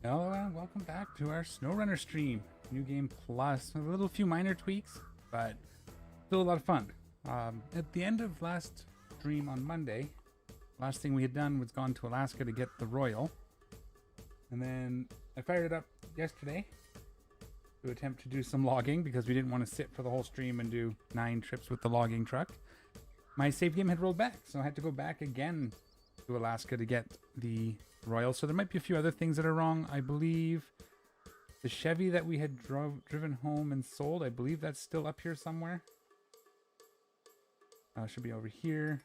Hello and welcome back to our SnowRunner stream. New game plus a little few minor tweaks, but still a lot of fun. At the end of last stream on Monday, last thing we had done was gone to Alaska to get the Royal. And then I fired it up yesterday to attempt to do some logging because we didn't want to sit for the whole stream and do 9 trips with the logging truck. My save game had rolled back, so I had to go back again to Alaska to get the Royal. So there might be a few other things that are wrong. I believe the Chevy that we had driven home and sold, I believe that's still up here somewhere. Should be over here.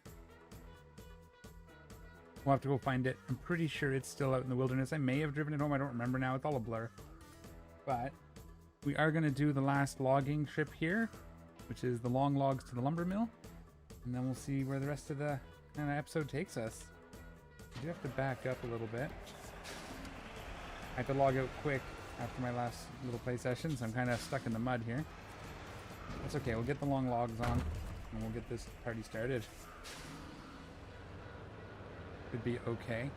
We'll have to go find it. I'm pretty sure it's still out in the wilderness. I may have driven it home. I don't remember now. It's all a blur. But we are going to do the last logging trip here, which is the long logs to the lumber mill. And then we'll see where the rest of the episode takes us. I do have to back up a little bit. I had to log out quick after my last little play session, so I'm kind of stuck in the mud here. That's okay, we'll get the long logs on, and we'll get this party started. Should be okay.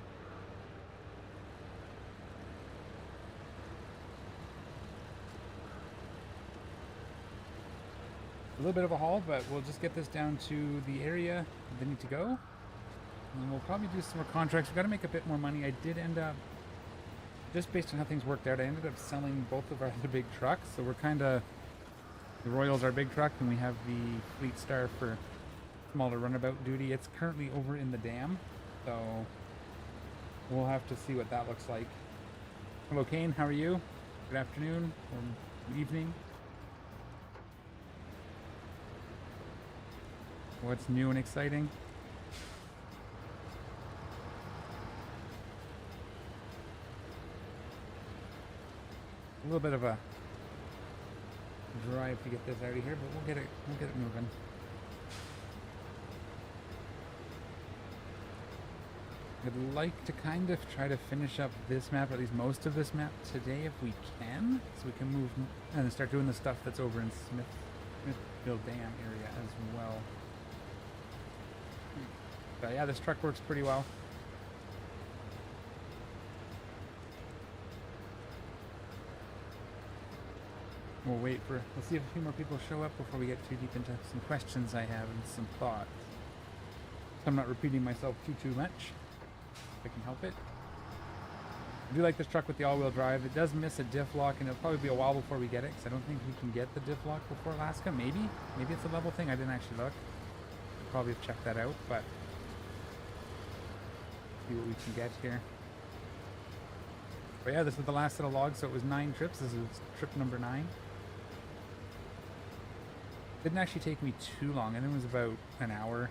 A little bit of a haul, but we'll just get this down to the area they need to go. And we'll probably do some more contracts. We've got to make a bit more money. I did end up, just based on how things worked out, I ended up selling both of our other big trucks. So we're kind of, the Royal's our big truck, and we have the Fleet Star for smaller runabout duty. It's currently over in the dam, so we'll have to see what that looks like. Hello, Kane. How are you? Good afternoon or good evening. What's new and exciting? A little bit of a drive to get this out of here, but we'll get it moving. I'd like to kind of try to finish up this map, or at least most of this map today if we can, so we can move and start doing the stuff that's over in Smithville Dam area as well. But yeah, this truck works pretty well. We'll see if a few more people show up before we get too deep into some questions I have and some thoughts. So I'm not repeating myself too much, if I can help it. I do like this truck with the all-wheel drive. It does miss a diff lock, and it'll probably be a while before we get it, because I don't think we can get the diff lock before Alaska. Maybe it's a level thing. I didn't actually look. I'll probably have checked that out, but see what we can get here. But yeah, this was the last set of logs, so it was 9 trips. This is trip number 9. Didn't actually take me too long. I think it was about an hour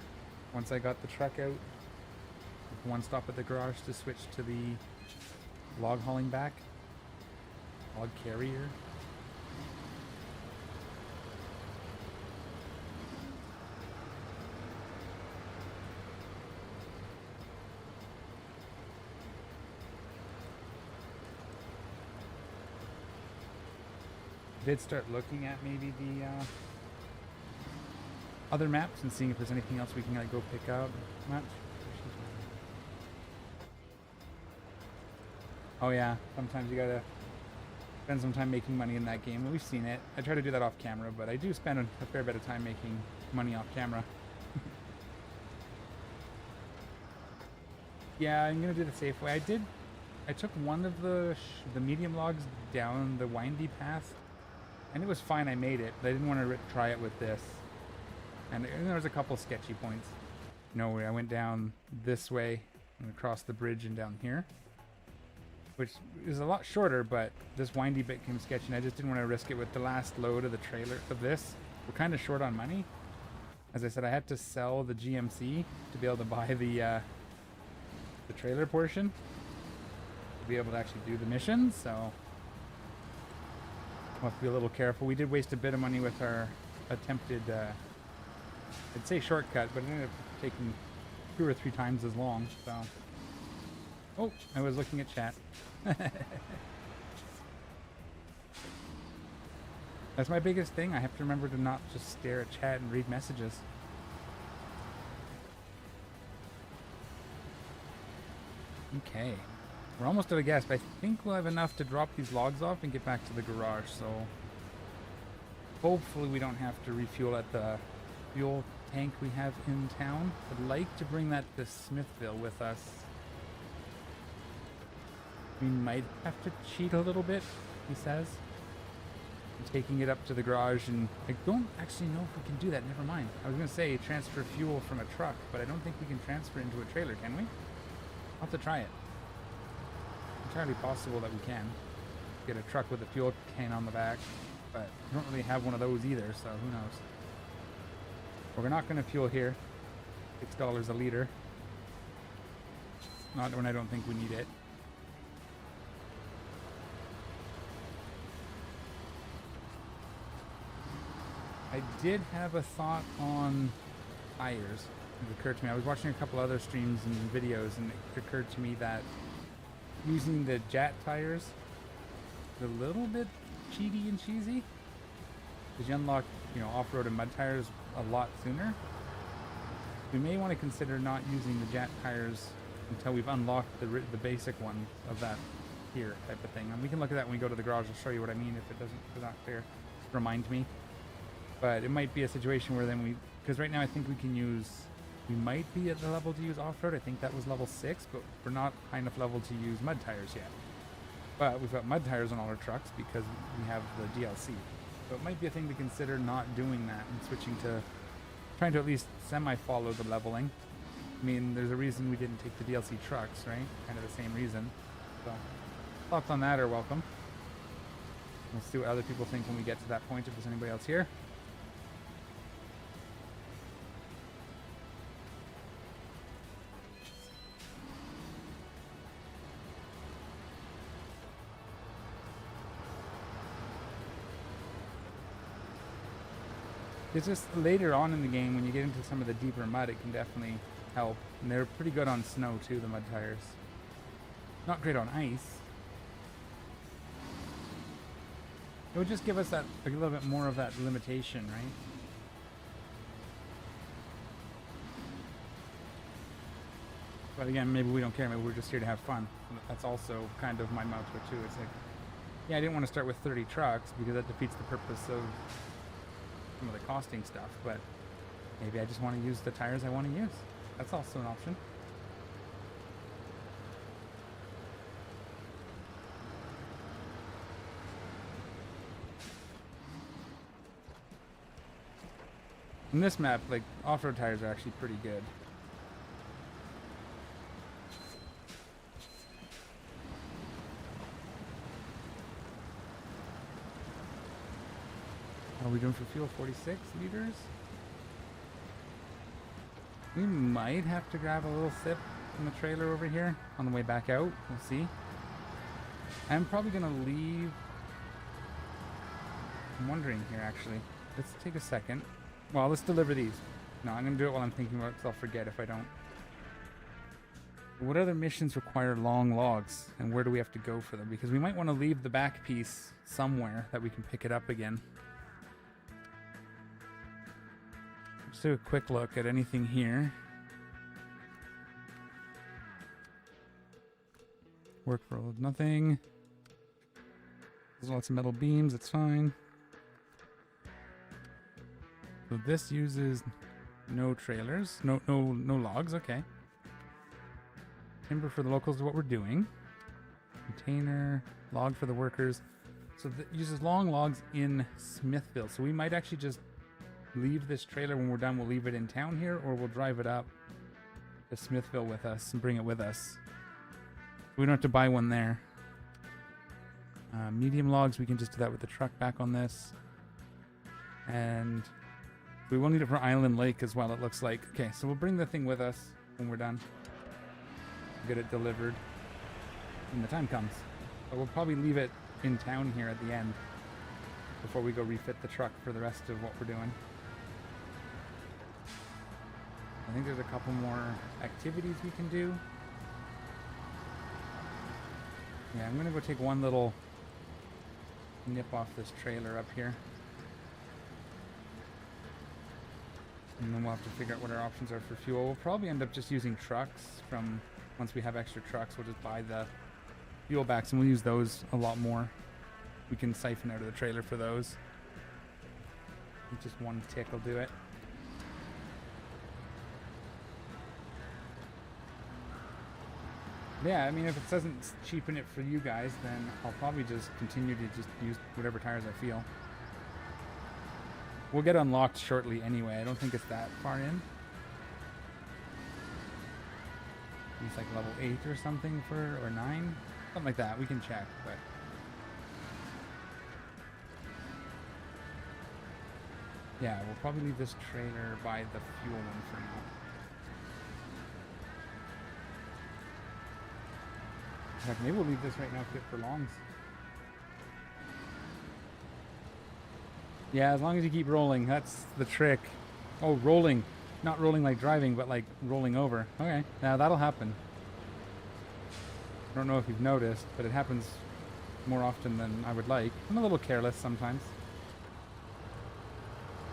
once I got the truck out. With one stop at the garage to switch to the log hauling back. Log carrier. Did start looking at maybe the other maps and seeing if there's anything else we can go pick up. Oh yeah, sometimes you gotta spend some time making money in that game. We've seen it. I try to do that off camera, but I do spend a fair bit of time making money off camera. Yeah, I'm gonna do the safe way. I took one of the medium logs down the windy path, and it was fine. I made it, but I didn't want to try it with this. And there was a couple sketchy points. No way. I went down this way and across the bridge and down here, which is a lot shorter, but this windy bit came sketchy, and I just didn't want to risk it with the last load of the trailer of this. We're kind of short on money. As I said, I had to sell the GMC to be able to buy the trailer portion to be able to actually do the mission, so we'll have to be a little careful. We did waste a bit of money with our attempted I'd say shortcut, but it ended up taking 2 or 3 times as long, so. Oh, I was looking at chat. That's my biggest thing. I have to remember to not just stare at chat and read messages. Okay. We're almost out of gas, but I think we'll have enough to drop these logs off and get back to the garage, so hopefully we don't have to refuel at the fuel tank we have in town. I'd like to bring that to Smithville with us. We might have to cheat a little bit, he says. Taking it up to the garage, and I don't actually know if we can do that. Never mind. I was going to say transfer fuel from a truck, but I don't think we can transfer into a trailer, can we? I'll have to try it. Entirely possible that we can get a truck with a fuel can on the back, but we don't really have one of those either, so who knows. But we're not going to fuel here. $6 a liter. Not when I don't think we need it. I did have a thought on tires. It occurred to me. I was watching a couple other streams and videos, and it occurred to me that using the Jet tires is a little bit cheaty and cheesy, because you unlock, off-road and mud tires a lot sooner. We may want to consider not using the Jet tires until we've unlocked the basic one of that here type of thing. And we can look at that when we go to the garage. I'll show you what I mean if it's not clear. Just remind me. But it might be a situation where then because right now I think we might be at the level to use off-road. I think that was level 6, but we're not high enough level to use mud tires yet. But we've got mud tires on all our trucks because we have the DLC. So it might be a thing to consider not doing that and switching to trying to at least semi-follow the leveling. I mean, there's a reason we didn't take the DLC trucks, right? Kind of the same reason. So thoughts on that are welcome. We'll see what other people think when we get to that point, if there's anybody else here. It's just later on in the game, when you get into some of the deeper mud, it can definitely help. And they're pretty good on snow too, the mud tires. Not great on ice. It would just give us that a little bit more of that limitation, right? But again, maybe we don't care. Maybe we're just here to have fun. That's also kind of my motto too. It's like, yeah, I didn't want to start with 30 trucks because that defeats the purpose of some of the costing stuff, but maybe I just want to use the tires I want to use. That's also an option. In this map, like, off-road tires are actually pretty good. How are we doing for fuel? 46 liters? We might have to grab a little sip from the trailer over here on the way back out. We'll see. I'm probably going to leave. I'm wondering here, actually. Let's take a second. Well, let's deliver these. No, I'm going to do it while I'm thinking about it, because I'll forget if I don't. What other missions require long logs, and where do we have to go for them? Because we might want to leave the back piece somewhere that we can pick it up again. Let's do a quick look at anything here. Work road, nothing. There's lots of metal beams, it's fine. So this uses no trailers, no logs, okay. Timber for the locals is what we're doing. Container, log for the workers. So it uses long logs in Smithville. So we might actually just leave this trailer when we're done. We'll leave it in town here, or we'll drive it up to Smithville with us and bring it with us. We don't have to buy one there. Medium logs, we can just do that with the truck back on this. And we will need it for Island Lake as well, it looks like. Okay, so we'll bring the thing with us when we're done. Get it delivered when the time comes. But we'll probably leave it in town here at the end before we go refit the truck for the rest of what we're doing. I think there's a couple more activities we can do. Yeah, I'm gonna go take one little nip off this trailer up here. And then we'll have to figure out what our options are for fuel. We'll probably end up just using trucks from, once we have extra trucks, we'll just buy the fuel backs, and we'll use those a lot more. We can siphon out of the trailer for those. Just one tick will do it. Yeah, I mean, if it doesn't cheapen it for you guys, then I'll probably just continue to just use whatever tires I feel. We'll get unlocked shortly anyway. I don't think it's that far in. It's like level 8 or something or 9. Something like that. We can check, but... yeah, we'll probably leave this trailer by the fuel one for now. Heck, maybe we'll leave this right now fit for longs. Yeah, as long as you keep rolling, that's the trick. Oh, rolling. Not rolling like driving, but like rolling over. Okay, now that'll happen. I don't know if you've noticed, but it happens more often than I would like. I'm a little careless sometimes.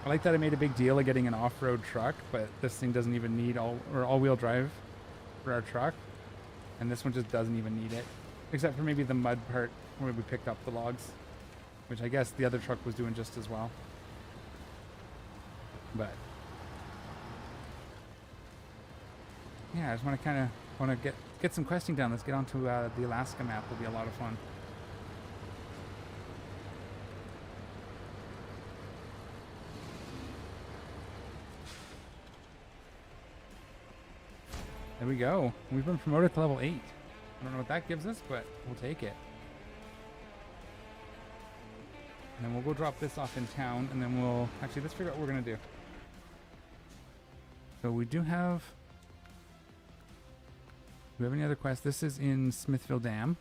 I like that I made a big deal of getting an off-road truck, but this thing doesn't even need all-wheel drive for our truck. And this one just doesn't even need it. Except for maybe the mud part where we picked up the logs. Which I guess the other truck was doing just as well. But... yeah, I just want to kind of get some questing done. Let's get onto the Alaska map. It'll be a lot of fun. There we go. We've been promoted to level 8. I don't know what that gives us, but we'll take it. And then we'll go drop this off in town, and then we'll... actually, let's figure out what we're going to do. So we do have... do we have any other quests? This is in Smithville Dam.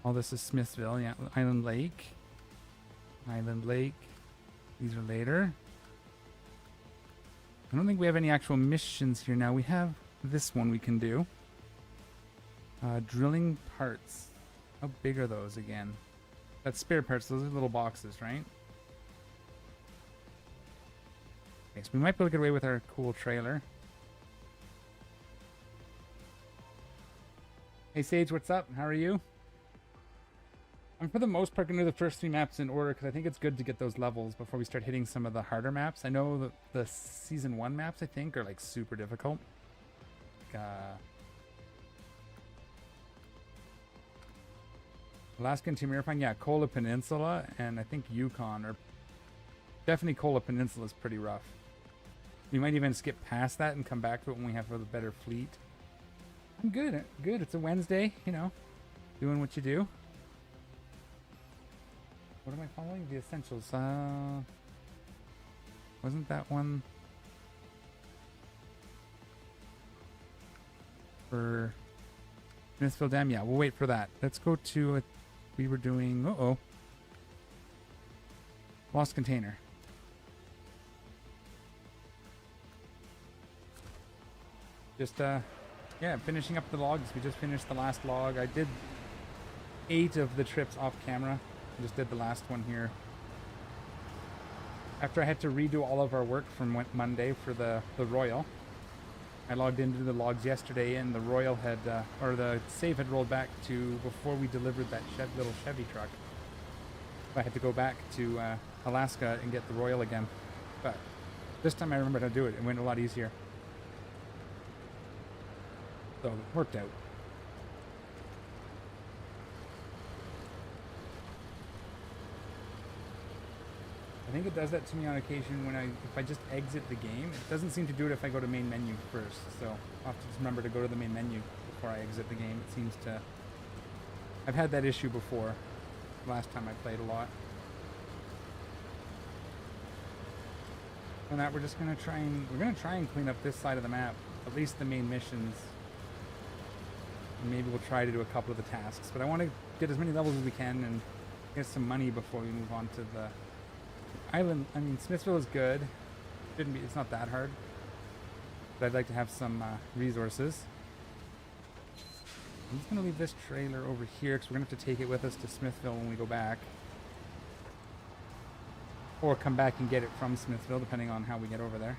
All this is Smithville, yeah. Island Lake. Island Lake. These are later. I don't think we have any actual missions here now. We have this one we can do. Drilling parts. How big are those again? That's spare parts. Those are little boxes, right? Okay, so we might be able to get away with our cool trailer. Hey Sage, what's up? How are you? I'm for the most part going to do the first 3 maps in order because I think it's good to get those levels before we start hitting some of the harder maps. I know that the Season 1 maps, I think, are like super difficult. Alaskan Tamarapine, yeah, Kola Peninsula, and I think Yukon, or definitely Kola Peninsula is pretty rough. We might even skip past that and come back to it when we have a better fleet. I'm good, good. It's a Wednesday, you know, doing what you do. What am I following? The Essentials. Wasn't that one for Smithville Dam? Yeah, we'll wait for that. Let's go to it. We were doing... uh-oh. Lost container. Just, yeah, finishing up the logs. We just finished the last log. I did 8 of the trips off camera. I just did the last one here. After I had to redo all of our work from Monday for the Royal. I logged into the logs yesterday and the Royal had, or the save had rolled back to before we delivered that little Chevy truck. I had to go back to Alaska and get the Royal again. But this time I remembered how to do it. It went a lot easier. So it worked out. I think it does that to me on occasion when if I just exit the game. It doesn't seem to do it if I go to main menu first. So I'll have to just remember to go to the main menu before I exit the game. It seems to... I've had that issue before. Last time I played a lot. On that, we're just gonna try and clean up this side of the map. At least the main missions. And maybe we'll try to do a couple of the tasks. But I want to get as many levels as we can and get some money before we move on to the island. I mean, Smithville is good. Shouldn't be. It's not that hard. But I'd like to have some resources. I'm just gonna leave this trailer over here because we're gonna have to take it with us to Smithville when we go back, or come back and get it from Smithville, depending on how we get over there.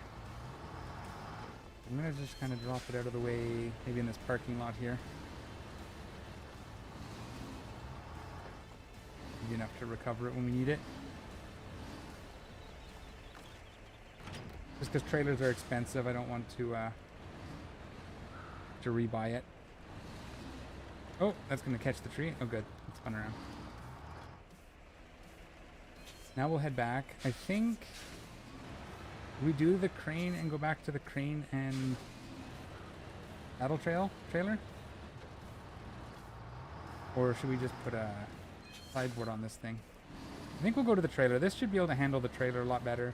I'm gonna just kind of drop it out of the way, maybe in this parking lot here. enough to recover it when we need it. Just because trailers are expensive, I don't want to rebuy it. Oh, that's going to catch the tree. Oh, good. It's spun around. Now we'll head back. I think we do the crane and go back to the crane and saddle trailer? Or should we just put a sideboard on this thing? I think we'll go to the trailer. This should be able to handle the trailer a lot better.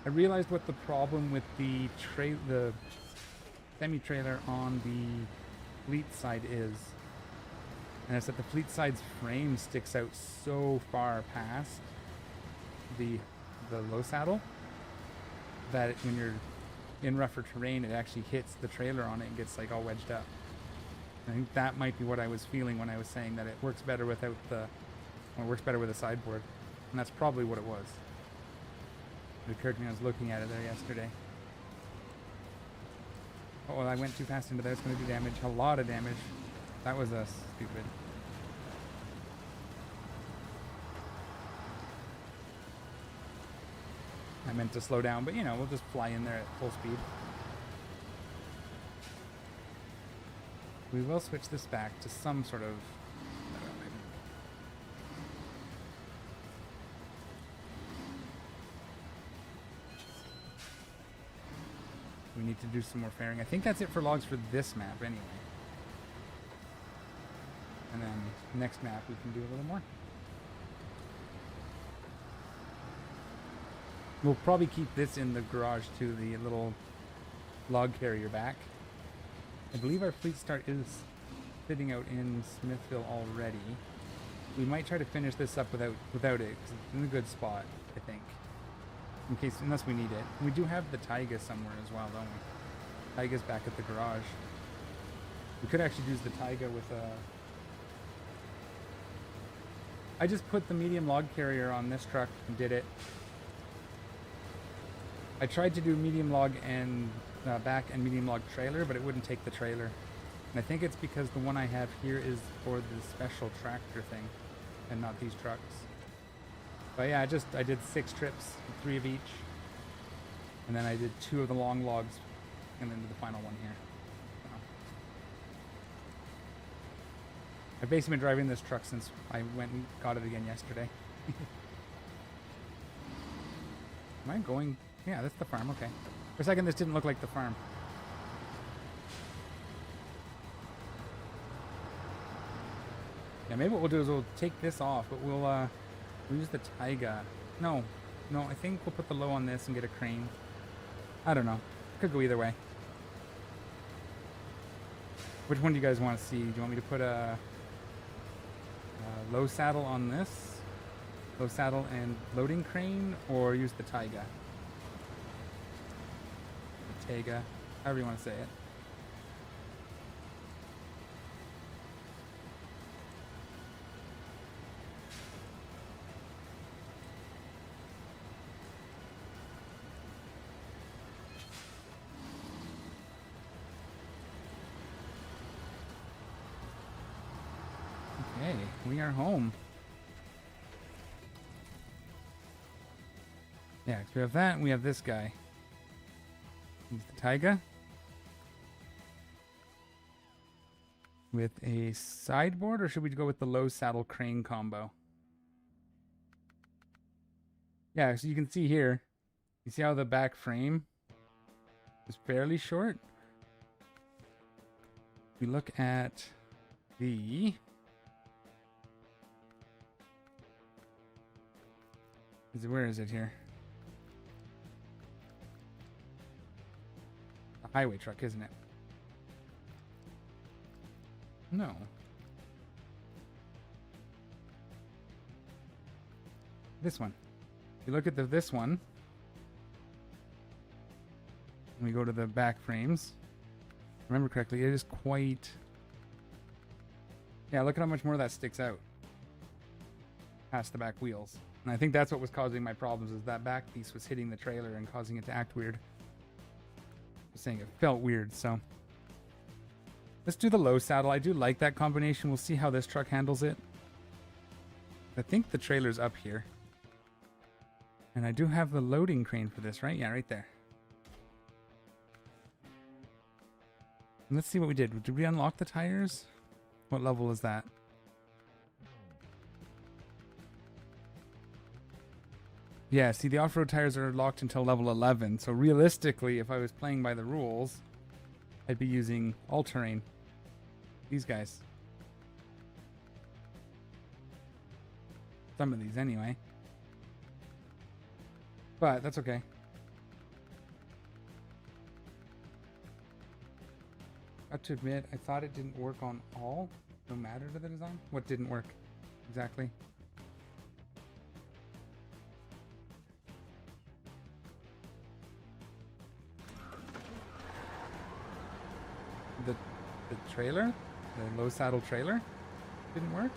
I realized what the problem with the semi-trailer on the fleet side is. And it's that the fleet side's frame sticks out so far past the low saddle that when you're in rougher terrain, it actually hits the trailer on it and gets like all wedged up. I think that might be what I was feeling when I was saying that it works better without it works better with a sideboard. And that's probably what it was. It occurred to me when I was looking at it there yesterday. Oh, well, I went too fast into there. It's going to do damage. A lot of damage. That was stupid. I meant to slow down, but you know, we'll just fly in there at full speed. We will switch this back to some sort of... We need to do some more fairing. I think that's it for logs for this map anyway. And then next map we can do a little more. We'll probably keep this in the garage too, the little log carrier back. I believe our fleet start is sitting out in Smithville already. We might try to finish this up without it, because it's in a good spot, I think. In case, unless we need it. We do have the Taiga somewhere as well, don't we? Taiga's back at the garage. We could actually use the Taiga with a... I just put the medium log carrier on this truck and did it. I tried to do medium log and back and medium log trailer, but it wouldn't take the trailer. And I think it's because the one I have here is for the special tractor thing and not these trucks. But yeah, I did 6 trips, 3 of each. And then I did 2 of the long logs and then the final one here. So. I've basically been driving this truck since I went and got it again yesterday. Am I going? Yeah, that's the farm, okay. For a second this didn't look like the farm. Yeah, maybe what we'll do is we'll take this off, but we'll use the Taiga. No, I think we'll put the low on this and get a crane. I don't know. Could go either way. Which one do you guys want to see? Do you want me to put a low saddle on this? Low saddle and loading crane, or use the Taiga? The Taiga, however you want to say it. Okay, we are home. Yeah, so we have that, and we have this guy. He's the Taiga. With a sideboard, or should we go with the low saddle crane combo? Yeah, so you can see here, you see how the back frame is fairly short? If we look at the... Where is it here? A highway truck, isn't it? No. This one. If you look at this one, and we go to the back frames, remember correctly, it is quite... Yeah, look at how much more of that sticks out past the back wheels. And I think that's what was causing my problems, is that back piece was hitting the trailer and causing it to act weird. I was saying it felt weird, so. Let's do the low saddle. I do like that combination. We'll see how this truck handles it. I think the trailer's up here. And I do have the loading crane for this, right? Yeah, right there. And let's see what we did. Did we unlock the tires? What level is that? Yeah, see, the off-road tires are locked until level 11. So realistically, if I was playing by the rules, I'd be using all-terrain. These guys. Some of these, anyway. But that's okay. I have to admit, I thought it didn't work on all, no matter to the design. What didn't work exactly? The trailer, the low saddle trailer, didn't work.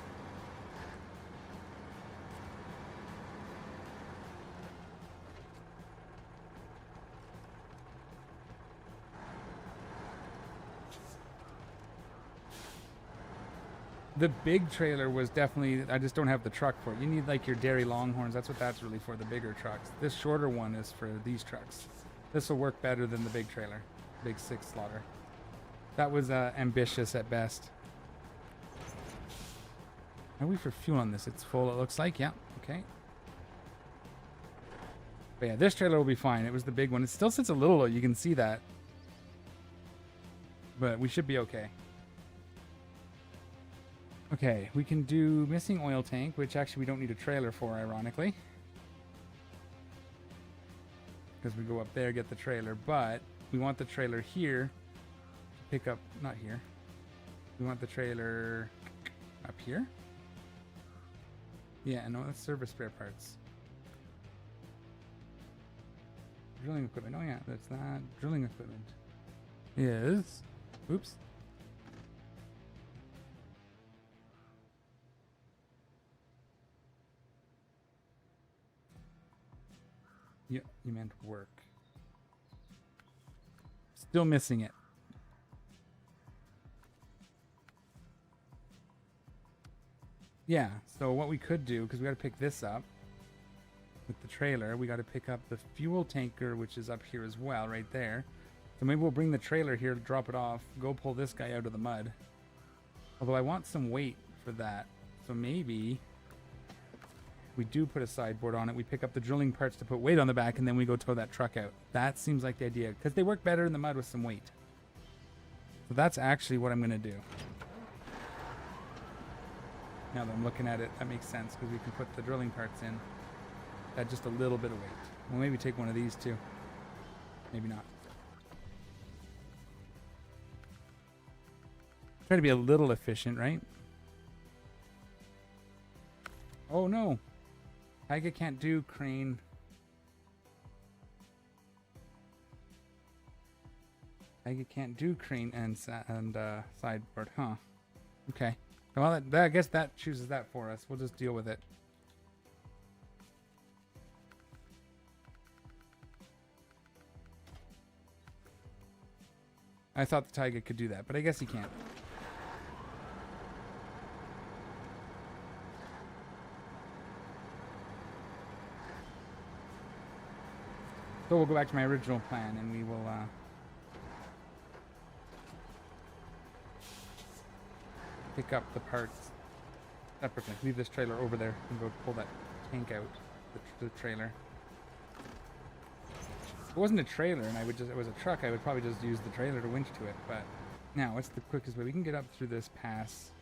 The big trailer was definitely, I just don't have the truck for it. You need like your dairy longhorns. That's what that's really for, the bigger trucks. This shorter one is for these trucks. This will work better than the big trailer, big 6 slaughter. That was ambitious at best. How are we for fuel on this? It's full, it looks like. Yeah, okay. But yeah, this trailer will be fine. It was the big one. It still sits a little low, you can see that. But we should be okay. Okay, we can do missing oil tank, which actually we don't need a trailer for, ironically. Because we go up there, get the trailer, but we want the trailer here to pick up, not here. We want the trailer up here. Yeah, no, that's service spare parts. Drilling equipment, oh yeah, that's that. Drilling equipment is, oops. Yeah, you meant work. Still missing it. Yeah, so what we could do, because we got to pick this up with the trailer, we got to pick up the fuel tanker, which is up here as well, right there. So maybe we'll bring the trailer here to drop it off, go pull this guy out of the mud. Although I want some weight for that. So maybe we do put a sideboard on it. We pick up the drilling parts to put weight on the back, and then we go tow that truck out. That seems like the idea, because they work better in the mud with some weight. So that's actually what I'm going to do. Now that I'm looking at it, that makes sense, because we can put the drilling parts in. Add just a little bit of weight. We'll maybe take one of these too. Maybe not. Try to be a little efficient, right? Oh no! Taiga can't do crane. Taiga can't do crane and sideboard, huh? Okay. Well, I guess that chooses that for us. We'll just deal with it. I thought the Taiga could do that, but I guess he can't. So we'll go back to my original plan, and we will pick up the parts separately. Leave this trailer over there and go pull that tank out, the trailer. If it wasn't a trailer and it was a truck, I would probably just use the trailer to winch to it. But now, what's the quickest way? We can get up through this pass.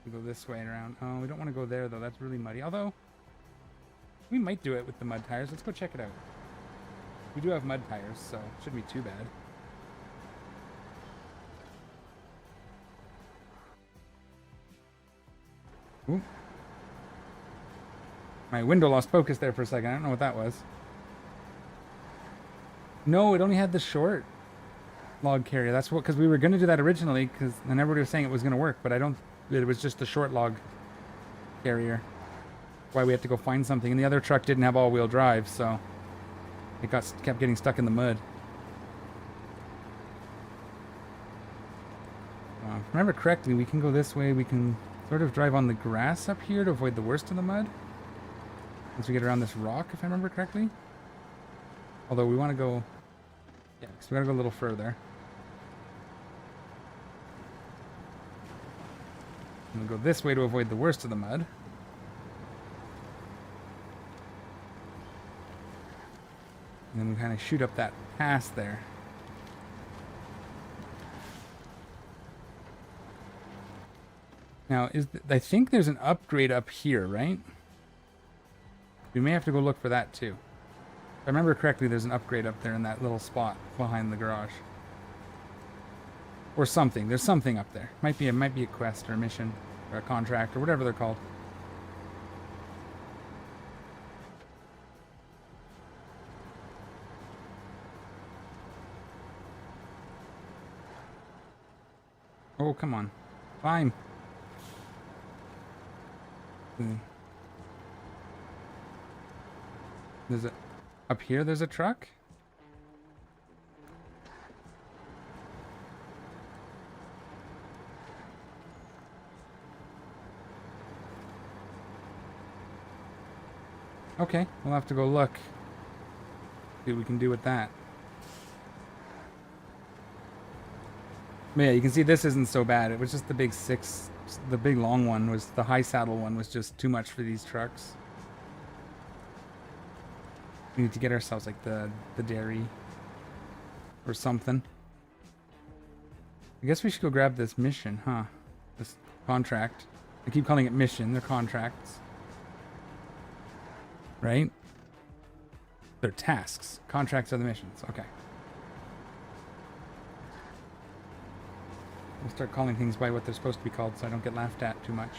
We go this way around. Oh, we don't want to go there though. That's really muddy. Although we might do it with the mud tires. Let's go check it out. We do have mud tires, so it shouldn't be too bad. Ooh. My window lost focus there for a second. I don't know what that was. No, it only had the short log carrier. That's what, because we were going to do that originally, because then everybody was saying it was going to work, but it was just the short log carrier. Why we had to go find something, and the other truck didn't have all-wheel drive, so it kept getting stuck in the mud. If I remember correctly, we can go this way. We can sort of drive on the grass up here to avoid the worst of the mud. Once we get around this rock, if I remember correctly. Although we want to go... Yeah, because we got to go a little further. And we'll go this way to avoid the worst of the mud. And then we kind of shoot up that pass there. Now, I think there's an upgrade up here, right? We may have to go look for that too. If I remember correctly, there's an upgrade up there in that little spot behind the garage. Or something. There's something up there. Might be a quest or a mission or a contract or whatever they're called. Oh, come on. Climb. There's a... Up here there's a truck? Okay, we'll have to go look. See what we can do with that. But yeah, you can see this isn't so bad. It was just the big six... The big long one was... The high saddle one was just too much for these trucks. We need to get ourselves like the dairy or something. I guess we should go grab this mission, huh? This contract. I keep calling it mission. They're contracts. Right? They're tasks. Contracts are the missions. Okay. We'll start calling things by what they're supposed to be called so I don't get laughed at too much.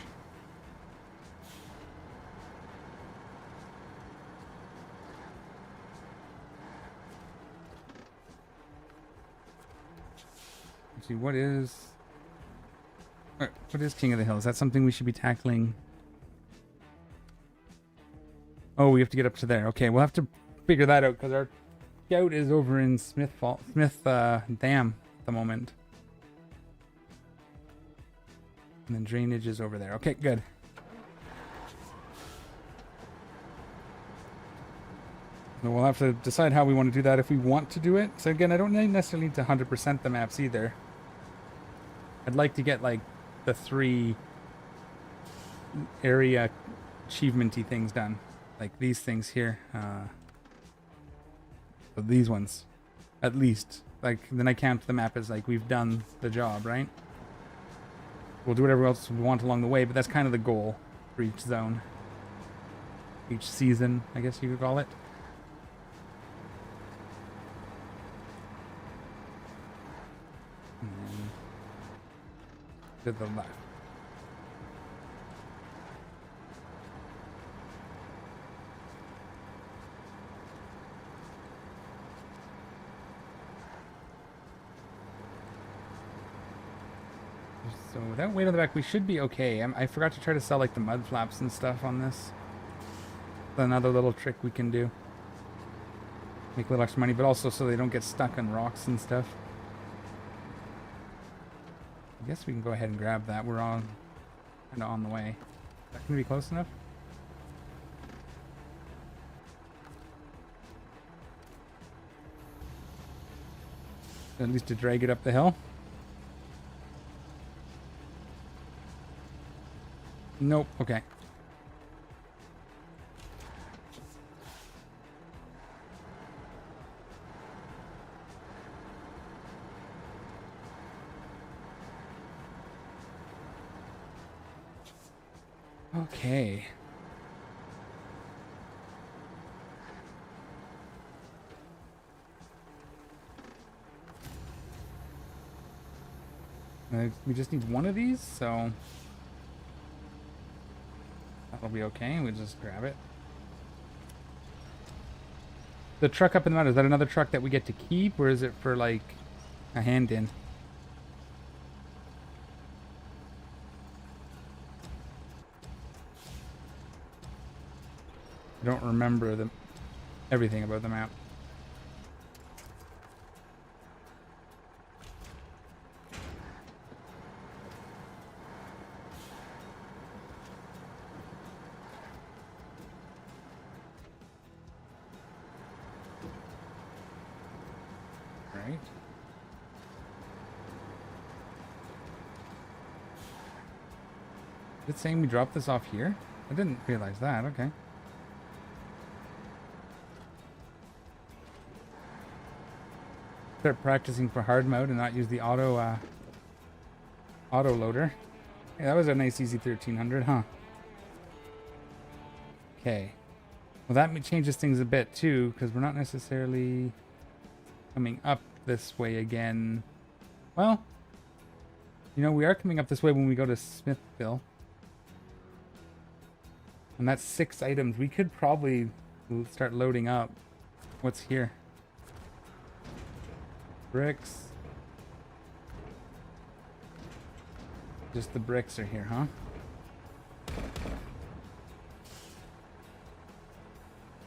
Let's see, what is King of the Hill? Is that something we should be tackling? Oh, we have to get up to there. Okay, we'll have to figure that out because our scout is over in Smith Dam at the moment. And then drainage is over there. Okay, good. So we'll have to decide how we want to do that if we want to do it. So again, I don't necessarily need to 100% the maps either. I'd like to get like the 3 area achievement-y things done. Like these things here. So these ones. At least. Like, then I count the map as like we've done the job, right? We'll do whatever else we want along the way, but that's kind of the goal for each zone. Each season, I guess you could call it. And then to the left. So without weight on the back, we should be okay. I forgot to try to sell like the mud flaps and stuff on this. Another little trick we can do. Make a little extra money, but also so they don't get stuck on rocks and stuff. I guess we can go ahead and grab that. We're on kind of on the way. Is that going to be close enough? At least to drag it up the hill. Nope. Okay. Okay. We just need one of these, so that'll be okay. We'll just grab it. The truck up in the mountain, is that another truck that we get to keep, or is it for like a hand-in? I don't remember everything about the map. Is it saying we dropped this off here? I didn't realize that. Okay. Start practicing for hard mode and not use the auto loader. Yeah, that was a nice easy 1300, huh? Okay. Well, that changes things a bit too, because we're not necessarily coming up this way again. Well, you know, we are coming up this way when we go to Smithville. And that's 6 items. We could probably start loading up. What's here? Bricks. Just the bricks are here, huh?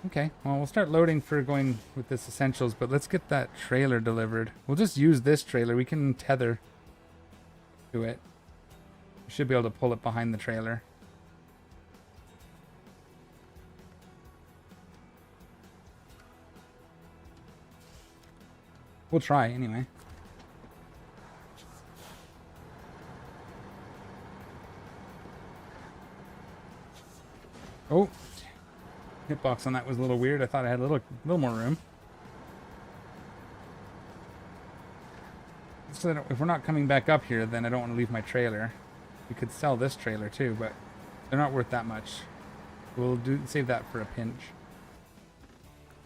Okay, well, we'll start loading for going with this essentials, but let's get that trailer delivered. We'll just use this trailer. We can tether to it. We should be able to pull it behind the trailer. We'll try anyway. Oh, hitbox on that was a little weird. I thought I had a little more room. So that if we're not coming back up here, then I don't want to leave my trailer. We could sell this trailer too, but they're not worth that much. We'll save that for a pinch.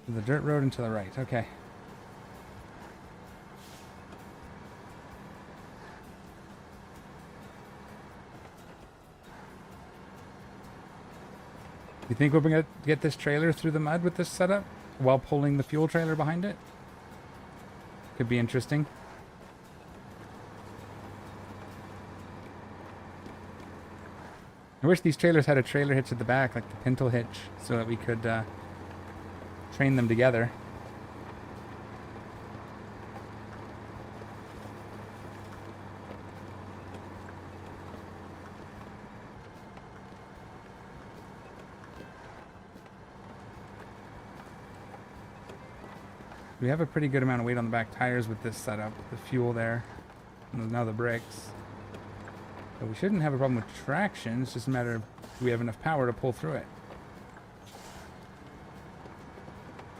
The dirt road and to the right. Okay. You think we're going to get this trailer through the mud with this setup while pulling the fuel trailer behind it? Could be interesting. I wish these trailers had a trailer hitch at the back, like the pintle hitch, so that we could train them together. We have a pretty good amount of weight on the back tires with this setup, the fuel there, and now the brakes. But we shouldn't have a problem with traction. It's just a matter of do we have enough power to pull through it.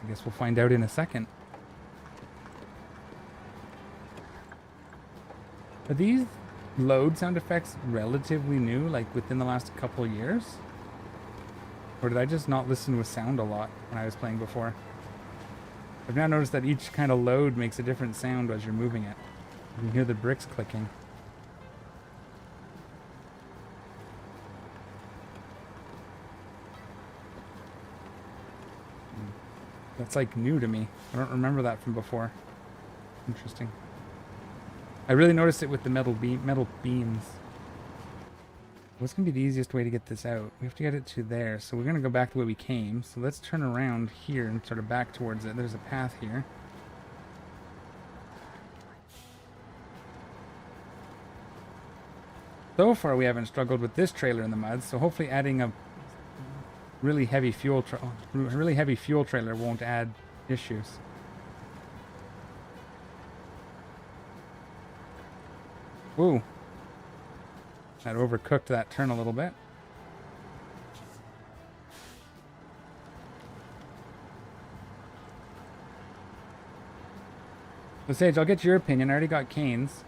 I guess we'll find out in a second. Are these load sound effects relatively new, like within the last couple years? Or did I just not listen with sound a lot when I was playing before? I've now noticed that each kind of load makes a different sound as you're moving it. You can hear the bricks clicking. That's like new to me. I don't remember that from before. Interesting. I really noticed it with the metal beams. What's going to be the easiest way to get this out? We have to get it to there, so we're going to go back the way we came. So let's turn around here and sort of back towards it. There's a path here. So far we haven't struggled with this trailer in the mud, so hopefully adding a really heavy fuel trailer won't add issues. Ooh. That overcooked that turn a little bit. So Sage, I'll get your opinion. I already got Kane's.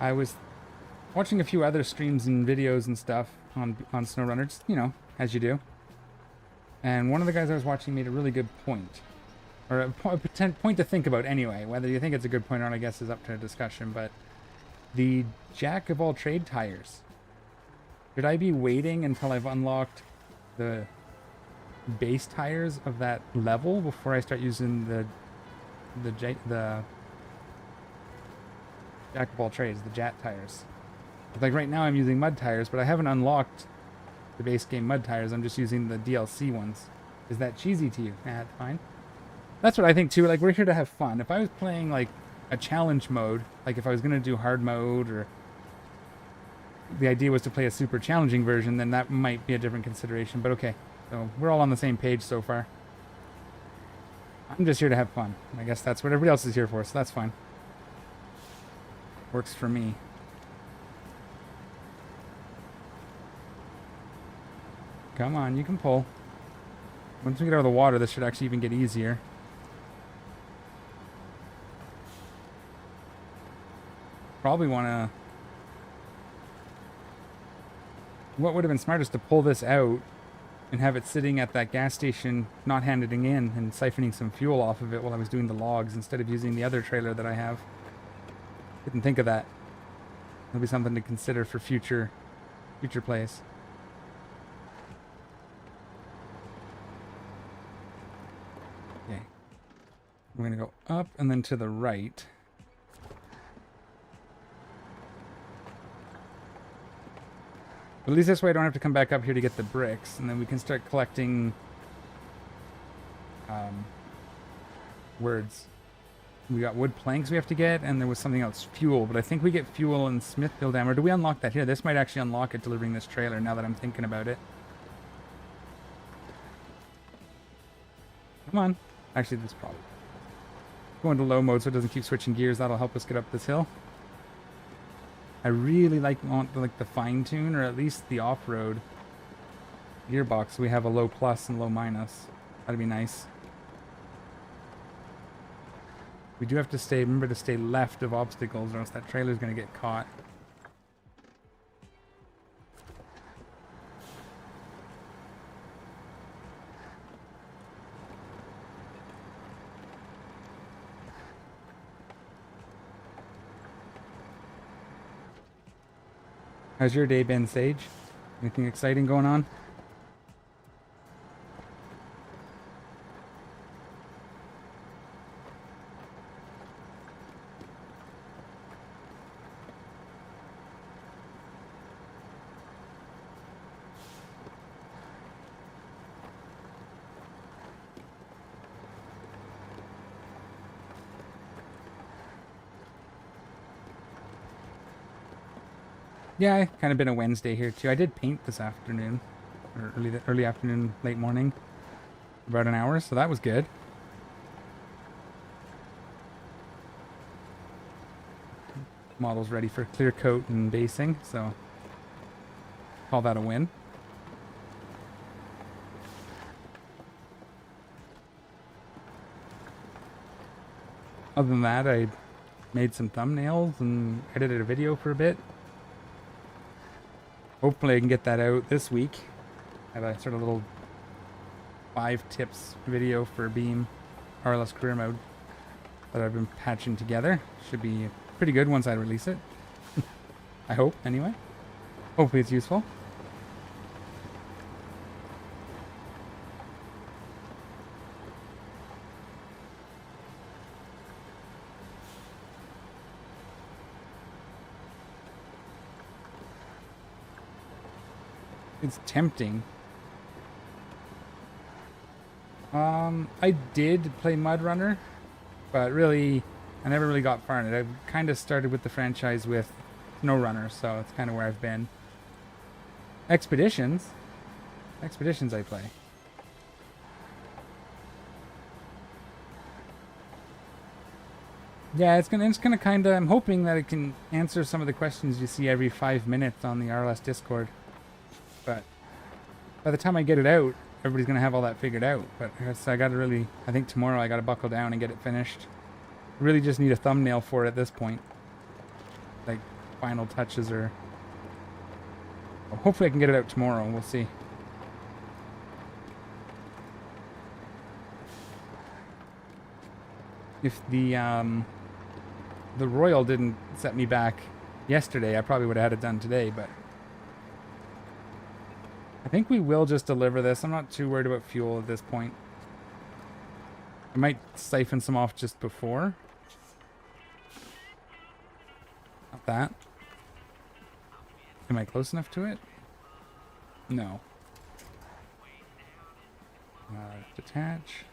I was watching a few other streams and videos and stuff on SnowRunner, just, you know, as you do. And one of the guys I was watching made a really good point. Or a point to think about anyway. Whether you think it's a good point or not, I guess, is up to discussion. But the jack of all trade tires. Should I be waiting until I've unlocked the base tires of that level before I start using the jack of all trades, the JAT tires? Like right now I'm using mud tires, but I haven't unlocked the base game mud tires. I'm just using the DLC ones. Is that cheesy to you? Nah, it's fine. That's what I think too. Like, we're here to have fun. If I was playing like a challenge mode, like if I was going to do hard mode, or the idea was to play a super challenging version, then that might be a different consideration. But okay, so we're all on the same page so far. I'm just here to have fun. I guess that's what everybody else is here for, so that's fine. Works for me. Come on, you can pull. Once we get out of the water, this should actually even get easier. Probably want to... What would have been smartest to pull this out and have it sitting at that gas station, not handing in and siphoning some fuel off of it while I was doing the logs instead of using the other trailer that I have. Didn't think of that. That'll be something to consider for future plays. Okay. We're going to go up and then to the right. But at least this way I don't have to come back up here to get the bricks, and then we can start collecting words. We got wood planks we have to get, and there was something else, fuel. But I think we get fuel in Smithville Dam. Or do we unlock that here? This might actually unlock it delivering this trailer now that I'm thinking about it. Come on. Actually, this probably. Go into low mode so it doesn't keep switching gears. That'll help us get up this hill. I really want the fine tune, or at least the off-road gearbox. So we have a low plus and low minus. That'd be nice. We do have to remember to stay left of obstacles, or else that trailer's gonna get caught. How's your day been, Sage? Anything exciting going on? Yeah, kind of been a Wednesday here too. I did paint this afternoon, or early afternoon, late morning, about an hour, so that was good. Model's ready for clear coat and basing, so call that a win. Other than that, I made some thumbnails and edited a video for a bit. Hopefully I can get that out this week. I have a sort of little 5 tips video for Beam RLS career mode that I've been patching together. Should be pretty good once I release it. I hope, anyway. Hopefully it's useful. It's tempting. I did play MudRunner, but really, I never really got far in it. I kind of started with the franchise with SnowRunner, so it's kind of where I've been. Expeditions I play. Yeah, it's gonna kind of. I'm hoping that it can answer some of the questions you see every 5 minutes on the RLS Discord. But by the time I get it out, everybody's going to have all that figured out. But I got to really, I think tomorrow I got to buckle down and get it finished. Really just need a thumbnail for it at this point. Like final touches or... Well, hopefully I can get it out tomorrow. We'll see. If the Royal didn't set me back yesterday, I probably would have had it done today, but... I think we will just deliver this. I'm not too worried about fuel at this point. I might siphon some off just before. Not that. Am I close enough to it? No. Detach.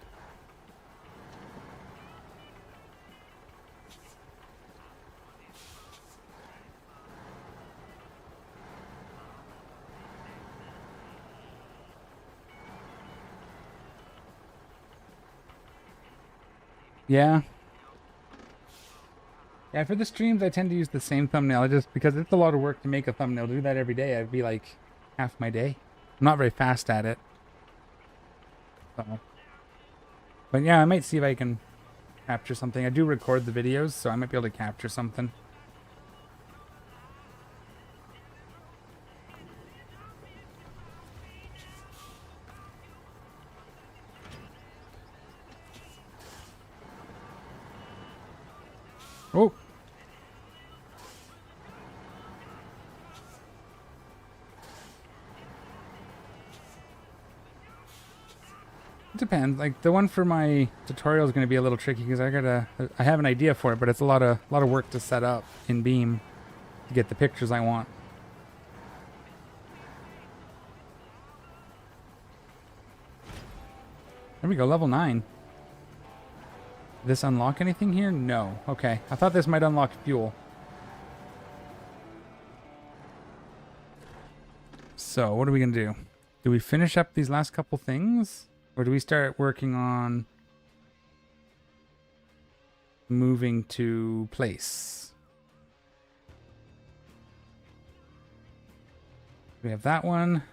Yeah. Yeah, for the streams, I tend to use the same thumbnail just because it's a lot of work to make a thumbnail. To do that every day, I'd be like half my day. I'm not very fast at it. So. But yeah, I might see if I can capture something. I do record the videos, so I might be able to capture something. Oh! It depends. Like the one for my tutorial is going to be a little tricky because I have an idea for it, but it's a lot of work to set up in Beam to get the pictures I want. There we go, level 9. Did this unlock anything here? No. Okay. I thought this might unlock fuel. So, what are we going to do? Do we finish up these last couple things? Or do we start working on moving to place? We have that one.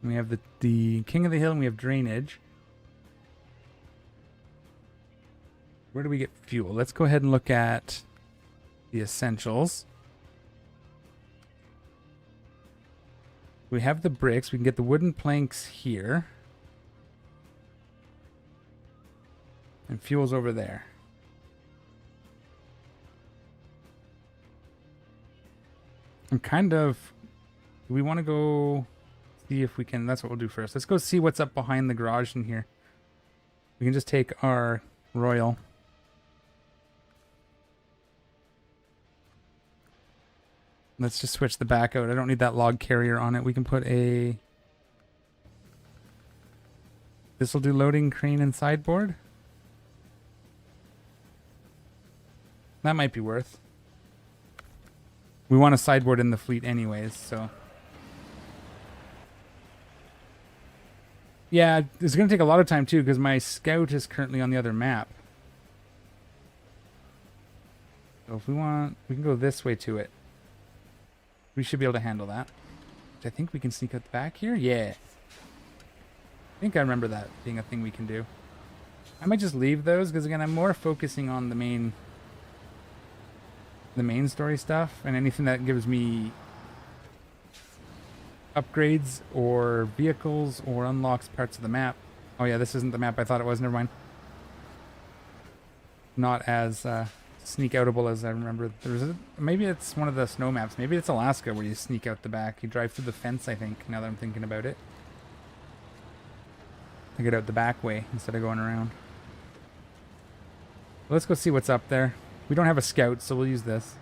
We have the King of the Hill, and we have drainage. Where do we get fuel? Let's go ahead and look at the essentials. We have the bricks. We can get the wooden planks here. And fuel's over there. I'm kind of... Do we want to go see if we can... That's what we'll do first. Let's go see what's up behind the garage in here. We can just take our Royal. Let's just switch the back out. I don't need that log carrier on it. We can put a... This will do loading crane and sideboard. That might be worth. We want a sideboard in the fleet anyways, so... Yeah, it's going to take a lot of time too, because my scout is currently on the other map. So if we want... We can go this way to it. We should be able to handle that. I think we can sneak out the back here? Yeah. I think I remember that being a thing we can do. I might just leave those, because again, I'm more focusing on the main story stuff, and anything that gives me upgrades or vehicles or unlocks parts of the map. Oh yeah, this isn't the map I thought it was, never mind. Not as sneak outable as I remember. Maybe it's one of the snow maps. Maybe it's Alaska where you sneak out the back. You drive through the fence, I think, now that I'm thinking about it. I get out the back way instead of going around. Let's go see what's up there. We don't have a scout, so we'll use this.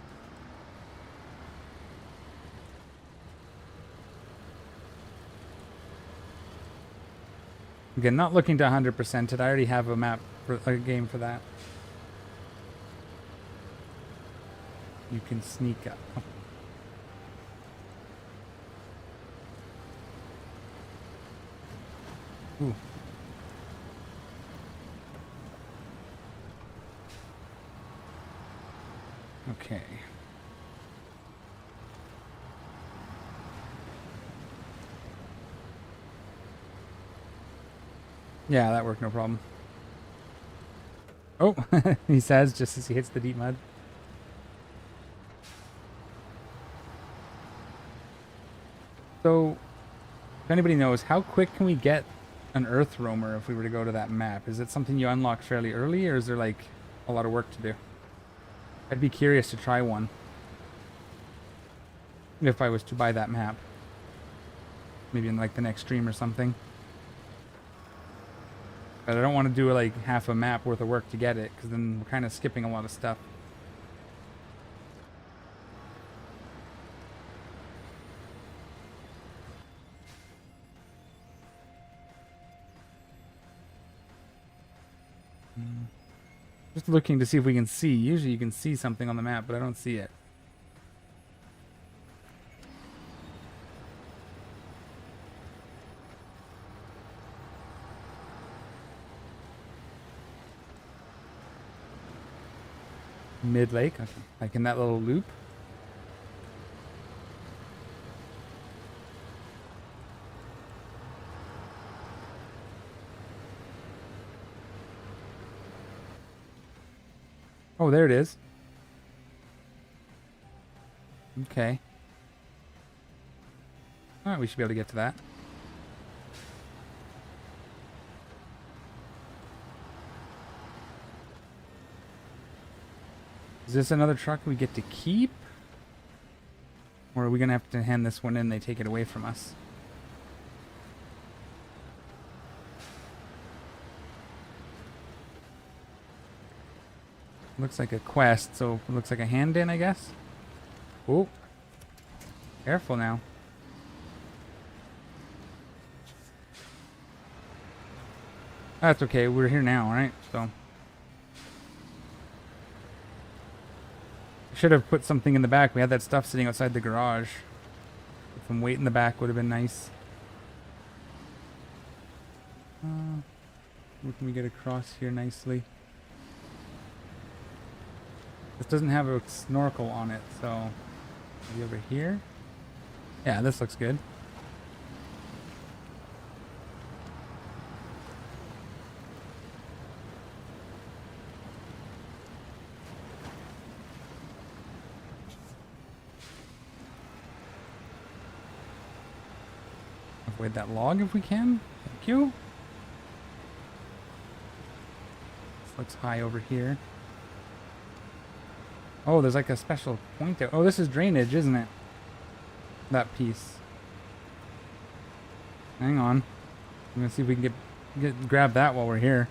Again, not looking to 100% it. I already have a map for a game for that. You can sneak up. Ooh. Okay. Yeah, that worked no problem. Oh, he says just as he hits the deep mud. So, if anybody knows, how quick can we get an Earth Roamer if we were to go to that map? Is it something you unlock fairly early, or is there like a lot of work to do? I'd be curious to try one if I was to buy that map. Maybe in like the next stream or something. But I don't want to do like half a map worth of work to get it, because then we're kind of skipping a lot of stuff. Just looking to see if we can see. Usually you can see something on the map, but I don't see it. Mid-lake, okay. Like in that little loop. Oh, there it is. Okay. Alright, we should be able to get to that. Is this another truck we get to keep? Or are we going to have to hand this one in? They take it away from us. Looks like a quest, so it looks like a hand in, I guess. Oh. Careful now. That's okay. We're here now, right? So. Should have put something in the back. We had that stuff sitting outside the garage. Put some weight in the back would have been nice. Where can we get across here nicely? This doesn't have a snorkel on it, so maybe over here. Yeah, this looks good. Avoid that log if we can. Thank you. This looks high over here. Oh, there's like a special point there. Oh, this is drainage, isn't it? That piece. Hang on. I'm gonna see if we can grab that while we're here.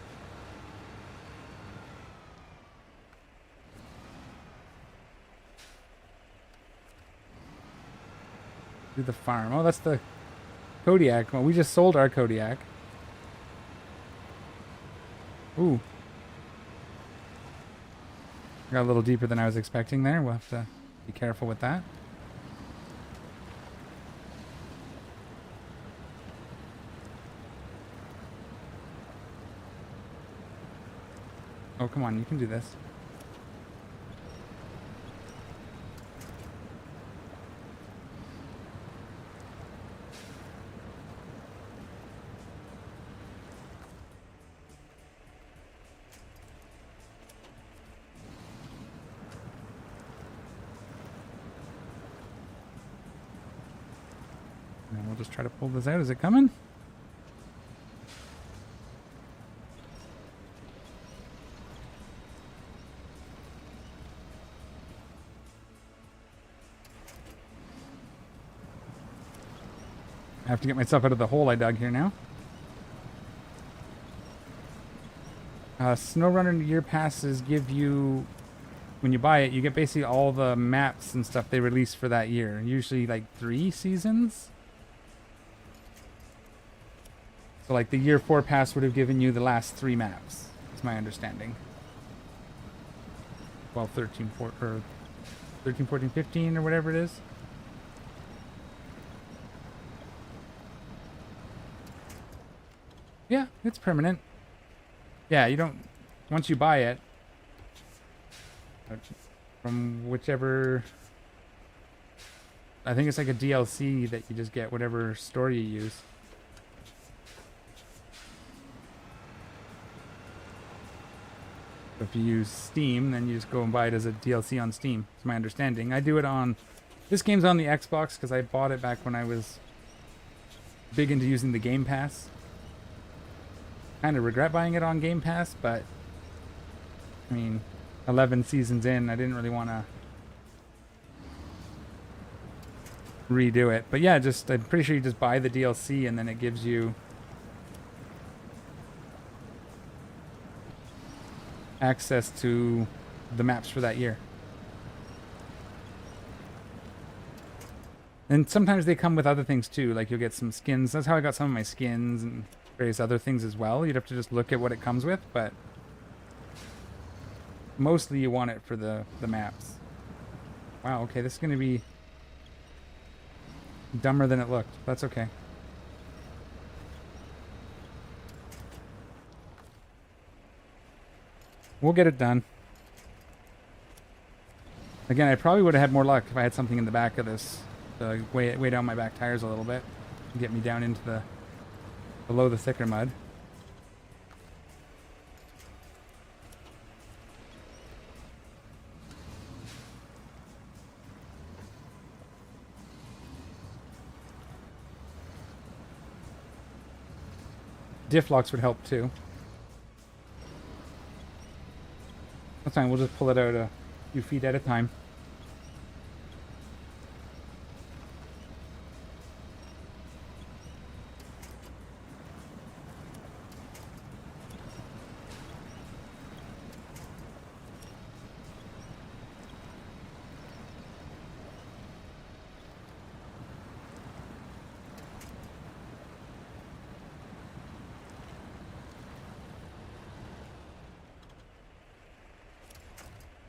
Do the farm. Oh, that's the Kodiak. Well, we just sold our Kodiak. Ooh. Got a little deeper than I was expecting there. We'll have to be careful with that. Oh, come on. You can do this. And we'll just try to pull this out. Is it coming? I have to get myself out of the hole I dug here now. SnowRunner year passes give you, when you buy it, you get basically all the maps and stuff they release for that year. Usually like 3 seasons. So like the year 4 pass would have given you the last 3 maps. That's my understanding. 12, 13, 14, or 13, 14, 15 or whatever it is. Yeah, it's permanent. Yeah, you don't, once you buy it, from whichever, I think it's like a DLC that you just get whatever store you use. If you use Steam, then you just go and buy it as a DLC on Steam. It's my understanding. I do it on, this game's on the Xbox because I bought it back when I was big into using the Game Pass. Kind of regret buying it on Game Pass, but I mean, 11 seasons in, I didn't really want to redo it. But yeah, just I'm pretty sure you just buy the DLC and then it gives you access to the maps for that year. And sometimes they come with other things too, like you'll get some skins. That's how I got some of my skins and various other things as well. You'd have to just look at what it comes with, but mostly you want it for the maps. Wow, okay, this is going to be dumber than it looked. That's okay. We'll get it done. Again, I probably would have had more luck if I had something in the back of this to weigh down my back tires a little bit and get me down into the below the thicker mud. Diff locks would help too. That's fine, we'll just pull it out a few feet at a time.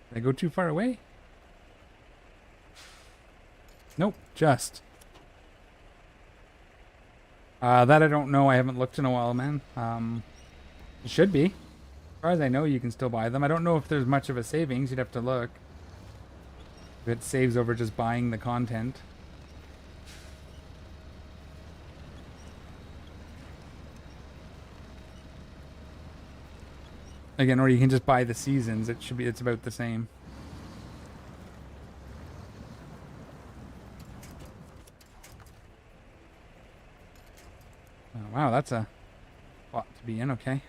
Did I go too far away? Nope, just. That I don't know. I haven't looked in a while, man. It should be. As far as I know, you can still buy them. I don't know if there's much of a savings. You'd have to look. If it saves over just buying the content. Again, or you can just buy the seasons. It's about the same. Oh, wow, that's a lot to be in. Okay.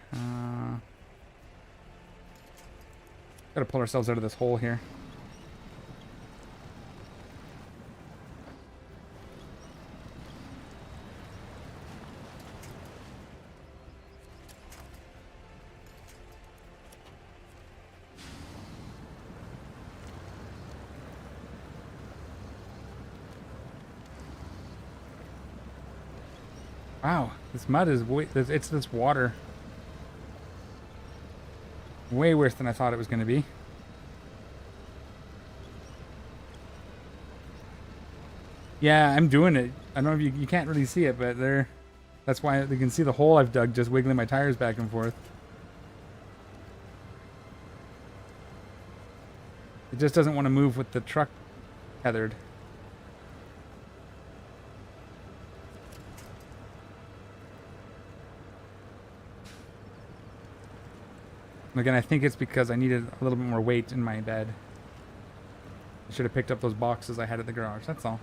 Gotta pull ourselves out of this hole here. Wow, this mud is it's this water. Way worse than I thought it was going to be. Yeah, I'm doing it. I don't know if you can't really see it, but that's why you can see the hole I've dug just wiggling my tires back and forth. It just doesn't want to move with the truck tethered. Again, I think it's because I needed a little bit more weight in my bed. I should have picked up those boxes I had at the garage, that's all.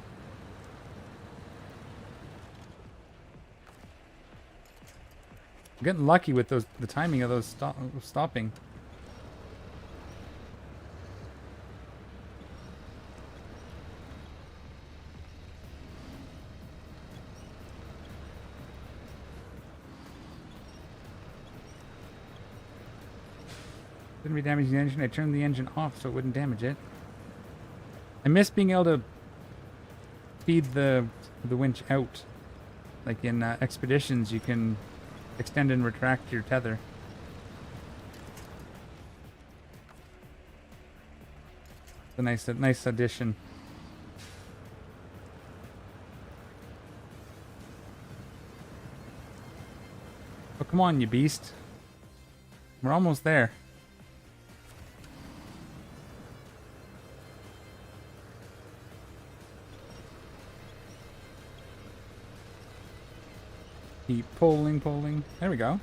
I'm getting lucky with the timing of those stopping. Didn't be damaging the engine. I turned the engine off so it wouldn't damage it. I miss being able to feed the winch out. Like in expeditions, you can extend and retract your tether. It's a nice addition. Oh, come on, you beast. We're almost there. Keep pulling, pulling. There we go.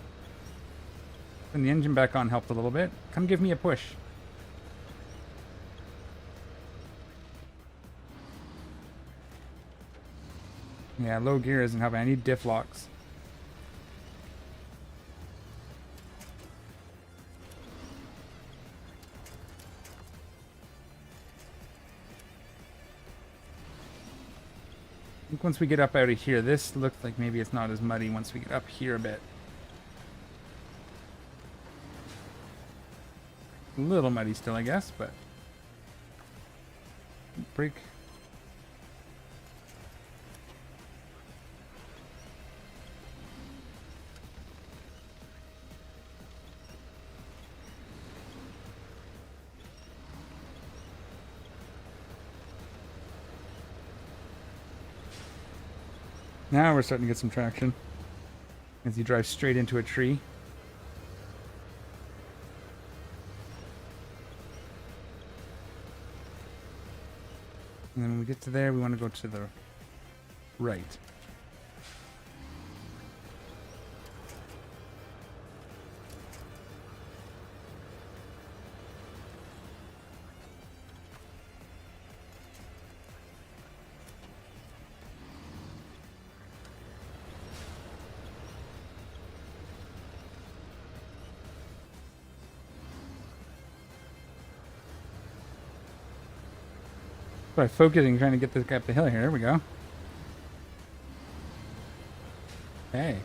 Turn the engine back on helped a little bit. Come give me a push. Yeah, low gear isn't helping. I need diff locks. I think once we get up out of here, this looks like maybe it's not as muddy once we get up here a bit. A little muddy still, I guess, but... Brake. Now we're starting to get some traction as you drive straight into a tree. And then when we get to there, we want to go to the right. By focusing, trying to get this guy up the hill here. There we go. Okay.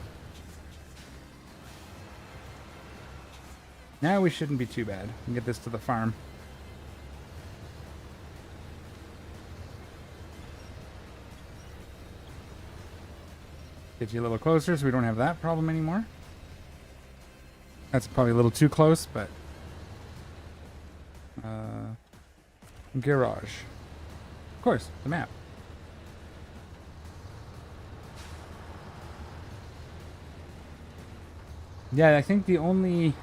Now we shouldn't be too bad. We can get this to the farm. Get you a little closer so we don't have that problem anymore. That's probably a little too close, but... garage. Of course, the map. Yeah, I think the only...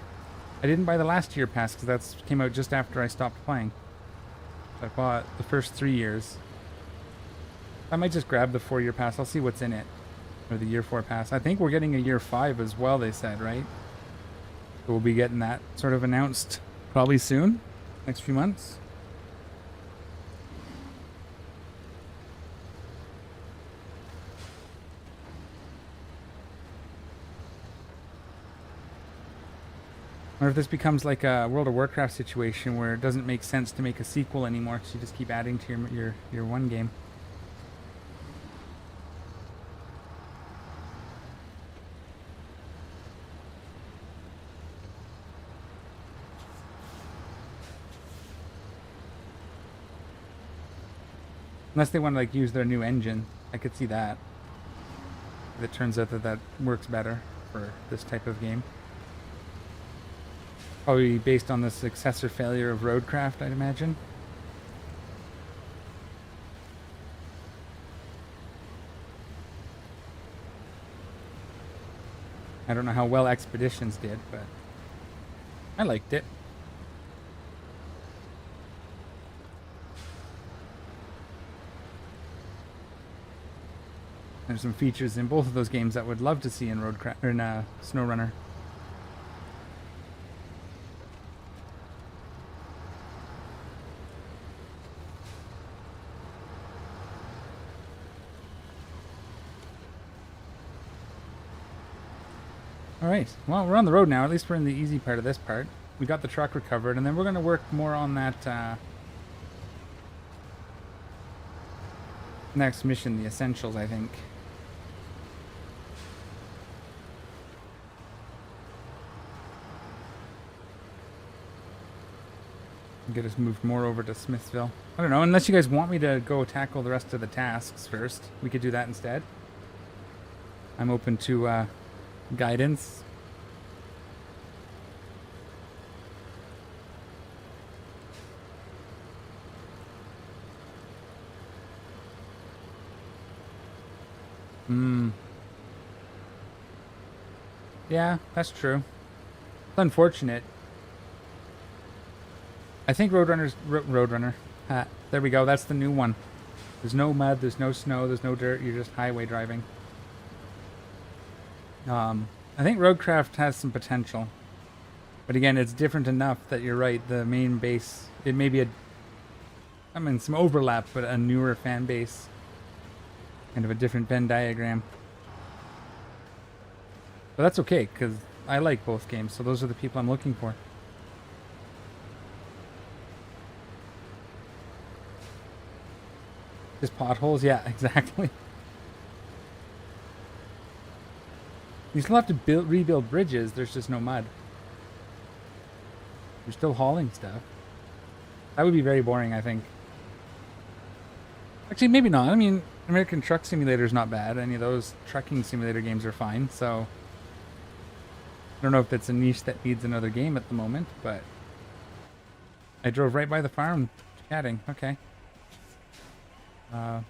I didn't buy the last year pass because that came out just after I stopped playing. I bought the first 3 years. I might just grab the 4-year pass. I'll see what's in it. Or the year 4 pass. I think we're getting a year 5 as well, they said, right? So we'll be getting that sort of announced probably soon. Next few months. Or if this becomes like a World of Warcraft situation where it doesn't make sense to make a sequel anymore, so you just keep adding to your one game. Unless they want to like use their new engine, I could see that. If it turns out that that works better for this type of game. Probably based on the success or failure of Roadcraft, I'd imagine. I don't know how well Expeditions did, but I liked it. There's some features in both of those games that I would love to see in Roadcraft or in SnowRunner. Alright, well, we're on the road now. At least we're in the easy part of this part. We got the truck recovered, and then we're going to work more on that next mission, the Essentials, I think. Get us moved more over to Smithville. I don't know, unless you guys want me to go tackle the rest of the tasks first. We could do that instead. I'm open to guidance. Yeah, that's true. It's unfortunate. I think Roadrunner. There we go. That's the new one. There's no mud. There's no snow. There's no dirt. You're just highway driving. I think Roadcraft has some potential, but again, it's different enough that you're right. The main base, it may be some overlap, but a newer fan base, kind of a different Venn diagram. But that's okay because I like both games, so those are the people I'm looking for. Just potholes? Yeah, exactly. You still have to rebuild bridges, there's just no mud. You're still hauling stuff. That would be very boring, I think. Actually, maybe not. I mean, American Truck Simulator is not bad. Any of those trucking simulator games are fine, so... I don't know if it's a niche that needs another game at the moment, but... I drove right by the farm, chatting. Okay. Sure,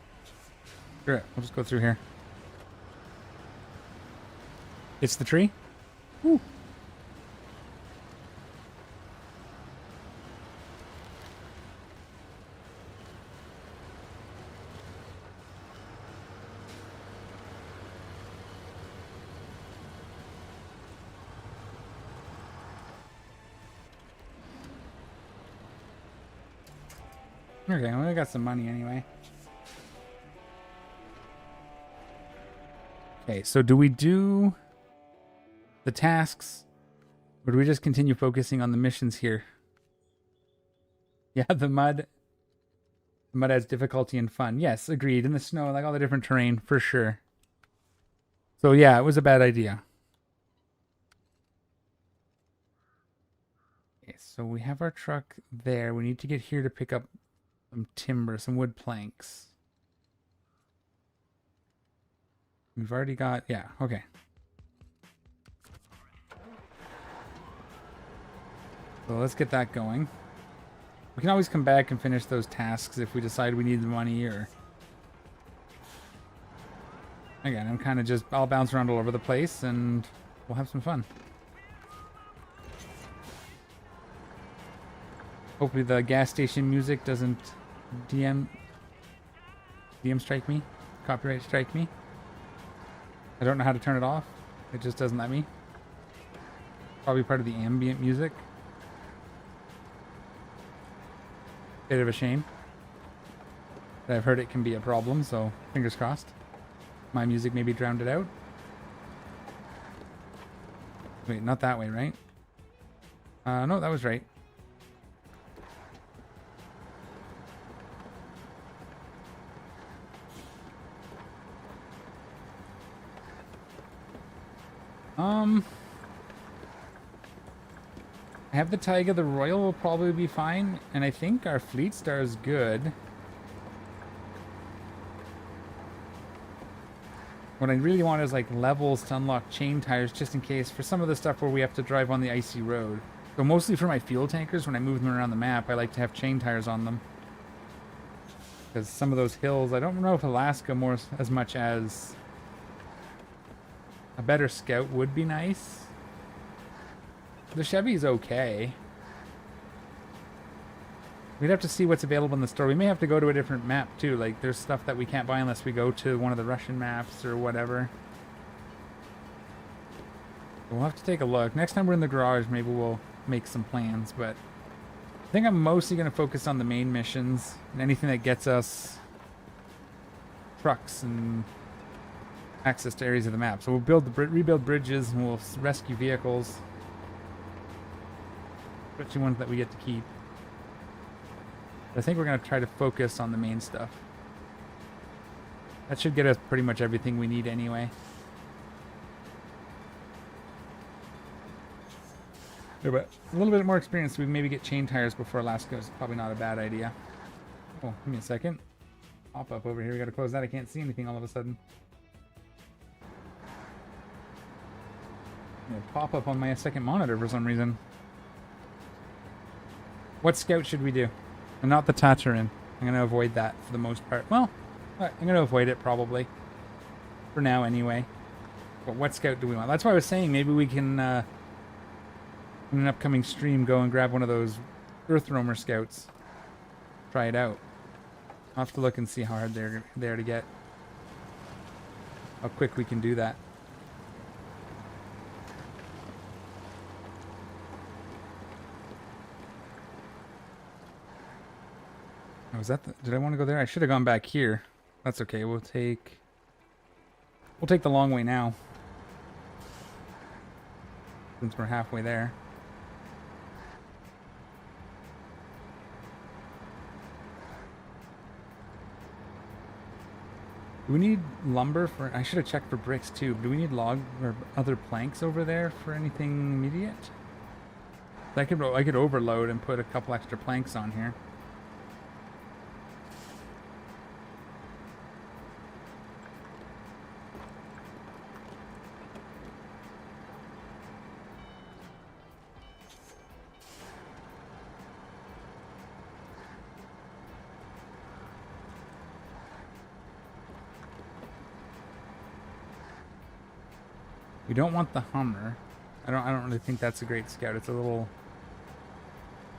we'll just go through here. It's the tree? Woo. Okay, well, I got some money anyway. Okay, so do we do the tasks, or do we just continue focusing on the missions here? Yeah, the mud mud adds difficulty and fun. Yes, agreed. In the snow, like all the different terrain, for sure. So yeah, it was a bad idea. Okay, so we have our truck there. We need to get here to pick up some timber, some wood planks. We've already got, yeah, okay. So let's get that going. We can always come back and finish those tasks if we decide we need the money, or... Again, I'm kind of just, I'll bounce around all over the place and we'll have some fun. Hopefully the gas station music doesn't DM strike me, copyright strike me. I don't know how to turn it off. It just doesn't let me. Probably part of the ambient music. Bit of a shame. But I've heard it can be a problem, so fingers crossed. My music maybe drowned it out. Wait, not that way, right? No, that was right. I have the Taiga. The Royal will probably be fine, and I think our Fleet Star is good. What I really want is like levels to unlock chain tires, just in case for some of the stuff where we have to drive on the icy road. So mostly for my fuel tankers, when I move them around the map, I like to have chain tires on them. Because some of those hills, I don't know if Alaska more as much as a better Scout would be nice. The Chevy's okay. We'd have to see what's available in the store. We may have to go to a different map too. Like there's stuff that we can't buy unless we go to one of the Russian maps or whatever. We'll have to take a look. Next time we're in the garage, maybe we'll make some plans, but I think I'm mostly going to focus on the main missions and anything that gets us trucks and access to areas of the map. So we'll rebuild bridges, and we'll rescue vehicles, especially ones that we get to keep. But I think we're going to try to focus on the main stuff. That should get us pretty much everything we need anyway. Yeah, but a little bit more experience, we maybe get chain tires before Alaska is probably not a bad idea. Oh, give me a second. Pop up over here. We got to close that. I can't see anything all of a sudden. Pop up on my second monitor for some reason. What Scout should we do? And not the Tatarin. I'm going to avoid that for the most part. Well, I'm going to avoid it probably. For now anyway. But what Scout do we want? That's why I was saying maybe we can, in an upcoming stream, go and grab one of those Earth Roamer Scouts. Try it out. I'll have to look and see how hard they're there to get. How quick we can do that. Oh, was that did I want to go there? I should have gone back here. That's okay. We'll take the long way now. Since we're halfway there. Do we need lumber for... I should have checked for bricks too. Do we need log or other planks over there for anything immediate? I could overload and put a couple extra planks on here. We don't want the Hummer. I don't really think that's a great Scout. It's a little...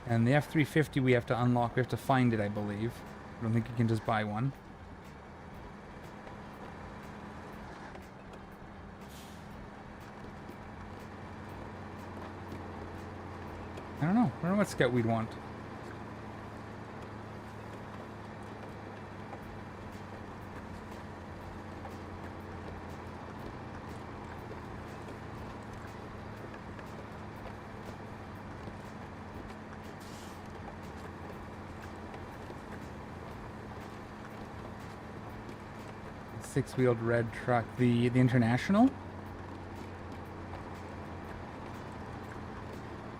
And the F-350 we have to unlock. We have to find it, I believe. I don't think you can just buy one. I don't know. I don't know what Scout we'd want. six-wheeled red truck? The International?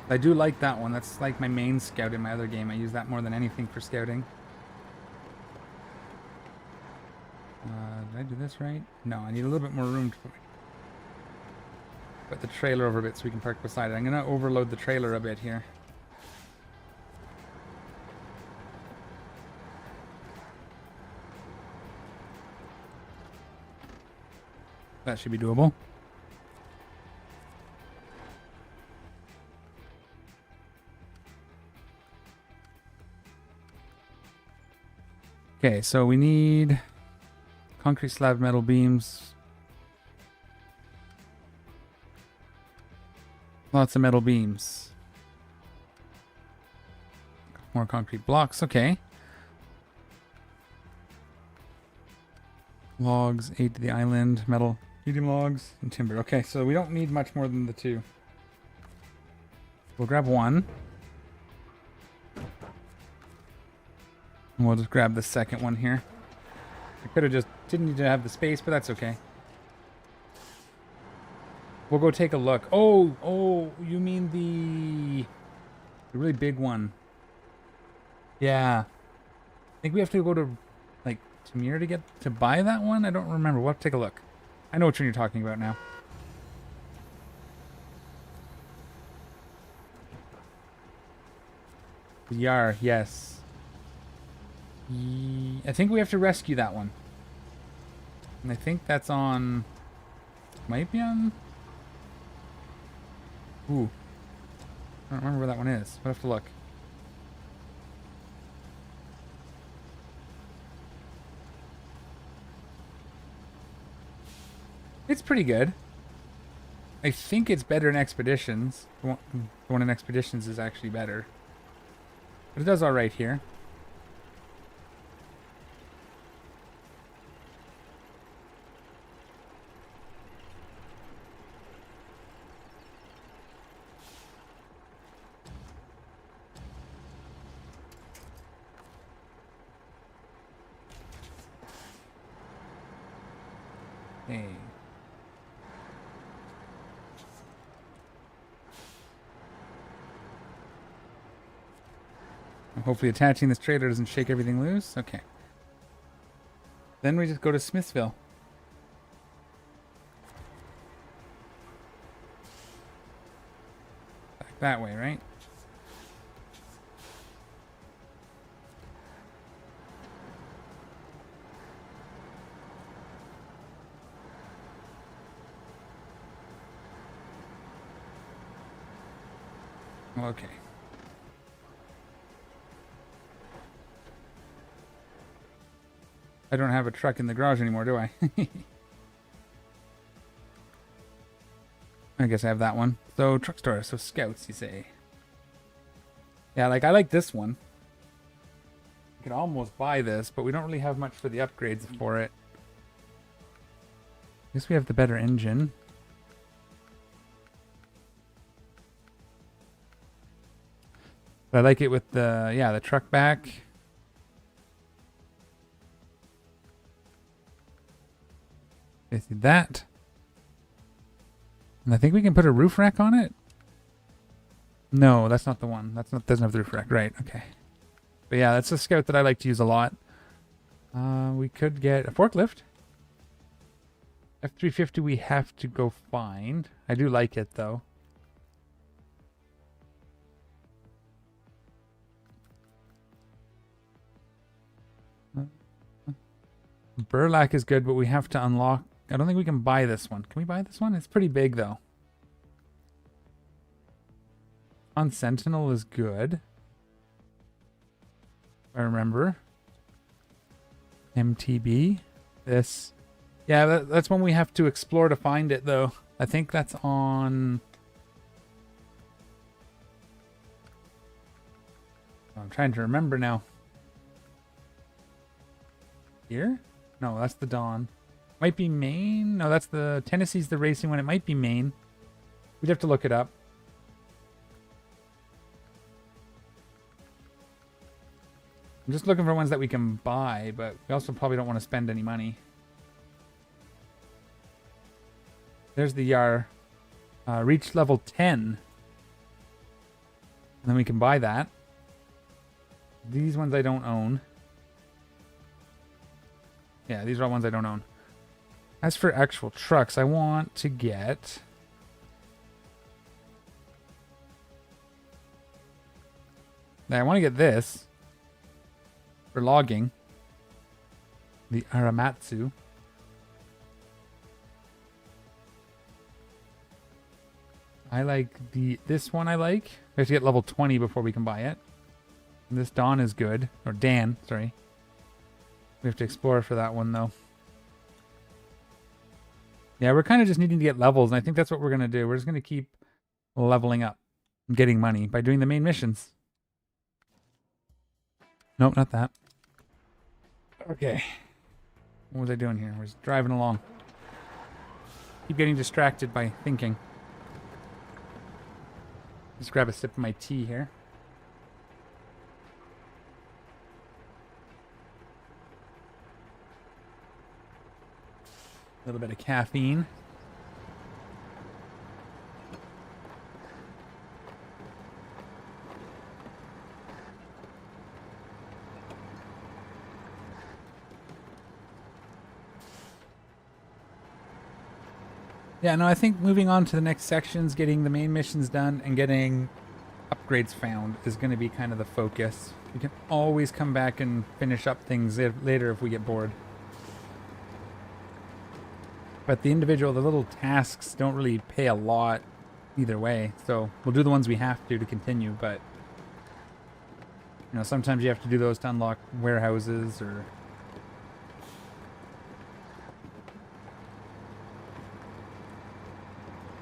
I do like that one. That's like my main scout in my other game. I use that more than anything for scouting. Did I do this right? No, I need a little bit more room to put the trailer over a bit so we can park beside it. I'm going to overload the trailer a bit here. That should be doable. Okay, so we need concrete slab, metal beams. Lots of metal beams. More concrete blocks, okay. Logs, 8 to the island, metal, medium logs, and timber. Okay, so we don't need much more than the 2. We'll grab 1. And we'll just grab the second one here. I could have just didn't need to have the space, but that's okay. We'll go take a look. Oh, you mean the really big one. Yeah. I think we have to go to like Tamir to buy that one. I don't remember. We'll have to take a look. I know which one you're talking about now. Yar, yes. I think we have to rescue that one. And I think that's on... Might be on... Ooh. I don't remember where that one is. We'll have to look. It's pretty good. I think it's better in Expeditions. The one in Expeditions is actually better. But it does alright here. Hey. Hopefully attaching this trailer doesn't shake everything loose. Okay. Then we just go to Smithville. Back that way, right? Okay. I don't have a truck in the garage anymore, do I? I guess I have that one. So, truck store. So, scouts, you say. Yeah, like, I like this one. You could almost buy this, but we don't really have much for the upgrades for it. I guess we have the better engine. But I like it with the, yeah, the truck back. I see that. And I think we can put a roof rack on it. No, that's not the one. That's not, doesn't have the roof rack. Right, okay. But yeah, that's a scout that I like to use a lot. We could get a forklift. F-350 we have to go find. I do like it though. Burlap is good, but we have to unlock... I don't think we can buy this one. Can we buy this one? It's pretty big, though. On Sentinel is good. If I remember. MTB. This. Yeah, that's one we have to explore to find it, though. I think that's on... I'm trying to remember now. Here? No, that's the Dawn. Might be Maine. No, that's the... Tennessee's the racing one. It might be Maine. We'd have to look it up. I'm just looking for ones that we can buy, but we also probably don't want to spend any money. There's the Yar. Reach level 10. And then we can buy that. These ones I don't own. Yeah, these are all ones I don't own. As for actual trucks, I want to get... I want to get this. For logging. The Aramatsu. I like this one I like. We have to get level 20 before we can buy it. And this Dawn is good. Or Dan, sorry. We have to explore for that one though. Yeah, we're kind of just needing to get levels, and I think that's what we're going to do. We're just going to keep leveling up and getting money by doing the main missions. Nope, not that. Okay. What was I doing here? I was driving along. Keep getting distracted by thinking. Just grab a sip of my tea here. A little bit of caffeine. Yeah, no, I think moving on to the next sections, getting the main missions done, and getting upgrades found is going to be kind of the focus. We can always come back and finish up things later if we get bored. But the little tasks don't really pay a lot either way. So we'll do the ones we have to continue, but you know, sometimes you have to do those to unlock warehouses or...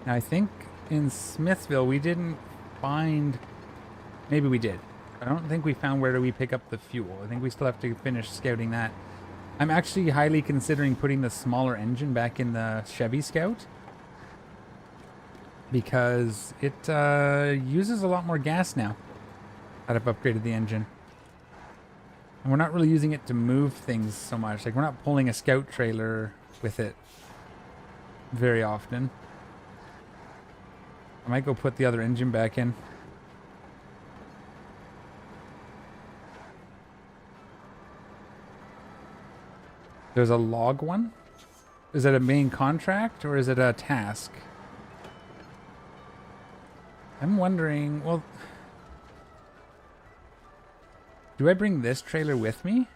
Now I think in Smithville we didn't find... Maybe we did. I don't think we found where do we pick up the fuel. I think we still have to finish scouting that. I'm actually highly considering putting the smaller engine back in the Chevy Scout because it uses a lot more gas now that I've upgraded the engine. And we're not really using it to move things so much. Like, we're not pulling a Scout trailer with it very often. I might go put the other engine back in. There's a log one? Is it a main contract or is it a task? I'm wondering, well... Do I bring this trailer with me?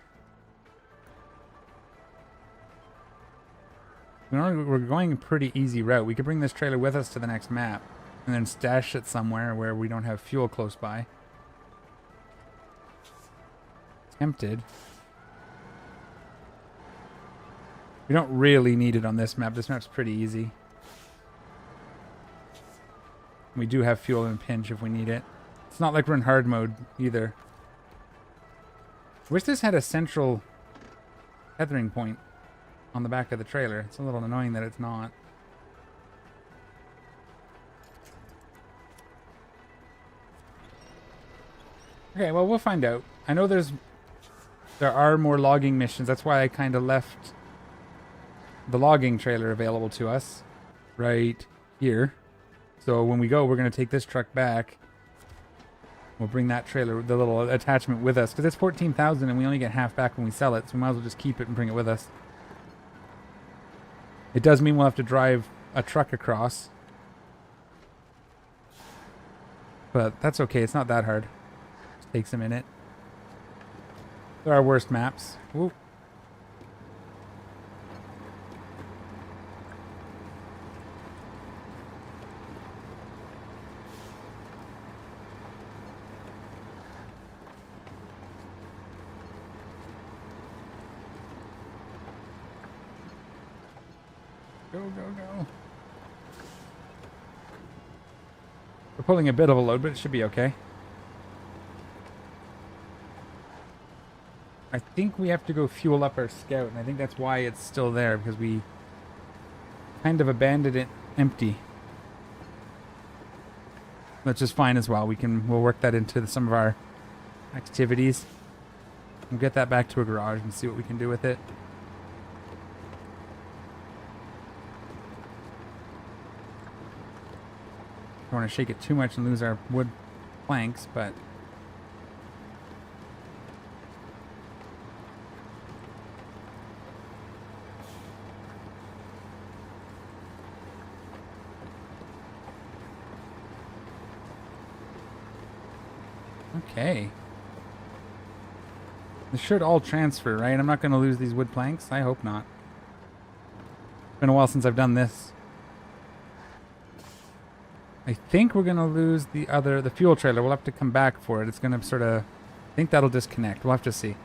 We're going a pretty easy route. We could bring this trailer with us to the next map and then stash it somewhere where we don't have fuel close by. Tempted. We don't really need it on this map. This map's pretty easy. We do have fuel in pinch if we need it. It's not like we're in hard mode either. I wish this had a central tethering point on the back of the trailer. It's a little annoying that it's not. Okay, well, we'll find out. I know there are more logging missions. That's why I kind of left the logging trailer available to us right here. So when we go, we're going to take this truck back. We'll bring that trailer, the little attachment, with us because it's 14,000 and we only get half back when we sell it. So we might as well just keep it and bring it with us. It does mean we'll have to drive a truck across. But that's okay. It's not that hard. Just takes a minute. There are worse maps. Whoop. Go, go, go. We're pulling a bit of a load, but it should be okay. I think we have to go fuel up our Scout, and I think that's why it's still there, because we kind of abandoned it empty. Which is fine as well. We'll work that into some of our activities. We'll get that back to a garage and see what we can do with it. Don't want to shake it too much and lose our wood planks, but... Okay. This should all transfer, right? I'm not going to lose these wood planks. I hope not. It's been a while since I've done this. I think we're going to lose the fuel trailer. We'll have to come back for it. It's going to sort of... I think that'll disconnect. We'll have to see.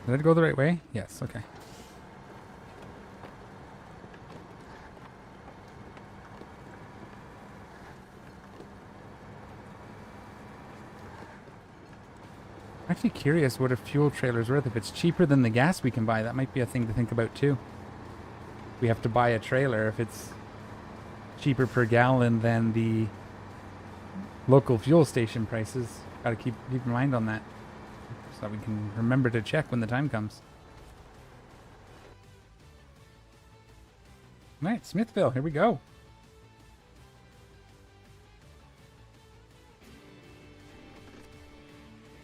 Did it go the right way? Yes, okay. I'm actually curious what a fuel trailer is worth. If it's cheaper than the gas we can buy, that might be a thing to think about too. We have to buy a trailer if it's cheaper per gallon than the local fuel station prices. Got to keep in mind on that, so we can remember to check when the time comes. All right, Smithville, here we go.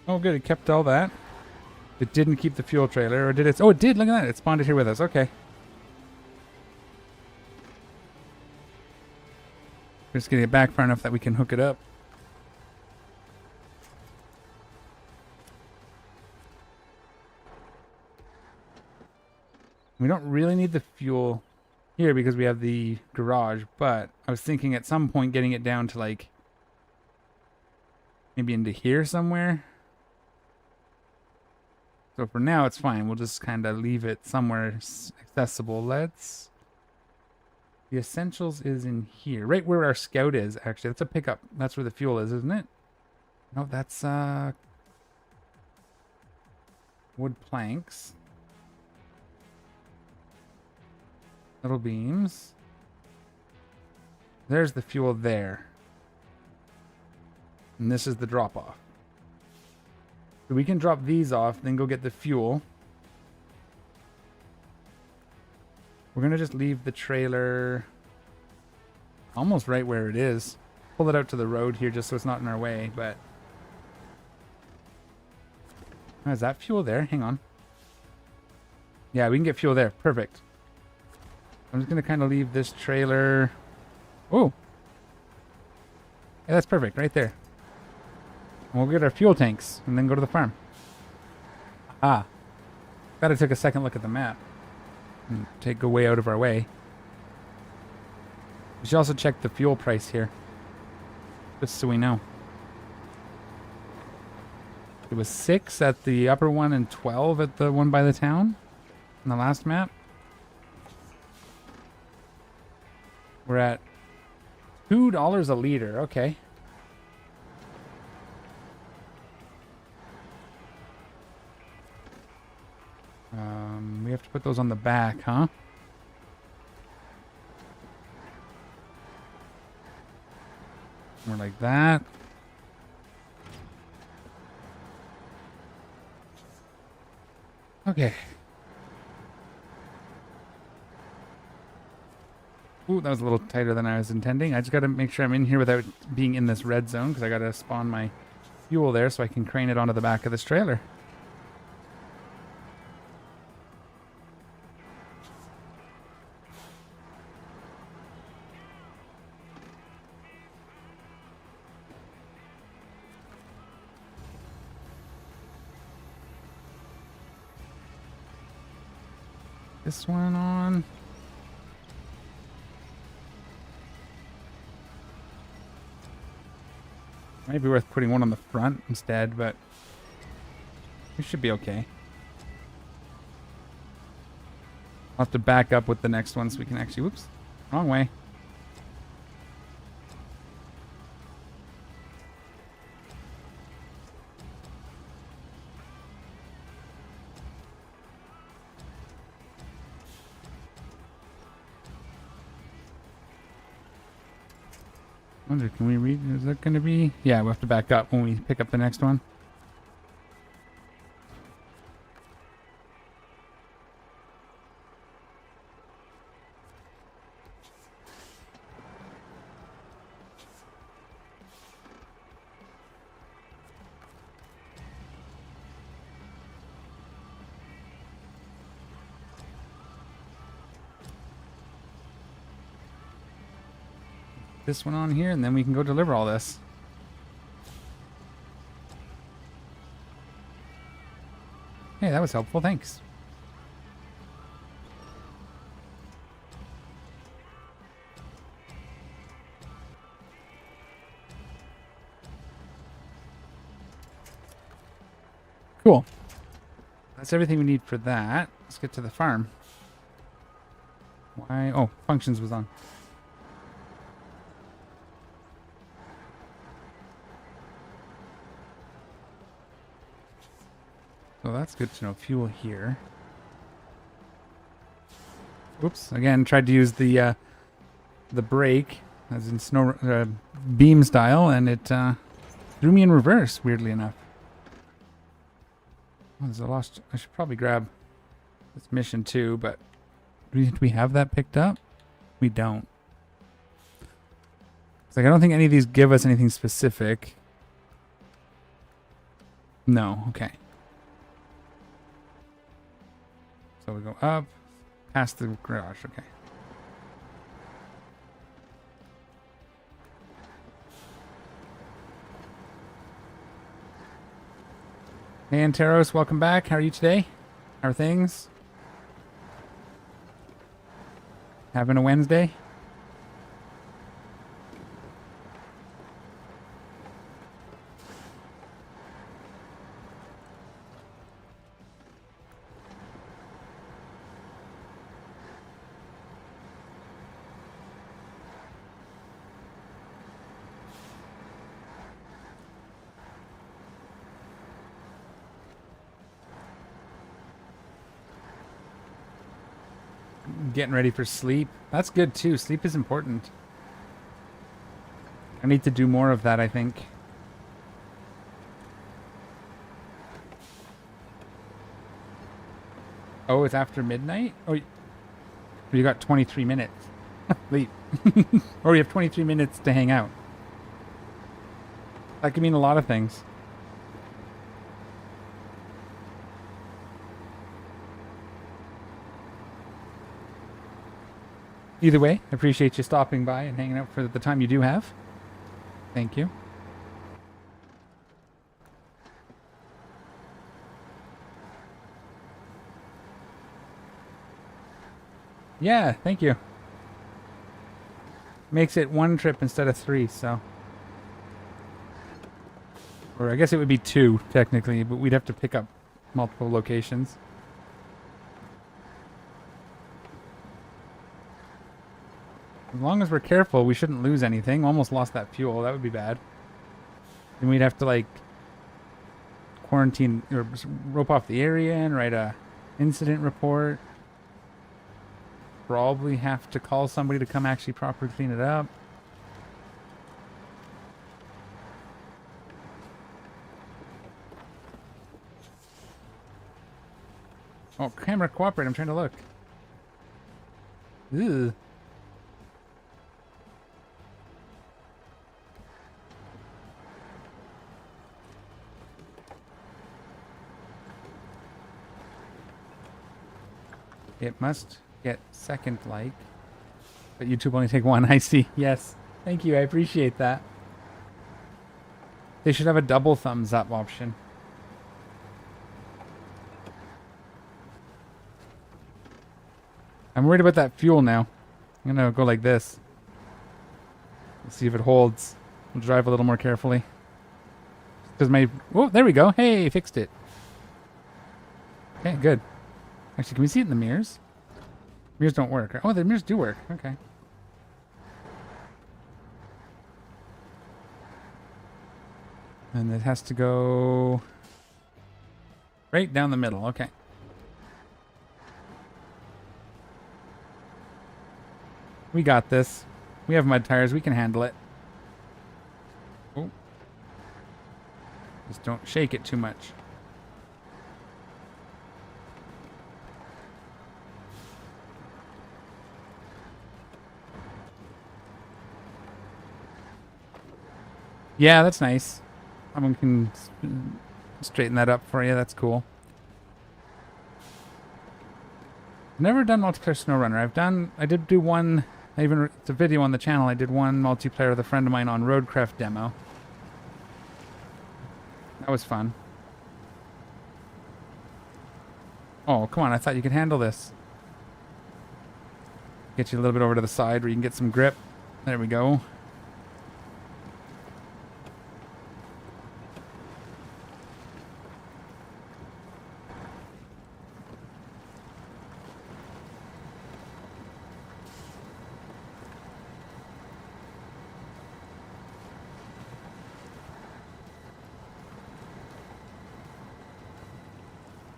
Oh, good. It kept all that. It didn't keep the fuel trailer, or did it? Oh, it did. Look at that. It spawned it here with us. Okay. We're just getting it back far enough that we can hook it up. We don't really need the fuel here because we have the garage, but I was thinking at some point getting it down to like maybe into here somewhere. So for now, it's fine. We'll just kind of leave it somewhere accessible. Let's... The essentials is in here. Right where our scout is, actually. That's a pickup. That's where the fuel is, isn't it? No, that's wood planks. Little beams. There's the fuel there. And this is the drop-off. So we can drop these off, then go get the fuel. We're going to just leave the trailer almost right where it is. Pull it out to the road here just so it's not in our way, but... Oh, is that fuel there? Hang on. Yeah, we can get fuel there. Perfect. I'm just going to kind of leave this trailer... Oh! Yeah, that's perfect. Right there. And we'll get our fuel tanks and then go to the farm. Ah. Glad I took a second look at the map. And go way out of our way. We should also check the fuel price here. Just so we know. It was 6 at the upper one and 12 at the one by the town. On the last map. We're at $2 a liter. Okay. We have to put those on the back, huh? More like that. Okay. Ooh, that was a little tighter than I was intending. I just got to make sure I'm in here without being in this red zone because I got to spawn my fuel there so I can crane it onto the back of this trailer. This one on. Might be worth putting one on the front instead, but we should be okay. I'll have to back up with the next one so we can actually... Whoops. Wrong way. Wonder, can we read? Is that going to be? Yeah, we'll have to back up when we pick up the next one. this one on here, and then we can go deliver all this. Hey, that was helpful. Thanks. Cool. That's everything we need for that. Let's get to the farm. Why? Oh, functions was on. So that's good to know. Fuel here. Oops. Again, tried to use the brake, as in snow beam style, and it threw me in reverse, weirdly enough. Oh, there's a lost... I should probably grab this mission too, but do we have that picked up? We don't. It's like I don't think any of these give us anything specific. No. Okay. So we go up, past the garage. Okay. Hey, Anteros, welcome back. How are you today? How are things? Having a Wednesday? Getting ready for sleep. That's good too. Sleep is important. I need to do more of that, I think. Oh, it's after midnight? Oh, you got 23 minutes. Leave. Or you have 23 minutes to hang out. That could mean a lot of things. Either way, I appreciate you stopping by and hanging out for the time you do have. Thank you. Yeah, thank you. Makes it one trip instead of 3, so. Or I guess it would be 2, technically, but we'd have to pick up multiple locations. As long as we're careful, we shouldn't lose anything. Almost lost that fuel. That would be bad. And we'd have to, like, quarantine or rope off the area and write a incident report. Probably have to call somebody to come actually properly clean it up. Oh, camera, cooperate. I'm trying to look. Ugh. It must get second like. But YouTube only take 1. I see. Yes. Thank you. I appreciate that. They should have a double thumbs up option. I'm worried about that fuel now. I'm going to go like this. Let's see if it holds. We'll drive a little more carefully. Because my... Oh, there we go. Hey, fixed it. Okay, good. Actually, can we see it in the mirrors? Mirrors don't work. Oh, the mirrors do work. Okay. And it has to go right down the middle. Okay. We got this. We have mud tires. We can handle it. Oh. Just don't shake it too much. Yeah, that's nice. Someone can straighten that up for you. That's cool. Never done multiplayer SnowRunner. I did do one It's a video on the channel. I did one multiplayer with a friend of mine on Roadcraft demo. That was fun. Oh, come on. I thought you could handle this. Get you a little bit over to the side where you can get some grip. There we go.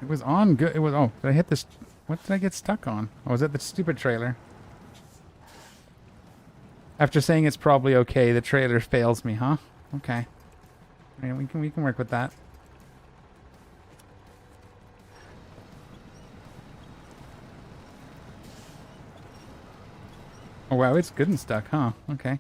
It was on good. It was. Oh, did I hit this? What did I get stuck on? Oh, was it the stupid trailer? After saying it's probably okay, the trailer fails me, huh? Okay. Yeah, we can work with that. Oh wow, it's good and stuck, huh? Okay.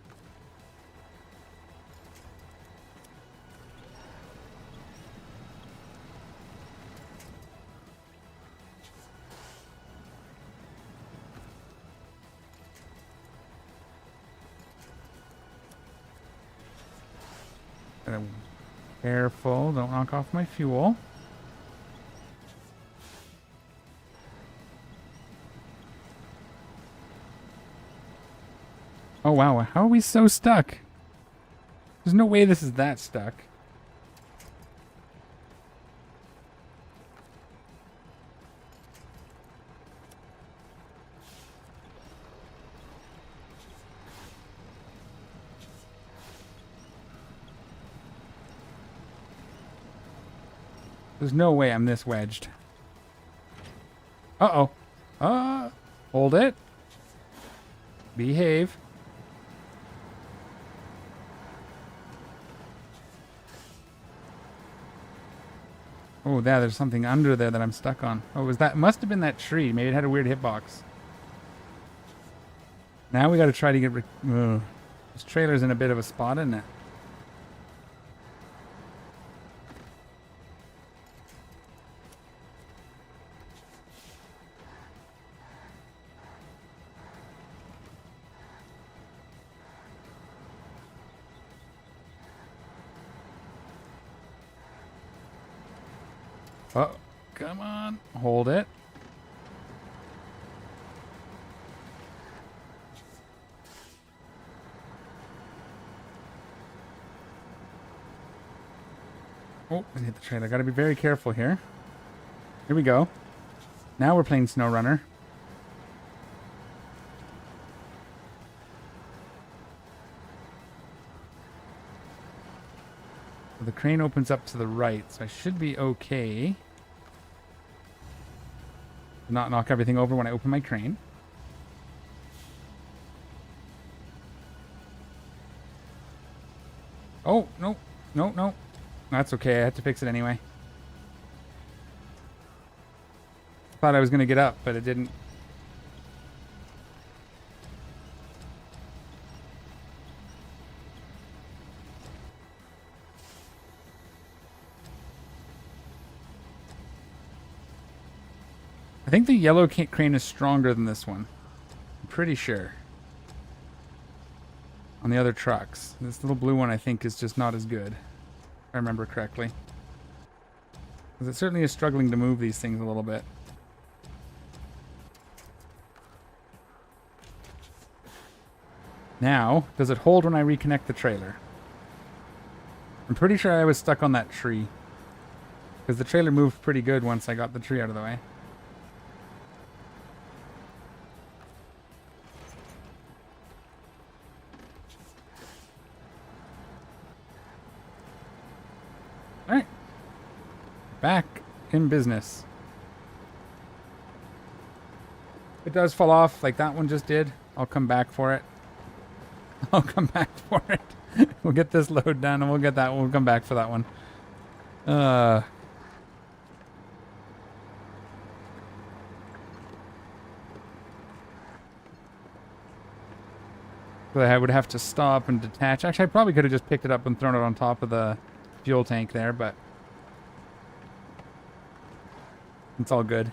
Careful, don't knock off my fuel. Oh wow, how are we so stuck? There's no way this is that stuck. There's no way I'm this wedged. Uh-oh. Hold it. Behave. Oh, there's something under there that I'm stuck on. Oh, was that? Must have been that tree. Maybe it had a weird hitbox. Now we got to try to get... this trailer's in a bit of a spot, isn't it? Oh, come on. Hold it. Oh, I hit the trailer. Gotta be very careful here. Here we go. Now we're playing SnowRunner. So the crane opens up to the right, so I should be okay. Not knock everything over when I open my crane. Oh, no. No, no. That's okay. I had to fix it anyway. Thought I was going to get up, but it didn't. I think the yellow crane is stronger than this one. I'm pretty sure. On the other trucks. This little blue one I think is just not as good. If I remember correctly. Because it certainly is struggling to move these things a little bit. Now, does it hold when I reconnect the trailer? I'm pretty sure I was stuck on that tree. Because the trailer moved pretty good once I got the tree out of the way. Alright. Back in business. If it does fall off like that one just did, I'll come back for it. I'll come back for it. We'll get this load done and we'll get that one. We'll come back for that one. So I would have to stop and detach. Actually, I probably could have just picked it up and thrown it on top of the fuel tank there, but it's all good.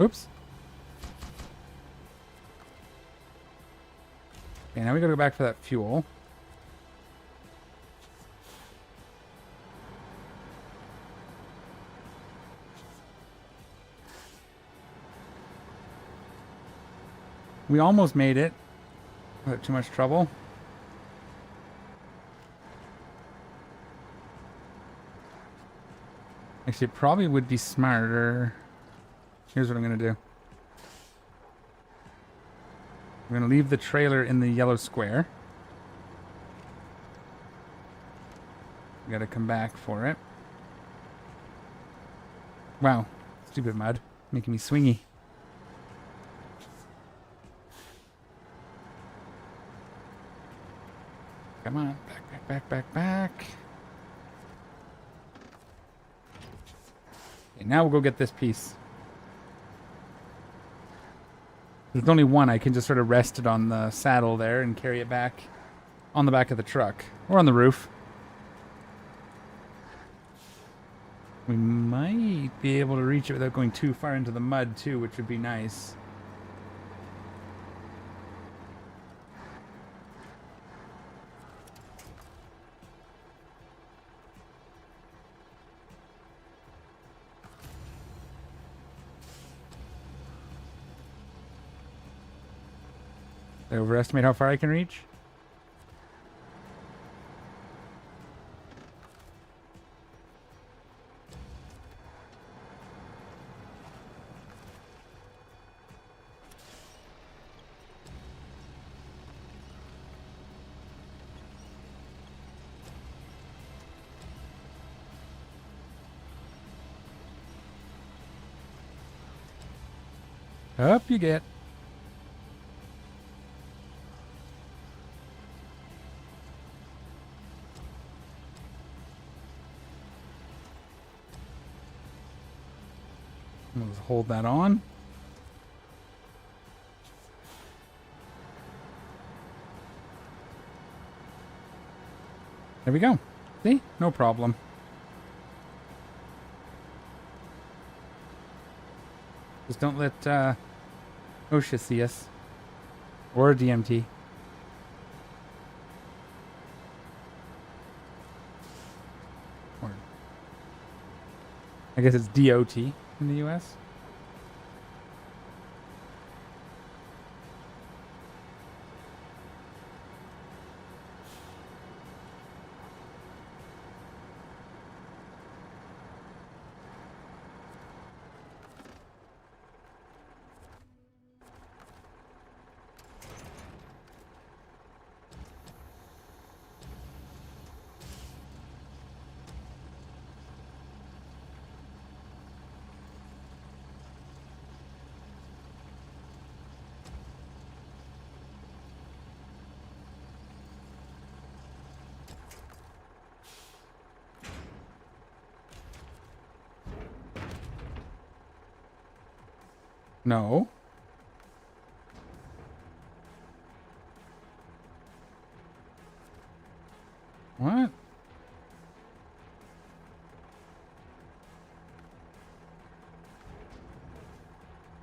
Oops. Okay, now we gotta go back for that fuel. We almost made it without too much trouble. Actually, it probably would be smarter. Here's what I'm going to do. I'm going to leave the trailer in the yellow square. We got to come back for it. Wow. Stupid mud. Making me swingy. Come on. Back. Okay, now we'll go get this piece. There's only one. I can just sort of rest it on the saddle there and carry it back on the back of the truck. Or on the roof. We might be able to reach it without going too far into the mud too, which would be nice. Did I overestimate how far I can reach? Up you get. Let's hold that on. There we go. See? No problem. Just don't let OSHA see us. Or DMT. Or I guess it's DOT in the US. No. What?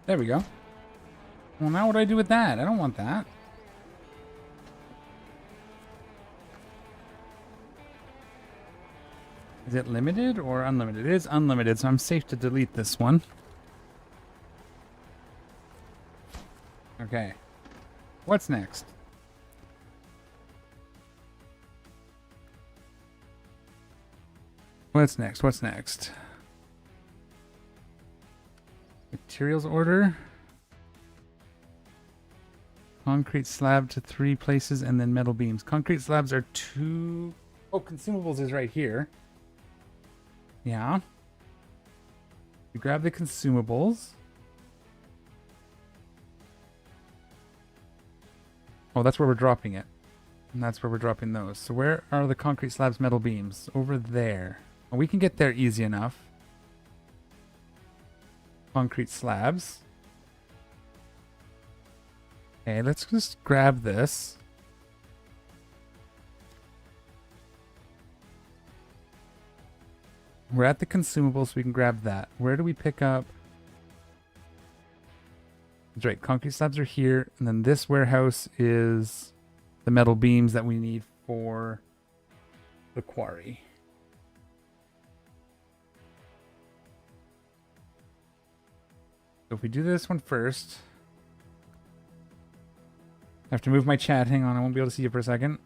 There we go. Well, now what do I do with that? I don't want that. Is it limited or unlimited? It is unlimited, so I'm safe to delete this one. Okay. What's next? What's next? Materials order. Concrete slab to 3 places and then metal beams. Concrete slabs are 2... Oh, consumables is right here. Yeah. You grab the consumables. Oh, that's where we're dropping it. And that's where we're dropping those. So where are the concrete slabs, metal beams? Over there. Well, we can get there easy enough. Concrete slabs. Okay, let's just grab this. We're at the consumables, so we can grab that. Where do we pick up? That's right. Concrete slabs are here. And then this warehouse is the metal beams that we need for the quarry. So if we do this one first, I have to move my chat. Hang on, I won't be able to see you for a second.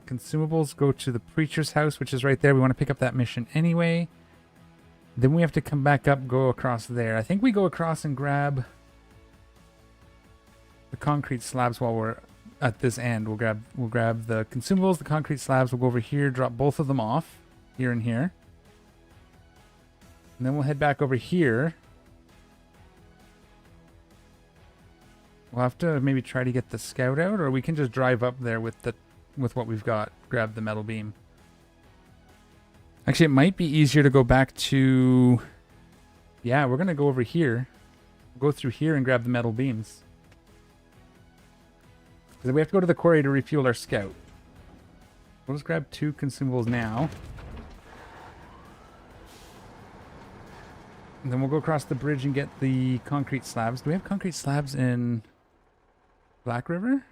Consumables go to the preacher's house, which is right there. We want to pick up that mission anyway. Then we have to come back up, go across there. I think we go across and grab the concrete slabs while we're at this end. We'll grab the consumables, the concrete slabs. We'll go over here, drop both of them off, here and here. And then we'll head back over here. We'll have to maybe try to get the scout out, or we can just drive up there with what we've got. Grab the metal beam. Actually, it might be easier to go back to... Yeah, we're going to go over here. Go through here and grab the metal beams. Because we have to go to the quarry to refuel our scout. We'll just grab 2 consumables now. And then we'll go across the bridge and get the concrete slabs. Do we have concrete slabs in Black River?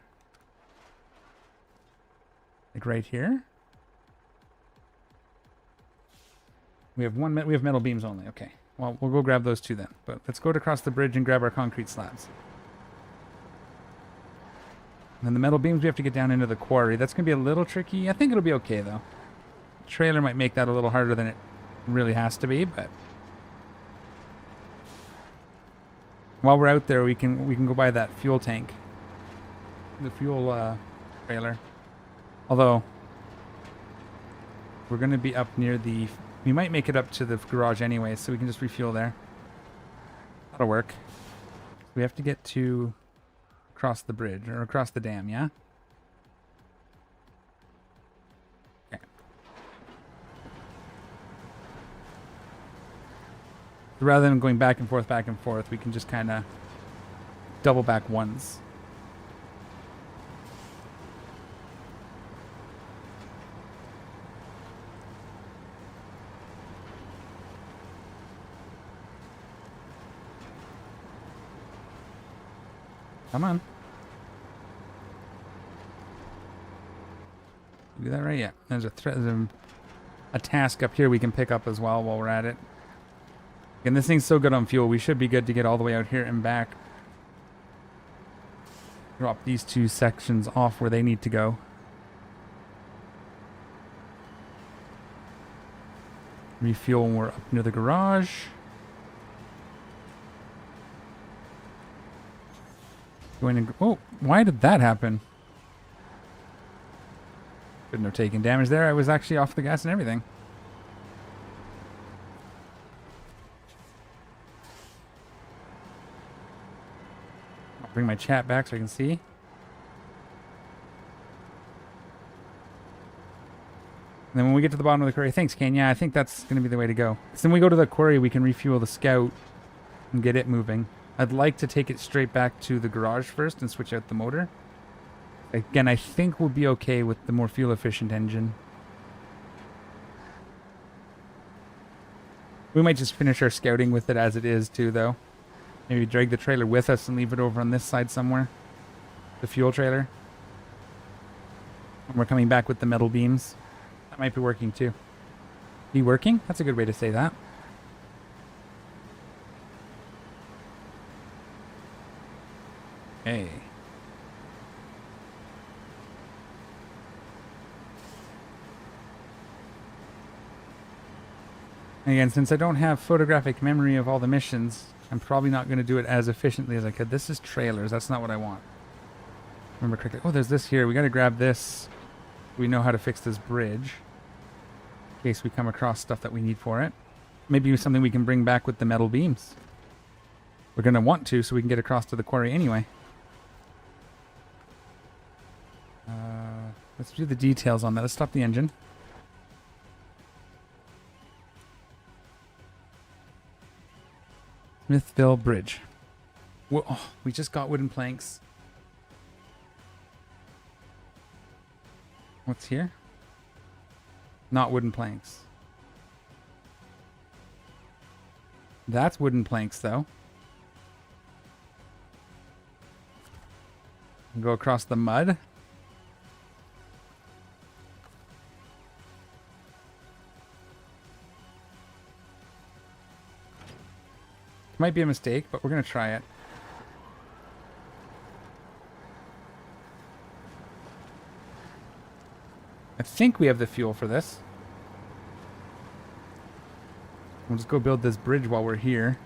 Like right here? We have we have metal beams only. Okay. Well, we'll go grab those 2 then. But let's go across the bridge and grab our concrete slabs. And then the metal beams we have to get down into the quarry. That's going to be a little tricky. I think it'll be okay though. The trailer might make that a little harder than it really has to be, but while we're out there, we can go buy that fuel tank. The fuel trailer. Although we're going to be up near the... We might make it up to the garage anyway, so we can just refuel there. That'll work. We have to get to across the bridge, or across the dam, yeah? Okay. Rather than going back and forth, we can just kind of double back once. Come on. Do that right? Yeah. There's a task up here we can pick up as well while we're at it. And this thing's so good on fuel, we should be good to get all the way out here and back. Drop these 2 sections off where they need to go. Refuel when we're up near the garage. Going in, oh, why did that happen? Couldn't have taken damage there. I was actually off the gas and everything. I'll bring my chat back so I can see. And then when we get to the bottom of the quarry, thanks, Ken. Yeah, I think that's going to be the way to go. So when we go to the quarry, we can refuel the scout and get it moving. I'd like to take it straight back to the garage first and switch out the motor. Again, I think we'll be okay with the more fuel-efficient engine. We might just finish our scouting with it as it is, too, though. Maybe drag the trailer with us and leave it over on this side somewhere. The fuel trailer. And we're coming back with the metal beams. That might be working, too. Be working? That's a good way to say that. Hey. Again, since I don't have photographic memory of all the missions, I'm probably not going to do it as efficiently as I could. This is trailers. That's not what I want. Remember correctly. Oh, there's this here. We got to grab this. We know how to fix this bridge. In case we come across stuff that we need for it. Maybe something we can bring back with the metal beams. We're going to want to so we can get across to the quarry anyway. Let's do the details on that. Let's stop the engine. Smithville Bridge. Whoa, oh, we just got wooden planks. What's here? Not wooden planks. That's wooden planks, though. Go across the mud. Might be a mistake, but we're going to try it. I think we have the fuel for this. We'll just go build this bridge while we're here.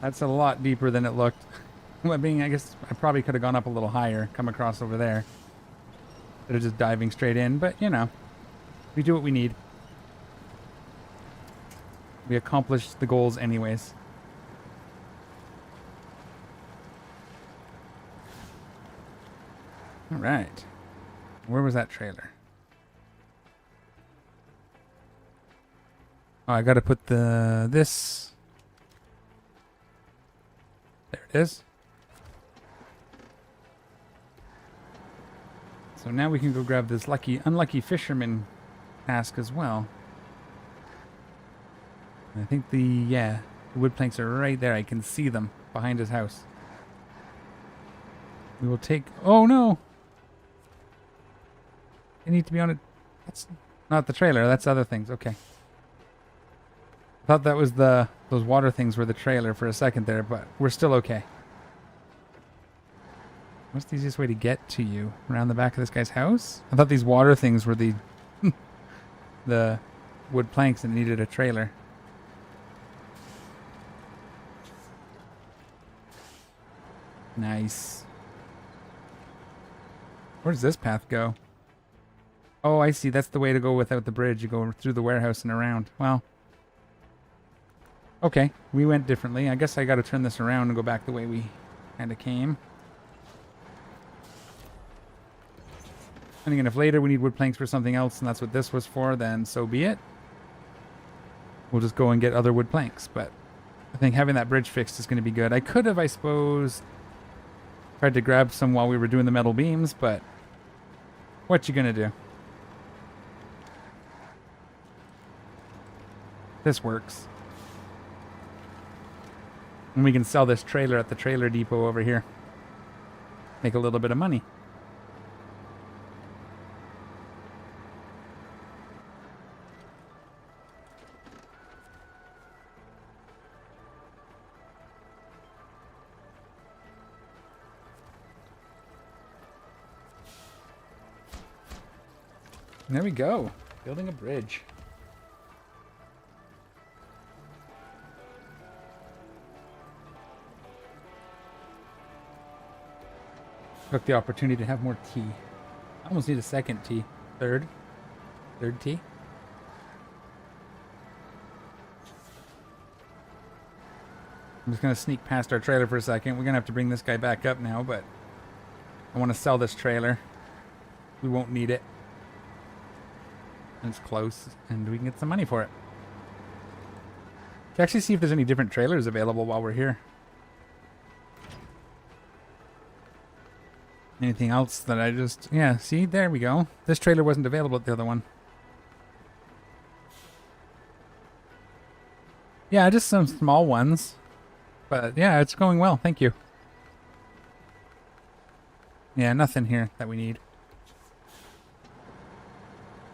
That's a lot deeper than it looked. I mean, I guess I probably could have gone up a little higher, come across over there. Instead of just diving straight in, but you know, we do what we need. We accomplish the goals anyways. All right. Where was that trailer? Oh, I got to put this. There it is. So now we can go grab this unlucky fisherman task as well. I think the wood planks are right there. I can see them behind his house. We will take... Oh, no! They need to be on it. That's not the trailer. That's other things. Okay. I thought that was those water things were the trailer for a second there, but we're still okay. What's the easiest way to get to you? Around the back of this guy's house? I thought these water things were the the wood planks and needed a trailer. Nice. Where does this path go? Oh, I see. That's the way to go without the bridge. You go through the warehouse and around. Well. Okay. We went differently. I guess I got to turn this around and go back the way we kind of came. And again, if later we need wood planks for something else and that's what this was for, then so be it. We'll just go and get other wood planks. But I think having that bridge fixed is going to be good. I could have, I suppose, tried to grab some while we were doing the metal beams, but what you going to do? This works. And we can sell this trailer at the trailer depot over here. Make a little bit of money. There we go. Building a bridge. Took the opportunity to have more tea. I almost need a second tea. Third tea. I'm just going to sneak past our trailer for a second. We're going to have to bring this guy back up now, but I want to sell this trailer. We won't need it. It's close, and we can get some money for it. To actually see if there's any different trailers available while we're here. Anything else that I just... Yeah, see? There we go. This trailer wasn't available at the other one. Yeah, just some small ones. But yeah, it's going well. Thank you. Yeah, nothing here that we need.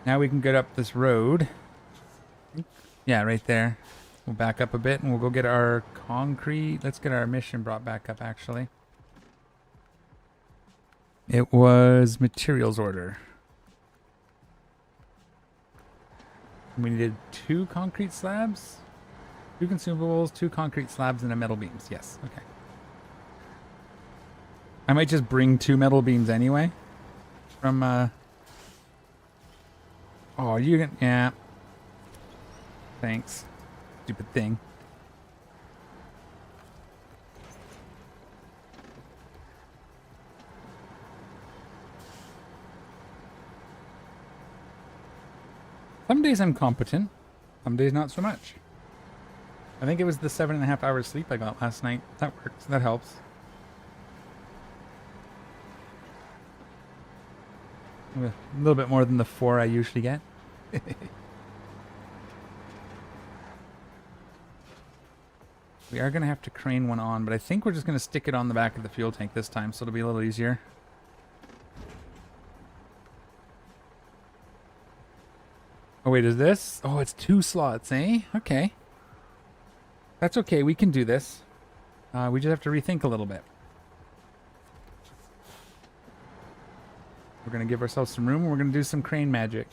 Now we can get up this road. Yeah, right there. We'll back up a bit and we'll go get our concrete. Let's get our mission brought back up, actually. It was materials order. We needed 2 concrete slabs, 2 consumables, 2 concrete slabs, and a metal beams. Yes, okay. I might just bring 2 metal beams anyway. From, Oh, you can... Yeah. Thanks. Stupid thing. Some days I'm competent. Some days not so much. I think it was the 7.5 hours sleep I got last night. That works. That helps. A little bit more than the 4 I usually get. We are going to have to crane one on, but I think we're just going to stick it on the back of the fuel tank this time, so it'll be a little easier. Oh, wait, is this? Oh, it's 2 slots, eh? Okay. That's okay, we can do this. We just have to rethink a little bit. We're going to give ourselves some room, and we're going to do some crane magic.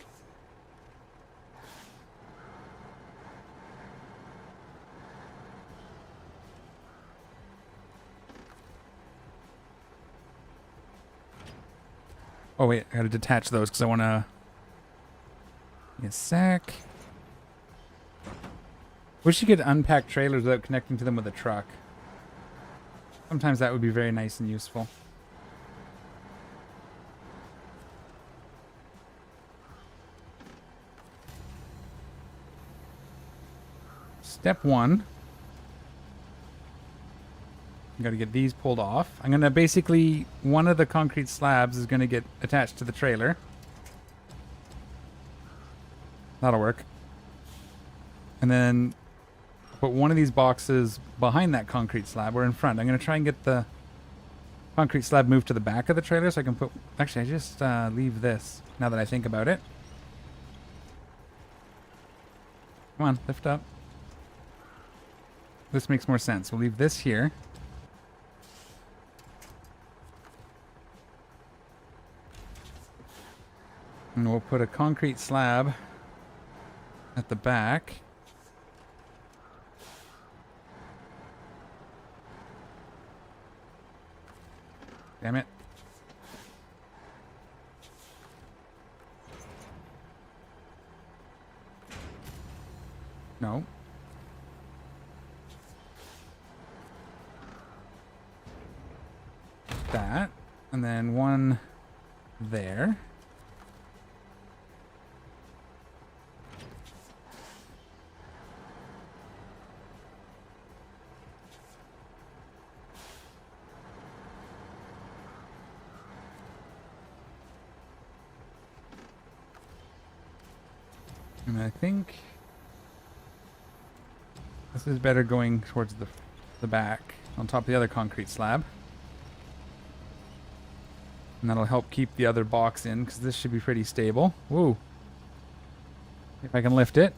Oh, wait, I gotta detach those because I want to... Give me a sec. Wish you could unpack trailers without connecting to them with a truck. Sometimes that would be very nice and useful. Step 1. I gotta get these pulled off. I'm gonna basically, one of the concrete slabs is gonna get attached to the trailer. That'll work. And then put one of these boxes behind that concrete slab or in front. I'm gonna try and get the concrete slab moved to the back of the trailer so I can put... Actually, I just leave this now that I think about it. Come on, lift up. This makes more sense. We'll leave this here. And we'll put a concrete slab at the back. Damn it. No. That. And then one there. And I think this is better going towards the back on top of the other concrete slab. And that'll help keep the other box in because this should be pretty stable. Woo. If I can lift it.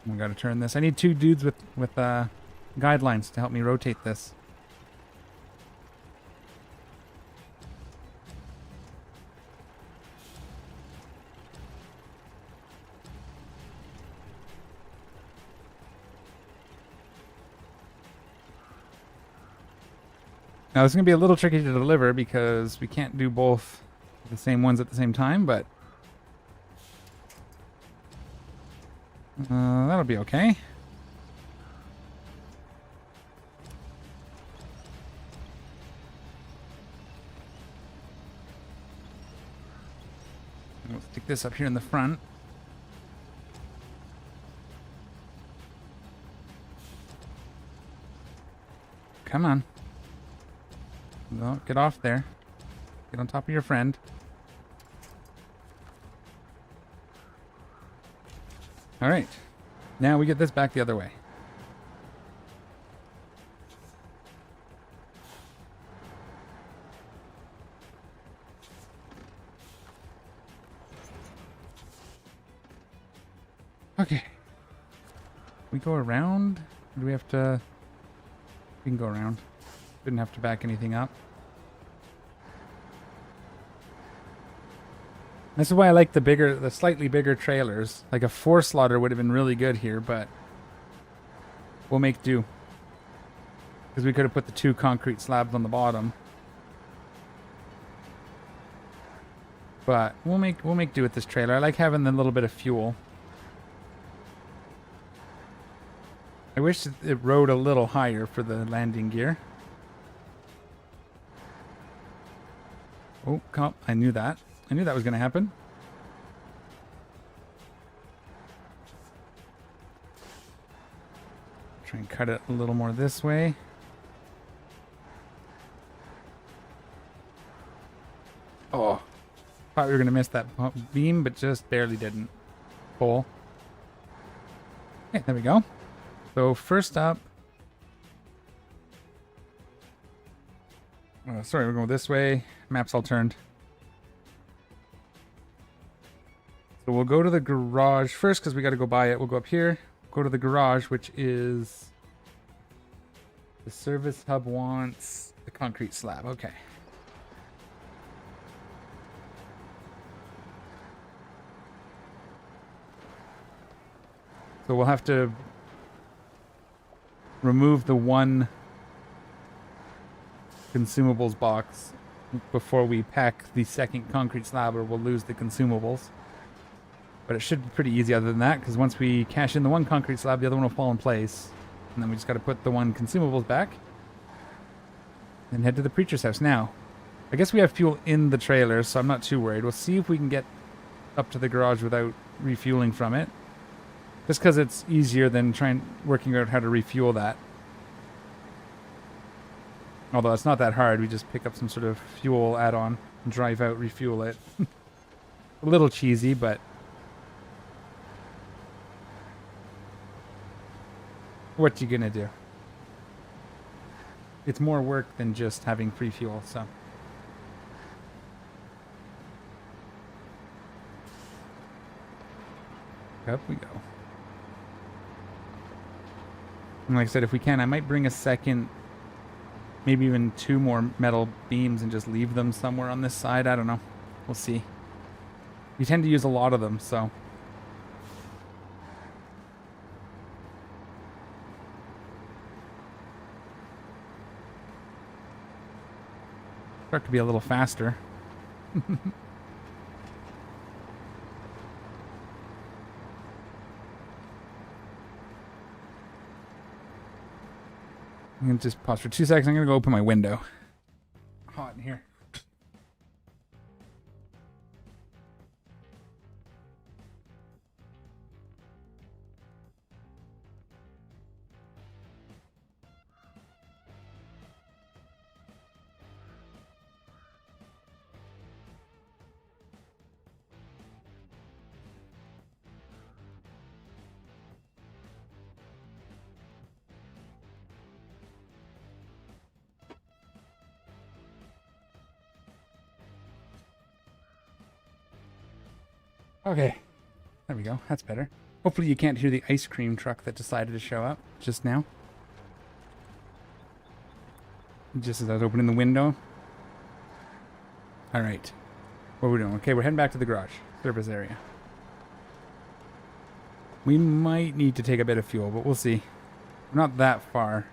I gotta turn this. I need 2 dudes with guidelines to help me rotate this. Now, it's going to be a little tricky to deliver because we can't do both the same ones at the same time, but that'll be okay. We'll stick this up here in the front. Come on. No, get off there. Get on top of your friend. All right. Now we get this back the other way. Okay. We go around? Or do we have to... We can go around. Didn't have to back anything up. This is why I like the slightly bigger trailers. Like a 4-slotter would have been really good here, but we'll make do. Because we could have put the 2 concrete slabs on the bottom. But we'll make do with this trailer. I like having the little bit of fuel. I wish it rode a little higher for the landing gear. Oh, I knew that. I knew that was going to happen. Try and cut it a little more this way. Oh, thought we were going to miss that beam, but just barely didn't. Pull. Okay, there we go. So first up... sorry, we're going this way. Map's all turned. So we'll go to the garage first because we got to go buy it. We'll go up here. Go to the garage, which is... The service hub wants the concrete slab. Okay. So we'll have to remove the one consumables box before we pack the second concrete slab, or we'll lose the consumables. But it should be pretty easy other than that, because once we cash in the one concrete slab, the other one will fall in place. And then we just got to put the one consumables back and head to the preacher's house. Now, I guess we have fuel in the trailer, so I'm not too worried. We'll see if we can get up to the garage without refueling from it. Just because it's easier than working out how to refuel that. Although it's not that hard. We just pick up some sort of fuel add-on and drive out, refuel it. A little cheesy, but... what you gonna do? It's more work than just having free fuel, so... Up we go. And like I said, if we can, I might bring a second, maybe even 2 more metal beams and just leave them somewhere on this side. I don't know. We'll see. We tend to use a lot of them, so... Truck could be a little faster. I'm going to just pause for 2 seconds. I'm going to go open my window. Hot in here. Okay, there we go. That's better. Hopefully you can't hear the ice cream truck that decided to show up just now. Just as I was opening the window. Alright. What are we doing? Okay, we're heading back to the garage. Service area. We might need to take a bit of fuel, but we'll see. We're not that far.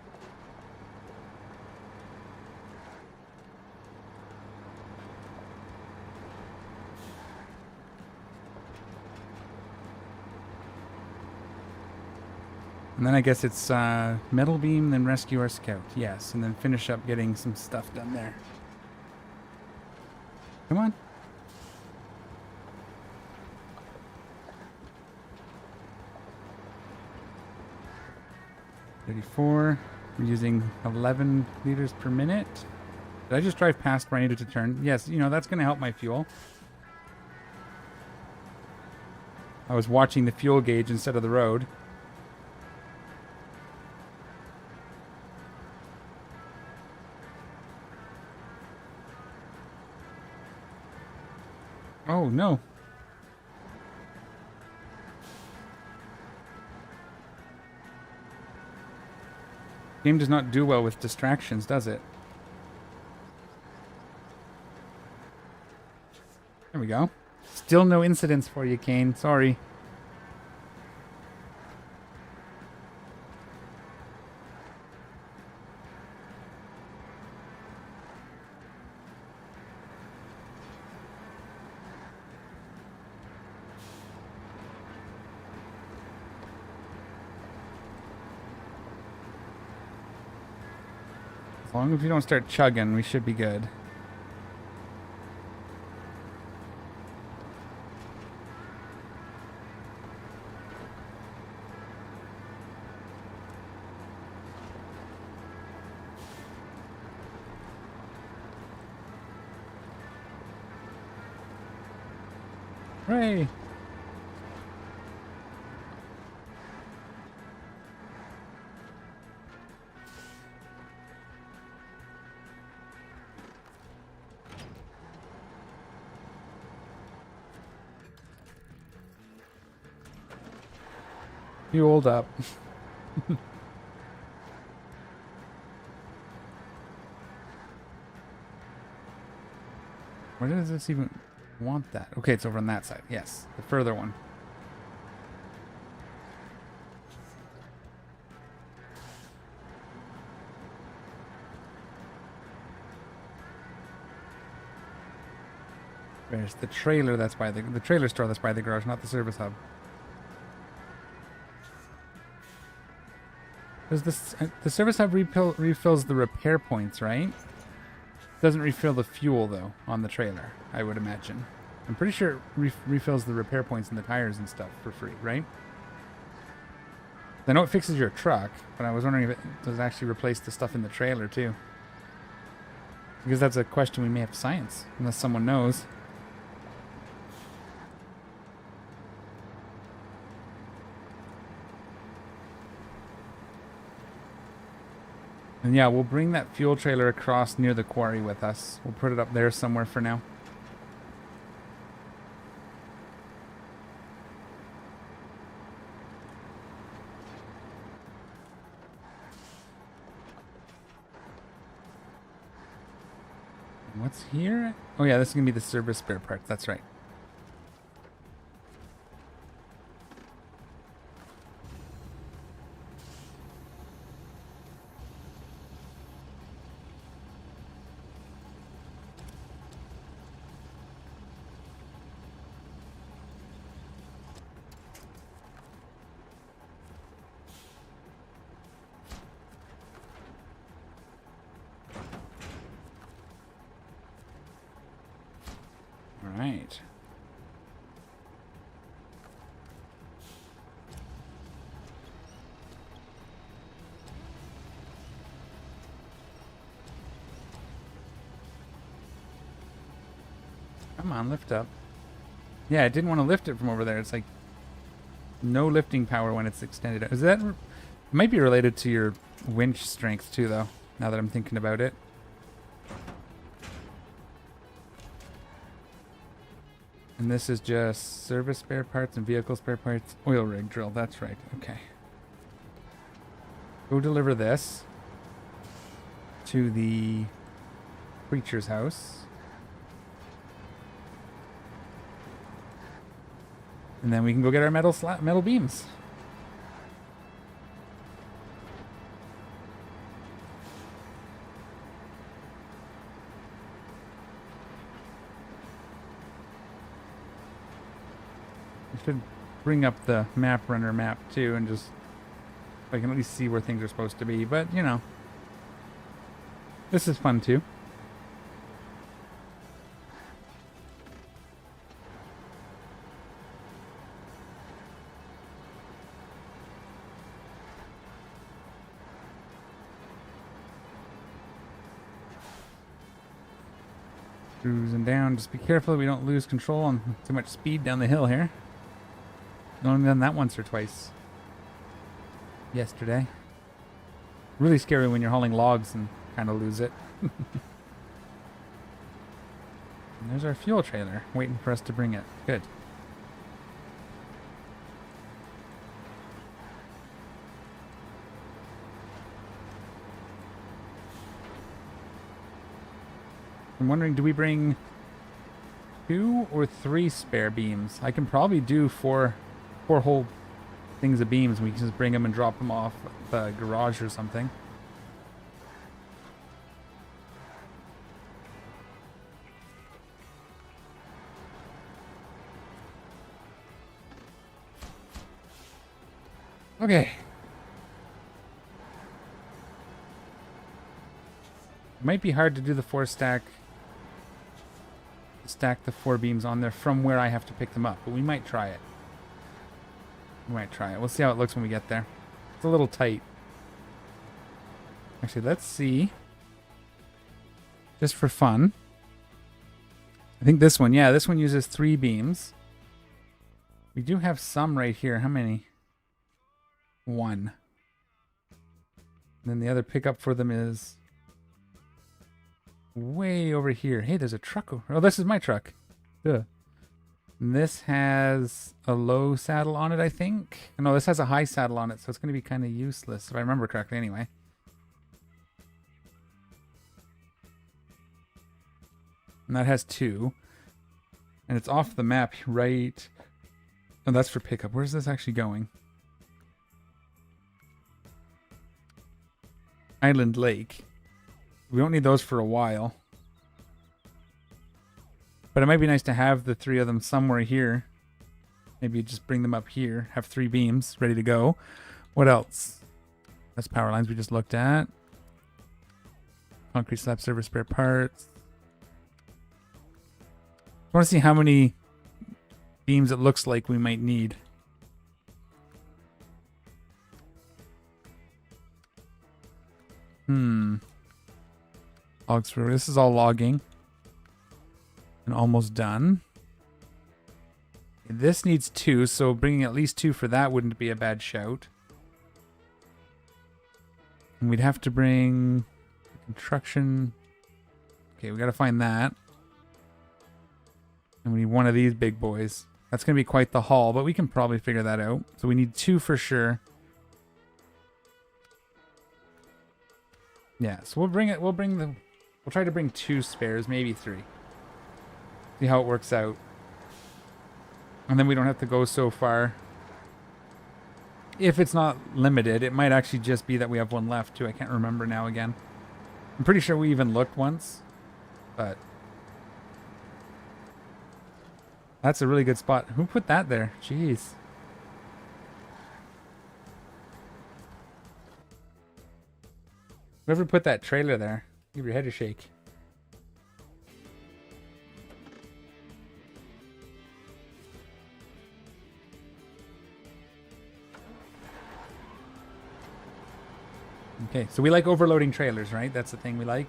And then I guess it's metal beam, then rescue our scout. Yes, and then finish up getting some stuff done there. Come on. We're using 11 liters per minute. Did I just drive past where I needed to turn? Yes, you know, that's going to help my fuel. I was watching the fuel gauge instead of the road. Oh, no. Game does not do well with distractions, does it? There we go. Still no incidents for you, Kane. Sorry. As long as we don't start chugging, we should be good. Hooray! Fueled up. Where does this even want that? Okay, it's over on that side. Yes, the further one. There's the trailer that's by the trailer store that's by the garage, not the service hub. Does this the service hub refills the repair points, right? Doesn't refill the fuel though on the trailer, I would imagine. I'm pretty sure it refills the repair points in the tires and stuff for free, right? I know it fixes your truck, but I was wondering if it does actually replace the stuff in the trailer too. Because that's a question we may have to science, unless someone knows. And yeah, we'll bring that fuel trailer across near the quarry with us. We'll put it up there somewhere for now. What's here? Oh yeah, this is going to be the service spare parts. That's right. Right. Come on, lift up. Yeah, I didn't want to lift it from over there. It's like no lifting power when it's extended. Is that might be related to your winch strength too, though, now that I'm thinking about it. And this is just service spare parts and vehicle spare parts. Oil rig drill, that's right. Okay. Go deliver this to the preacher's house. And then we can go get our metal beams. Should bring up the map runner map too and just I can at least see where things are supposed to be, but you know, this is fun too. Cruising down, just be careful we don't lose control on too much speed down the hill here. Only done that once or twice yesterday. Really scary when you're hauling logs and kind of lose it. And there's our fuel trailer waiting for us to bring it. Good. I'm wondering, do we bring 2 or 3 spare beams? I can probably do four whole things of beams. We can just bring them and drop them off at the garage or something. Okay. It might be hard to do the 4 stack the 4 beams on there from where I have to pick them up, but we might try it. We'll see how it looks when we get there. It's a little tight. Actually, let's see. Just for fun. I think this one, yeah, this one uses 3 beams. We do have some right here. How many? One. And then the other pickup for them is way over here. Hey, there's a truck. Oh, this is my truck. Ugh. And this has a low saddle on it, I think. No, this has a high saddle on it, so it's going to be kind of useless, if I remember correctly anyway. And that has 2. And it's off the map, right? Oh, that's for pickup. Where's this actually going? Island Lake. We won't need those for a while. But it might be nice to have the 3 of them somewhere here. Maybe just bring them up here. Have 3 beams ready to go. What else? That's power lines we just looked at. Concrete slab server spare parts. I want to see how many beams it looks like we might need. Logs for this is all logging. And almost done. This needs 2, so bringing at least 2 for that wouldn't be a bad shout. And we'd have to bring construction. Okay, we gotta find that. And we need one of these big boys. That's gonna be quite the haul, but we can probably figure that out. So we need 2 for sure. Yeah, so we'll try to bring 2 spares, maybe 3. See how it works out. And then we don't have to go so far. If it's not limited, it might actually just be that we have 1 left too. I can't remember now again. I'm pretty sure we even looked once. But that's a really good spot. Who put that there? Jeez. Whoever put that trailer there, give your head a shake. Okay, so we like overloading trailers, right? That's the thing we like.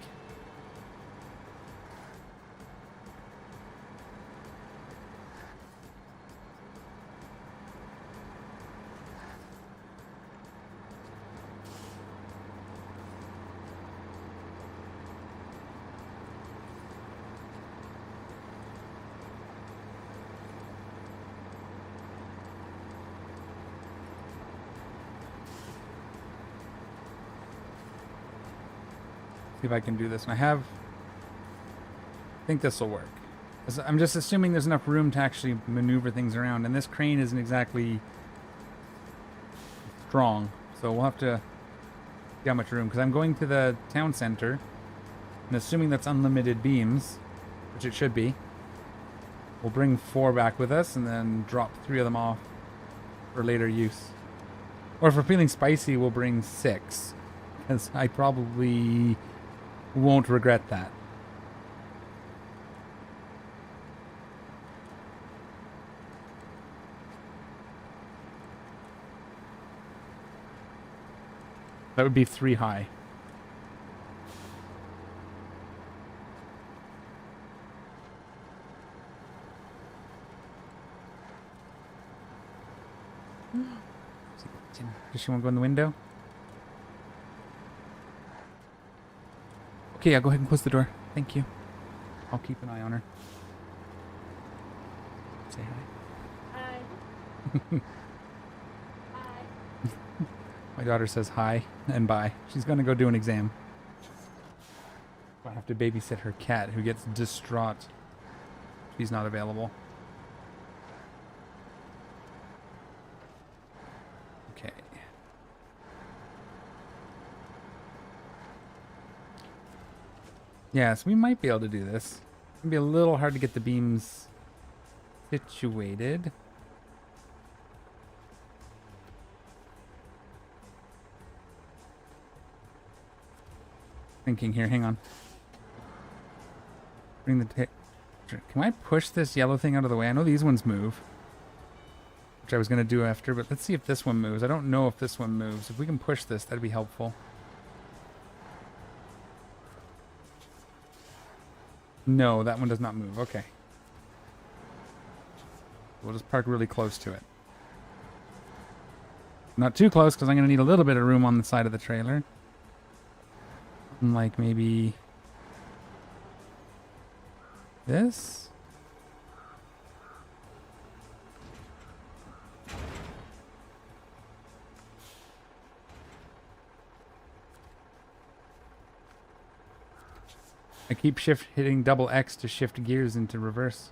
See if I can do this. And I think this will work. I'm just assuming there's enough room to actually maneuver things around. And this crane isn't exactly strong. So we'll have to see how much room. Because I'm going to the town center. And assuming that's unlimited beams, which it should be, we'll bring 4 back with us and then drop 3 of them off for later use. Or if we're feeling spicy, we'll bring 6. Because I probably won't regret that. That would be 3 high. Does she want to go in the window? Okay, I'll go ahead and close the door. Thank you. I'll keep an eye on her. Say hi. Hi. Hi. My daughter says hi and bye. She's going to go do an exam. I have to babysit her cat who gets distraught. She's not available. Okay. Yeah, so we might be able to do this. It's going to be a little hard to get the beams situated. Thinking here, hang on. Bring the can I push this yellow thing out of the way? I know these ones move, which I was going to do after, but let's see if this one moves. I don't know if this one moves. If we can push this, that'd be helpful. No, that one does not move. Okay. We'll just park really close to it. Not too close, because I'm going to need a little bit of room on the side of the trailer. Like maybe this. I keep hitting double X to shift gears into reverse.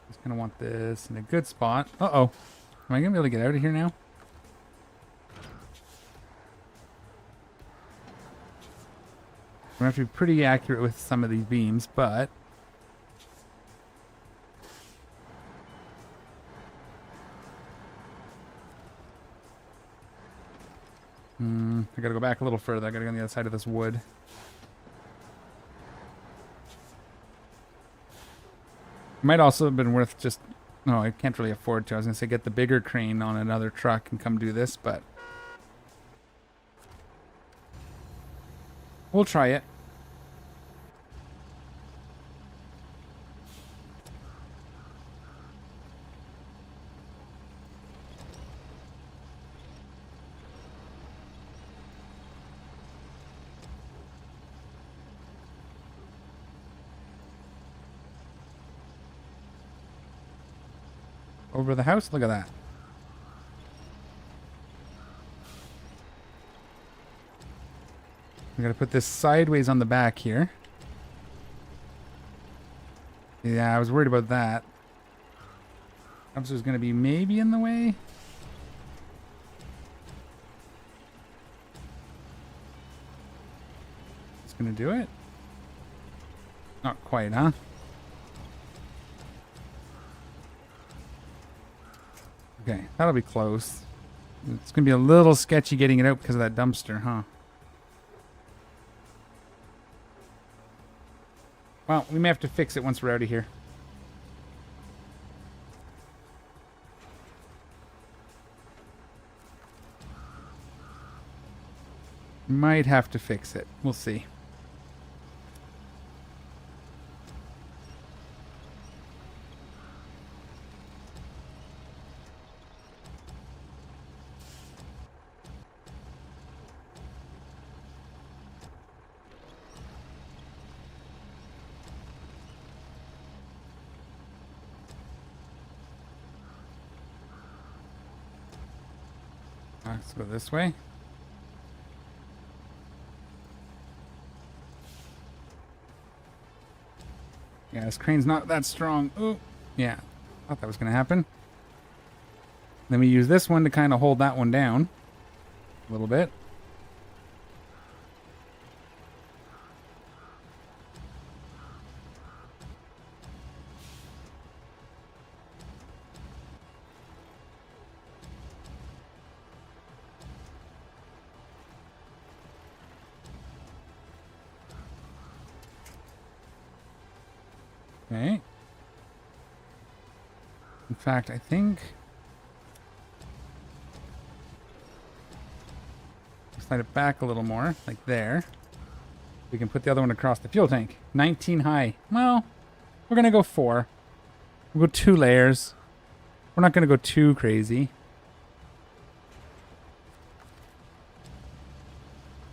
Just gonna want this in a good spot. Uh-oh. Am I gonna be able to get out of here now? I'm gonna have to be pretty accurate with some of these beams, but I gotta go back a little further. I gotta go on the other side of this wood. Might also have been worth just... No, I can't really afford to. I was gonna say get the bigger crane on another truck and come do this, but... We'll try it. Over the house? Look at that. We gotta put this sideways on the back here. Yeah, I was worried about that. Dumpster's gonna be maybe in the way. It's gonna do it? Not quite, huh? Okay, that'll be close. It's going to be a little sketchy getting it out because of that dumpster, huh? Well, we may have to fix it once we're out of here. Might have to fix it. We'll see. Let's go this way. Yeah, this crane's not that strong. Oh, yeah. Thought that was going to happen. Then we use this one to kind of hold that one down a little bit. Okay. In fact, I think... slide it back a little more, like there. We can put the other one across the fuel tank. 19 high. Well, we're going to go 4. We'll go 2 layers. We're not going to go too crazy.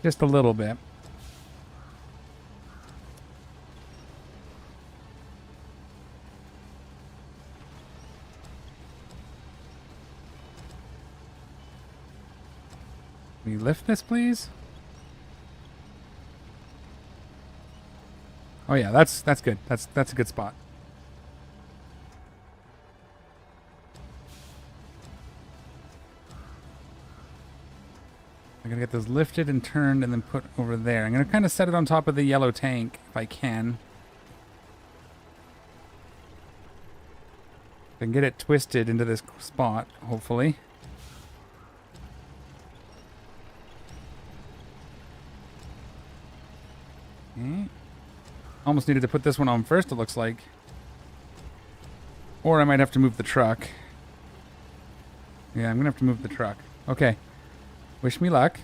Just a little bit. Can we lift this, please? Oh yeah, that's good. That's a good spot. I'm gonna get this lifted and turned and then put over there. I'm gonna kind of set it on top of the yellow tank if I can. If I can get it twisted into this spot, hopefully. Okay. Almost needed to put this one on first, it looks like. Or I might have to move the truck. Yeah, I'm gonna have to move the truck. Okay. Wish me luck.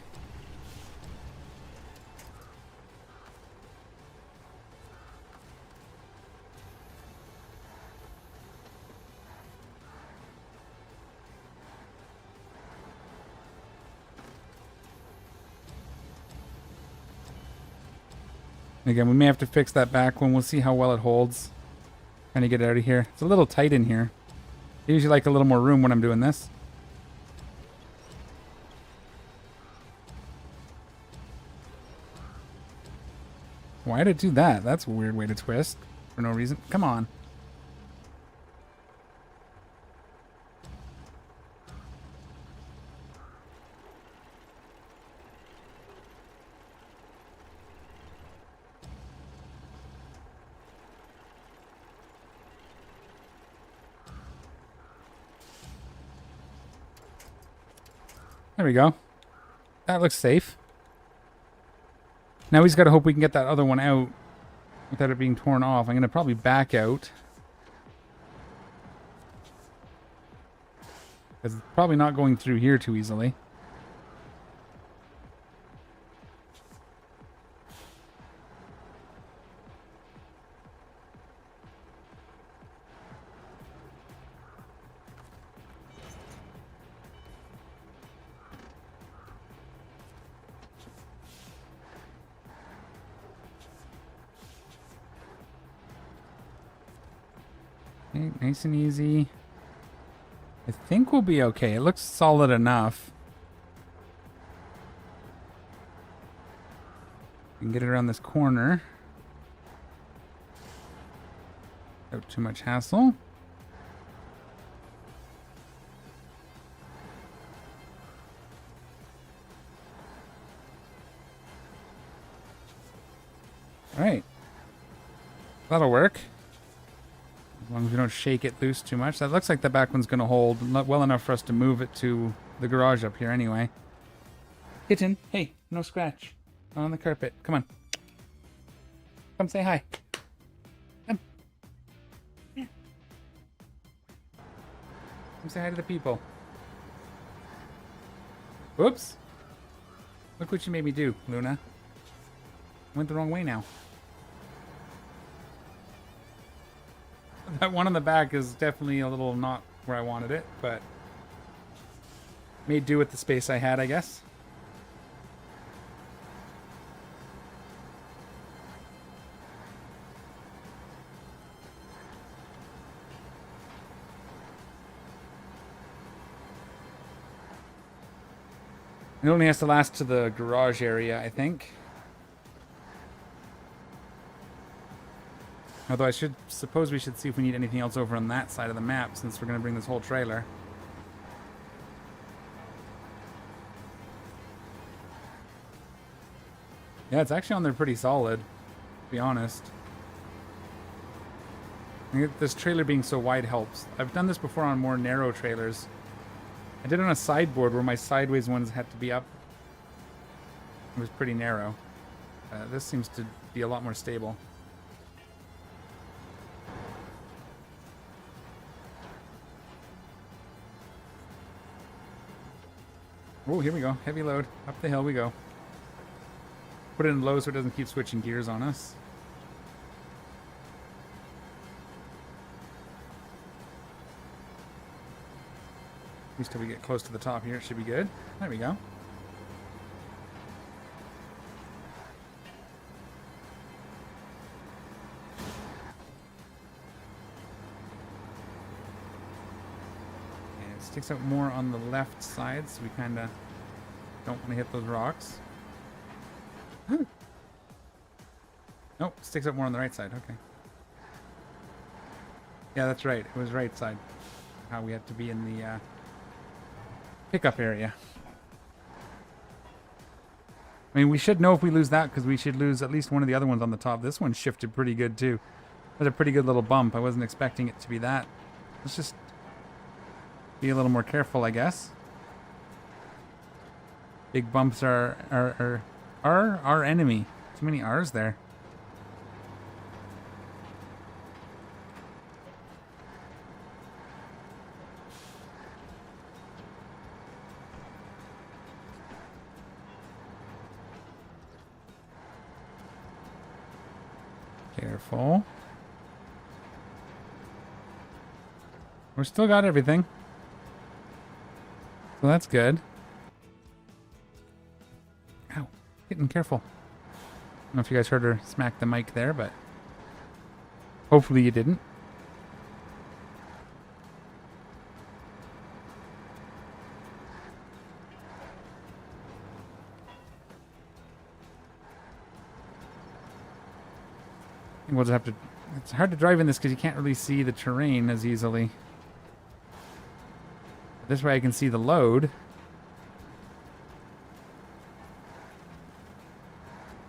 Again, we may have to fix that back one. We'll see how well it holds. Trying to get it out of here. It's a little tight in here. I usually like a little more room when I'm doing this. Why did it do that? That's a weird way to twist for no reason. Come on. There we go. That looks safe. Now we just got to hope we can get that other one out without it being torn off. I'm going to probably back out. Because it's probably not going through here too easily. Okay, nice and easy. I think we'll be okay. It looks solid enough. We can get it around this corner. Without too much hassle. Alright. That'll work. As long as we don't shake it loose too much. That looks like the back one's going to hold not well enough for us to move it to the garage up here anyway. Kitten, hey, no scratch. Not on the carpet. Come on. Come say hi. Come. Yeah. Come say hi to the people. Whoops. Look what you made me do, Luna. Went the wrong way now. That one on the back is definitely a little not where I wanted it, but made do with the space I had, I guess. It only has to last to the garage area, I think. Although I suppose we should see if we need anything else over on that side of the map, since we're going to bring this whole trailer. Yeah, it's actually on there pretty solid, to be honest. I think this trailer being so wide helps. I've done this before on more narrow trailers. I did it on a sideboard where my sideways ones had to be up. It was pretty narrow. This seems to be a lot more stable. Oh, here we go. Heavy load. Up the hill we go. Put it in low so it doesn't keep switching gears on us. At least till we get close to the top here, it should be good. There we go. Sticks out more on the left side, so we kind of don't want to hit those rocks. Nope, sticks out more on the right side. Okay. Yeah, that's right. It was right side. How we had to be in the pickup area. I mean, we should know if we lose that, because we should lose at least one of the other ones on the top. This one shifted pretty good, too. That's a pretty good little bump. I wasn't expecting it to be that. Let's just be a little more careful, I guess. Big bumps are our enemy. Too many R's there. Careful. We're still got everything. So that's good. Ow. Getting careful. don't know if you guys heard her smack the mic there, but hopefully you didn't. We'll just have to... It's hard to drive in this because you can't really see the terrain as easily. This way I can see the load.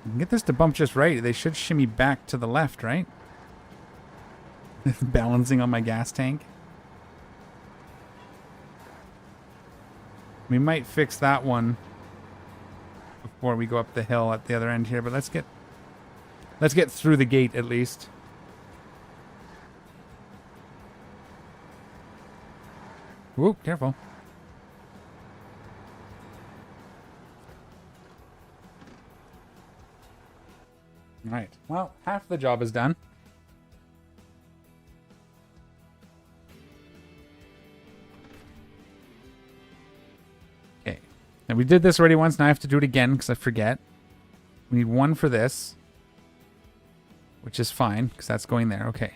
You can get this to bump just right. They should shimmy back to the left, right? Balancing on my gas tank. We might fix that one before we go up the hill at the other end here, but let's get through the gate at least. Whoa, careful. All right. Well, half the job is done. Okay. Now we did this already once. Now I have to do it again because I forget. We need one for this, which is fine because that's going there. Okay.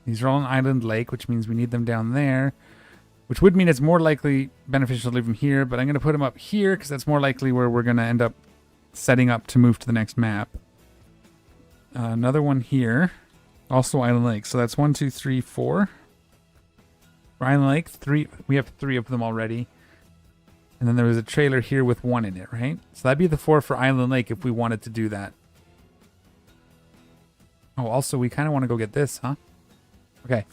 These are all an island lake, which means we need them down there, which would mean it's more likely beneficial to leave them here, but I'm going to put them up here because that's more likely where we're going to end up setting up to move to the next map. Another one here, also island lake. So that's 1, 2, 3, 4. For island lake, 3. We have 3 of them already. And then there was a trailer here with 1 in it, right? So that'd be the 4 for island lake if we wanted to do that. Oh, also we kind of want to go get this, huh? Okay.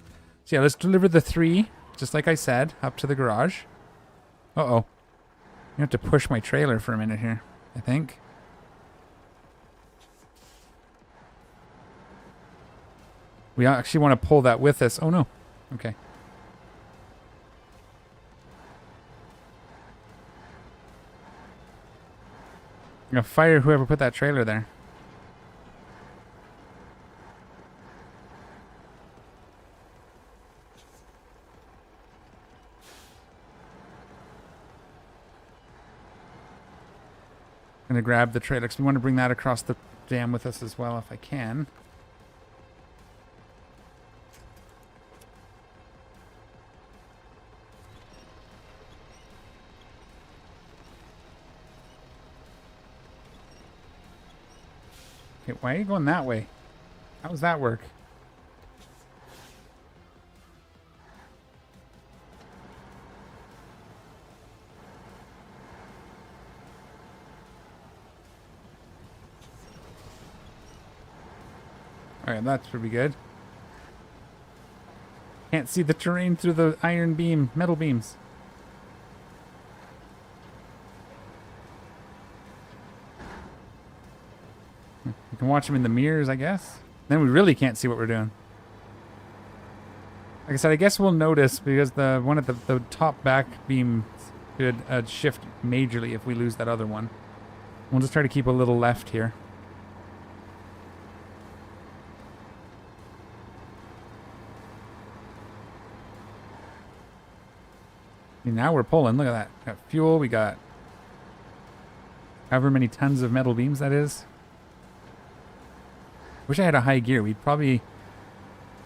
So yeah, let's deliver the 3, just like I said, up to the garage. Uh-oh. I have to push my trailer for a minute here, I think. We actually want to pull that with us. Oh, no. Okay. I'm going to fire whoever put that trailer there. I'm going to grab the trailer because we want to bring that across the dam with us as well if I can. Okay, why are you going that way? How does that work? Alright, that's pretty good. Can't see the terrain through the iron beam, metal beams. You can watch them in the mirrors, I guess. Then we really can't see what we're doing. Like I said, I guess we'll notice because the one at the top back beam could shift majorly if we lose that other one. We'll just try to keep a little left here. And now we're pulling. Look at that. We got fuel. We got however many tons of metal beams that is. Wish I had a high gear. We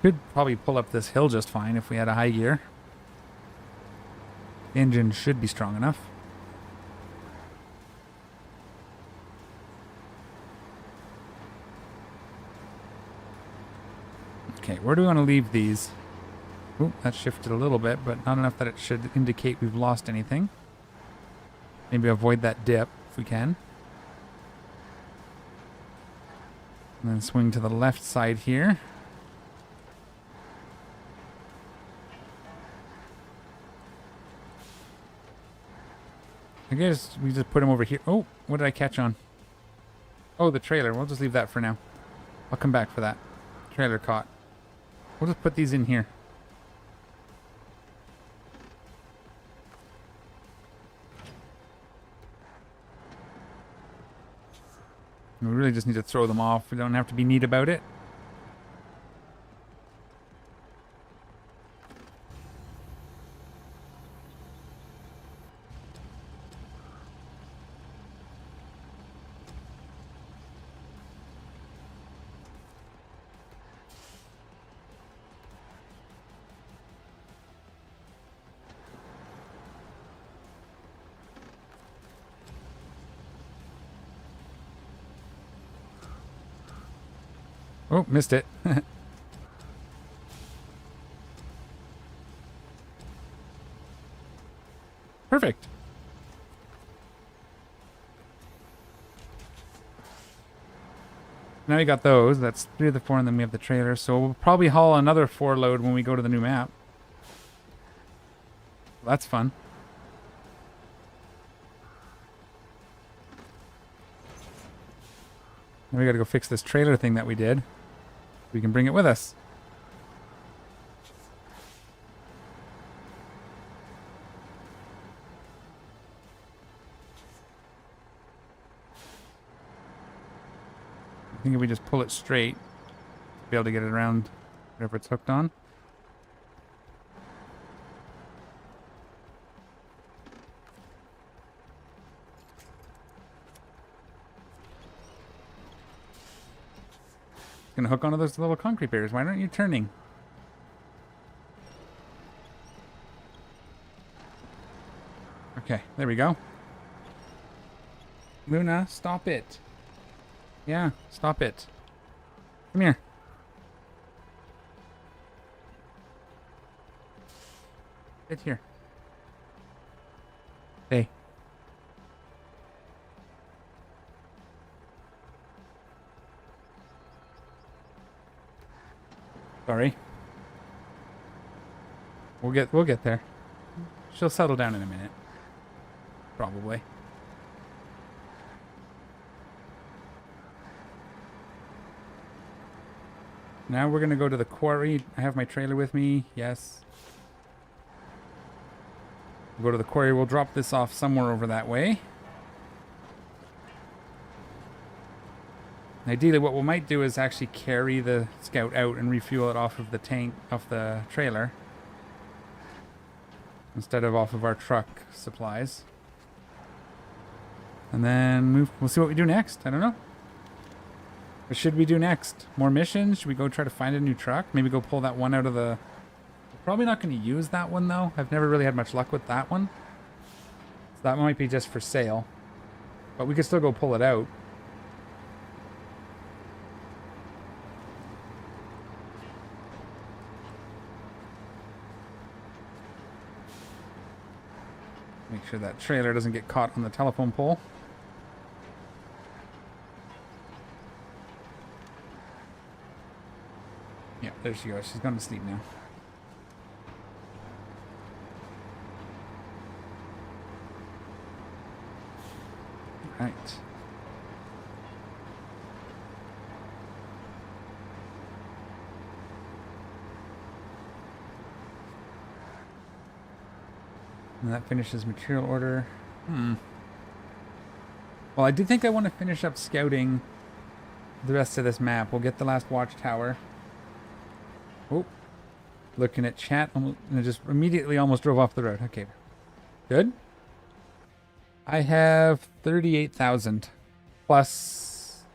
could probably pull up this hill just fine if we had a high gear. The engine should be strong enough. Okay, where do we want to leave these? Oop, that shifted a little bit, but not enough that it should indicate we've lost anything. Maybe avoid that dip if we can. And then swing to the left side here. I guess we just put him over here. Oh, what did I catch on? Oh, the trailer. We'll just leave that for now. I'll come back for that. Trailer caught. We'll just put these in here. We really just need to throw them off. We don't have to be neat about it. Oh, missed it. Perfect. Now we got those. That's 3 of the 4, and then we have the trailer. So we'll probably haul another 4 load when we go to the new map. That's fun. Now we gotta go fix this trailer thing that we did. We can bring it with us. I think if we just pull it straight, we'll be able to get it around whatever it's hooked on. It's gonna hook onto those little concrete barriers. Why aren't you turning? Okay, there we go. Luna, stop it. Yeah, stop it. Come here. Get here. Hey. Sorry. We'll get there. She'll settle down in a minute. Probably. Now we're gonna go to the quarry. I have my trailer with me. Yes. We'll go to the quarry. We'll drop this off somewhere over that way. Ideally, what we might do is actually carry the Scout out and refuel it off of the tank, off the trailer, instead of off of our truck supplies. And then move. We'll see what we do next. I don't know. What should we do next? More missions? Should we go try to find a new truck? Maybe go pull that one out of the... We're probably not going to use that one, though. I've never really had much luck with that one. So that might be just for sale. But we could still go pull it out. Make sure that trailer doesn't get caught on the telephone pole. Yeah, there she goes. She's gone to sleep now. Right. And that finishes material order. Well, I do think I want to finish up scouting the rest of this map. We'll get the last watchtower. Oh, looking at chat, and it just immediately almost drove off the road. Okay, good. I have 38,000 plus.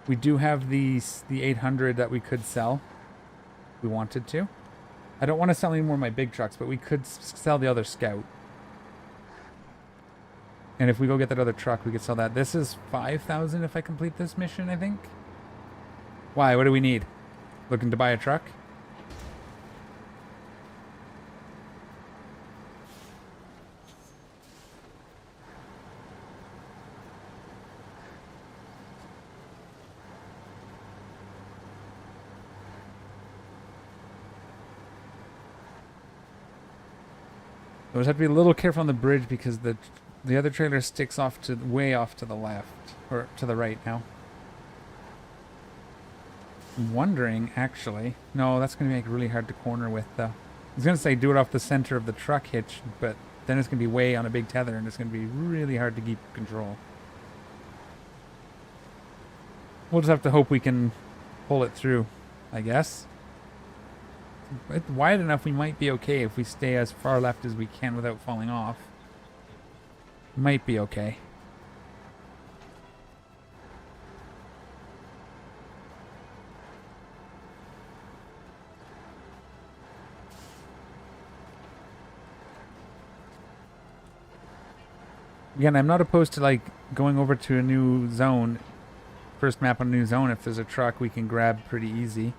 We do have the 800 that we could sell. If we wanted to. I don't want to sell any more of my big trucks, but we could sell the other Scout. And if we go get that other truck, we could sell that. This is 5,000 if I complete this mission, I think. Why? What do we need? Looking to buy a truck? We just have to be a little careful on the bridge because the other trailer sticks off to way off to the left or to the right now. I'm wondering, actually. No, that's going to make it really hard to corner with, though. I was going to say do it off the center of the truck hitch, but then it's going to be way on a big tether, and it's going to be really hard to keep control. We'll just have to hope we can pull it through, I guess. It's wide enough we might be okay if we stay as far left as we can without falling off. Might be okay. Again, I'm not opposed to like going over to a new zone first map on a new zone, if there's a truck we can grab pretty easy.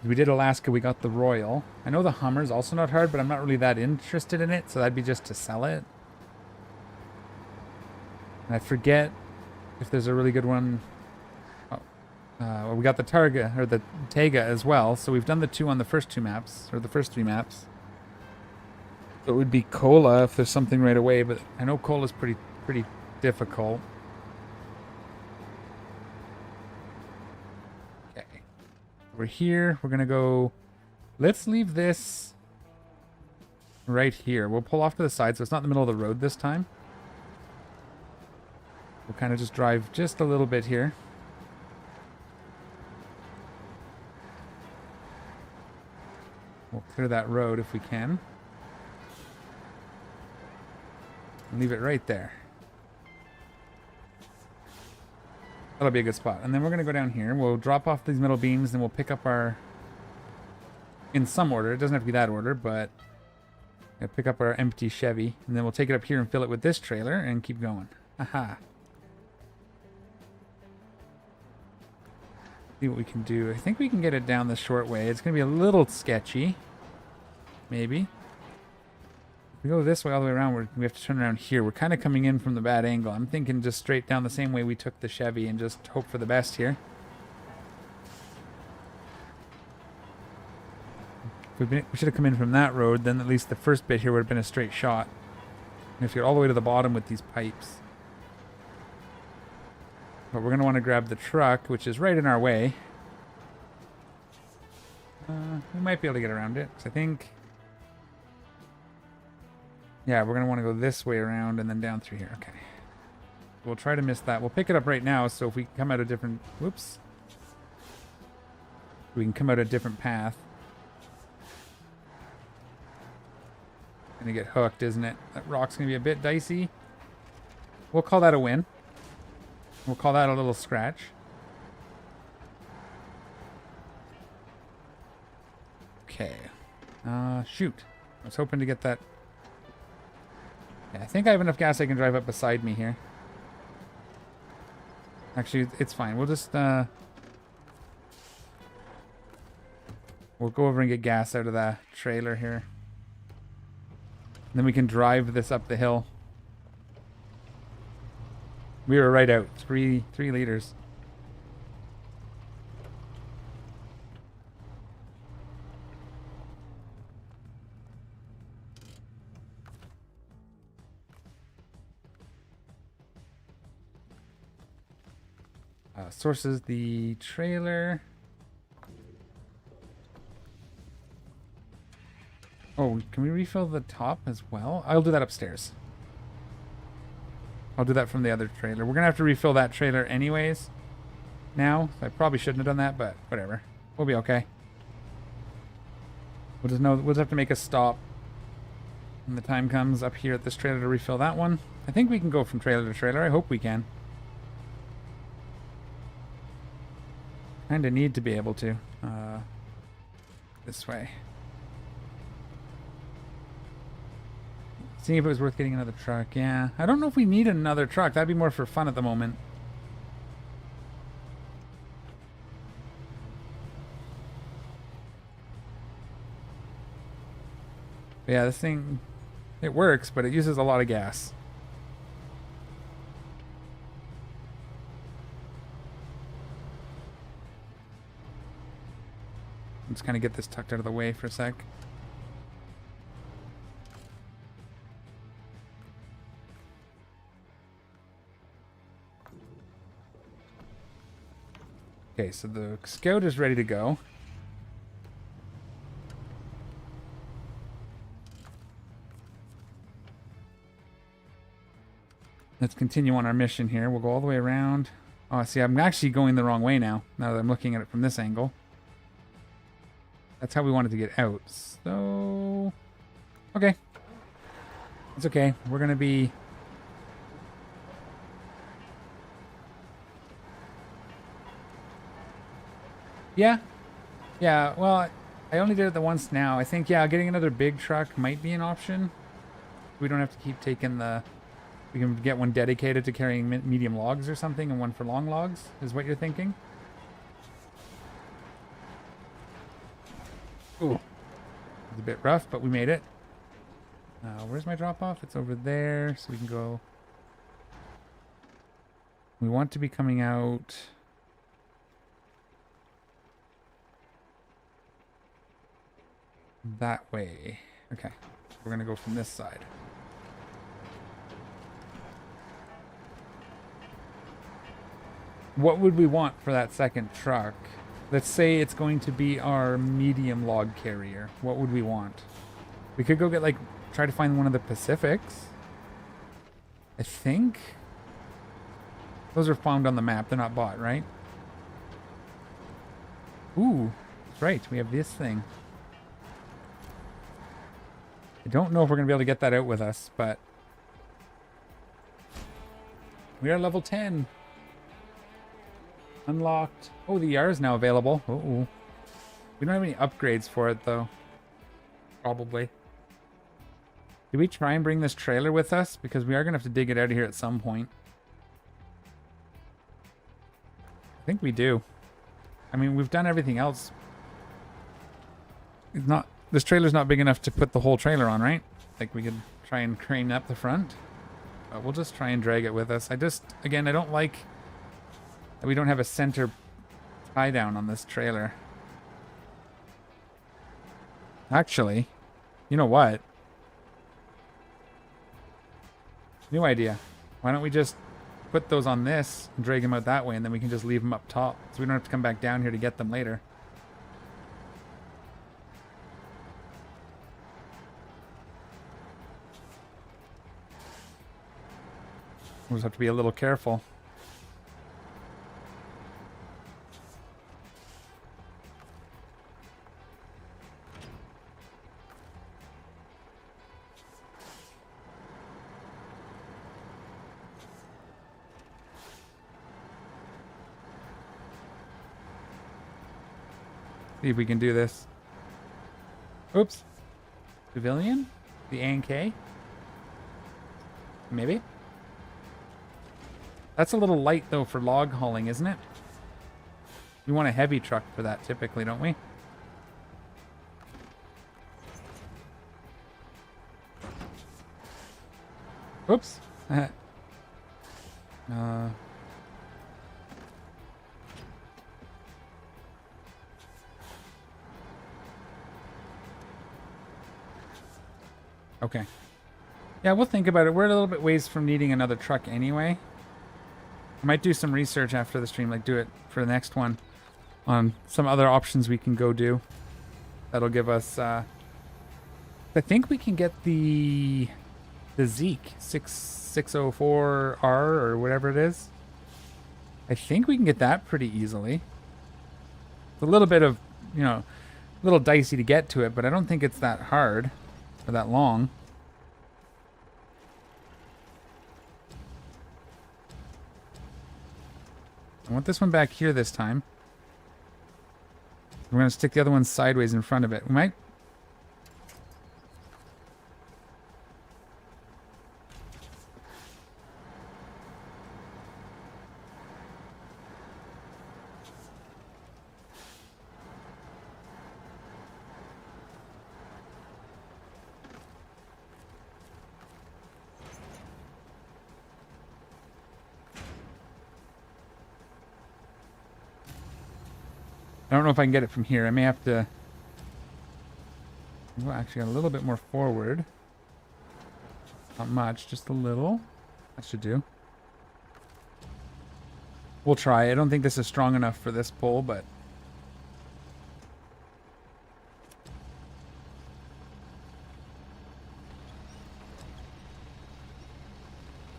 We did Alaska, we got the Royal. I know the Hummer's also not hard, but I'm not really that interested in it, so that'd be just to sell it. And I forget if there's a really good one. Oh, well, we got the Targa, or the Tega as well, so we've done the 2 on the first 2 maps, or the first 3 maps. So it would be Cola if there's something right away, but I know Cola's pretty difficult. We're here. We're going to go... Let's leave this right here. We'll pull off to the side so it's not in the middle of the road this time. We'll kind of just drive just a little bit here. We'll clear that road if we can. And leave it right there. That'll be a good spot. And then we're going to go down here. We'll drop off these middle beams, and we'll pick up our... In some order. It doesn't have to be that order, but... pick up our empty Chevy. And then we'll take it up here and fill it with this trailer and keep going. Aha. See what we can do. I think we can get it down the short way. It's going to be a little sketchy. Maybe. We go this way all the way around, we have to turn around here. We're kind of coming in from the bad angle. I'm thinking just straight down the same way we took the Chevy and just hope for the best here. If we should have come in from that road, then at least the first bit here would have been a straight shot. We have to get all the way to the bottom with these pipes. But we're going to want to grab the truck, which is right in our way. We might be able to get around it, because I think... Yeah, we're going to want to go this way around and then down through here. Okay. We'll try to miss that. We'll pick it up right now, so if we come out a different... Whoops. We can come out a different path. Gonna get hooked, isn't it? That rock's going to be a bit dicey. We'll call that a win. We'll call that a little scratch. Okay. Shoot. I was hoping to get that... Yeah, I think I have enough gas I can drive up beside me here. Actually, it's fine. We'll just, we'll go over and get gas out of the trailer here. And then we can drive this up the hill. We were right out. 3 liters. Sources the trailer. Oh, can we refill the top as well? I'll do that upstairs. I'll do that from the other trailer. We're going to have to refill that trailer anyways. Now, I probably shouldn't have done that, but whatever. We'll be okay. We'll just have to make a stop when the time comes up here at this trailer to refill that one. I think we can go from trailer to trailer. I hope we can. Kinda need to be able to. This way. Seeing if it was worth getting another truck. Yeah. I don't know if we need another truck. That'd be more for fun at the moment. But yeah, this thing, it works, but it uses a lot of gas. Let's kind of get this tucked out of the way for a sec. Okay, so the scout is ready to go. Let's continue on our mission here. We'll go all the way around. Oh, see, I'm actually going the wrong way now that I'm looking at it from this angle. That's how we wanted to get out. So... Okay. It's okay. We're going to be... Yeah. Yeah, well, I only did it the once now. I think, yeah, getting another big truck might be an option. We don't have to keep taking the We can get one dedicated to carrying medium logs or something and one for long logs, is what you're thinking? Ooh. It's a bit rough, but we made it. Where's my drop off? It's over there, so we can go. We want to be coming out. That way. Okay. We're going to go from this side. What would we want for that second truck? Let's say it's going to be our medium log carrier. What would we want? We could go get, like, try to find one of the Pacifics. I think. Those are found on the map. They're not bought, right? Ooh, that's right. We have this thing. I don't know if we're going to be able to get that out with us, but we are level 10. Unlocked. Oh, the ER is now available. Uh-oh. We don't have any upgrades for it, though. Probably. Did we try and bring this trailer with us? Because we are going to have to dig it out of here at some point. I think we do. I mean, we've done everything else. It's not... This trailer's not big enough to put the whole trailer on, right? Like, we could try and crane up the front. But we'll just try and drag it with us. I just... Again, I don't like... We don't have a center tie down on this trailer. Actually, you know what? New idea. Why don't we just put those on this and drag them out that way, and then we can just leave them up top, so we don't have to come back down here to get them later. We'll just have to be a little careful. See if we can do this. Oops. Pavilion? The A&K? Maybe? That's a little light, though, for log hauling, isn't it? We want a heavy truck for that, typically, don't we? Oops. Okay. Yeah, we'll think about it. We're a little bit ways from needing another truck anyway. I might do some research after the stream, like do it for the next one on some other options we can go do. That'll give us, I think we can get the Zeke 604R or whatever it is. I think we can get that pretty easily. It's a little bit of, you know, a little dicey to get to it, but I don't think it's that hard. For that long. I want this one back here this time. We're going to stick the other one sideways in front of it. We might... I don't know if I can get it from here. I may have to... Well, actually, a little bit more forward. Not much, just a little. That should do. We'll try. I don't think this is strong enough for this pole, but...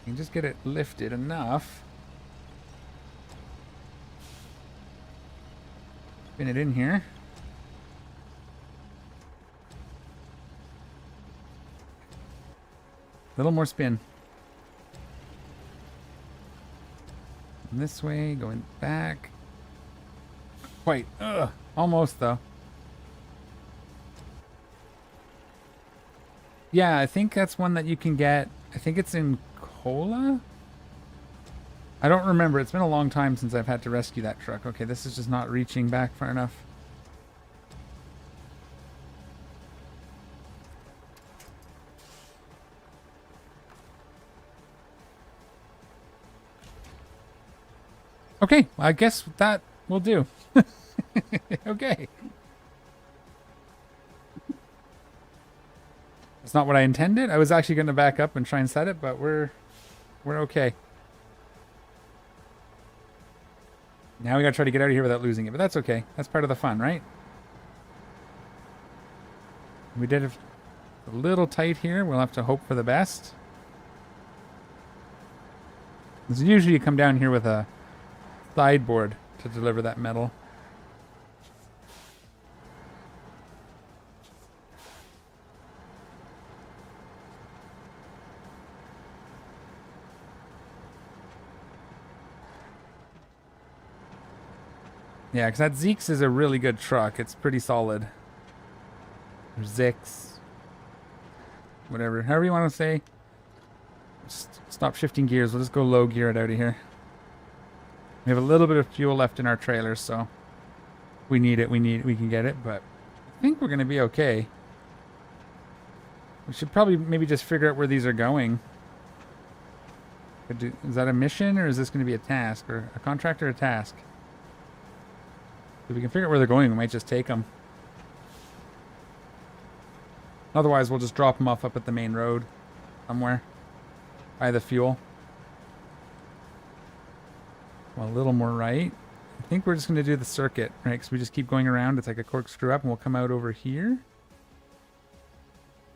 You can just get it lifted enough. Spin it in here. A little more spin. And this way, going back. Quite. Ugh. Almost, though. Yeah, I think that's one that you can get. I think it's in Cola? I don't remember. It's been a long time since I've had to rescue that truck. Okay, this is just not reaching back far enough. Okay, well, I guess that will do. Okay. It's not what I intended. I was actually going to back up and try and set it, but we're okay. Now we got to try to get out of here without losing it, but that's okay. That's part of the fun, right? We did it a little tight here. We'll have to hope for the best. Because usually you come down here with a sideboard to deliver that metal. Yeah, because that Zeeks is a really good truck. It's pretty solid. Or Zix. Whatever. However you want to say. Just stop shifting gears. We'll just go low gear it out of here. We have a little bit of fuel left in our trailer, so if we need it, we can get it, but I think we're going to be okay. We should probably maybe just figure out where these are going. Is that a mission, or is this going to be a task, or a contract, or a task? If we can figure out where they're going, we might just take them. Otherwise, we'll just drop them off up at the main road somewhere by the fuel. Well, a little more right. I think we're just going to do the circuit, right? Because we just keep going around. It's like a corkscrew up, and we'll come out over here.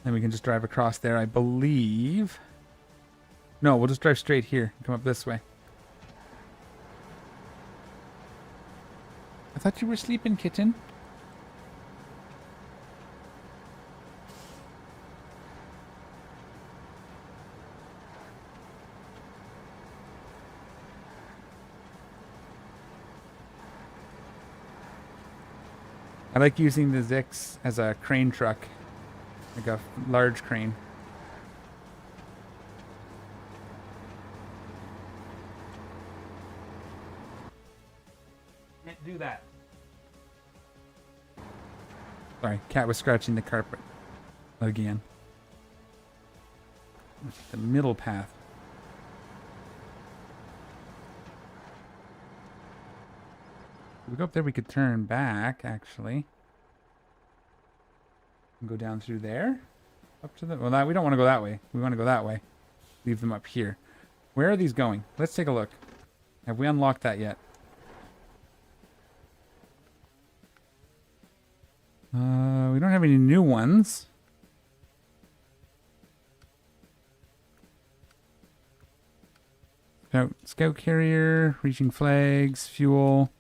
Then we can just drive across there, I believe. No, we'll just drive straight here and come up this way. I thought you were sleeping, kitten. I like using the Zix as a crane truck. Like a large crane. Can't do that. Sorry, cat was scratching the carpet again. The middle path. If we go up there, we could turn back, actually. And go down through there. Up to the... Well, we don't want to go that way. We want to go that way. Leave them up here. Where are these going? Let's take a look. Have we unlocked that yet? We don't have any new ones. Scout carrier, reaching flags, fuel.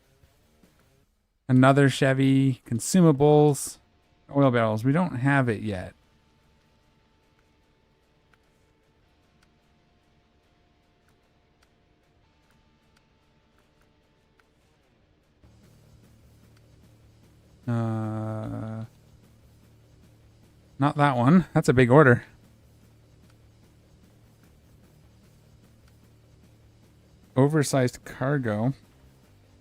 Another Chevy, consumables, oil barrels. We don't have it yet. Not that one. That's a big order. Oversized cargo.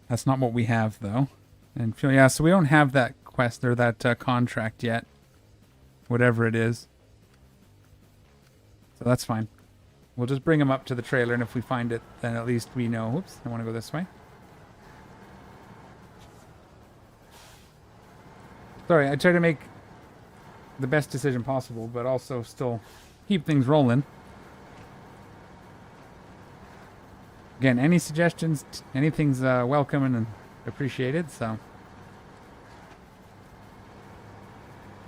That's not what we have, though. And yeah, so we don't have that quest or that contract yet. Whatever it is. So that's fine. We'll just bring them up to the trailer, and if we find it, then at least we know. Oops, I want to go this way. Sorry, I try to make the best decision possible, but also still keep things rolling. Again, any suggestions, anything's welcome and appreciated, so.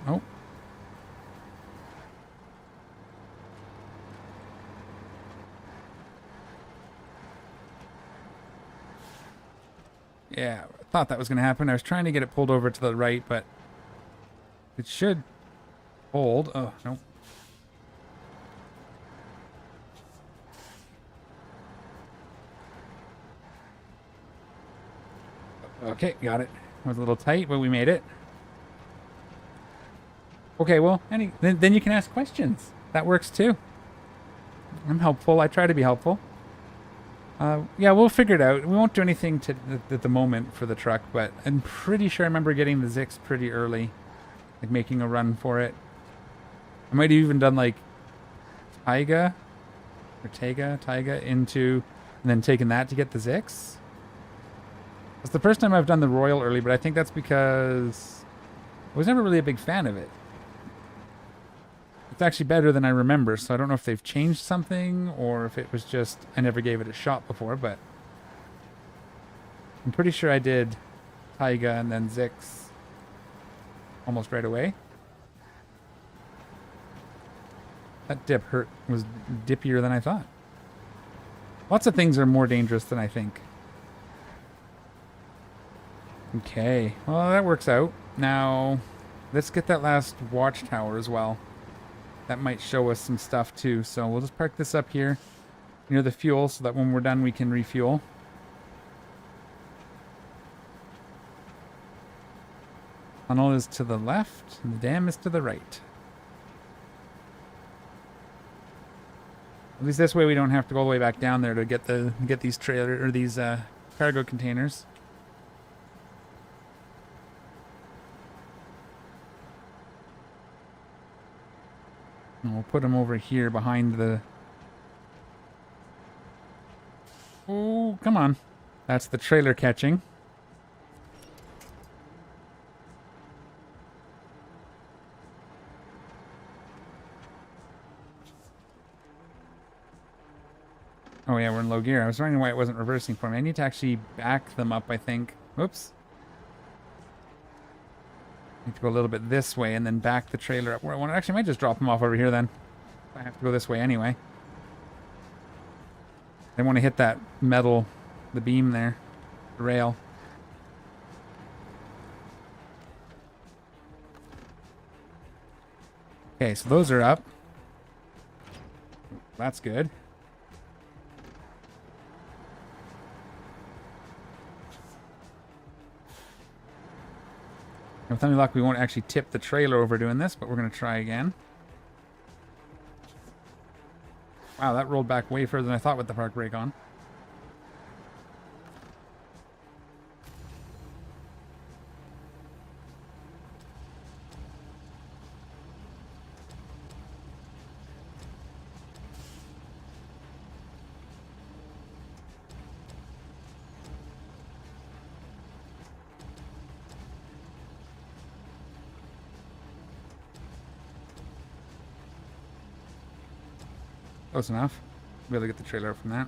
Oh. Yeah, I thought that was going to happen. I was trying to get it pulled over to the right, but it should hold. Oh, no. Okay, got it. It was a little tight, but we made it. Okay, well, then you can ask questions. That works too. I'm helpful. I try to be helpful. Yeah, we'll figure it out. We won't do anything at the moment for the truck, but I'm pretty sure I remember getting the Zix pretty early. Like making a run for it. I might have even done like Taiga or Taiga into, and then taken that to get the Zix. It's the first time I've done the Royal early, but I think that's because I was never really a big fan of it. It's actually better than I remember, so I don't know if they've changed something or if it was just I never gave it a shot before, but I'm pretty sure I did Taiga and then Zix almost right away. That dip was dippier than I thought. Lots of things are more dangerous than I think. Okay, well that works out. Now, let's get that last watchtower as well. That might show us some stuff too. So we'll just park this up here near the fuel so that when we're done we can refuel. Tunnel is to the left and the dam is to the right. At least this way we don't have to go all the way back down there to get these trailer or these cargo containers. And we'll put them over here behind the... Oh, come on. That's the trailer catching. Oh yeah, we're in low gear. I was wondering why it wasn't reversing for me. I need to actually back them up, I think. Whoops. Need to go a little bit this way and then back the trailer up where I want. Actually, I might just drop them off over here then. I have to go this way anyway. I want to hit that metal, the beam there, the rail. Okay, so those are up. That's good. With any luck, we won't actually tip the trailer over doing this, but we're going to try again. Wow, that rolled back way further than I thought with the park brake on. Close enough. Be able to get the trailer up from that.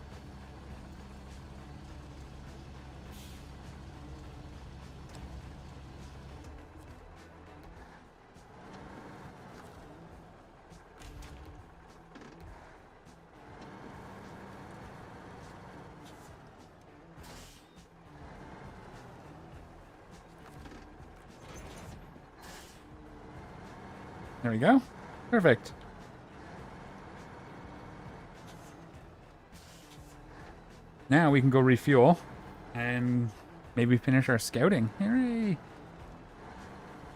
There we go. Perfect. Now we can go refuel and maybe finish our scouting. Hooray!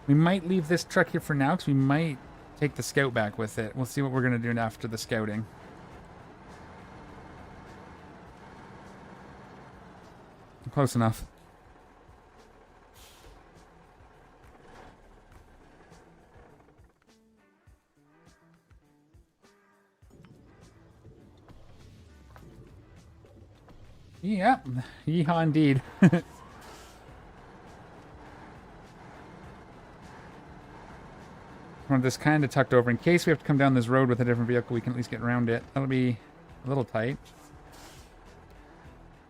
We might leave this truck here for now because we might take the scout back with it. We'll see what we're going to do after the scouting. Close enough. Yep. Yeehaw indeed. Want this kind of tucked over in case we have to come down this road with a different vehicle. We can at least get around it. That'll be a little tight.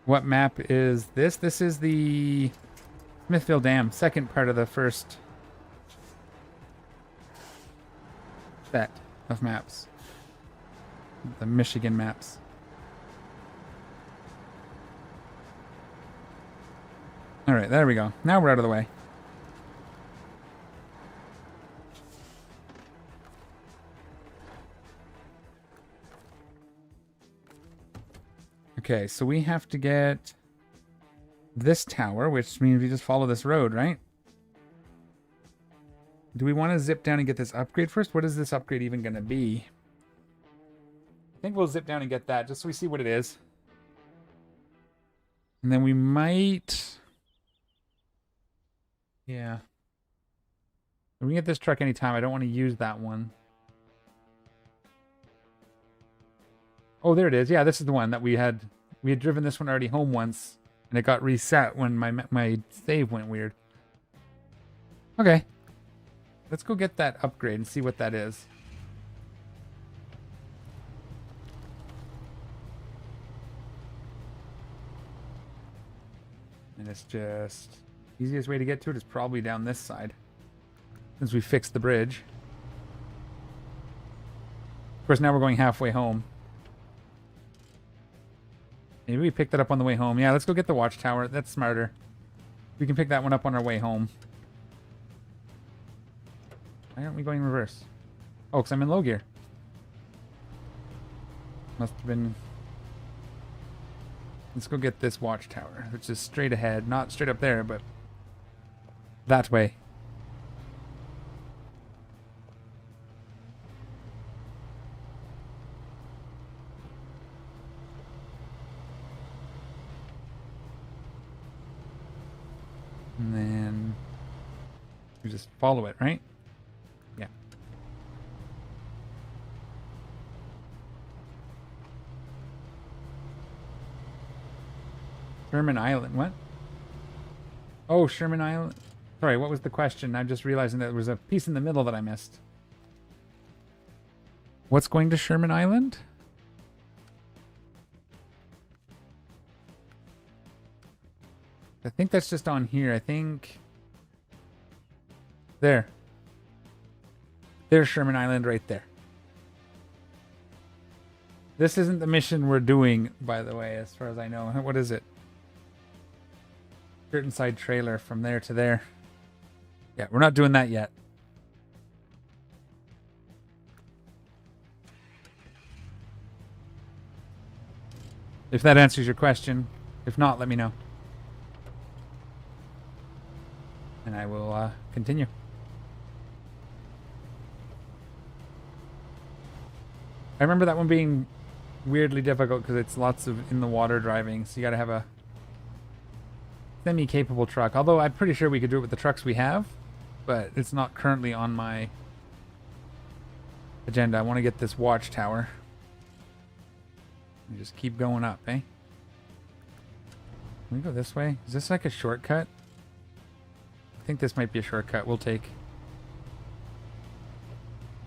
What map is this? This is the Smithville Dam, second part of the first set of maps. The Michigan maps. Alright, there we go. Now we're out of the way. Okay, so we have to get this tower, which means we just follow this road, right? Do we want to zip down and get this upgrade first? What is this upgrade even going to be? think we'll zip down and get that just so we see what it is. And then we might... Yeah. We can get this truck anytime. I don't want to use that one. Oh, there it is. Yeah, this is the one that we had driven this one already home once, and it got reset when my save went weird. Okay. Let's go get that upgrade and see what that is. And it's just... easiest way to get to it is probably down this side, since we fixed the bridge. Of course, now we're going halfway home. Maybe we picked it up on the way home. Yeah, let's go get the watchtower. That's smarter. We can pick that one up on our way home. Why aren't we going in reverse? Oh, because I'm in low gear. Must have been... Let's go get this watchtower, which is straight ahead. Not straight up there, but that way. And then we just follow it, right? Yeah. Sherman Island, what? Oh, Sherman Island. Sorry, what was the question? I'm just realizing that there was a piece in the middle that I missed. What's going to Sherman Island? I think that's just on here. I think... There. There's Sherman Island right there. This isn't the mission we're doing, by the way, as far as I know. What is it? Dirt inside trailer from there to there. Yeah, we're not doing that yet. If that answers your question. If not, let me know. And I will continue. I remember that one being weirdly difficult because it's lots of in the water driving, so you gotta have a semi-capable truck. Although I'm pretty sure we could do it with the trucks we have, but it's not currently on my agenda. I want to get this watchtower. And just keep going up, eh? Can we go this way? Is this like a shortcut? I think this might be a shortcut. We'll take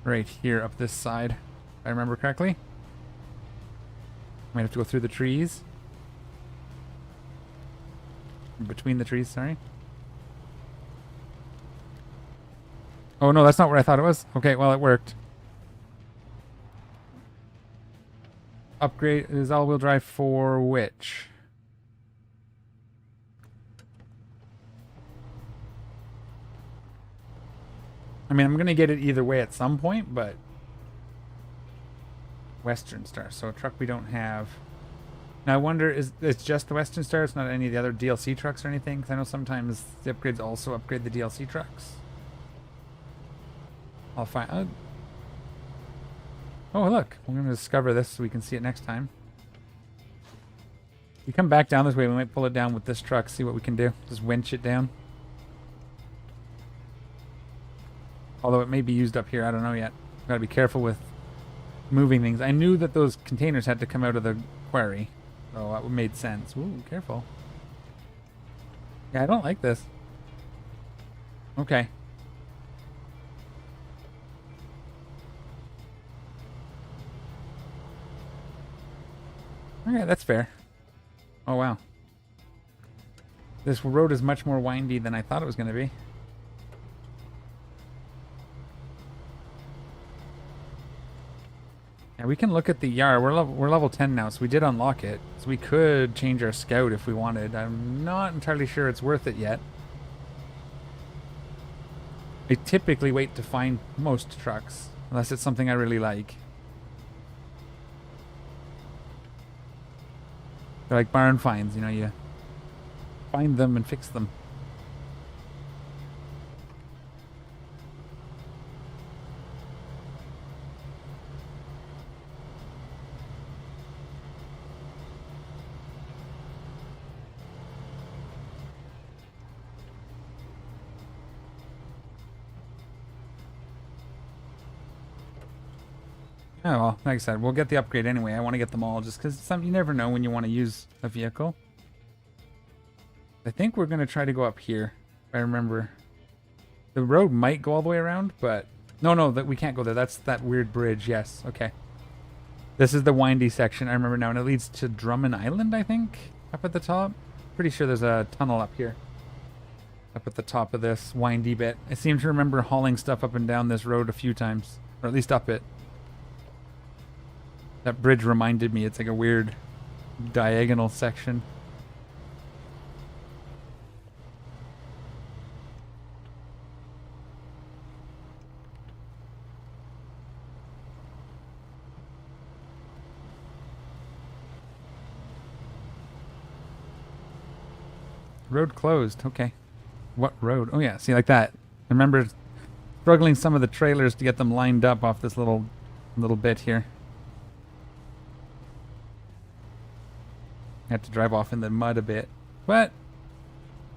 right here up this side, if I remember correctly. Might have to go through the trees. Between the trees, sorry. Oh no, that's not where I thought it was. Okay, well it worked. Upgrade is all-wheel drive for which? I mean, I'm going to get it either way at some point, but... Western Star, so a truck we don't have. Now I wonder, it's just the Western Star? It's not any of the other DLC trucks or anything? Because I know sometimes the upgrades also upgrade the DLC trucks. I'll find out. Oh, look. We're going to discover this so we can see it next time. We come back down this way, we might pull it down with this truck, see what we can do. Just winch it down. Although it may be used up here, I don't know yet. Got to be careful with moving things. I knew that those containers had to come out of the quarry. So that made sense. Ooh, careful. Yeah, I don't like this. Okay. Okay, that's fair. Oh, wow. This road is much more windy than I thought it was going to be. Yeah, we can look at the yard. We're level 10 now, so we did unlock it. So we could change our scout if we wanted. I'm not entirely sure it's worth it yet. I typically wait to find most trucks, unless it's something I really like. They're like barn finds, you know, you find them and fix them. Oh, well, like I said, we'll get the upgrade anyway. I want to get them all just because you never know when you want to use a vehicle. I think we're going to try to go up here, if I remember. The road might go all the way around, but... No, that we can't go there. That's that weird bridge. Yes, okay. This is the windy section, I remember now, and it leads to Drummond Island, I think, up at the top. Pretty sure there's a tunnel up here. Up at the top of this windy bit. I seem to remember hauling stuff up and down this road a few times, or at least up it. That bridge reminded me, it's like a weird diagonal section. Road closed. Okay. What road? Oh yeah, see, like that. I remember struggling some of the trailers to get them lined up off this little bit here. Had to drive off in the mud a bit, but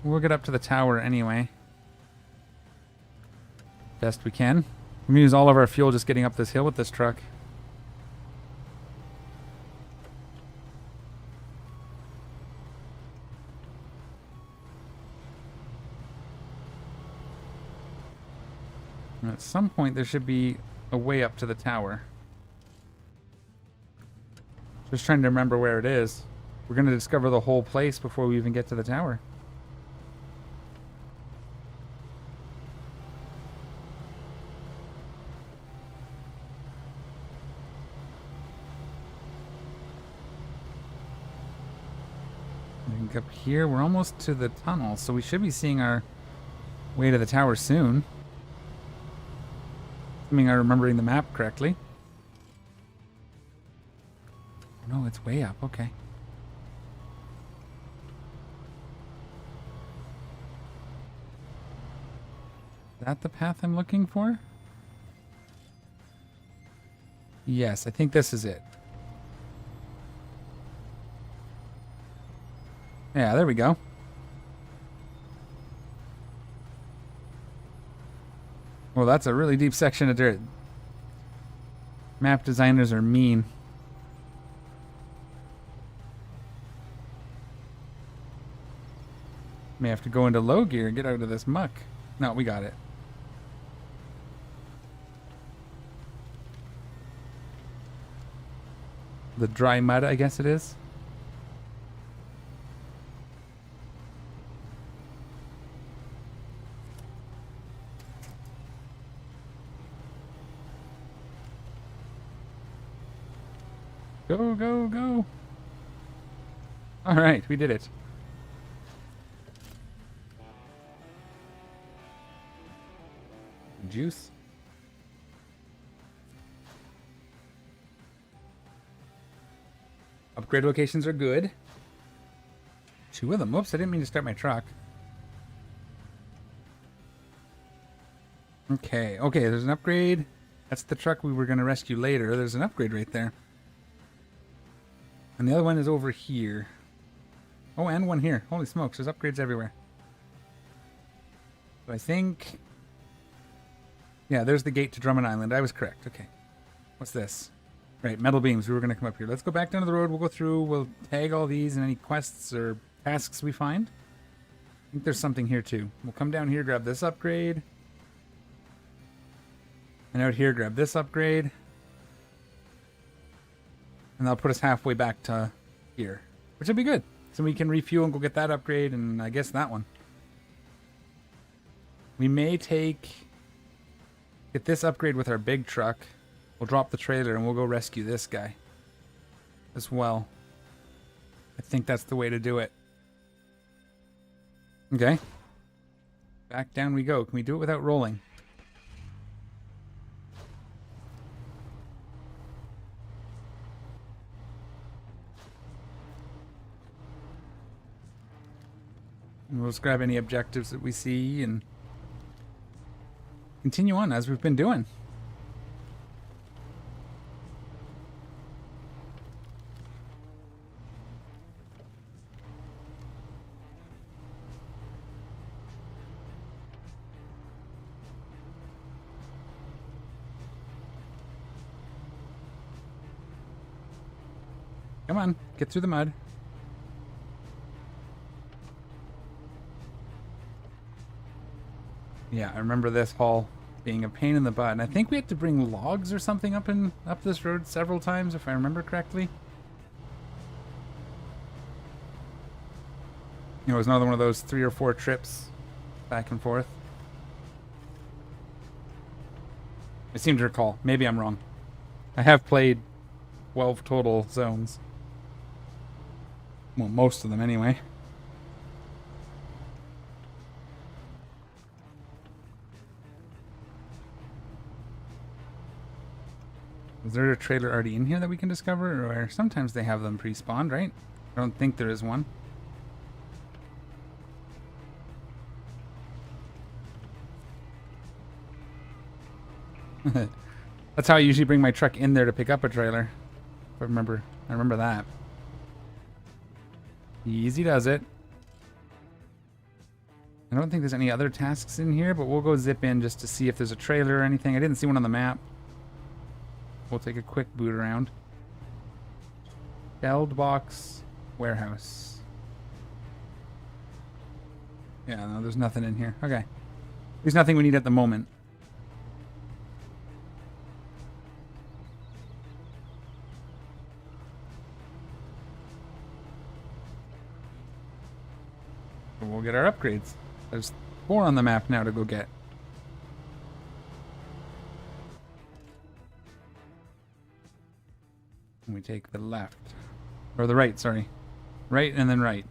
we'll get up to the tower anyway. Best we can. We can use all of our fuel just getting up this hill with this truck. And at some point there should be a way up to the tower. Just trying to remember where it is. We're going to discover the whole place before we even get to the tower. I think up here, we're almost to the tunnel, so we should be seeing our way to the tower soon. Assuming I'm remembering the map correctly. No, it's way up, okay. Is that the path I'm looking for? Yes, I think this is it. Yeah, there we go. Well, that's a really deep section of dirt. Map designers are mean. May have to go into low gear and get out of this muck. No, we got it. The dry mud, I guess it is. Go, go, go. All right, we did it. Juice. Upgrade locations are good. 2 of them. Whoops, I didn't mean to start my truck. Okay, there's an upgrade. That's the truck we were going to rescue later. There's an upgrade right there. And the other one is over here. Oh, and one here. Holy smokes, there's upgrades everywhere. So I think... Yeah, there's the gate to Drummond Island. I was correct. Okay. What's this? Right, metal beams. We were going to come up here. Let's go back down to the road. We'll go through. We'll tag all these and any quests or tasks we find. I think there's something here too. We'll come down here, grab this upgrade. And out here, grab this upgrade. And that'll put us halfway back to here, which will be good. So we can refuel and go get that upgrade, and I guess that one. We may get this upgrade with our big truck. We'll drop the trailer and we'll go rescue this guy as well. I think that's the way to do it. Okay. Back down we go. Can we do it without rolling? And we'll just grab any objectives that we see and continue on as we've been doing. Come on, get through the mud. Yeah, I remember this haul being a pain in the butt. And I think we had to bring logs or something up this road several times, if I remember correctly. It was another one of those 3 or 4 trips back and forth. I seem to recall. Maybe I'm wrong. I have played 12 total zones. Well, most of them anyway. Is there a trailer already in here that we can discover? Or sometimes they have them pre-spawned, right? I don't think there is one. That's how I usually bring my truck in there to pick up a trailer. If I remember that. Easy does it. I don't think there's any other tasks in here, but we'll go zip in just to see if there's a trailer or anything. I didn't see one on the map. We'll take a quick boot around. Belled box warehouse. Yeah, no, there's nothing in here. Okay. There's nothing we need at the moment. We'll get our upgrades. There's 4 on the map now to go get. And we take the left. Or the right, sorry. Right and then right.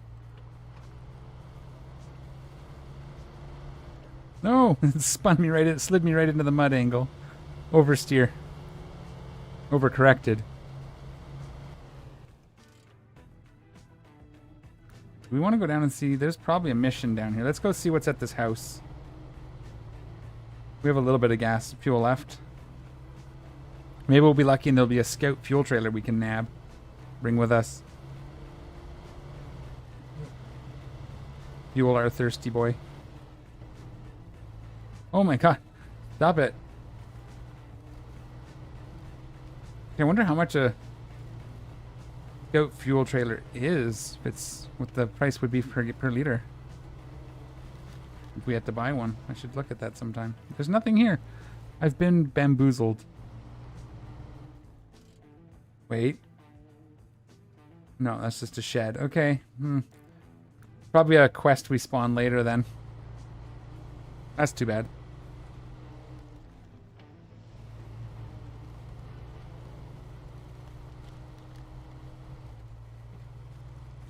No! It slid me right into the mud angle. Oversteer. Overcorrected. We want to go down and see. There's probably a mission down here. Let's go see what's at this house. We have a little bit of fuel left. Maybe we'll be lucky and there'll be a scout fuel trailer we can nab. Bring with us. Fuel our thirsty boy. Oh my god. Stop it. I wonder how much a scout fuel trailer is. If it's what the price would be per liter. If we had to buy one. I should look at that sometime. There's nothing here. I've been bamboozled. Wait. No, that's just a shed. Okay. Probably a quest we spawn later then. That's too bad.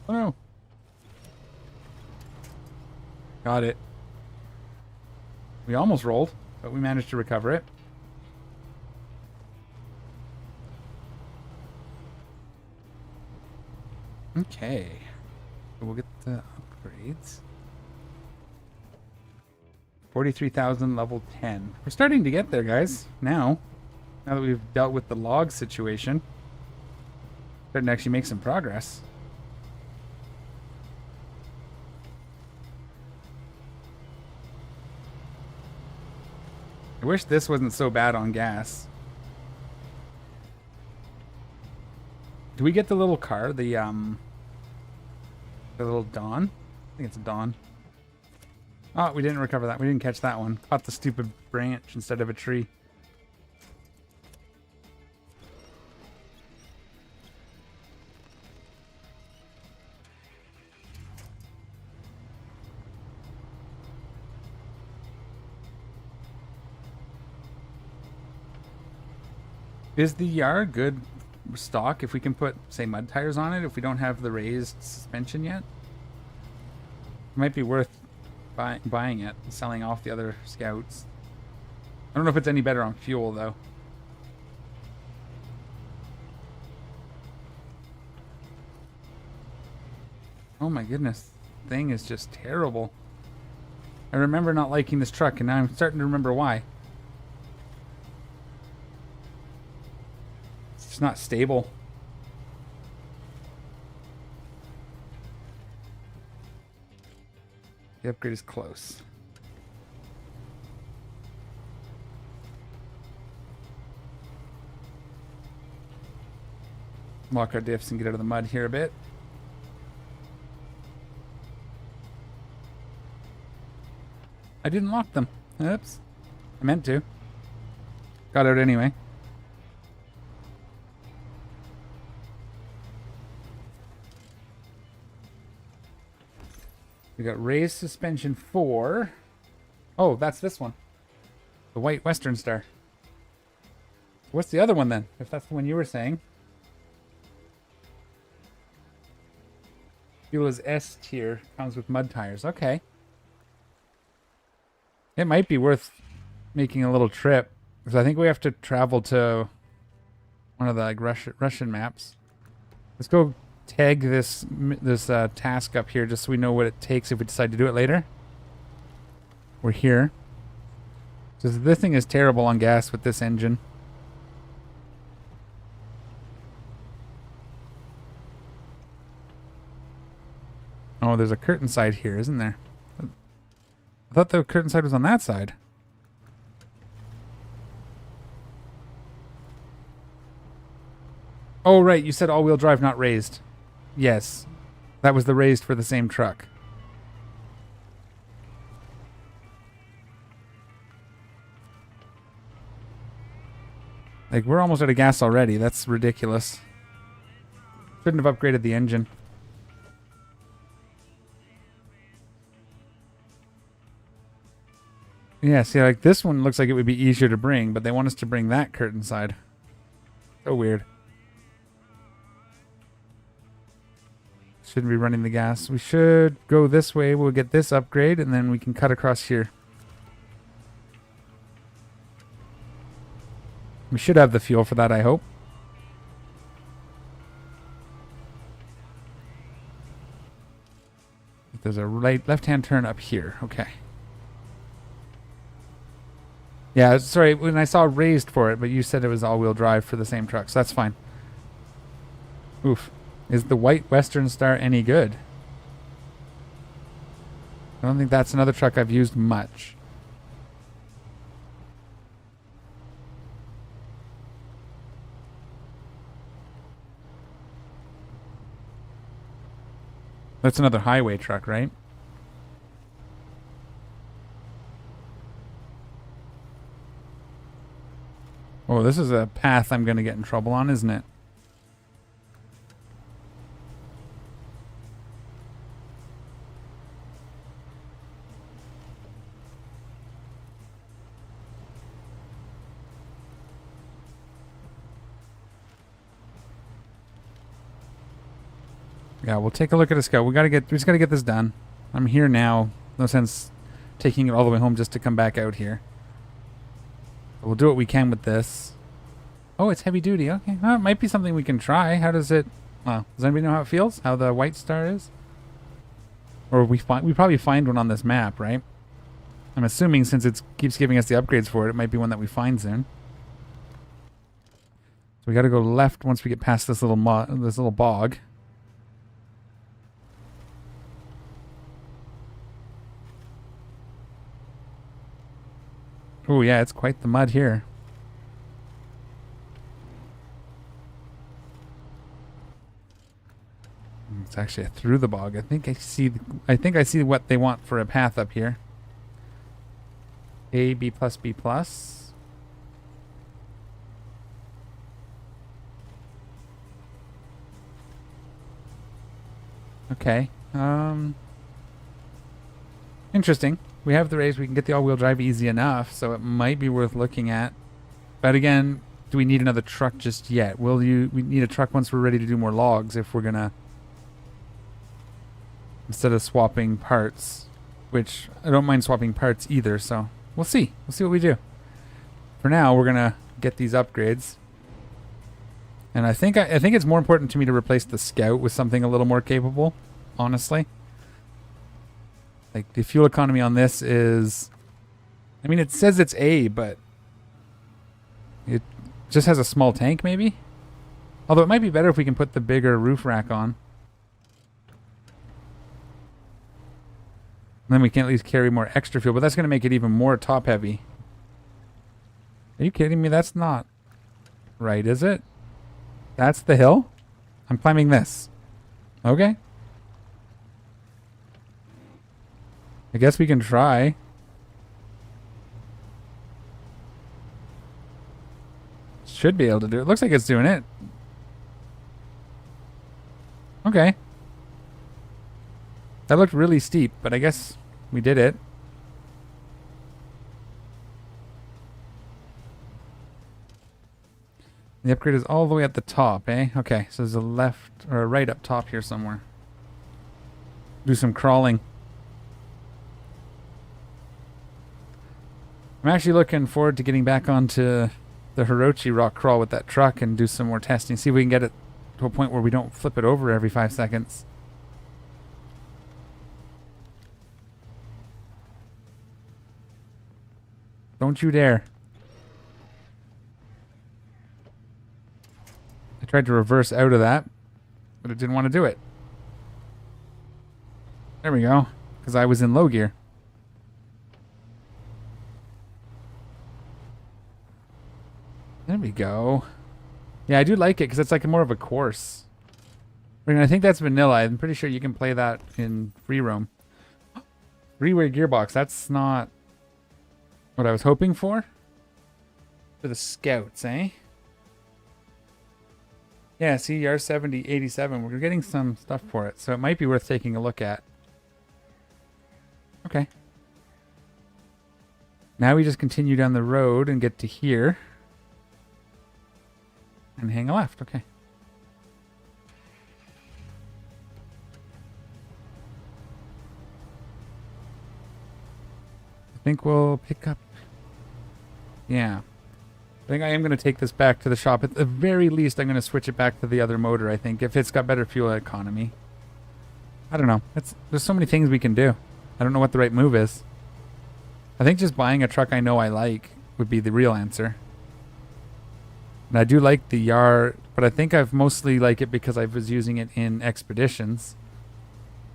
Oh no. Got it. We almost rolled, but we managed to recover it. Okay. We'll get the upgrades. 43,000 level 10. We're starting to get there, guys. Now that we've dealt with the log situation. Starting to actually make some progress. I wish this wasn't so bad on gas. Do we get the little car? The little Dawn? I think it's a Dawn. Oh, we didn't recover that. We didn't catch that one. Caught the stupid branch instead of a tree. Is the Yar good stock if we can put, say, mud tires on it if we don't have the raised suspension yet? It might be worth buying it and selling off the other scouts. I don't know if it's any better on fuel, though. Oh my goodness. Thing is just terrible. I remember not liking this truck, and now I'm starting to remember why. It's not stable. The upgrade is close. lock our diffs and get out of the mud here a bit. I didn't lock them. Oops. I meant to. Got out anyway. We got raised suspension 4. Oh, that's this one. The white Western Star. What's the other one then? If that's the one you were saying. Fuel is S tier. Comes with mud tires. Okay. It might be worth making a little trip. Because I think we have to travel to one of the like Russian maps. Let's go tag this task up here just so we know what it takes if we decide to do it later. We're here. So this thing is terrible on gas with this engine. Oh, there's a curtain side here, isn't there? I thought the curtain side was on that side. Oh, right. You said all-wheel drive, not raised. Yes. That was the raised for the same truck. Like, we're almost out of gas already. That's ridiculous. Shouldn't have upgraded the engine. Yeah, see, like, this one looks like it would be easier to bring, but they want us to bring that curtain side. So weird. Shouldn't be running the gas. We should go this way. We'll get this upgrade, and then we can cut across here. We should have the fuel for that, I hope. There's a left-hand turn up here. Okay. Yeah, sorry, when I saw raised for it, but you said it was all-wheel drive for the same truck, so that's fine. Oof. Is the white Western Star any good? I don't think that's another truck I've used much. That's another highway truck, right? Oh, this is a path I'm going to get in trouble on, isn't it? Yeah, we'll take a look at a scout. We just gotta get this done. I'm here now. No sense taking it all the way home just to come back out here. But we'll do what we can with this. Oh, it's heavy duty. Okay, well, it might be something we can try. How does it? Well, does anybody know how it feels? How the white star is? Or we probably find one on this map, right? I'm assuming since it keeps giving us the upgrades for it, it might be one that we find soon. So we got to go left once we get past this little bog. Oh yeah, it's quite the mud here. It's actually through the bog. I think I see what they want for a path up here. A, B plus, B plus. Okay. Interesting. We have the raise. We can get the all-wheel drive easy enough, so it might be worth looking at. But again, do we need another truck just yet? We need a truck once we're ready to do more logs if we're gonna, instead of swapping parts, which I don't mind swapping parts either, so we'll see. We'll see what we do. For now, we're gonna get these upgrades. And I think it's more important to me to replace the Scout with something a little more capable, honestly. Like, the fuel economy on this is... I mean, it says it's A, but... it just has a small tank, maybe? Although it might be better if we can put the bigger roof rack on. And then we can at least carry more extra fuel, but that's going to make it even more top-heavy. Are you kidding me? That's not right, is it? That's the hill? I'm climbing this. Okay. I guess we can try. Should be able to do it. Looks like it's doing it. Okay. That looked really steep, but I guess we did it. The upgrade is all the way at the top, eh? Okay, so there's a left or a right up top here somewhere. Do some crawling. I'm actually looking forward to getting back onto the Hirochi rock crawl with that truck and do some more testing. See if we can get it to a point where we don't flip it over every 5 seconds. Don't you dare. I tried to reverse out of that, but it didn't want to do it. There we go, because I was in low gear. There we go. Yeah, I do like it because it's like more of a course. I think that's vanilla. I'm pretty sure you can play that in free roam. Three-way gearbox. That's not what I was hoping for. For the scouts, eh? Yeah, CR 7087. We're getting some stuff for it, so it might be worth taking a look at. Okay. Now we just continue down the road and get to here. And hang a left, okay. I think we'll pick up... Yeah. I think I am going to take this back to the shop. At the very least, I'm going to switch it back to the other motor, I think, if it's got better fuel economy. I don't know. There's so many things we can do. I don't know what the right move is. I think just buying a truck I know I like would be the real answer. And I do like the Yar, but I think I've mostly like it because I was using it in expeditions.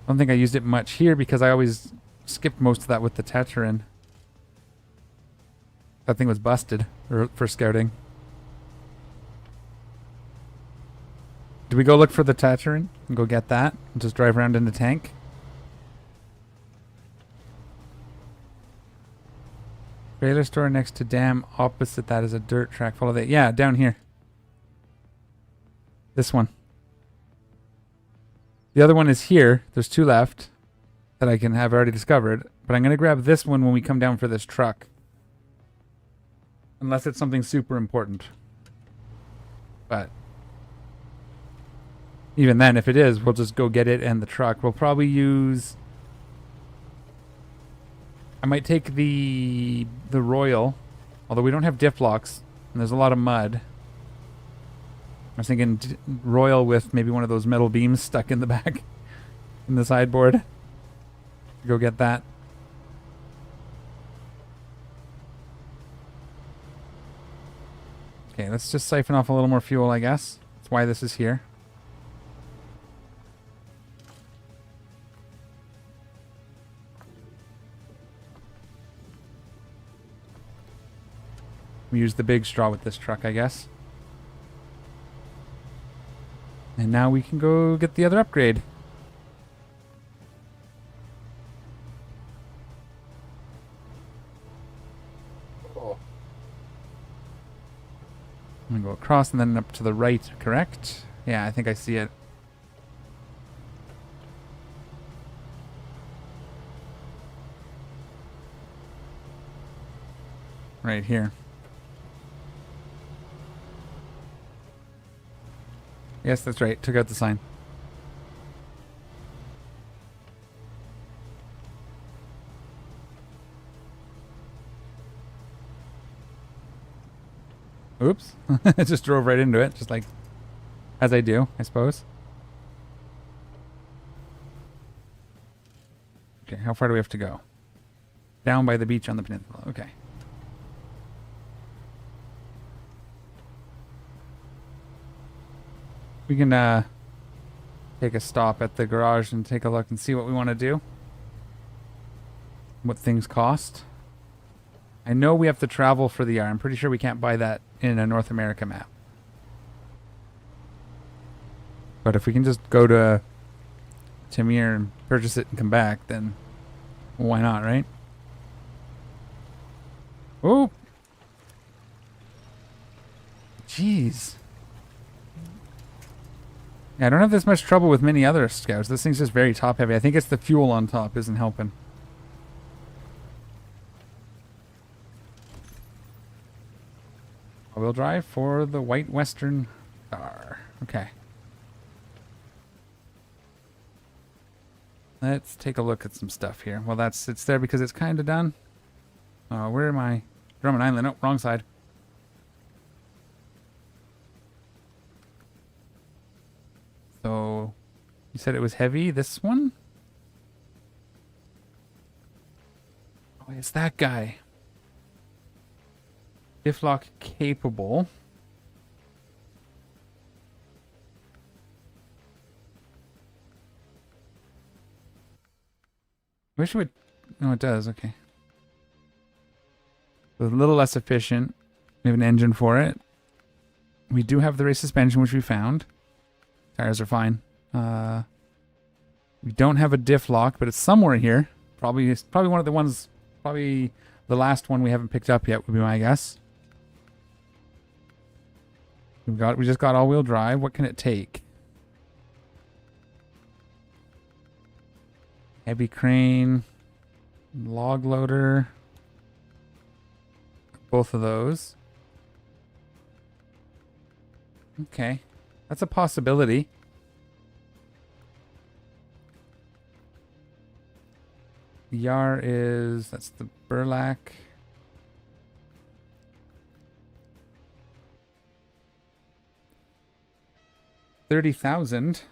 I don't think I used it much here because I always skipped most of that with the Tetrarin. That thing was busted for scouting. Do we go look for the Tetrarin and go get that and just drive around in the tank? Trailer store next to dam. Opposite that is a dirt track. Follow that. Yeah, down here. This one. The other one is here. There's 2 left that I can have already discovered. But I'm going to grab this one when we come down for this truck. Unless it's something super important. But even then, if it is, we'll just go get it and the truck. We'll probably use... I might take the Royal, although we don't have diff locks, and there's a lot of mud. I was thinking Royal with maybe one of those metal beams stuck in the back, in the sideboard. Go get that. Okay, let's just siphon off a little more fuel, I guess. That's why this is here. We use the big straw with this truck, I guess. And now we can go get the other upgrade. Oh. I'm going to go across and then up to the right, correct? Yeah, I think I see it. Right here. Yes, that's right. Took out the sign. Oops. I just drove right into it, just like as I do, I suppose. Okay, how far do we have to go? Down by the beach on the peninsula. Okay. We can take a stop at the garage and take a look and see what we want to do. What things cost. I know we have to travel for the R. I'm pretty sure we can't buy that in a North America map. But if we can just go to Tamir and purchase it and come back, then why not, right? Oh! Jeez. Yeah, I don't have this much trouble with many other scouts. This thing's just very top heavy. I think it's the fuel on top isn't helping. All-wheel drive for the White Western Star. Okay. Let's take a look at some stuff here. Well, it's there because it's kind of done. Where am I? Drummond Island. Oh, wrong side. So, you said it was heavy. This one? Oh, it's that guy. Diff lock capable. Wish it would. No, it does. Okay. So a little less efficient. We have an engine for it. We do have the race suspension, which we found. Tires are fine. We don't have a diff lock, but it's somewhere here. Probably one of the ones. Probably the last one we haven't picked up yet would be my guess. We just got all-wheel drive. What can it take? Heavy crane, log loader. Both of those. Okay, that's a possibility. The Yar that's the burlap. 30,000.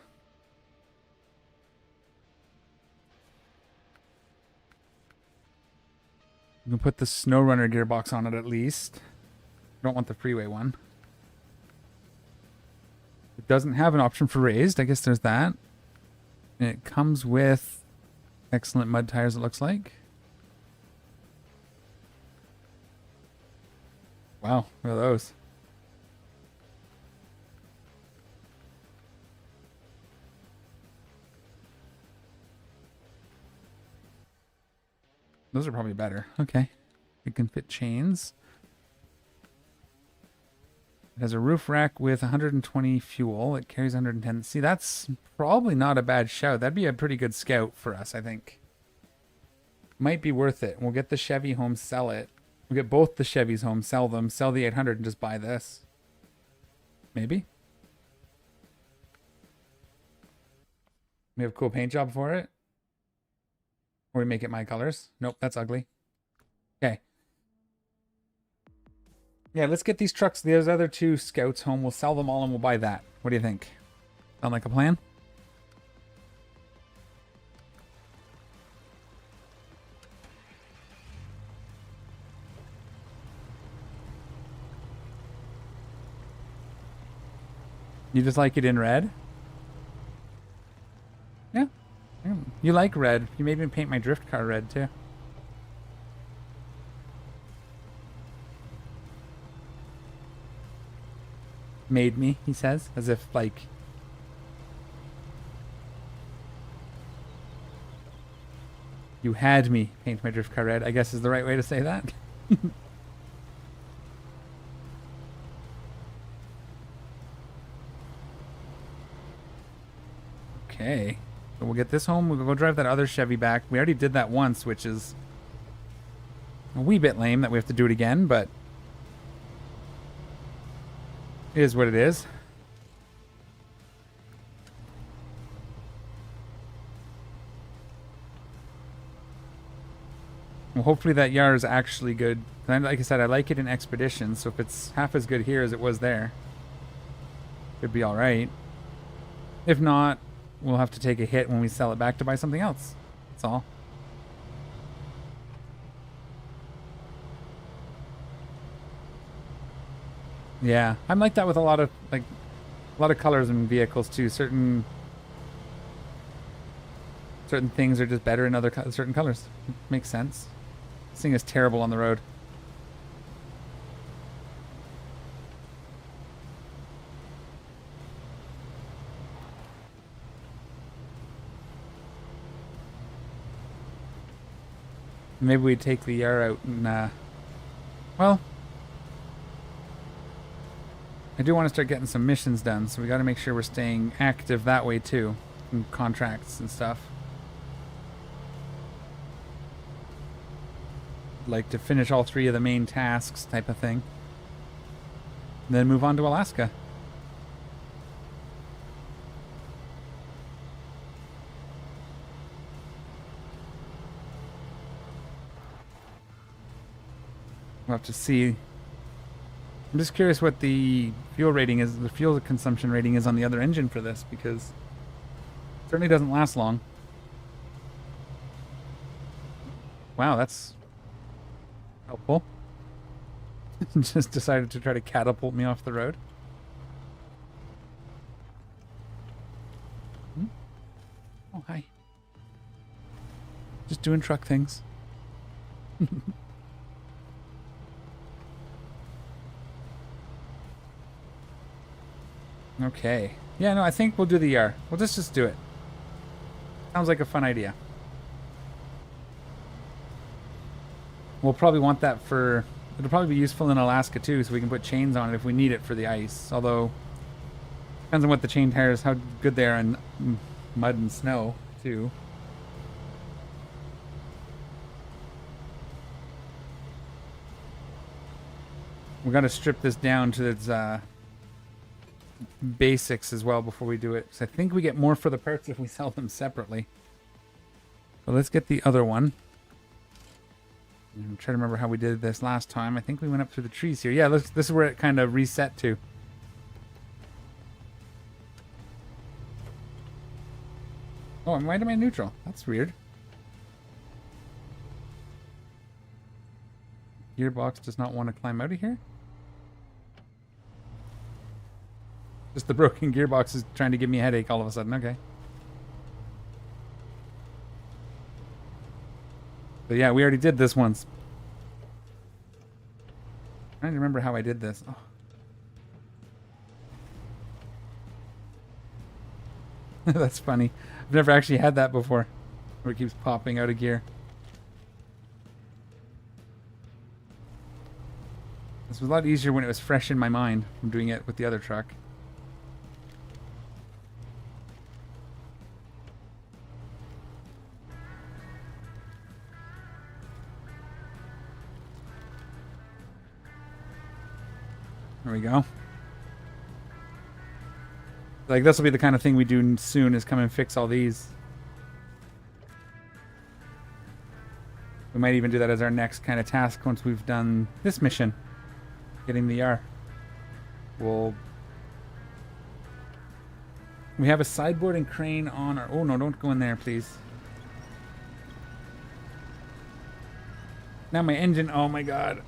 You can put the SnowRunner gearbox on it at least. Don't want the freeway one. It doesn't have an option for raised. I guess there's that. And it comes with excellent mud tires, it looks like. Wow, look at those. Those are probably better. Okay. It can fit chains. It has a roof rack with 120 fuel. It carries 110. See, that's probably not a bad shout. That'd be a pretty good scout for us, I think. Might be worth it. We'll get the Chevy home, sell it. We'll get both the Chevys home, sell them, sell the 800 and just buy this. Maybe. We have a cool paint job for it. Or we make it my colors. Nope, that's ugly. Okay. Yeah, let's get these trucks, those other two scouts home. We'll sell them all and we'll buy that. What do you think? Sound like a plan? You just like it in red? Yeah. You like red. You made me paint my drift car red too. Made me, he says, as if like... You had me paint my drift car red, I guess is the right way to say that. Okay. So we'll get this home. We'll go drive that other Chevy back. We already did that once, which is a wee bit lame that we have to do it again, but it is what it is. Well, hopefully that Yar is actually good. Like I said, I like it in Expedition, so if it's half as good here as it was there, it'd be alright. If not, we'll have to take a hit when we sell it back to buy something else. That's all. Yeah, I'm like that with a lot of colors in vehicles too. Certain things are just better in certain colors. Makes sense. This thing is terrible on the road. Maybe we take the Yar out and, well, I do want to start getting some missions done, so we got to make sure we're staying active that way too, in contracts and stuff. Like to finish all 3 of the main tasks type of thing. And then move on to Alaska. We'll have to see. I'm just curious what the fuel rating is, the fuel consumption rating is on the other engine for this, because it certainly doesn't last long. Wow, that's helpful. Just decided to try to catapult me off the road. Oh, hi. Just doing truck things. Okay. Yeah, no, I think we'll do the Yar. We'll just do it. Sounds like a fun idea. We'll probably want that for... It'll probably be useful in Alaska too, so we can put chains on it if we need it for the ice. Although, depends on what the chain tires, how good they are in mud and snow too. We got to strip this down to its basics as well before we do it. So I think we get more for the parts if we sell them separately. So let's get the other one. I'm trying to remember how we did this last time. I think we went up through the trees here. Yeah, this is where it kind of reset to. Oh, why am I neutral? That's weird. Gearbox does not want to climb out of here. Just the broken gearbox is trying to give me a headache all of a sudden. Okay. But yeah, we already did this once. I'm trying to remember how I did this. Oh. That's funny. I've never actually had that before, where it keeps popping out of gear. This was a lot easier when it was fresh in my mind from doing it with the other truck. There we go. Like, this will be the kind of thing we do soon, is come and fix all these. We might even do that as our next kind of task once we've done this mission. Getting the Yar. We have a sideboard and crane on our... Oh, no, don't go in there, please. Now my engine... Oh, my God.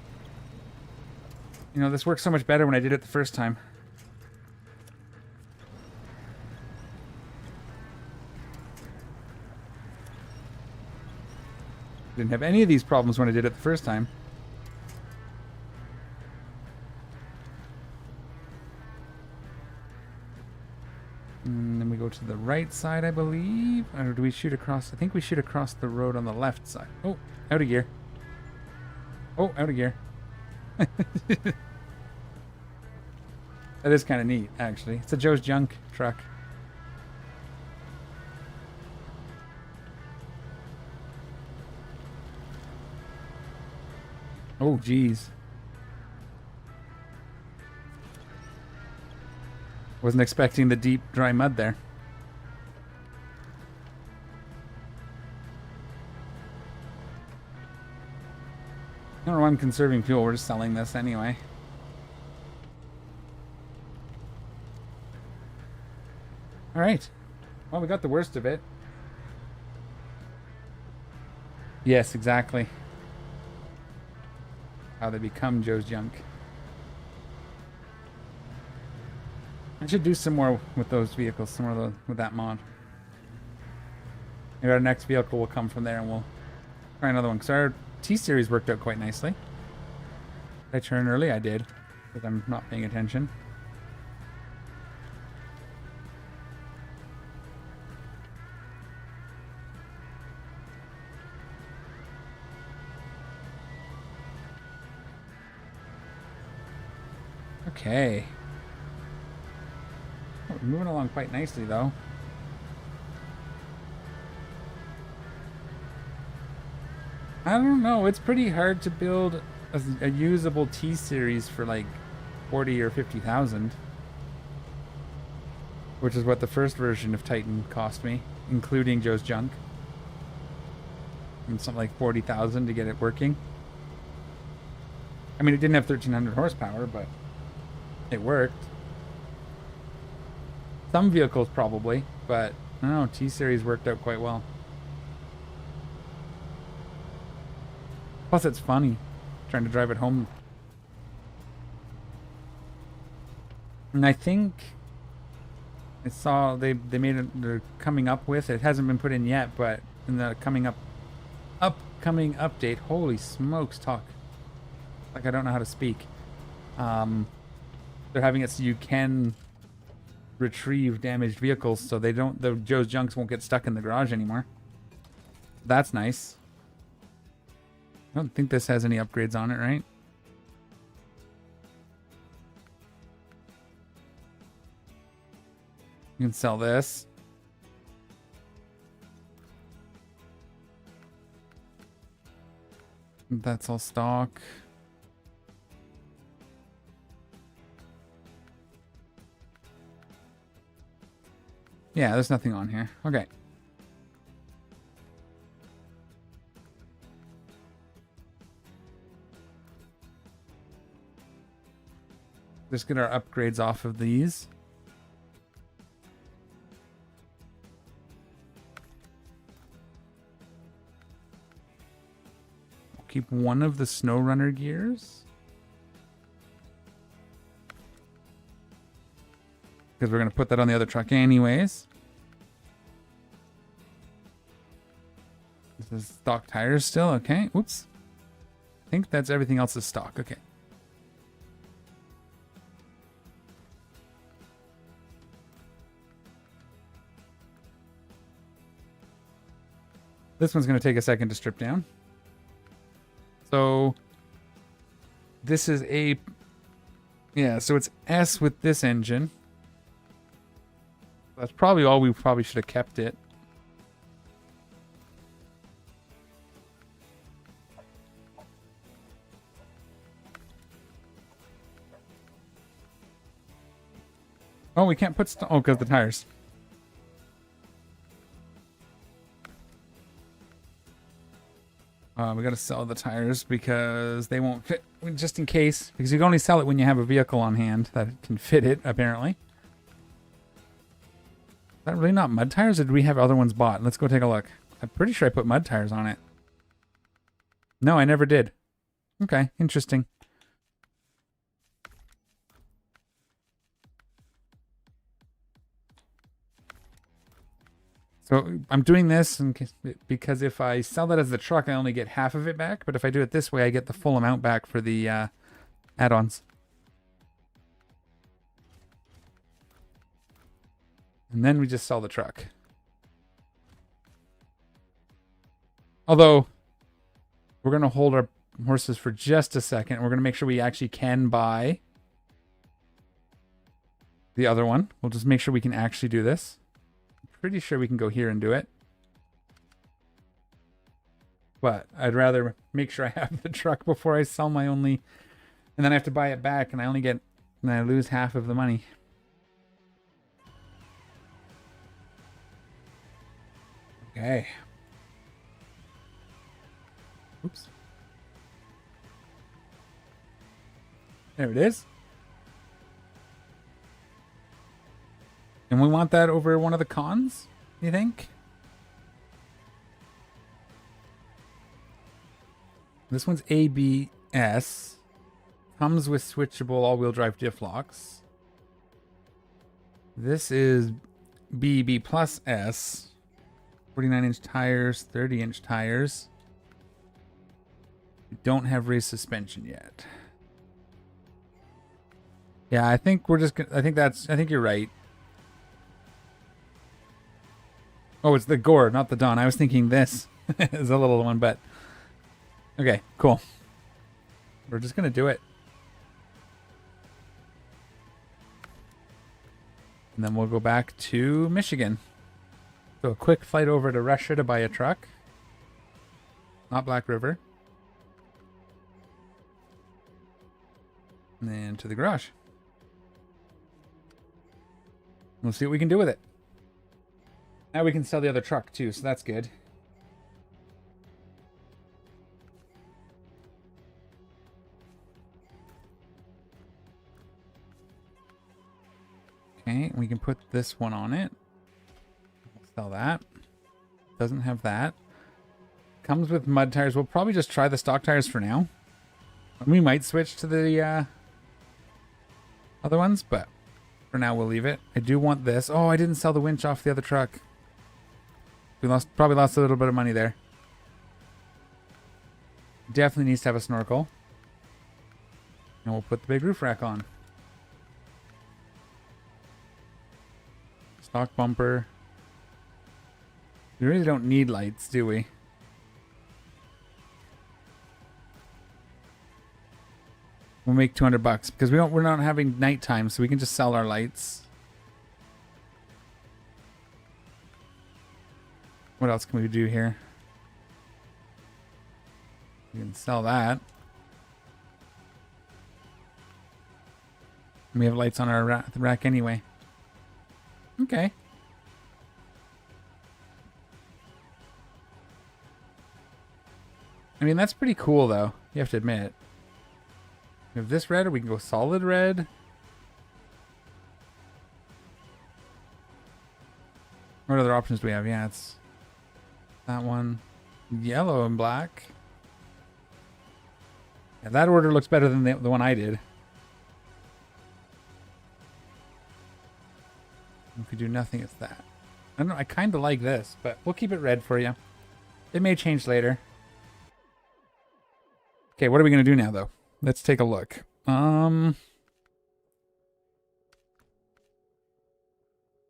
You know, this works so much better when I did it the first time. Didn't have any of these problems when I did it the first time. And then we go to the right side, I believe. Or do we shoot across? I think we shoot across the road on the left side. Oh, out of gear. Oh, out of gear. That is kind of neat, actually. It's a Joe's Junk truck. Oh, geez. Wasn't expecting the deep, dry mud there. I don't know why I'm conserving fuel. We're just selling this anyway. Alright. Well, we got the worst of it. Yes, exactly. How they become Joe's Junk. I should do some more with those vehicles, some more with that mod. Maybe our next vehicle will come from there and we'll try another one. Because our T-Series worked out quite nicely. Did I turn early? I did. Because I'm not paying attention. Okay. Oh, we're moving along quite nicely, though. I don't know. It's pretty hard to build a usable T-series for like 40 or 50,000, which is what the first version of Titan cost me, including Joe's junk. And something like 40,000 to get it working. I mean, it didn't have 1,300 horsepower, but it worked. Some vehicles probably, but I don't know. T-series worked out quite well. Plus, it's funny trying to drive it home. And I think I saw they made it. They're coming up with it. It hasn't been put in yet, but in the upcoming update. Holy smokes! Talk like I don't know how to speak. They're having it so you can retrieve damaged vehicles, so they don't. The Joe's junks won't get stuck in the garage anymore. That's nice. I don't think this has any upgrades on it, right? You can sell this. That's all stock. Yeah, there's nothing on here. Okay. Just get our upgrades off of these. Keep one of the SnowRunner gears. Because we're going to put that on the other truck anyways. This is stock tires still. Okay. Oops. I think that's everything else is stock. Okay. This one's going to take a second to strip down. So this is a, yeah, so it's S with this engine. That's probably all. We probably should have kept it. Oh, we can't put oh, because the tires. We got to sell the tires because they won't fit, just in case. Because you can only sell it when you have a vehicle on hand that can fit it, apparently. Is that really not mud tires, or did we have other ones bought? Let's go take a look. I'm pretty sure I put mud tires on it. No, I never did. Okay, interesting. So I'm doing this because if I sell that as the truck, I only get half of it back. But if I do it this way, I get the full amount back for the add-ons. And then we just sell the truck. Although, we're going to hold our horses for just a second. We're going to make sure we actually can buy the other one. We'll just make sure we can actually do this. Pretty sure we can go here and do it. But I'd rather make sure I have the truck before I sell my only, and then I have to buy it back and I only get, and I lose half of the money. Okay. Oops. There it is. And we want that over one of the cons, you think? This one's ABS. Comes with switchable all-wheel drive diff locks. This is BB plus S. 49-inch tires, 30-inch tires. We don't have race suspension yet. Yeah, I think we're just gonna, I think you're right. Oh, it's the Gore, not the Dawn. I was thinking this is a little one, but okay, cool. We're just gonna do it. And then we'll go back to Michigan. So a quick flight over to Russia to buy a truck. Not Black River. And then to the garage. We'll see what we can do with it. Now we can sell the other truck too, so that's good. Okay, we can put this one on it. We'll sell that. Doesn't have that. Comes with mud tires. We'll probably just try the stock tires for now. We might switch to the other ones, but for now we'll leave it. I do want this. Oh, I didn't sell the winch off the other truck. We probably lost a little bit of money there. Definitely needs to have a snorkel. And we'll put the big roof rack on. Stock bumper. We really don't need lights, do we? We'll make $200 because we're not having nighttime, so we can just sell our lights. What else can we do here? We can sell that. We have lights on our rack anyway. Okay. I mean, that's pretty cool, though. You have to admit. We have this red, or we can go solid red. What other options do we have? Yeah, it's that one. Yellow and black. Yeah, that order looks better than the one I did. If we do nothing, it's that. I don't know, I kind of like this, but we'll keep it red for you. It may change later. Okay, what are we going to do now, though? Let's take a look.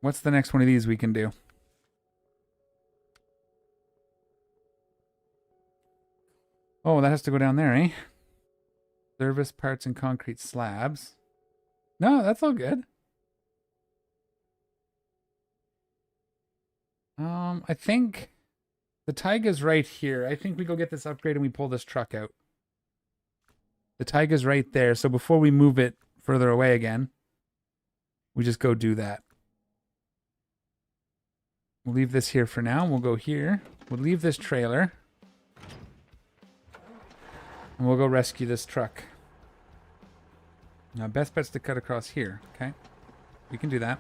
What's the next one of these we can do? Oh, that has to go down there, eh? Service parts and concrete slabs. No, that's all good. I think the Taiga's right here. I think we go get this upgrade and we pull this truck out. The Taiga's right there, so before we move it further away again, we just go do that. We'll leave this here for now. We'll go here. We'll leave this trailer. And we'll go rescue this truck. Now, best bet's to cut across here, okay? We can do that.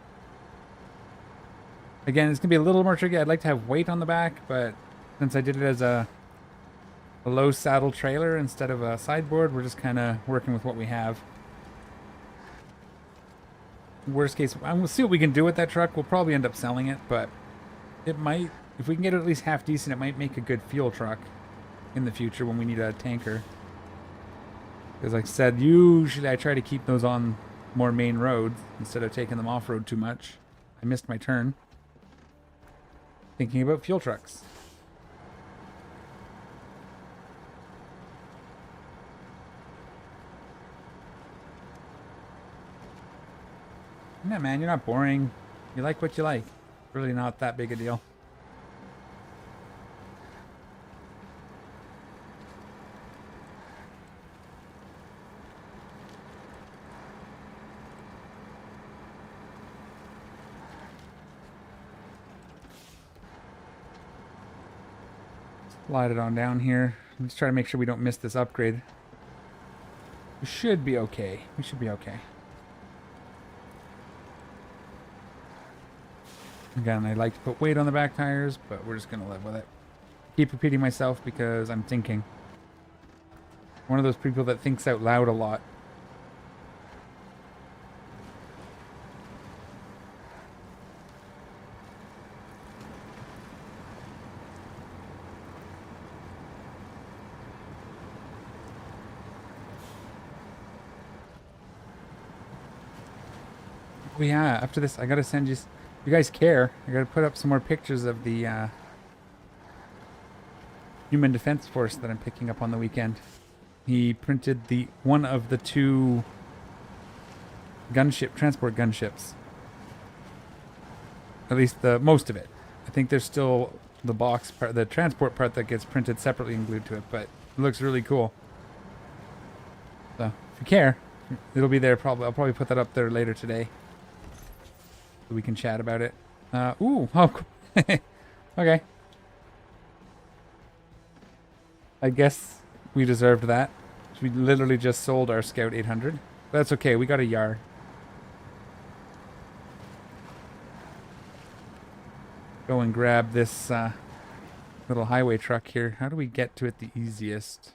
Again, it's going to be a little more tricky. I'd like to have weight on the back, but since I did it as a low saddle trailer instead of a sideboard, we're just kind of working with what we have. Worst case, we'll see what we can do with that truck. We'll probably end up selling it, but it might, if we can get it at least half decent, it might make a good fuel truck in the future when we need a tanker. Because like I said, usually I try to keep those on more main roads instead of taking them off-road too much. I missed my turn. Thinking about fuel trucks. Yeah, man, you're not boring. You like what you like. Really not that big a deal. Slide it on down here. Let's try to make sure we don't miss this upgrade. We should be okay. We should be okay. Again, I like to put weight on the back tires, but we're just going to live with it. Keep repeating myself because I'm thinking. One of those people that thinks out loud a lot. Oh yeah, after this, I gotta send you... If you guys care, I gotta put up some more pictures of the Human Defense Force that I'm picking up on the weekend. He printed one of the two transport gunships. At least the most of it. I think there's still the box part, the transport part that gets printed separately and glued to it, but it looks really cool. So if you care, it'll be there probably. I'll probably put that up there later today so we can chat about it. Ooh, oh, okay. I guess we deserved that. We literally just sold our Scout 800. But that's okay, we got a Yar. Go and grab this little highway truck here. How do we get to it the easiest?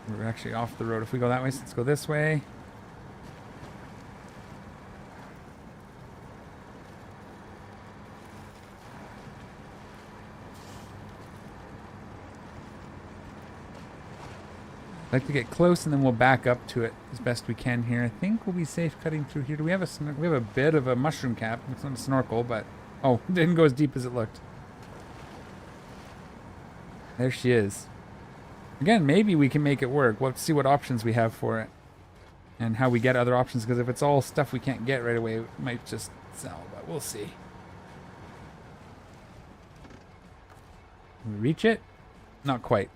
We're actually off the road. If we go that way, so let's go this way. I'd like to get close, and then we'll back up to it as best we can here. I think we'll be safe cutting through here. Do we have we have a bit of a mushroom cap? It's not a snorkel, but oh, it didn't go as deep as it looked. There she is. Again, maybe we can make it work. We'll have to see what options we have for it and how we get other options. Because if it's all stuff we can't get right away, it might just sell. But we'll see. Can we reach it? Not quite.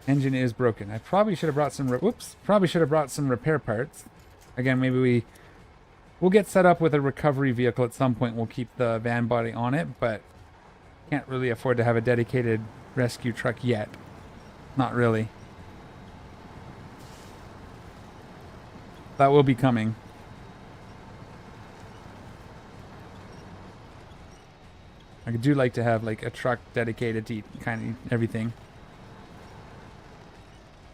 Engine is broken. I probably should have brought some. Probably should have brought some repair parts. Again, maybe we'll get set up with a recovery vehicle at some point. We'll keep the van body on it, but can't really afford to have a dedicated rescue truck yet. Not really. That will be coming. I do like to have like a truck dedicated to kind of everything.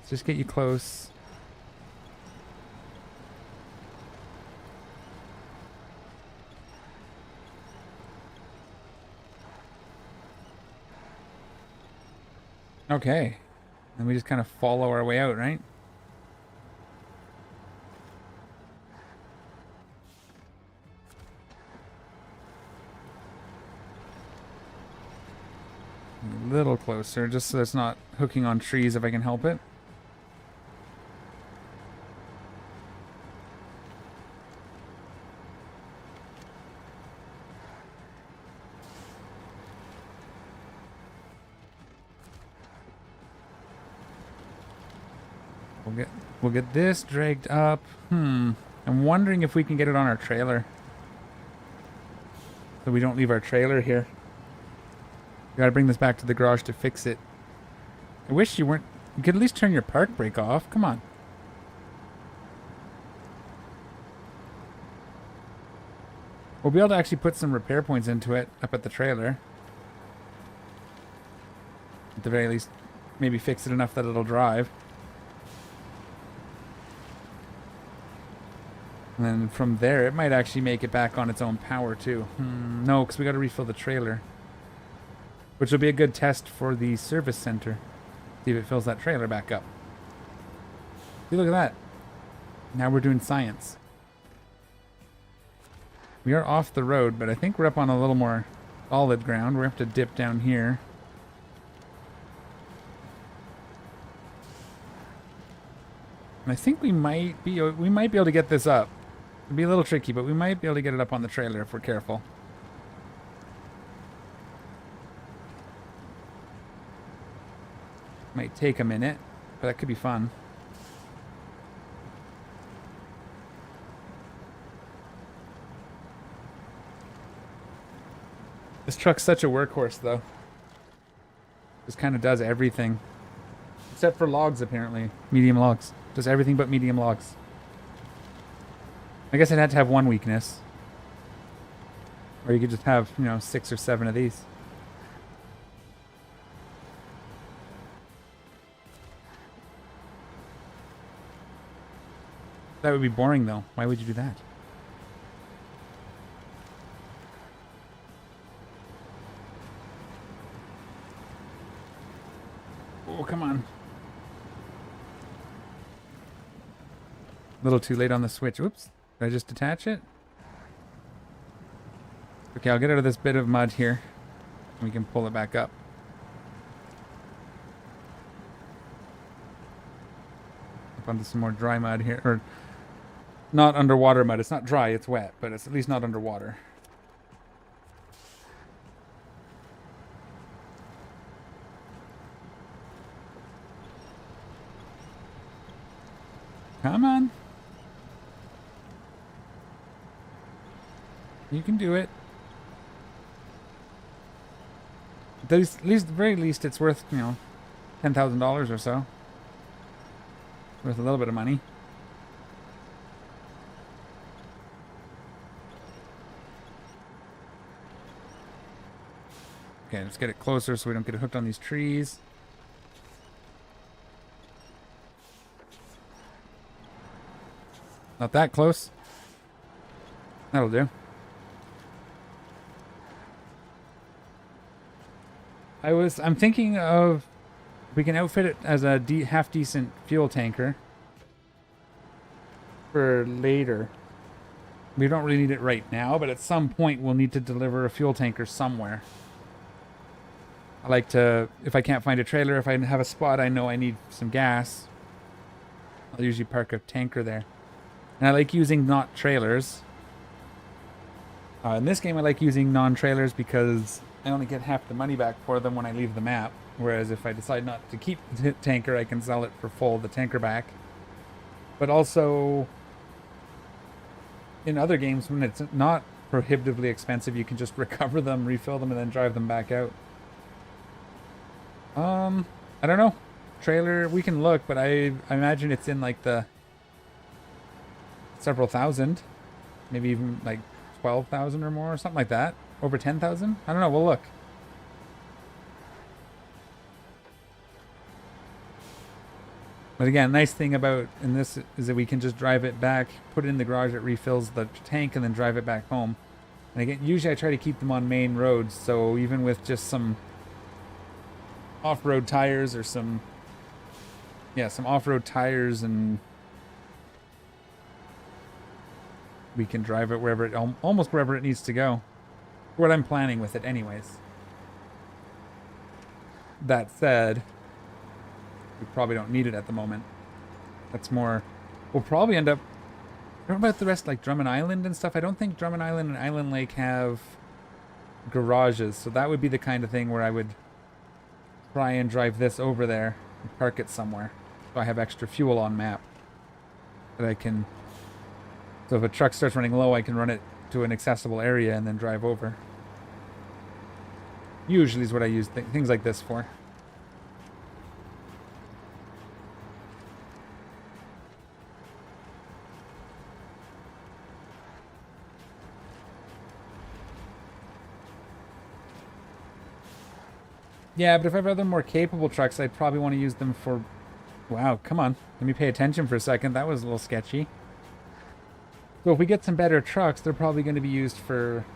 Let's just get you close. Okay. And we just kind of follow our way out, right? A little closer, just so it's not hooking on trees if I can help it. We'll get this dragged up. I'm wondering if we can get it on our trailer. So we don't leave our trailer here. We gotta bring this back to the garage to fix it. I wish you weren't... You could at least turn your park brake off. Come on. We'll be able to actually put some repair points into it up at the trailer. At the very least, maybe fix it enough that it'll drive. And then from there, it might actually make it back on its own power too. No, because we got to refill the trailer. Which will be a good test for the service center. See if it fills that trailer back up. See, look at that. Now we're doing science. We are off the road, but I think we're up on a little more solid ground. We're going to have to dip down here. And I think we might be able to get this up. It'll be a little tricky, but we might be able to get it up on the trailer if we're careful. Might take a minute, but that could be fun. This truck's such a workhorse, though. Just kind of does everything. Except for logs, apparently. Medium logs. Does everything but medium logs. I guess it had to have one weakness. Or you could just have, 6 or 7 of these. That would be boring, though. Why would you do that? Oh, come on. A little too late on the switch. Oops. Did I just detach it? Okay, I'll get out of this bit of mud here. We can pull it back up. Up onto some more dry mud here. Or not underwater mud. It's not dry, it's wet, but it's at least not underwater. Come on. You can do it. At least, the very least, it's worth, you know, $10,000 or so. Worth a little bit of money. Okay, let's get it closer so we don't get hooked on these trees. Not that close. That'll do. I'm thinking of, we can outfit it as a half decent fuel tanker for later. We don't really need it right now, but at some point we'll need to deliver a fuel tanker somewhere. I like to, if I can't find a trailer, if I have a spot I know I need some gas, I'll usually park a tanker there. And I like using not trailers. In this game I like using non-trailers because I only get half the money back for them when I leave the map. Whereas if I decide not to keep the tanker, I can sell it for full, the tanker back. But also, in other games, when it's not prohibitively expensive, you can just recover them, refill them, and then drive them back out. I don't know. Trailer, we can look, but I imagine it's in like the several thousand. Maybe even like 12,000 or more, or something like that. Over 10,000? I don't know, we'll look. But again, nice thing about in this is that we can just drive it back, put it in the garage, it refills the tank, and then drive it back home. And again, usually I try to keep them on main roads, so even with just some off-road tires or some off-road tires, and we can drive it wherever it, almost wherever it needs to go. What I'm planning with it anyways. That said, we probably don't need it at the moment. That's more, we'll probably end up, I don't know about the rest, like Drummond Island and stuff. I don't think Drummond Island and Island Lake have garages, so that would be the kind of thing where I would try and drive this over there and park it somewhere, so I have extra fuel on map that I can, so if a truck starts running low, I can run it to an accessible area and then drive over. Usually is what I use things like this for. Yeah, but if I have other more capable trucks, I'd probably want to use them for... Wow, come on. Let me pay attention for a second. That was a little sketchy. So if we get some better trucks, they're probably going to be used for...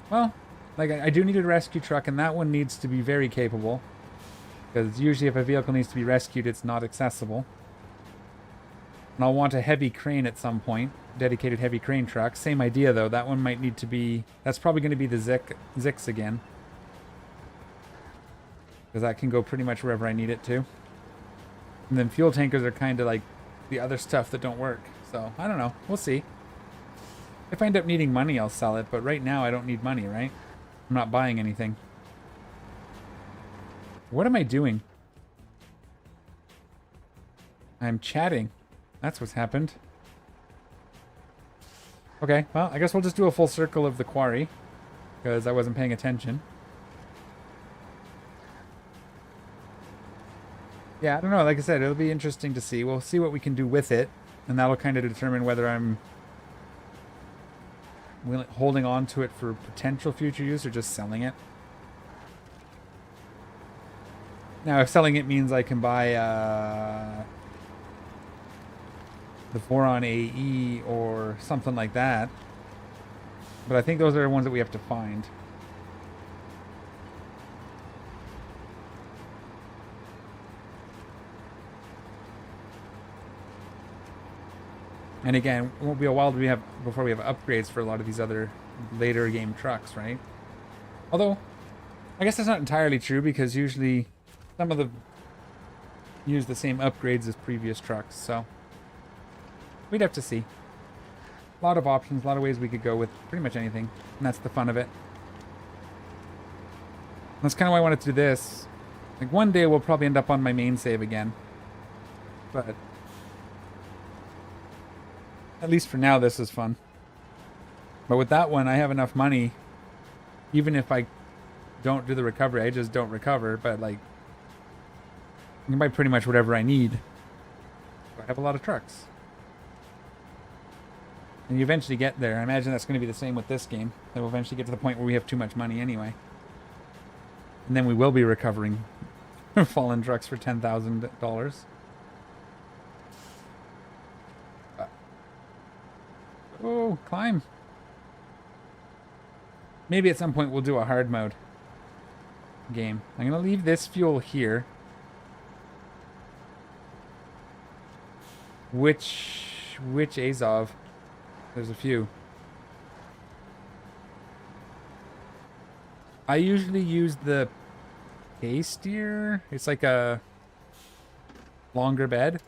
Well, like I do need a rescue truck, and that one needs to be very capable. Because usually if a vehicle needs to be rescued, it's not accessible. And I'll want a heavy crane at some point. Dedicated heavy crane truck. Same idea, though. That one might need to be... That's probably going to be the Zix again. Because that can go pretty much wherever I need it to. And then fuel tankers are kind of like the other stuff that don't work. So, I don't know. We'll see. If I end up needing money, I'll sell it. But right now, I don't need money, right? I'm not buying anything. What am I doing? I'm chatting. That's what's happened. Okay, well, I guess we'll just do a full circle of the quarry. Because I wasn't paying attention. Yeah, I don't know. Like I said, it'll be interesting to see. We'll see what we can do with it. And that'll kind of determine whether I'm holding on to it for potential future use or just selling it. Now, if selling it means I can buy the Voron AE or something like that. But I think those are the ones that we have to find. And again, it won't be a while before we have upgrades for a lot of these other later game trucks, right? Although, I guess that's not entirely true because usually some of them use the same upgrades as previous trucks, so We'd have to see. A lot of options, a lot of ways we could go with pretty much anything. And that's the fun of it. That's kind of why I wanted to do this. Like, one day we'll probably end up on my main save again. But at least for now, this is fun. But with that one, I have enough money. Even if I don't do the recovery, I just don't recover. But, like, I can buy pretty much whatever I need. I have a lot of trucks. And you eventually get there. I imagine that's going to be the same with this game. That we'll eventually get to the point where we have too much money anyway. And then we will be recovering fallen trucks for $10,000. Oh, climb. Maybe at some point we'll do a hard mode game. I'm going to leave this fuel here. Which Azov? There's a few. I usually use the K-steer. It's like a longer bed.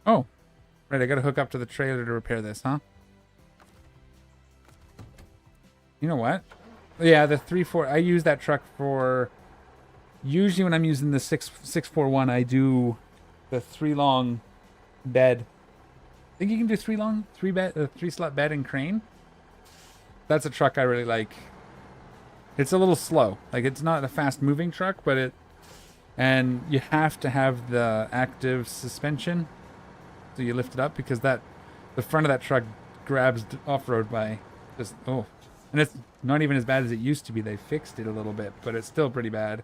Oh, right. I got to hook up to the trailer to repair this, huh? You know what? Yeah, the 3-4. I use that truck for. Usually, when I'm using the 641, I do the 3-long bed. I think you can do 3-long, 3-slot bed and crane. That's a truck I really like. It's a little slow. Like, it's not a fast-moving truck, but it. And you have to have the active suspension, so you lift it up, because the front of that truck grabs off-road by just and it's not even as bad as it used to be. They fixed it a little bit, but it's still pretty bad.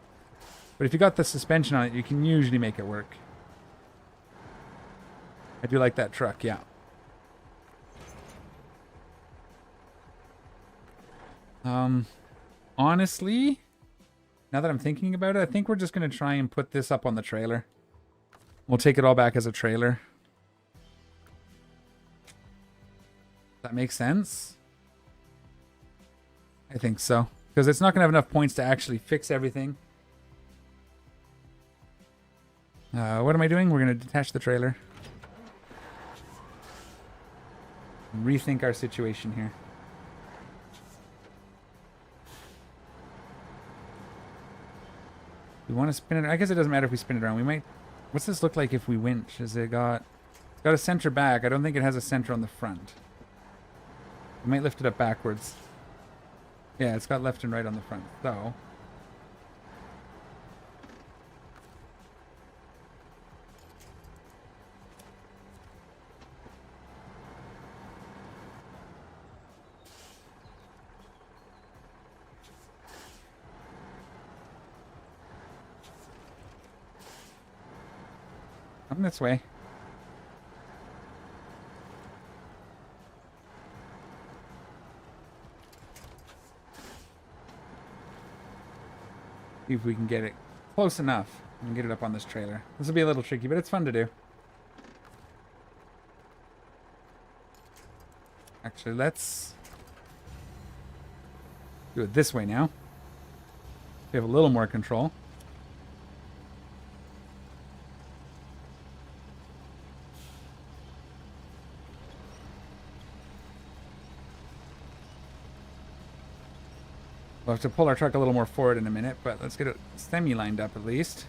But if you got the suspension on it, you can usually make it work. I do like that truck, yeah. Honestly, now that I'm thinking about it, I think we're just going to try and put this up on the trailer. We'll take it all back as a trailer. Does that make sense? I think so. Because it's not going to have enough points to actually fix everything. What am I doing? We're going to detach the trailer. Rethink our situation here. We want to spin it. I guess it doesn't matter if we spin it around. We might. What's this look like if we winch? It's got a center back. I don't think it has a center on the front. We might lift it up backwards. Yeah, it's got left and right on the front. So. Come this way. See if we can get it close enough and get it up on this trailer. This will be a little tricky, but it's fun to do. Actually, let's do it this way now. We have a little more control. We'll have to pull our truck a little more forward in a minute, but let's get it semi-lined up at least.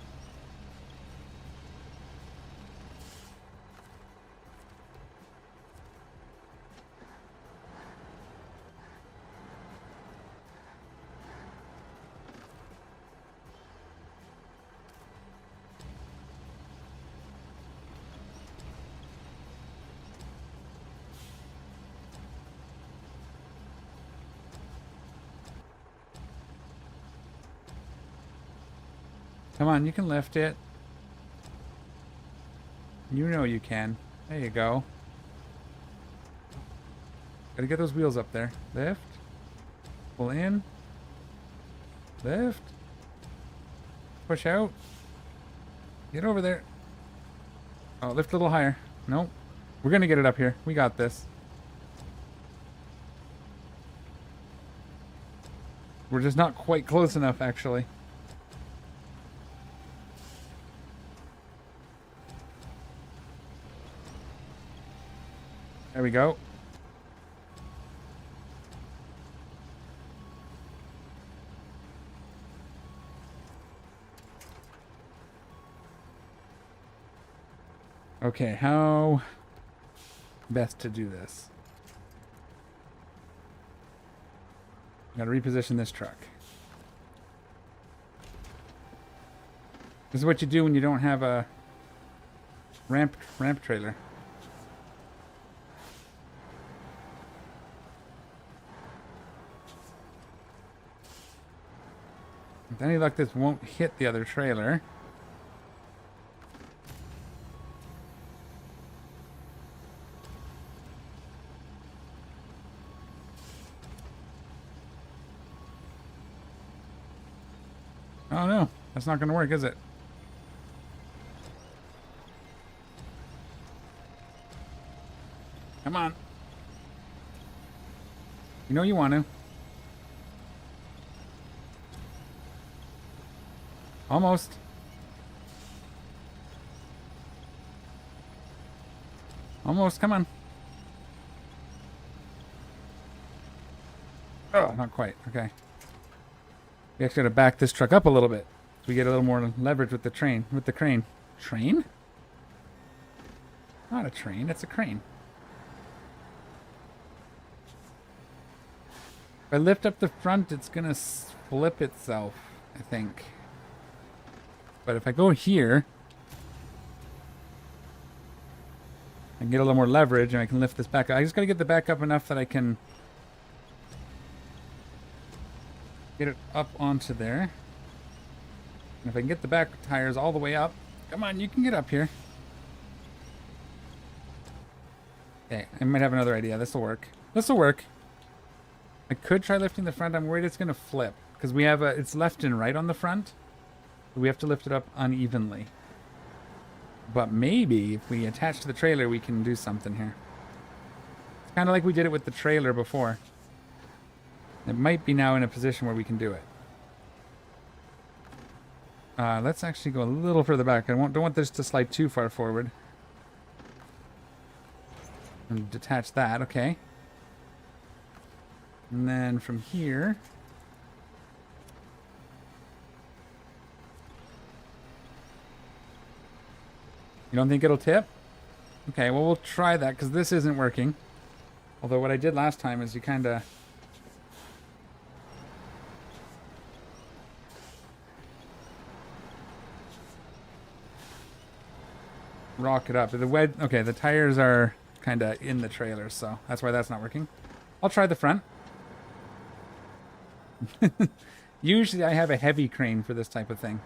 Come on, you can lift it. You know you can. There you go. Gotta get those wheels up there. Lift. Pull in. Lift. Push out. Get over there. Oh, lift a little higher. Nope. We're gonna get it up here. We got this. We're just not quite close enough, actually. we go. Okay, how best to do this? Gotta reposition this truck. This is what you do when you don't have a ramp trailer. With any luck, this won't hit the other trailer. Oh no, that's not going to work, is it? Come on. You know you want to. Almost. Almost, come on. Oh, not quite. Okay. We actually got to back this truck up a little bit so we get a little more leverage with the train, with the crane. Train? Not a train, it's a crane. If I lift up the front, it's going to flip itself, I think. But if I go here, I can get a little more leverage and I can lift this back up. I just got to get the back up enough that I can get it up onto there. And if I can get the back tires all the way up, come on, you can get up here. Okay, I might have another idea. This will work. This will work. I could try lifting the front. I'm worried it's going to flip because we have it's left and right on the front. We have to lift it up unevenly. But maybe if we attach to the trailer, we can do something here. It's kind of like we did it with the trailer before. It might be now in a position where we can do it. Let's actually go a little further back. I don't want this to slide too far forward. And detach that, okay. And then from here, you don't think it'll tip? Okay, well, we'll try that because this isn't working. Although what I did last time is you kind of rock it up. Okay, the tires are kind of in the trailer, so that's why that's not working. I'll try the front. Usually I have a heavy crane for this type of thing.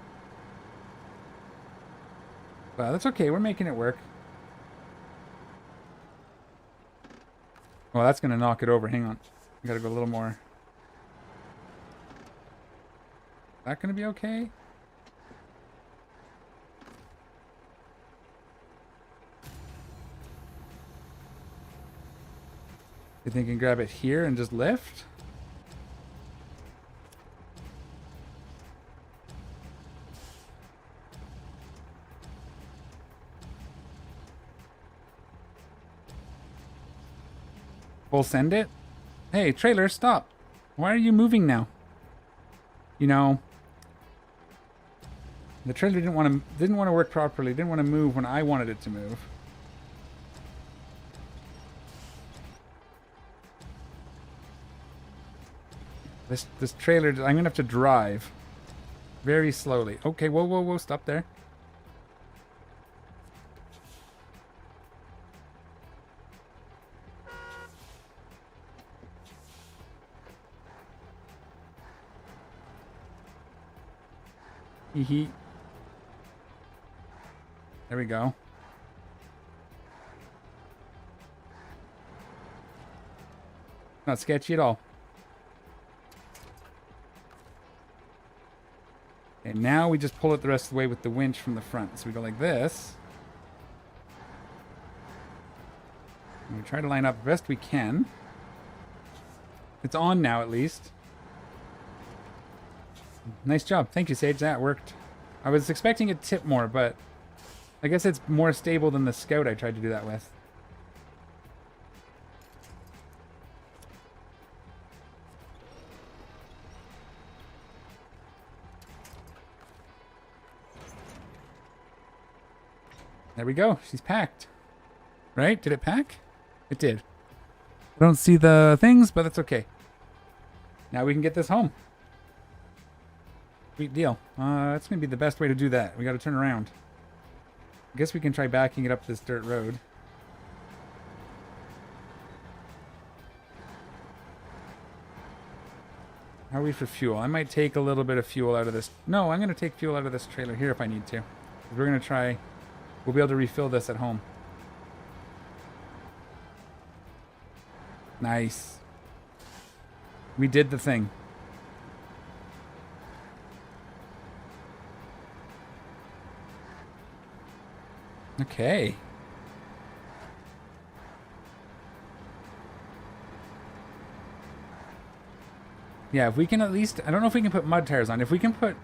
But that's okay, we're making it work. Well, that's going to knock it over. Hang on. I got to go a little more. Is that going to be okay? You think you can grab it here and just lift? We'll send it. Hey, trailer, stop. Why are you moving now? You know, the trailer didn't want to work properly. Didn't want to move when I wanted it to move. This trailer, I'm gonna have to drive very slowly. Okay, whoa, whoa, whoa, stop there. Hee. There we go. Not sketchy at all. Okay, now we just pull it the rest of the way with the winch from the front. So we go like this. And we try to line up the best we can. It's on now, at least. Nice job. Thank you, Sage. That worked. I was expecting it to tip more, but I guess it's more stable than the Scout I tried to do that with. There we go. She's packed. Right? Did it pack? It did. I don't see the things, but that's okay. Now we can get this home. Sweet deal. That's going to be the best way to do that. We got to turn around. I guess we can try backing it up this dirt road. How are we for fuel? I might take a little bit of fuel out of this. No, I'm going to take fuel out of this trailer here if I need to. We're going to try... We'll be able to refill this at home. Nice. We did the thing. Okay. Yeah, if we can at least... I don't know if we can put mud tires on. If we can put...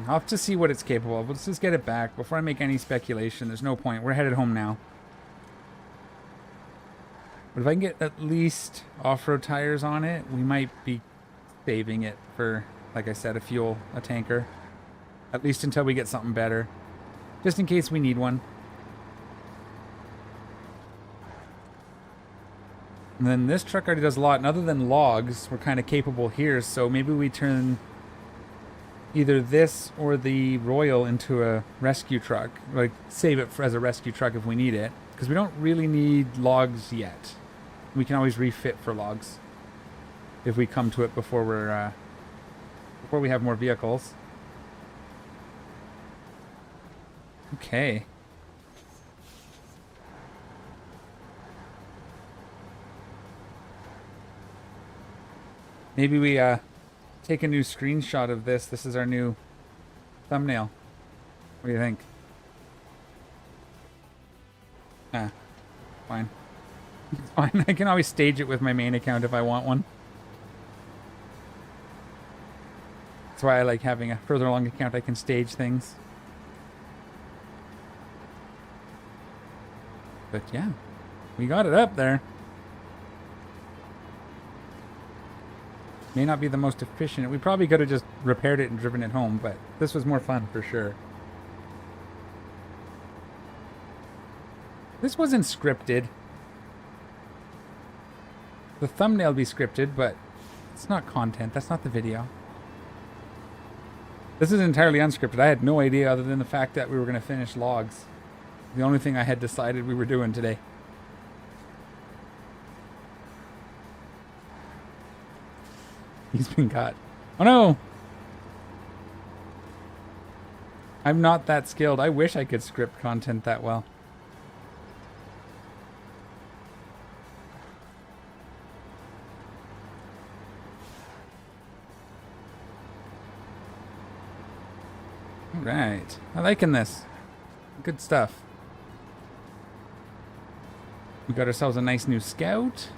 I'll have to see what it's capable of. Let's just get it back before I make any speculation. There's no point. We're headed home now. But if I can get at least off-road tires on it, we might be saving it for, like I said, a tanker. At least until we get something better. Just in case we need one. And then this truck already does a lot. And other than logs, we're kind of capable here. So maybe we turn either this or the Royal into a rescue truck. Like, save it as a rescue truck if we need it. Because we don't really need logs yet. We can always refit for logs. If we come to it before we have more vehicles. Okay. Maybe we take a new screenshot of this. This is our new thumbnail. What do you think? Ah, fine. It's fine. I can always stage it with my main account if I want one. That's why I like having a further along account. I can stage things. But yeah, we got it up there. May not be the most efficient. We probably could have just repaired it and driven it home, but this was more fun for sure. This wasn't scripted. The thumbnail be scripted, but it's not content. That's not the video. This is entirely unscripted. I had no idea other than the fact that we were going to finish logs. The only thing I had decided we were doing today. He's been caught. Oh no! I'm not that skilled. I wish I could script content that well. Alright. I'm liking this. Good stuff. We got ourselves a nice new Scout.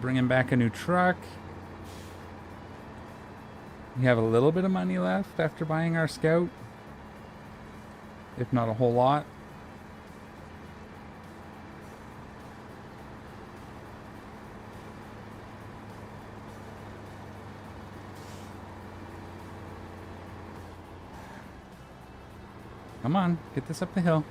Bringing back a new truck. We have a little bit of money left after buying our Scout. If not a whole lot. Come on, get this up the hill.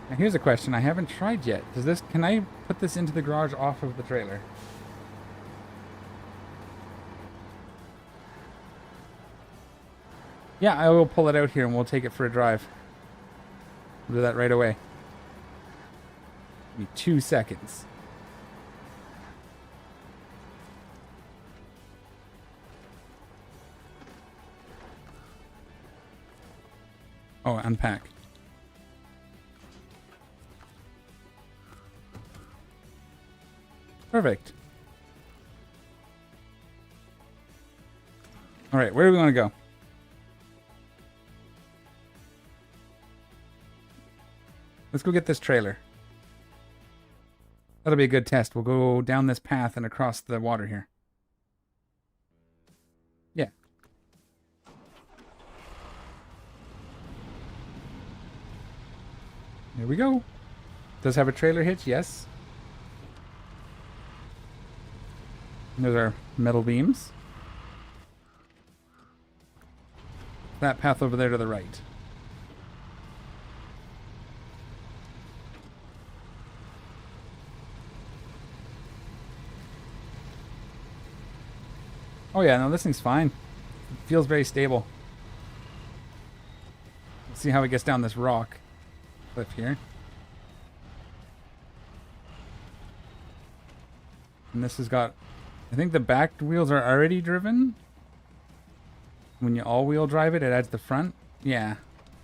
Now here's a question I haven't tried yet. Can I put this into the garage off of the trailer? Yeah, I will pull it out here and we'll take it for a drive. We'll do that right away. Give me 2 seconds. Oh, unpack. Perfect. All right, where do we want to go? Let's go get this trailer. That'll be a good test. We'll go down this path and across the water here. Yeah. There we go. Does have a trailer hitch? Yes. And those are metal beams. that path over there to the right. Oh yeah, no, this thing's fine. It feels very stable. Let's see how it gets down this rock cliff here. And this has got, I think the back wheels are already driven. When you all-wheel drive it, it adds the front. Yeah.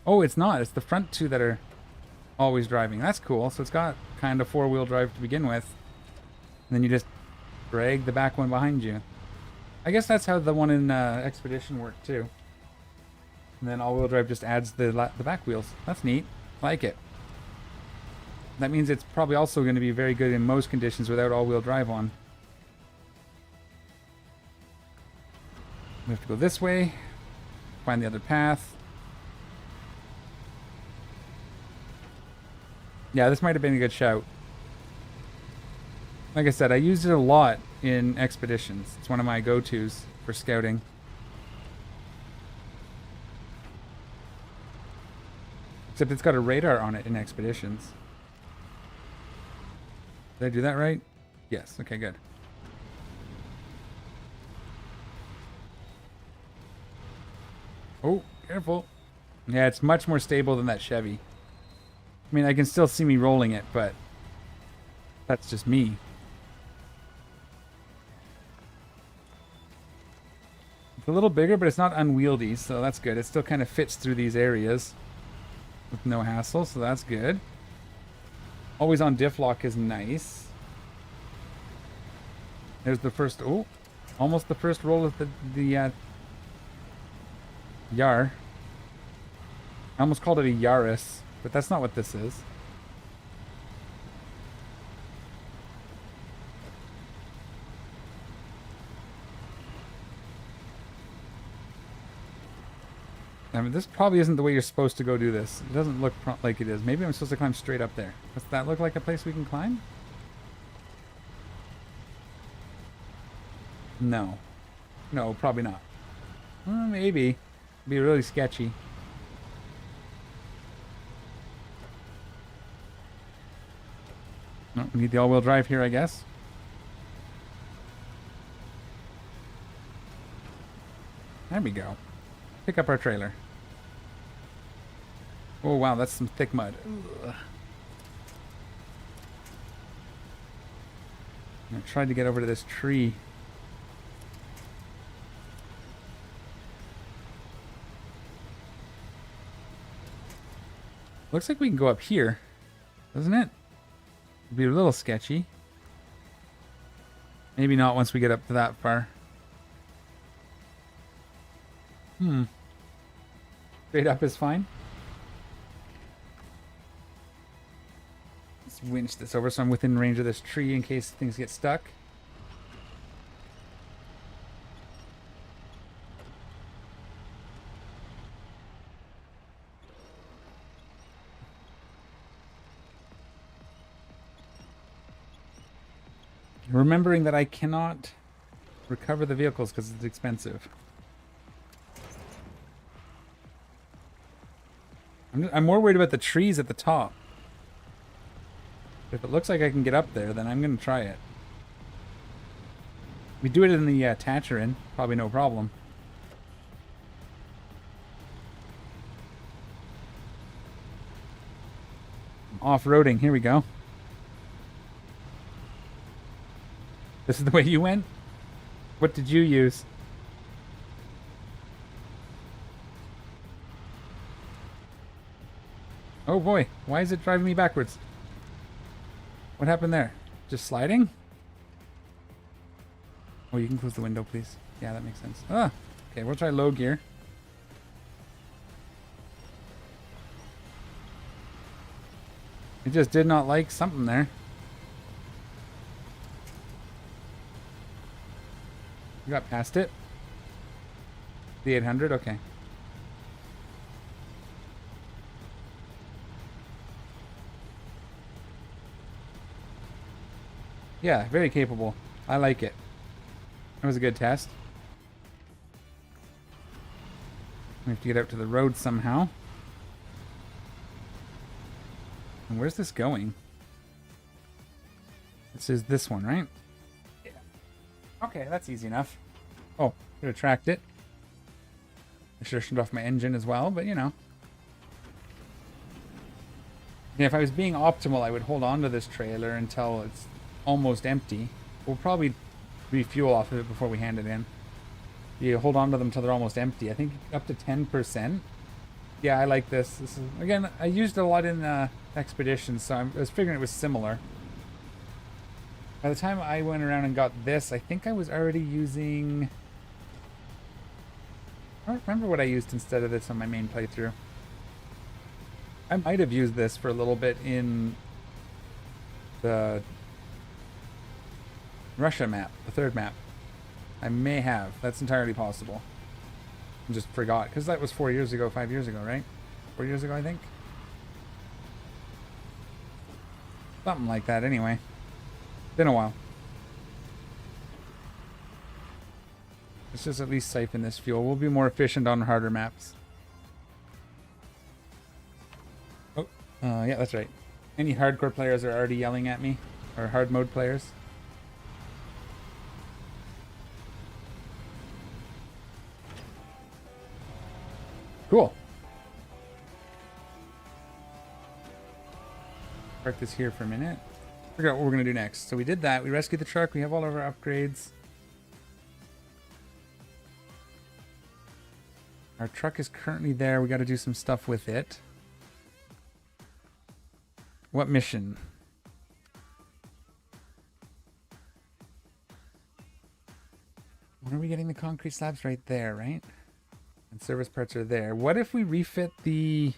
Oh, it's not. It's the front two that are always driving. That's cool. So it's got kind of four-wheel drive to begin with. And then you just drag the back one behind you. I guess that's how the one in Expedition worked too. And then all-wheel drive just adds the back wheels. That's neat. Like it. That means it's probably also going to be very good in most conditions without all-wheel drive on. We have to go this way. Find the other path. Yeah, this might have been a good shout. Like I said, I used it a lot in Expeditions. It's one of my go-tos for scouting. Except it's got a radar on it in Expeditions. Did I do that right? Yes. Okay, good. Oh, careful. Yeah, it's much more stable than that Chevy. I mean, I can still see me rolling it, but that's just me. It's a little bigger, but it's not unwieldy, so that's good. It still kind of fits through these areas with no hassle, so that's good. Always on diff lock is nice. There's the first, oh, almost the first roll of the Yar. I almost called it a Yaris, but that's not what this is. I mean, this probably isn't the way you're supposed to go do this. It doesn't look like it is. Maybe I'm supposed to climb straight up there. Does that look like a place we can climb? No. No, probably not. Maybe. It'd be really sketchy. Oh, we need the all-wheel drive here, I guess. There we go. Pick up our trailer. Oh wow, that's some thick mud. Ugh. I tried to get over to this tree. Looks like we can go up here, doesn't it? It'd be a little sketchy. Maybe not once we get up to that far. Straight up is fine. Let's winch this over so I'm within range of this tree in case things get stuck. Remembering that I cannot recover the vehicles because it's expensive. I'm more worried about the trees at the top. If it looks like I can get up there, then I'm going to try it. We do it in the Treacherous, probably no problem. Off-roading, here we go. This is the way you went? What did you use? Oh boy, why is it driving me backwards? What happened there? Just sliding? Oh, you can close the window, please. Yeah, that makes sense. Ah, okay, we'll try low gear. It just did not like something there. You got past it? The 800? Okay. Yeah, very capable. I like it. That was a good test. We have to get out to the road somehow. And where's this going? This is this one, right? Yeah. Okay, that's easy enough. Oh, could have tracked it. I should have turned off my engine as well, but you know. Yeah, if I was being optimal, I would hold on to this trailer until it's almost empty. We'll probably refuel off of it before we hand it in. You hold on to them until they're almost empty. I think up to 10%. Yeah, I like this. This is, again, I used it a lot in Expeditions, so I was figuring it was similar. By the time I went around and got this, I think I was already using... I don't remember what I used instead of this on my main playthrough. I might have used this for a little bit in the Russia map, the third map. I may have. That's entirely possible. I just forgot, because that was 4 years ago, 5 years ago, right? 4 years ago, I think. Something like that, anyway. Been a while. Let's just at least siphon this fuel. We'll be more efficient on harder maps. Oh, yeah, that's right. Any hardcore players are already yelling at me, or hard mode players. Cool. Park this here for a minute. Figure out what we're going to do next. So we did that. We rescued the truck. We have all of our upgrades. Our truck is currently there. We got to do some stuff with it. What mission? When are we getting the concrete slabs? Right there, right? And service parts are there. What if we refit the...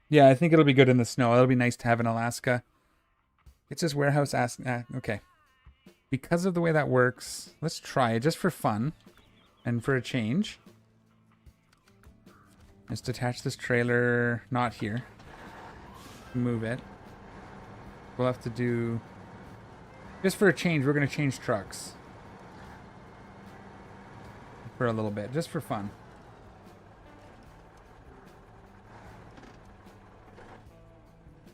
Yeah, I think it'll be good in the snow. It'll be nice to have in Alaska. It's just warehouse okay. Because of the way that works, let's try it just for fun. And for a change. Let's detach this trailer, not here. Move it. We'll have to do... Just for a change, we're going to change trucks. For a little bit, just for fun.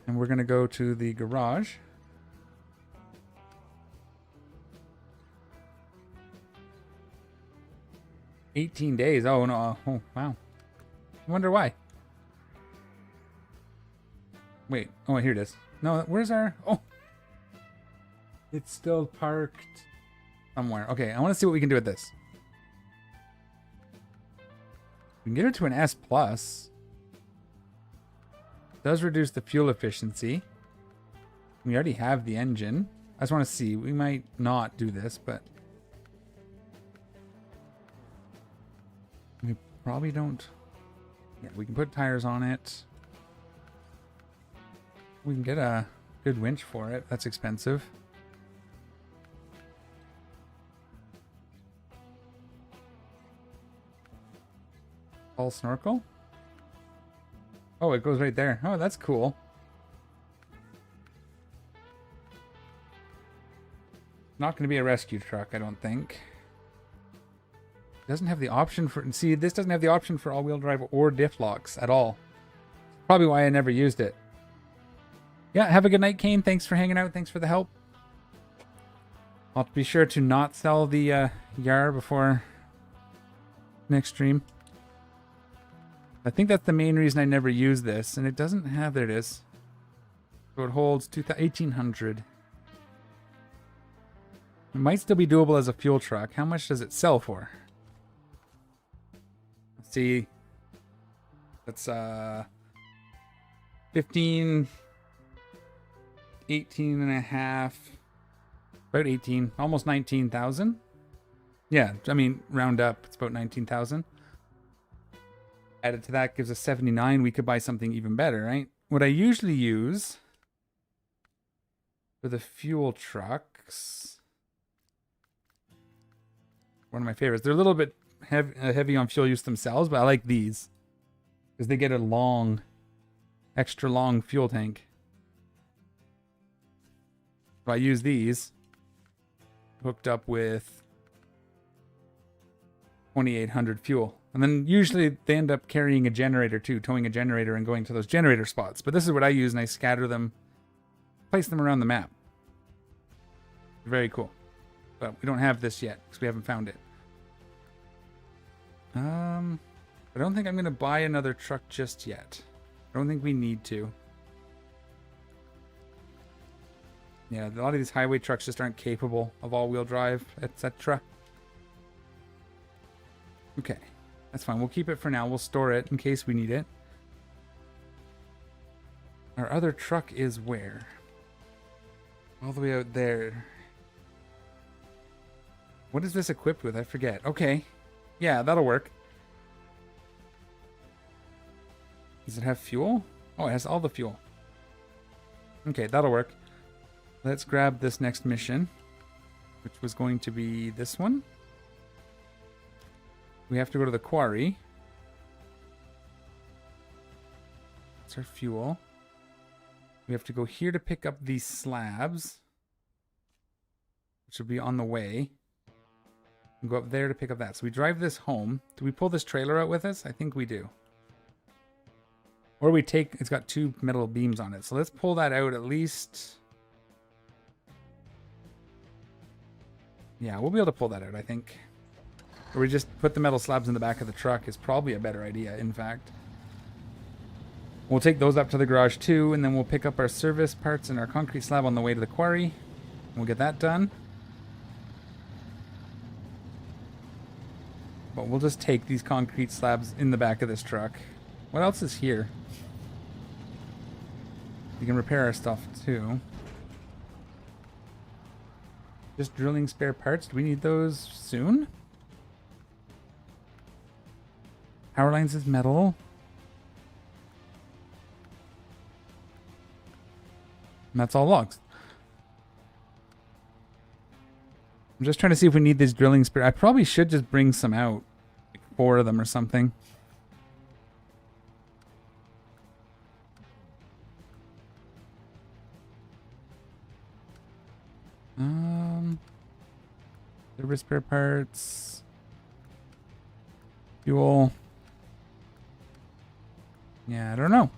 And we're going to go to the garage. $18 days. Oh, no. Oh, wow. I wonder why. Wait. Oh, here it is. No, where's our... Oh. It's still parked somewhere. Okay, I want to see what we can do with this. We can get it to an S+. Does reduce the fuel efficiency. We already have the engine. I just want to see. We might not do this, but... We probably don't... Yeah, we can put tires on it. We can get a good winch for it. That's expensive. All snorkel? Oh, it goes right there. Oh, that's cool. Not going to be a rescue truck, I don't think. Doesn't have the option for... See, this doesn't have the option for all-wheel drive or diff locks at all. Probably why I never used it. Yeah, have a good night, Kane. Thanks for hanging out. Thanks for the help. I'll be sure to not sell the Yar before next stream. I think that's the main reason I never use this. And it doesn't have... There it is. So it holds 1,800. It might still be doable as a fuel truck. How much does it sell for? Let's see. That's 15... 18 and a half... About 18. Almost 19,000. Yeah, I mean, round up. It's about 19,000. Added to that gives us 79. We could buy something even better, right? What I usually use for the fuel trucks, one of my favorites. They're a little bit heavy on fuel use themselves, but I like these because they get a long, extra long fuel tank. So I use these hooked up with 2,800 fuel. And then usually they end up carrying a generator too, towing a generator and going to those generator spots. But this is what I use, and I scatter them, place them around the map. Very cool. But we don't have this yet because we haven't found it. I don't think I'm going to buy another truck just yet. I don't think we need to. Yeah, a lot of these highway trucks just aren't capable of all-wheel drive, etc. Okay, that's fine. We'll keep it for now. We'll store it in case we need it. Our other truck is where? All the way out there. What is this equipped with? I forget. Okay. Yeah, that'll work. Does it have fuel? Oh, it has all the fuel. Okay, that'll work. Let's grab this next mission, which was going to be this one. We have to go to the quarry. That's our fuel. We have to go here to pick up these slabs, which will be on the way. And go up there to pick up that. So we drive this home. Do we pull this trailer out with us? I think we do. Or we take, it's got 2 metal beams on it. So let's pull that out at least. Yeah, we'll be able to pull that out, I think. Or we just put the metal slabs in the back of the truck is probably a better idea, in fact. We'll take those up to the garage too, and then we'll pick up our service parts and our concrete slab on the way to the quarry. We'll get that done. But we'll just take these concrete slabs in the back of this truck. What else is here? We can repair our stuff too. Just drilling spare parts. Do we need those soon? Power lines is metal. And that's all logs. I'm just trying to see if we need these drilling spare. I probably should just bring some out. Like 4 of them or something. Service spare parts. Fuel. Yeah, I don't know.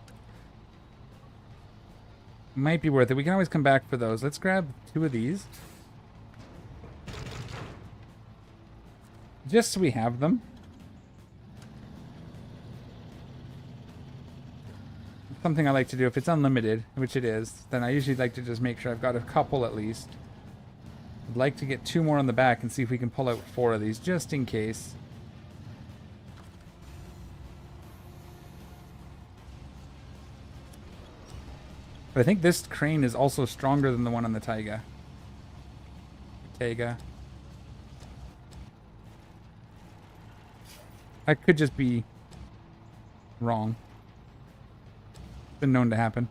Might be worth it. We can always come back for those. Let's grab 2 of these. Just so we have them. Something I like to do, if it's unlimited, which it is, then I usually like to just make sure I've got a couple at least. I'd like to get 2 more on the back and see if we can pull out 4 of these, just in case. But I think this crane is also stronger than the one on the Taiga. I could just be wrong. Been known to happen.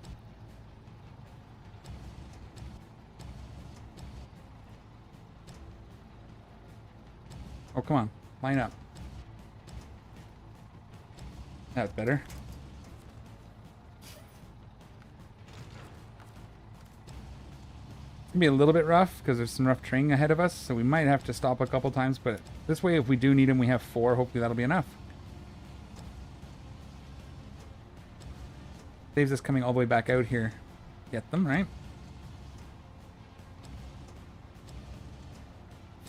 Oh, come on. Line up. That's better. It's gonna be a little bit rough because there's some rough terrain ahead of us, so we might have to stop a couple times, but this way if we do need them, we have 4. Hopefully that'll be enough. Saves us coming all the way back out here. Get them, right?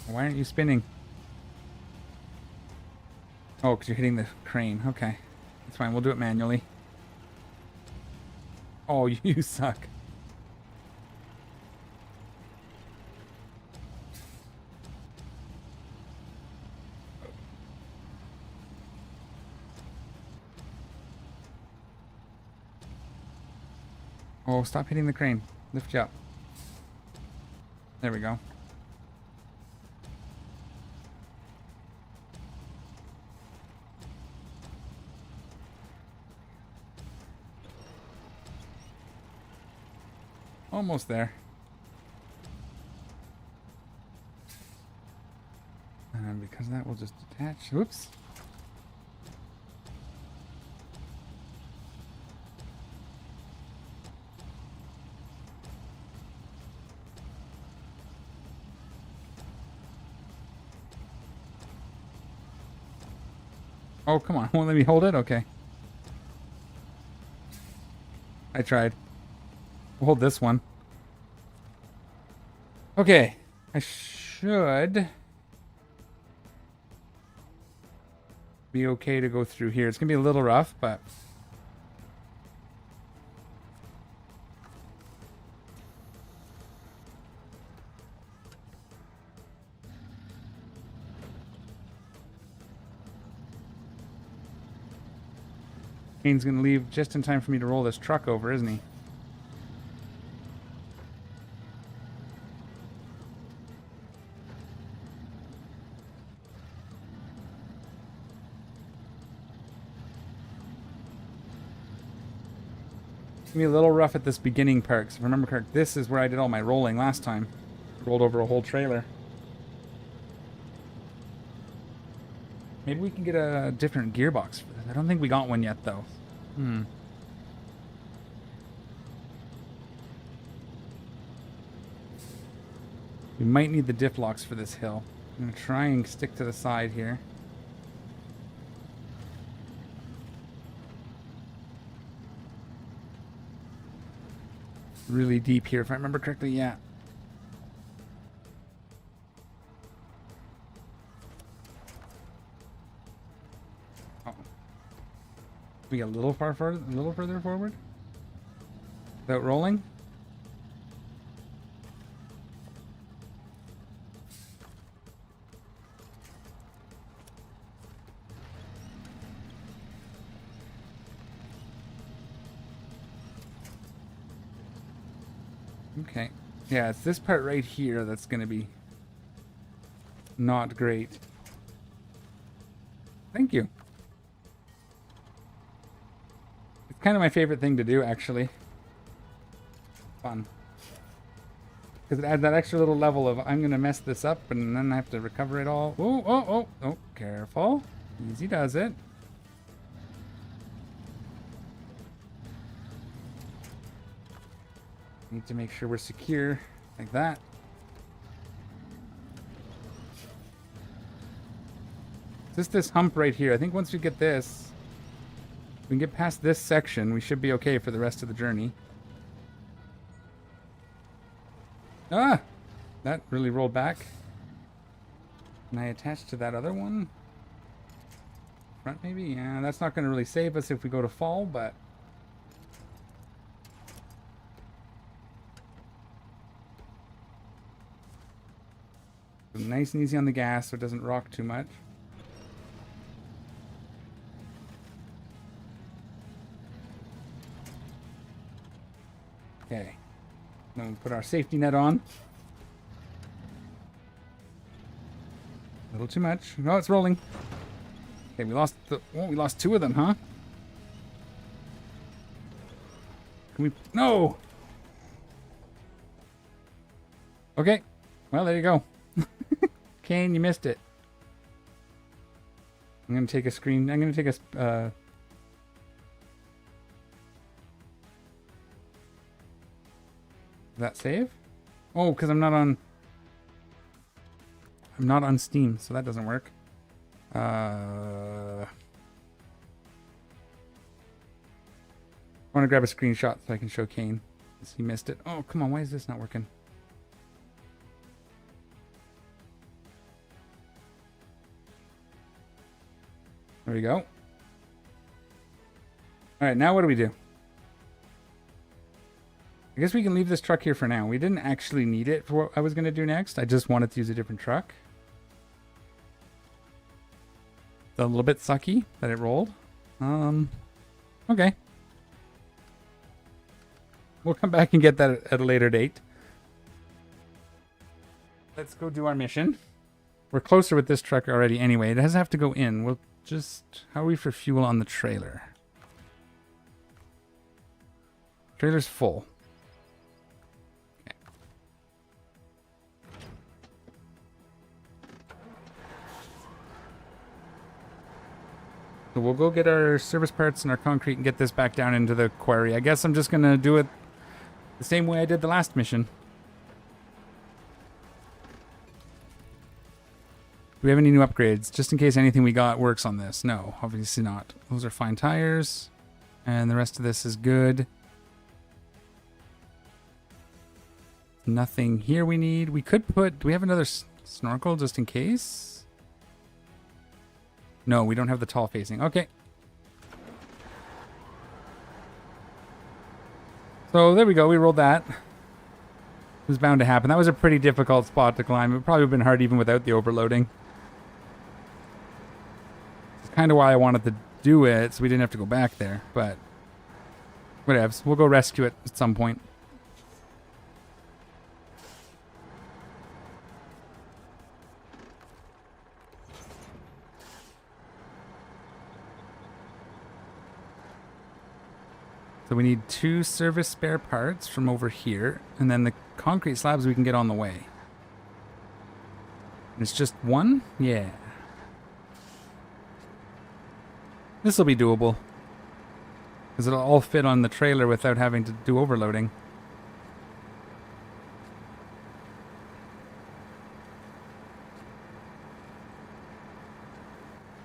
Why aren't you spinning? Oh, because you're hitting the crane. Okay. That's fine. We'll do it manually. Oh, you suck. Oh, stop hitting the crane. Lift you up. There we go. Almost there. And because of that, we'll just detach. Whoops. Oh, come on. Won't let me hold it? Okay. I tried. We'll hold this one. Okay. I should be okay to go through here. It's going to be a little rough, but... Kane's going to leave just in time for me to roll this truck over, isn't he? It's going to be a little rough at this beginning part, because if I remember correct, this is where I did all my rolling last time. Rolled over a whole trailer. Maybe we can get a different gearbox for this. I don't think we got one yet, though. We might need the diff locks for this hill. I'm going to try and stick to the side here. Really deep here, if I remember correctly, yeah. We get a little further forward without rolling. Okay. Yeah, it's this part right here that's going to be not great. Thank you. It's kind of my favorite thing to do, actually. Fun. Because it adds that extra little level of, I'm going to mess this up and then I have to recover it all. Oh, careful. Easy does it. Need to make sure we're secure, like that. Just this hump right here. I think once we get this, we can get past this section, we should be okay for the rest of the journey. Ah! That really rolled back. Can I attach to that other one? Front maybe? Yeah, that's not going to really save us if we go to fall, but... nice and easy on the gas so it doesn't rock too much. Okay. Then we'll put our safety net on. A little too much. Oh, it's rolling. Okay, we lost the... Oh, we lost two of them, huh? Can we... No! Okay. Well, there you go. Kane, you missed it. I'm going to take a screen... I'm going to take a... Does that save? Oh, because I'm not on... I'm not on Steam, so that doesn't work. I want to grab a screenshot so I can show Kane. He missed it. Oh, come on. Why is this not working? There we go. All right, now what do we do? I guess we can leave this truck here for now. We didn't actually need it for what I was going to do next. I just wanted to use a different truck. It's a little bit sucky that it rolled. Okay. We'll come back and get that at a later date. Let's go do our mission. We're closer with this truck already anyway. It doesn't have to go in. We'll just... How are we for fuel on the trailer? Trailer's full. Okay. So we'll go get our service parts and our concrete and get this back down into the quarry. I guess I'm just going to do it the same way I did the last mission. we have any new upgrades? Just in case anything we got works on this. No, obviously not. Those are fine tires. And the rest of this is good. Nothing here we need. We could put... Do we have another snorkel just in case? No, we don't have the tall facing. Okay. So there we go. We rolled that. It was bound to happen. That was a pretty difficult spot to climb. It would probably have been hard even without the overloading. It's kind of why I wanted to do it, so we didn't have to go back there. But whatevs. We'll go rescue it at some point. So we need 2 service spare parts from over here, and then the concrete slabs we can get on the way. And it's just 1? Yeah. This will be doable. Because it'll all fit on the trailer without having to do overloading.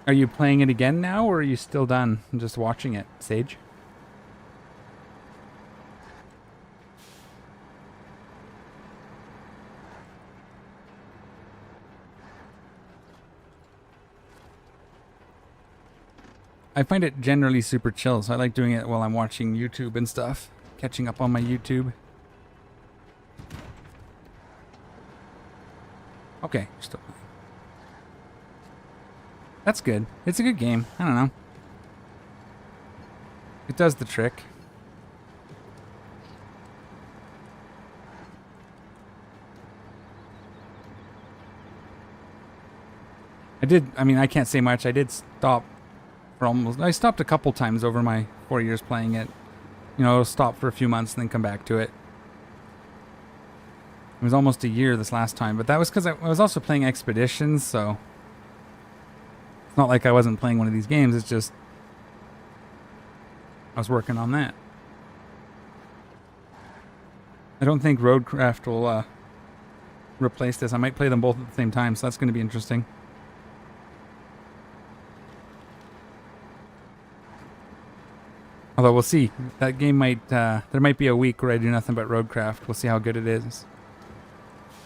Are you playing it again now, or are you still done and just watching it, Sage? I find it generally super chill, so I like doing it while I'm watching YouTube and stuff. Catching up on my YouTube. Okay, still. That's good. It's a good game. I don't know. It does the trick. I mean, I can't say much. I did stop for almost... I stopped a couple times over my 4 years playing it. You know, stop for a few months and then come back to it. It was almost a year this last time, but that was because I was also playing Expeditions, so... It's not like I wasn't playing one of these games, it's just... I was working on that. I don't think Roadcraft will replace this. I might play them both at the same time, so that's going to be interesting. Although we'll see. That game might... there might be a week where I do nothing but Roadcraft. We'll see how good it is.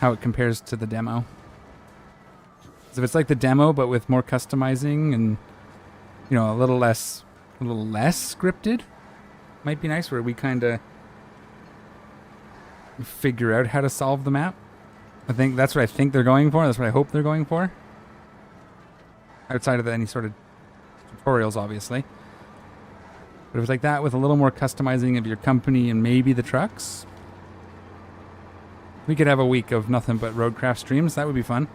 How it compares to the demo. So if it's like the demo, but with more customizing and, you know, a little less scripted, might be nice, where we kind of figure out how to solve the map. I think that's what I think they're going for. That's what I hope they're going for. Outside of any sort of tutorials, obviously. But if it's like that with a little more customizing of your company and maybe the trucks, we could have a week of nothing but Roadcraft streams. That would be fun.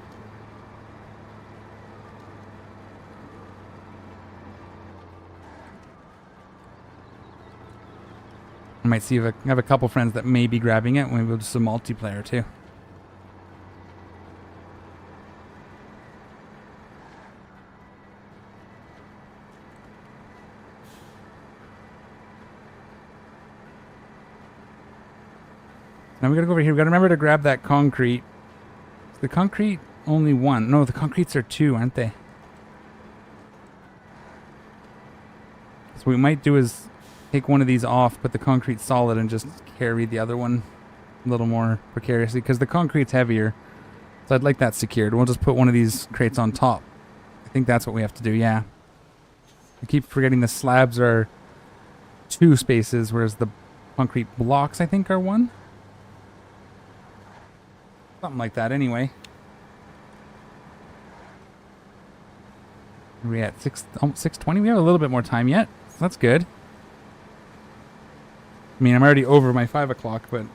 I might see if I have a couple friends that may be grabbing it. Maybe we'll do some multiplayer too. Now we gotta go over here. We gotta remember to grab that concrete. Is the concrete only 1? No, the concretes are 2, aren't they? So what we might do is take one of these off, put the concrete solid, and just carry the other one a little more precariously, because the concrete's heavier. So I'd like that secured. We'll just put one of these crates on top. I think that's what we have to do, yeah. I keep forgetting the slabs are 2 spaces, whereas the concrete blocks, I think, are 1. Something like that, anyway. Are we at 6:20? We have a little bit more time yet. So that's good. I mean, I'm already over my 5 o'clock, but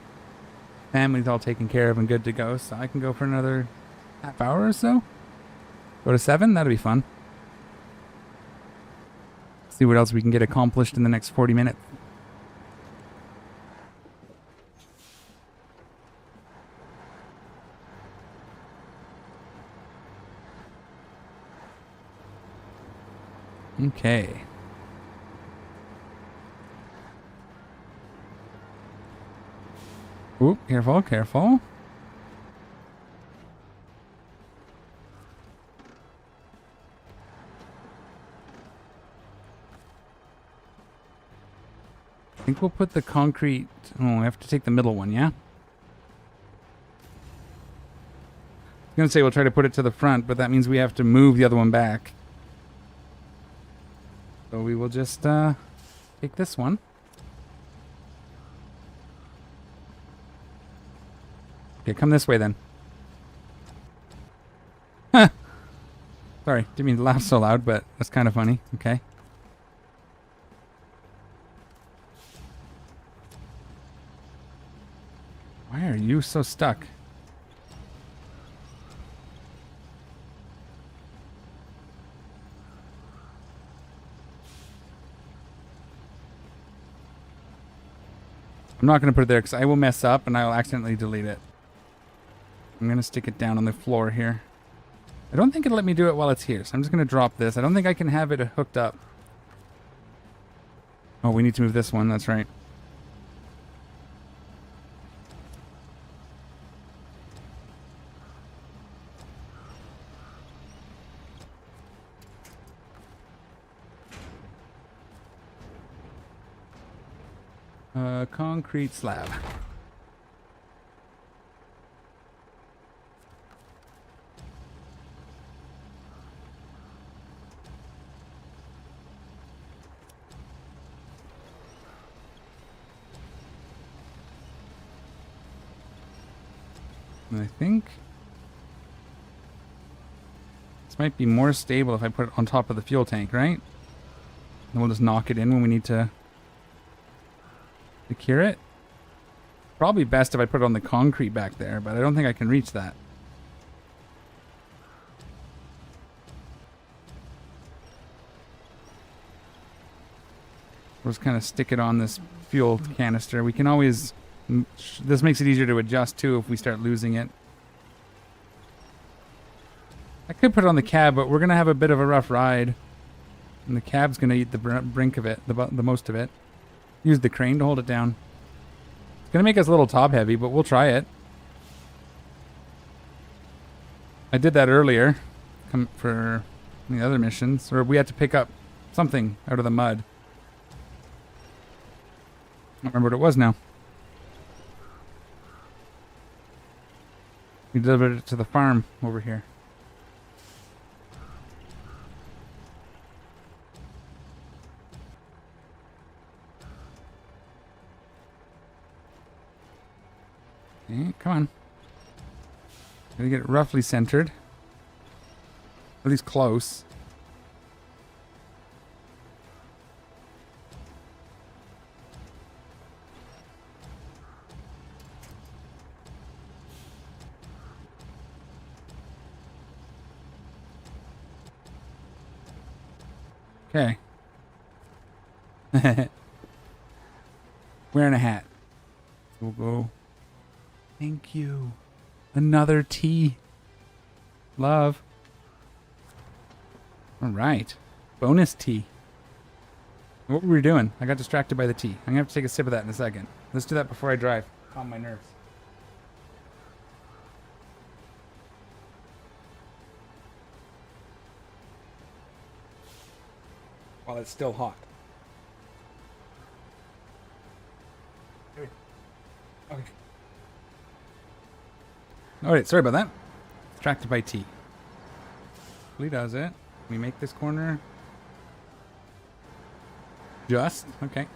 family's all taken care of and good to go, so I can go for another half hour or so. Go to 7? That'll be fun. See what else we can get accomplished in the next 40 minutes. Okay. Oop, careful, careful. think we'll put the concrete... Oh, I have to take the middle one, yeah? I'm going to say we'll try to put it to the front, but that means we have to move the other one back. So we will just take this one. Okay, come this way then. Huh. Sorry, didn't mean to laugh so loud, but that's kind of funny. Okay. Why are you so stuck? I'm not going to put it there because I will mess up and I will accidentally delete it. I'm going to stick it down on the floor here. I don't think it'll let me do it while it's here, so I'm just going to drop this. I don't think I can have it hooked up. Oh, we need to move this one. That's right. Concrete slab. And I think this might be more stable if I put it on top of the fuel tank, right? And we'll just knock it in when we need to secure it. Probably best if I put it on the concrete back there, but I don't think I can reach that. We'll just kind of stick it on this fuel canister. We can always... This makes it easier to adjust too if we start losing it. I could put it on the cab, but we're going to have a bit of a rough ride. And the cab's going to eat the brink of it, the most of it. Use the crane to hold it down. It's going to make us a little top heavy, but we'll try it. I did that earlier for the other missions, where we had to pick up something out of the mud. I don't remember what it was now. We delivered it to the farm over here. Okay, come on. Gotta get it roughly centered. At least close. Okay. Wearing a hat. We'll go. Thank you. Another tea. Love. All right. Bonus tea. What were we doing? I got distracted by the tea. I'm going to have to take a sip of that in a second. Let's do that before I drive. Calm my nerves. While it's still hot. Okay. Alright, sorry about that. Distracted by tea. Hopefully does it. We make this corner. Just. Okay.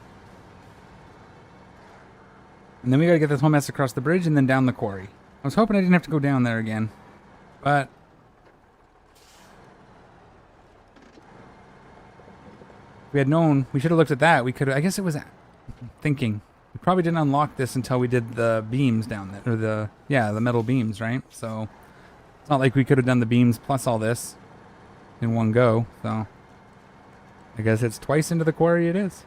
And then we gotta get this whole mess across the bridge and then down the quarry. I was hoping I didn't have to go down there again. But... if we had known, we should have looked at that. We could have, I guess it was thinking. We probably didn't unlock this until we did the beams down there. Or the metal beams, right? So it's not like we could have done the beams plus all this in one go. So I guess it's twice into the quarry it is.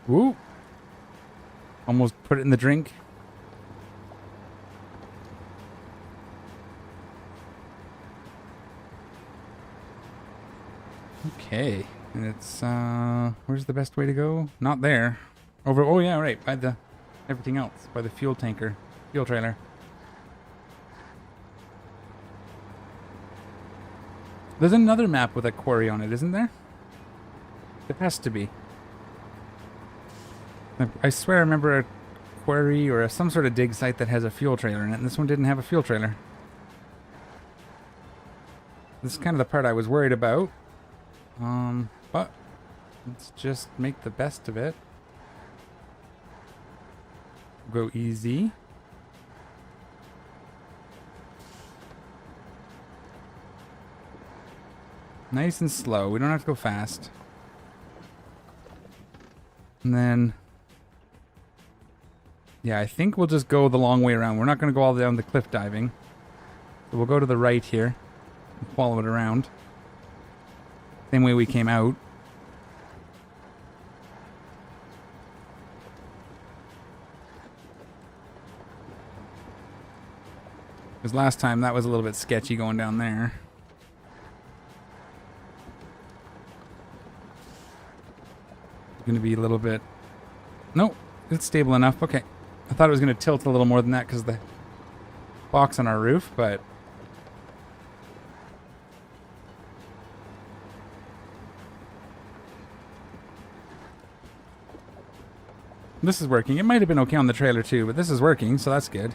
Woo! Almost put it in the drink. Okay. And it's, where's the best way to go? Not there. Over, oh yeah, right, by the, everything else. By the fuel tanker, fuel trailer. There's another map with a quarry on it, isn't there? It has to be. I swear I remember a quarry or some sort of dig site that has a fuel trailer in it, and this one didn't have a fuel trailer. This is kind of the part I was worried about. But let's just make the best of it. Go easy. Nice and slow. We don't have to go fast. And then... yeah, I think we'll just go the long way around. We're not going to go all the way down the cliff diving. So we'll go to the right here. And follow it around. Same way we came out. Because last time that was a little bit sketchy going down there. Going to be a little bit... nope, it's stable enough. Okay. I thought it was going to tilt a little more than that because of the box on our roof, but... this is working. It might have been okay on the trailer too, but this is working, so that's good.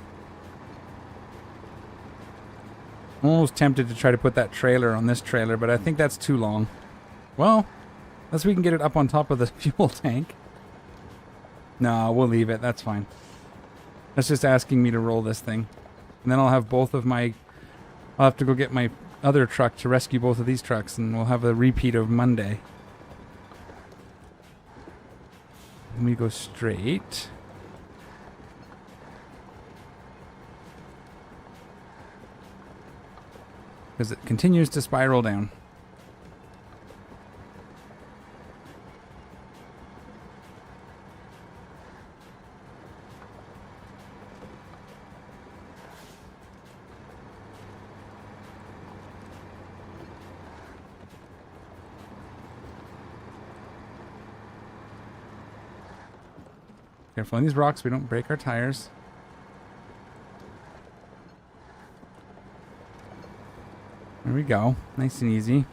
I'm almost tempted to try to put that trailer on this trailer, but I think that's too long. Well, unless we can get it up on top of the fuel tank. No, we'll leave it. That's fine. That's just asking me to roll this thing. And then I'll have both of my... I'll have to go get my other truck to rescue both of these trucks, and we'll have a repeat of Monday. And we go straight. Because it continues to spiral down. Careful on these rocks, we don't break our tires. There we go. Nice and easy.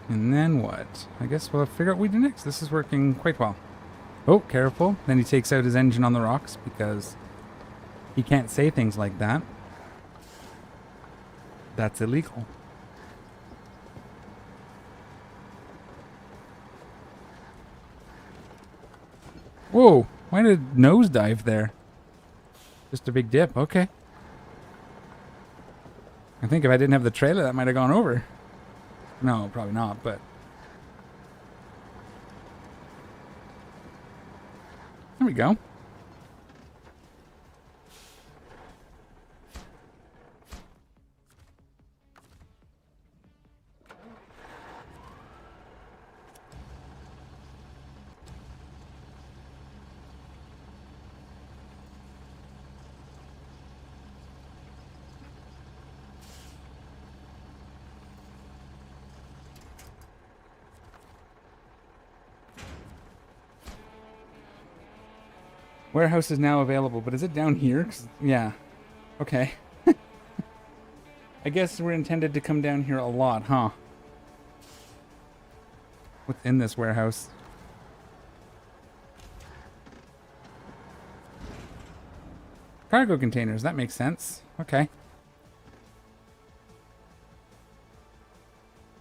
And then what? I guess we'll figure out what we do next. This is working quite well. Oh, careful. Then he takes out his engine on the rocks because he can't say things like that. That's illegal. Whoa, why did it nosedive there? Just a big dip, okay. I think if I didn't have the trailer, that might have gone over. No, probably not, but... there we go. Warehouse is now available, but is it down here? 'Cause, yeah. Okay. I guess we're intended to come down here a lot, huh? What's in this warehouse? Cargo containers, that makes sense. Okay.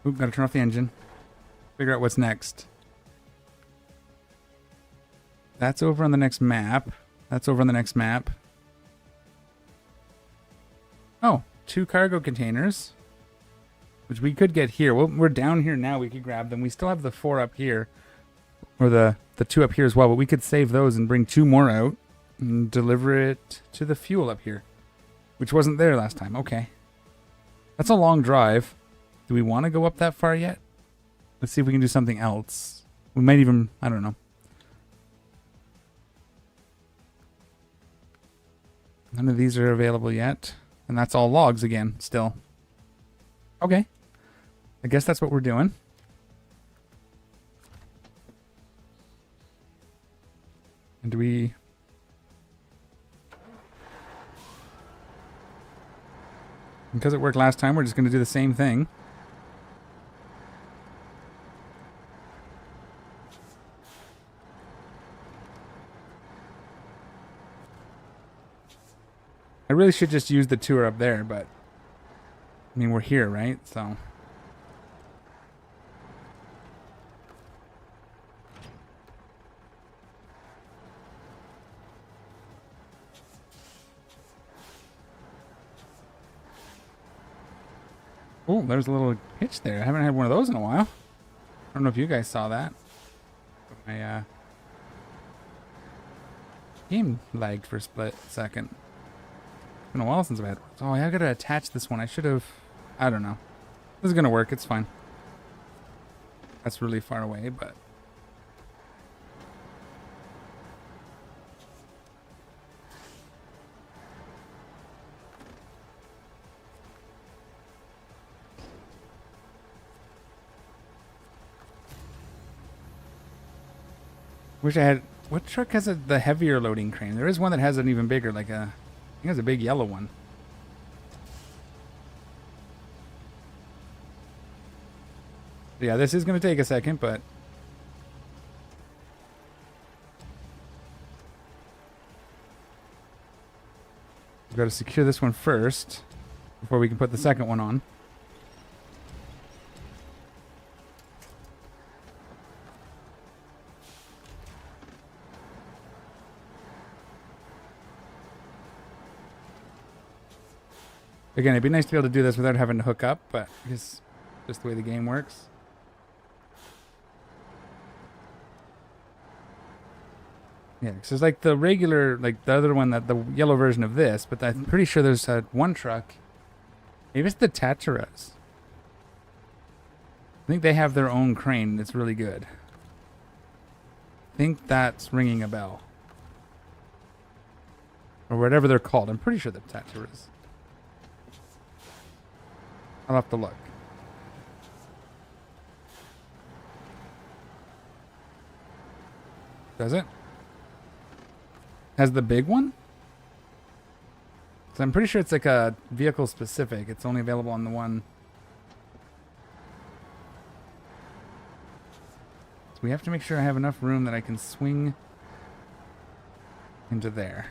Oop, gotta turn off the engine. Figure out what's next. That's over on the next map. That's over on the next map. Oh, 2 cargo containers. Which we could get here. Well, we're down here now. We could grab them. We still have the 4 up here. Or the 2 up here as well. But we could save those and bring 2 more out. And deliver it to the fuel up here. Which wasn't there last time. Okay. That's a long drive. Do we want to go up that far yet? Let's see if we can do something else. We might even... I don't know. None of these are available yet. And that's all logs again, still. Okay. I guess that's what we're doing. And do we... Because it worked last time, we're just going to do the same thing. I really should just use the tour up there, but I mean, we're here, right? So. Oh, there's a little hitch there. I haven't had one of those in a while. I don't know if you guys saw that. But my game lagged for a split second. It's been a while since I've had one. Oh, I gotta attach this one. I should have. I don't know. This is gonna work. It's fine. That's really far away, but. Wish I had. What truck has the heavier loading crane? There is one that has an even bigger, like a. I think it has a big yellow one. Yeah, this is going to take a second, but. We've got to secure this one first before we can put the second one on. Again, it'd be nice to be able to do this without having to hook up, but it's just the way the game works. Yeah, because there's like the regular, like the other one, that the yellow version of this, but I'm pretty sure there's one truck. Maybe it's the Treacherous. I think they have their own crane that's really good. I think that's ringing a bell. Or whatever they're called. I'm pretty sure they're Treacherous. I'll have to look. Does it? Has the big one? So I'm pretty sure it's like a vehicle specific. It's only available on the one. So we have to make sure I have enough room that I can swing into there.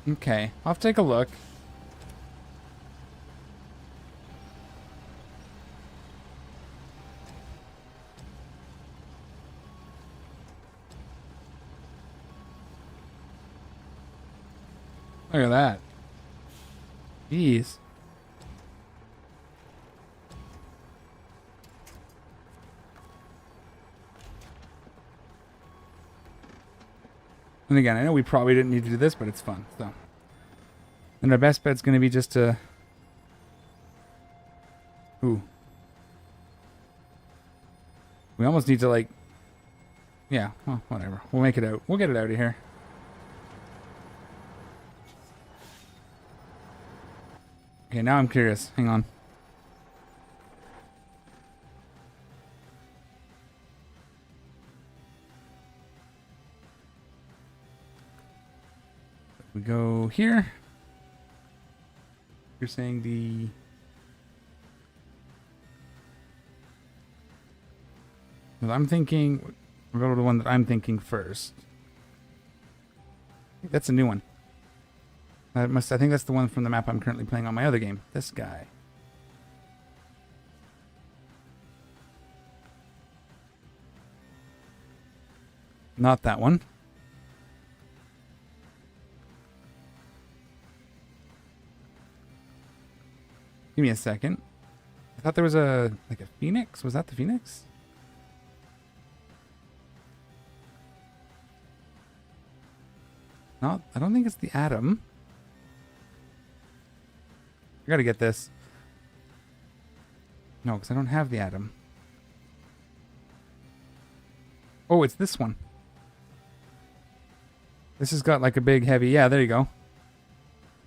Okay, I'll have to take a look. Look at that. Jeez. And again, I know we probably didn't need to do this, but it's fun. So, and our best bet's going to be just to. Ooh. We almost need to like. Yeah. Well, whatever. We'll make it out. We'll get it out of here. Okay, now I'm curious. Hang on. We go here. You're saying the... Well, I'm thinking... We'll go to the one that I'm thinking first. I think that's a new one. I think that's the one from the map I'm currently playing on my other game. This guy. Not that one. Give me a second. I thought there was a Phoenix. Was that the Phoenix? No, I don't think it's the Atom. I gotta get this. No, because I don't have the Atom. Oh, it's this one. This has got like a big heavy... Yeah, there you go.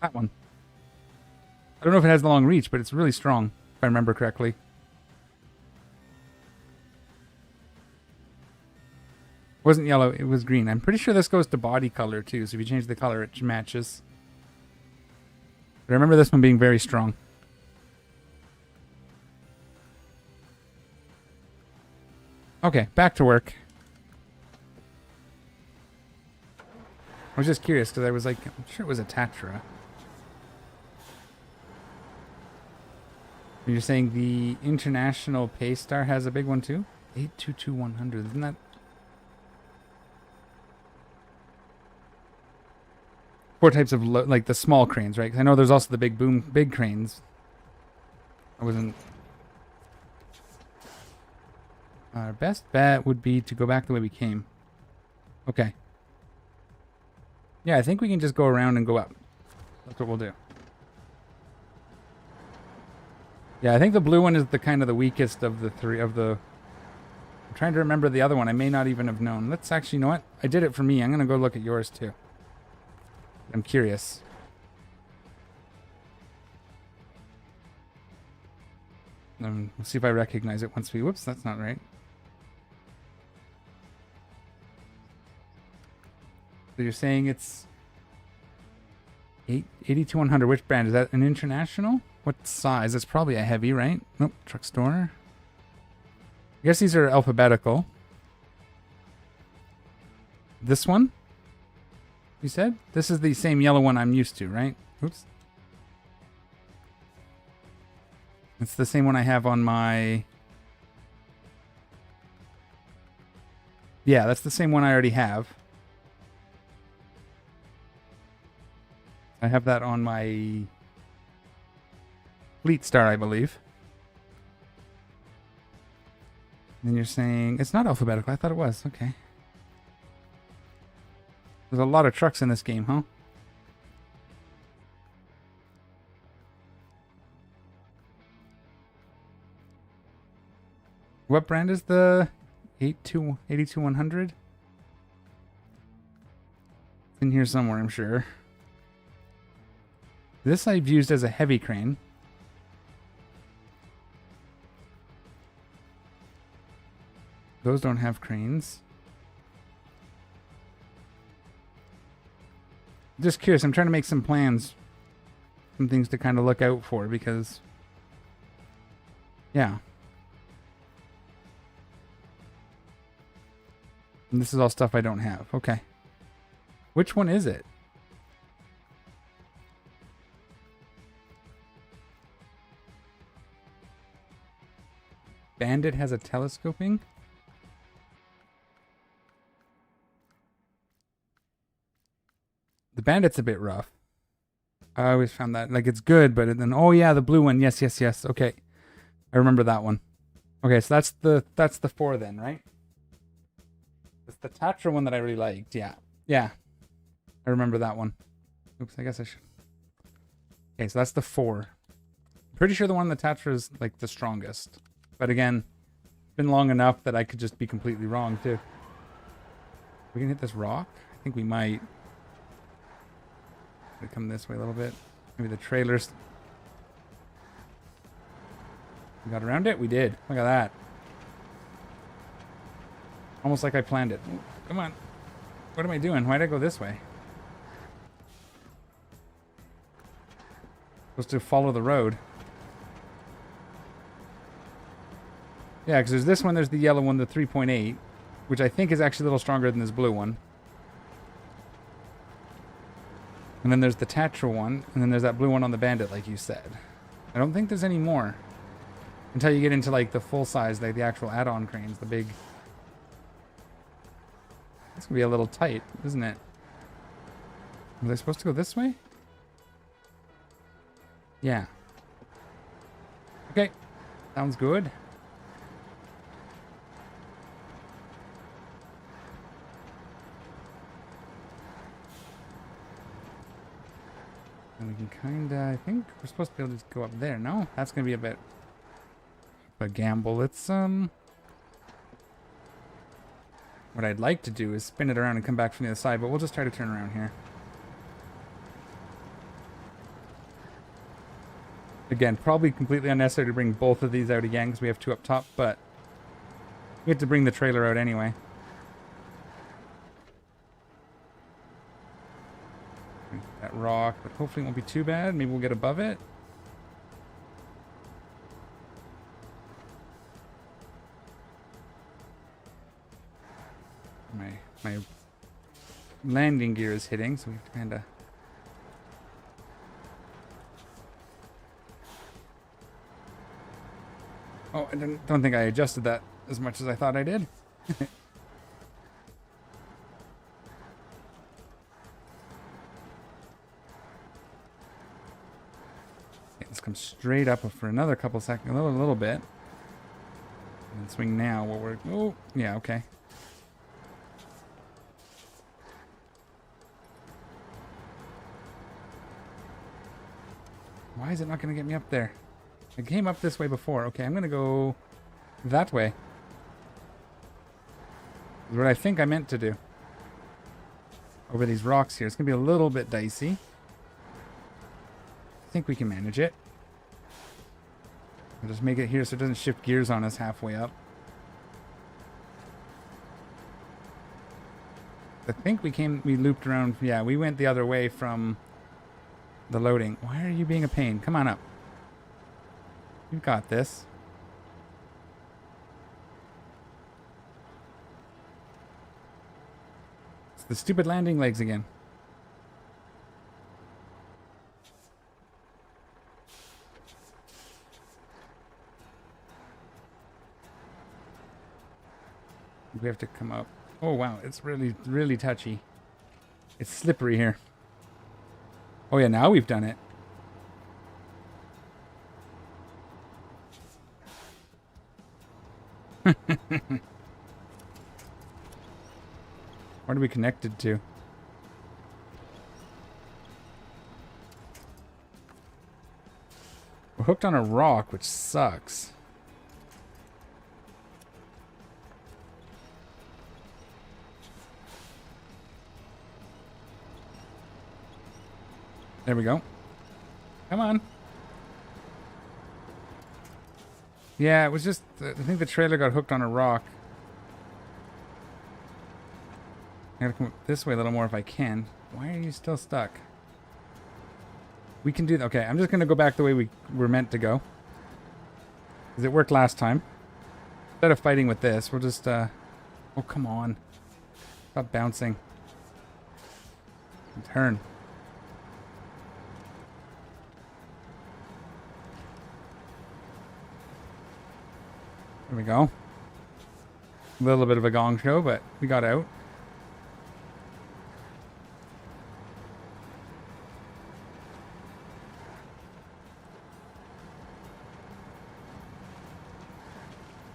That one. I don't know if it has the long reach, but it's really strong, if I remember correctly. wasn't yellow, it was green. I'm pretty sure this goes to body color too, so if you change the color, it matches. But I remember this one being very strong. Okay, back to work. I was just curious because I was like, I'm sure it was a Tatra. You're saying the International Paystar has a big one too? 822-100, isn't that? 4 types of, like the small cranes, right? Because I know there's also the big cranes. I wasn't... Our best bet would be to go back the way we came. Okay. Yeah, I think we can just go around and go up. That's what we'll do. Yeah, I think the blue one is the kind of the weakest of the three of the... I'm trying to remember the other one. I may not even have known. Let's actually, you know what? I did it for me. I'm going to go look at yours too. I'm curious. We'll see if I recognize it once we... Whoops, that's not right. So you're saying it's 82-100. Which brand? Is that an International? What size? It's probably a heavy, right? Nope, truck store. I guess these are alphabetical. This one? You said? This is the same yellow one I'm used to, right? Oops. It's the same one I have on my... Yeah, that's the same one I already have. I have that on my Fleet Star, I believe. And you're saying... It's not alphabetical. I thought it was. Okay. There's a lot of trucks in this game, huh? What brand is the 82-100? It's in here somewhere, I'm sure. This I've used as a heavy crane. Those don't have cranes. Just curious, I'm trying to make some plans. Some things to kind of look out for because... Yeah. And this is all stuff I don't have. Okay. Which one is it? Bandit has a telescoping? The Bandit's a bit rough. I always found that, like, it's good, but then, oh yeah, the blue one. Yes, yes, yes. Okay. I remember that one. Okay, so that's the 4 then, right? It's the Tatra one that I really liked. Yeah. Yeah. I remember that one. Oops, I guess I should. Okay, so that's the 4. I'm pretty sure the one in the Tatra is, like, the strongest. But again, it's been long enough that I could just be completely wrong, too. We can hit this rock? I think we might. Come this way a little bit. Maybe the trailers. We got around it? We did. Look at that. Almost like I planned it. Ooh, come on. What am I doing? Why'd I go this way? Supposed to follow the road. Yeah, because there's this one, there's the yellow one, the 3.8, which I think is actually a little stronger than this blue one. And then there's the Tatra one, and then there's that blue one on the Bandit, like you said. I don't think there's any more. Until you get into, like, the full size, like the actual add-on cranes, the big... It's gonna be a little tight, isn't it? Are they supposed to go this way? Yeah. Okay. Sounds good. And we can kinda, I think we're supposed to be able to just go up there. No? That's gonna be a bit of a gamble. Let's, what I'd like to do is spin it around and come back from the other side, but we'll just try to turn around here. Again, probably completely unnecessary to bring both of these out again because we have 2 up top, but we have to bring the trailer out anyway. That rock, but hopefully it won't be too bad. Maybe we'll get above it. My landing gear is hitting, so we have to kind of... Oh, I don't think I adjusted that as much as I thought I did. Okay, let's come straight up for another couple seconds, a little bit. And swing now while we're... Oh, yeah, okay. Why is it not going to get me up there? I came up this way before. Okay, I'm going to go that way. That's what I think I meant to do. Over these rocks here. It's going to be a little bit dicey. I think we can manage it. I'll just make it here so it doesn't shift gears on us halfway up. I think we looped around. Yeah, we went the other way from the loading. Why are you being a pain? Come on up. You've got this. It's the stupid landing legs again. We have to come up. Oh wow, it's really, really touchy. It's slippery here. Oh yeah, now we've done it. What are we connected to? We're hooked on a rock, which sucks. There we go. Come on. Yeah, it was just... I think the trailer got hooked on a rock. I gotta come up this way a little more if I can. Why are you still stuck? We can do that. Okay, I'm just gonna go back the way we were meant to go. Because it worked last time. Instead of fighting with this, we'll just... Oh, come on. Stop bouncing. Turn. There we go. A little bit of a gong show, but we got out.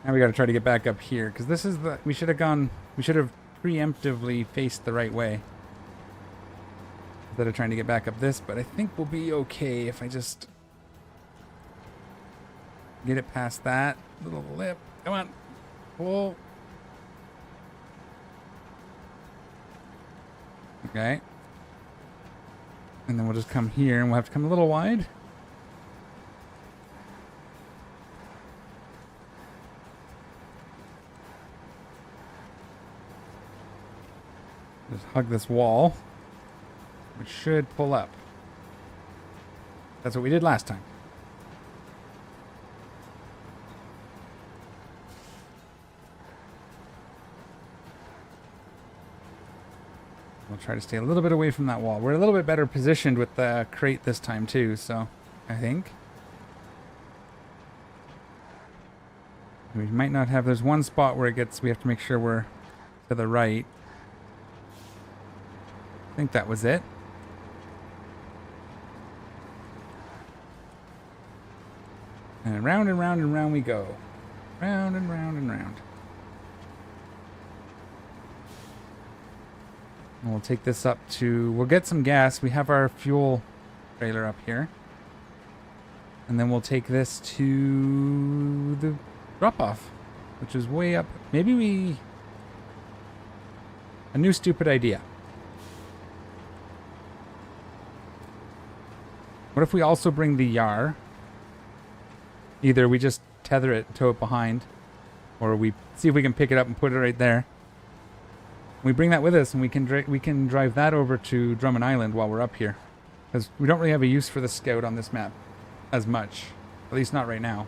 Now we got to try to get back up here, because this is the... We should have preemptively faced the right way. Instead of trying to get back up this, but I think we'll be okay if I just... get it past that little lip. Come on. Pull. Okay. And then we'll just come here and we'll have to come a little wide. Just hug this wall, which should pull up. That's what we did last time. We'll try to stay a little bit away from that wall. We're a little bit better positioned with the crate this time too, so I think. We might not have... There's one spot where it gets... We have to make sure we're to the right. I think that was it. And round and round and round we go. Round and round and round. And we'll take this up to... We'll get some gas. We have our fuel trailer up here. And then we'll take this to the drop-off, which is way up. Maybe we... A new stupid idea. What if we also bring the Yar? Either we just tether it, tow it behind, or we see if we can pick it up and put it right there. We bring that with us, and we can drive that over to Drummond Island while we're up here, because we don't really have a use for the Scout on this map as much, at least not right now.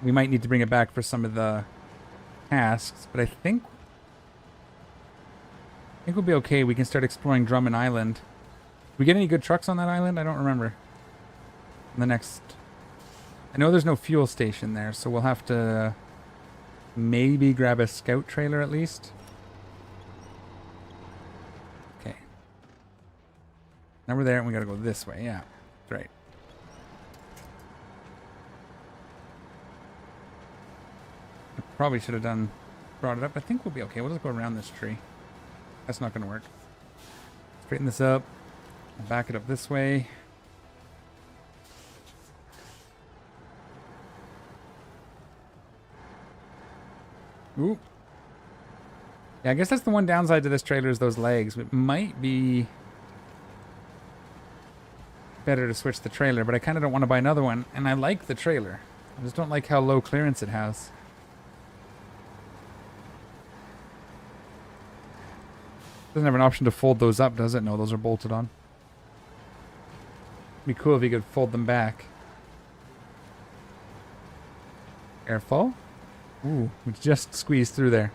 We might need to bring it back for some of the tasks, but I think we'll be okay. We can start exploring Drummond Island. Did we get any good trucks on that island? I don't remember. The next, I know there's no fuel station there, so we'll have to maybe grab a Scout trailer at least. Okay. Now we're there and we gotta go this way. Yeah, that's right. I probably should have brought it up. I think we'll be okay. We'll just go around this tree. That's not gonna work. Straighten this up. Back it up this way. Ooh. Yeah, I guess that's the one downside to this trailer is those legs. It might be better to switch the trailer, but I kind of don't want to buy another one. And I like the trailer. I just don't like how low clearance it has. Doesn't have an option to fold those up, does it? No, those are bolted on. It'd be cool if you could fold them back. Careful. Ooh, we just squeezed through there.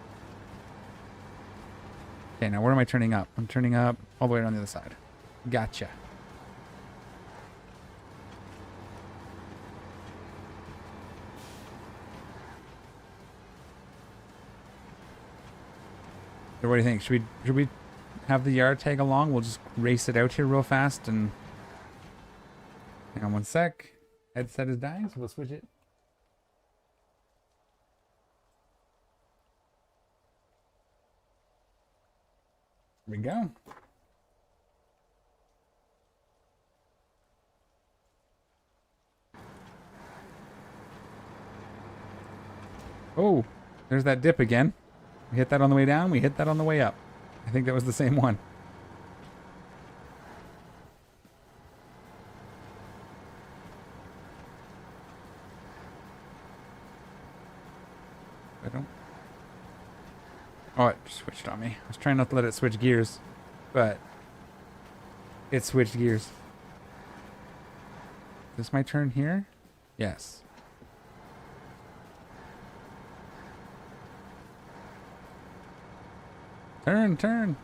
Okay, now where am I turning up? I'm turning up all the way around the other side. Gotcha. So what do you think? Should we have the yard tag along? We'll just race it out here real fast and hang on one sec. Headset is dying, so we'll switch it. Here we go. Oh, there's that dip again. We hit that on the way down, we hit that on the way up. I think that was the same one. I don't... Oh, it switched on me. I was trying not to let it switch gears, but it switched gears. Is this my turn here? Yes. Turn, turn.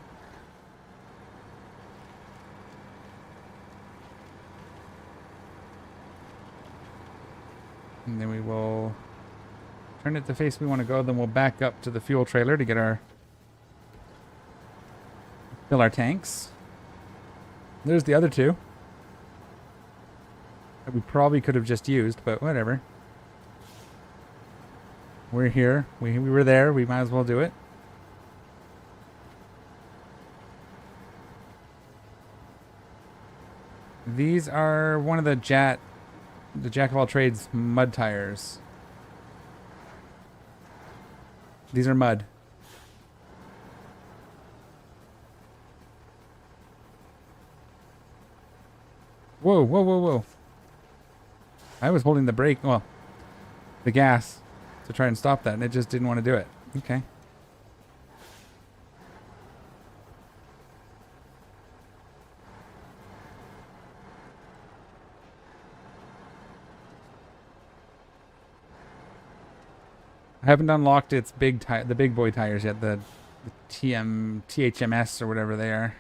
And then we will turn it the face we want to go. Then we'll back up to the fuel trailer to get fill our tanks. There's the other two that we probably could have just used, but whatever. We're here. We were there. We might as well do it. These are one of the Jack of all trades mud tires. These are mud. Whoa, whoa, whoa, whoa. I was holding the brake, well, the gas to try and stop that, and it just didn't want to do it. Okay. I haven't unlocked its the big boy tires yet, the THMS or whatever they are.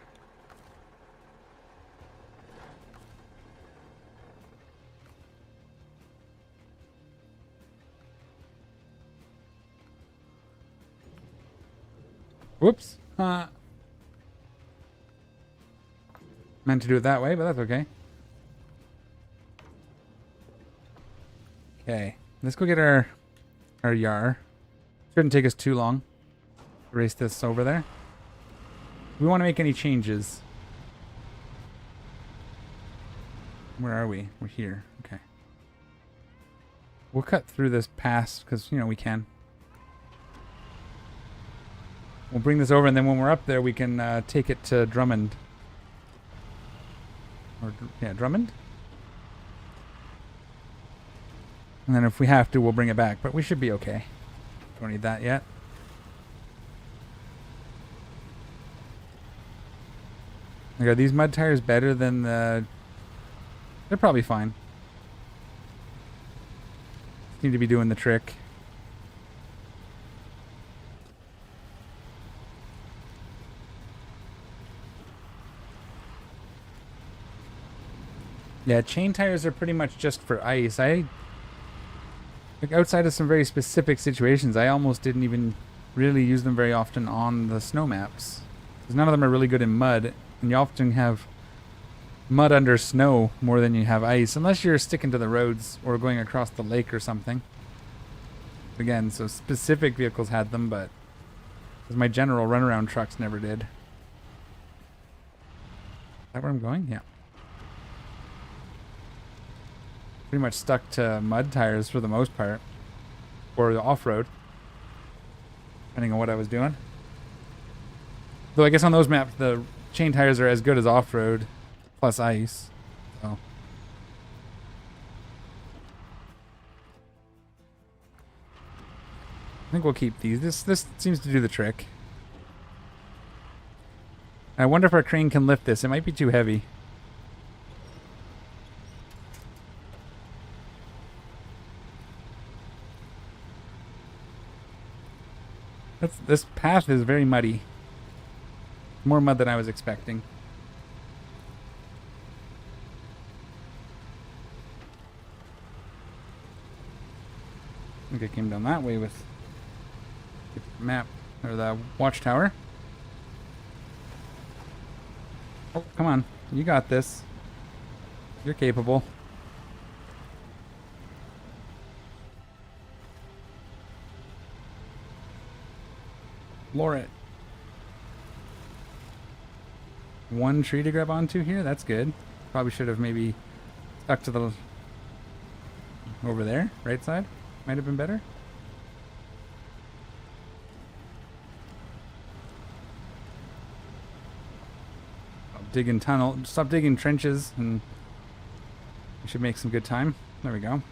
Whoops. Meant to do it that way, but that's okay. Okay, let's go get our yar. Shouldn't take us too long to race this over there. We want to make any changes. Where are we? We're here. Okay. We'll cut through this pass because, you know, we can. We'll bring this over, and then when we're up there, we can take it to Drummond. Or, yeah, Drummond? And then if we have to, we'll bring it back. But we should be okay. Don't need that yet. Like, are these mud tires better than the... They're probably fine. Seem to be doing the trick. Yeah, chain tires are pretty much just for ice. Like, outside of some very specific situations, I almost didn't even really use them very often on the snow maps. Because none of them are really good in mud, and you often have mud under snow more than you have ice, unless you're sticking to the roads or going across the lake or something. Again, so specific vehicles had them, but my general runaround trucks never did. Is that where I'm going? Yeah. Pretty much stuck to mud tires for the most part. Or the off-road. Depending on what I was doing. Though I guess on those maps, the chain tires are as good as off-road. Plus ice. So. I think we'll keep these. This seems to do the trick. I wonder if our crane can lift this. It might be too heavy. This path is very muddy. More mud than I was expecting. I think I came down that way with the map, or the watchtower. Oh, come on. You got this. You're capable. Floor it. One tree to grab onto here? That's good. Probably should have maybe stuck to the... over there, right side. Might have been better. Stop digging tunnel. Stop digging trenches, and we should make some good time. There we go.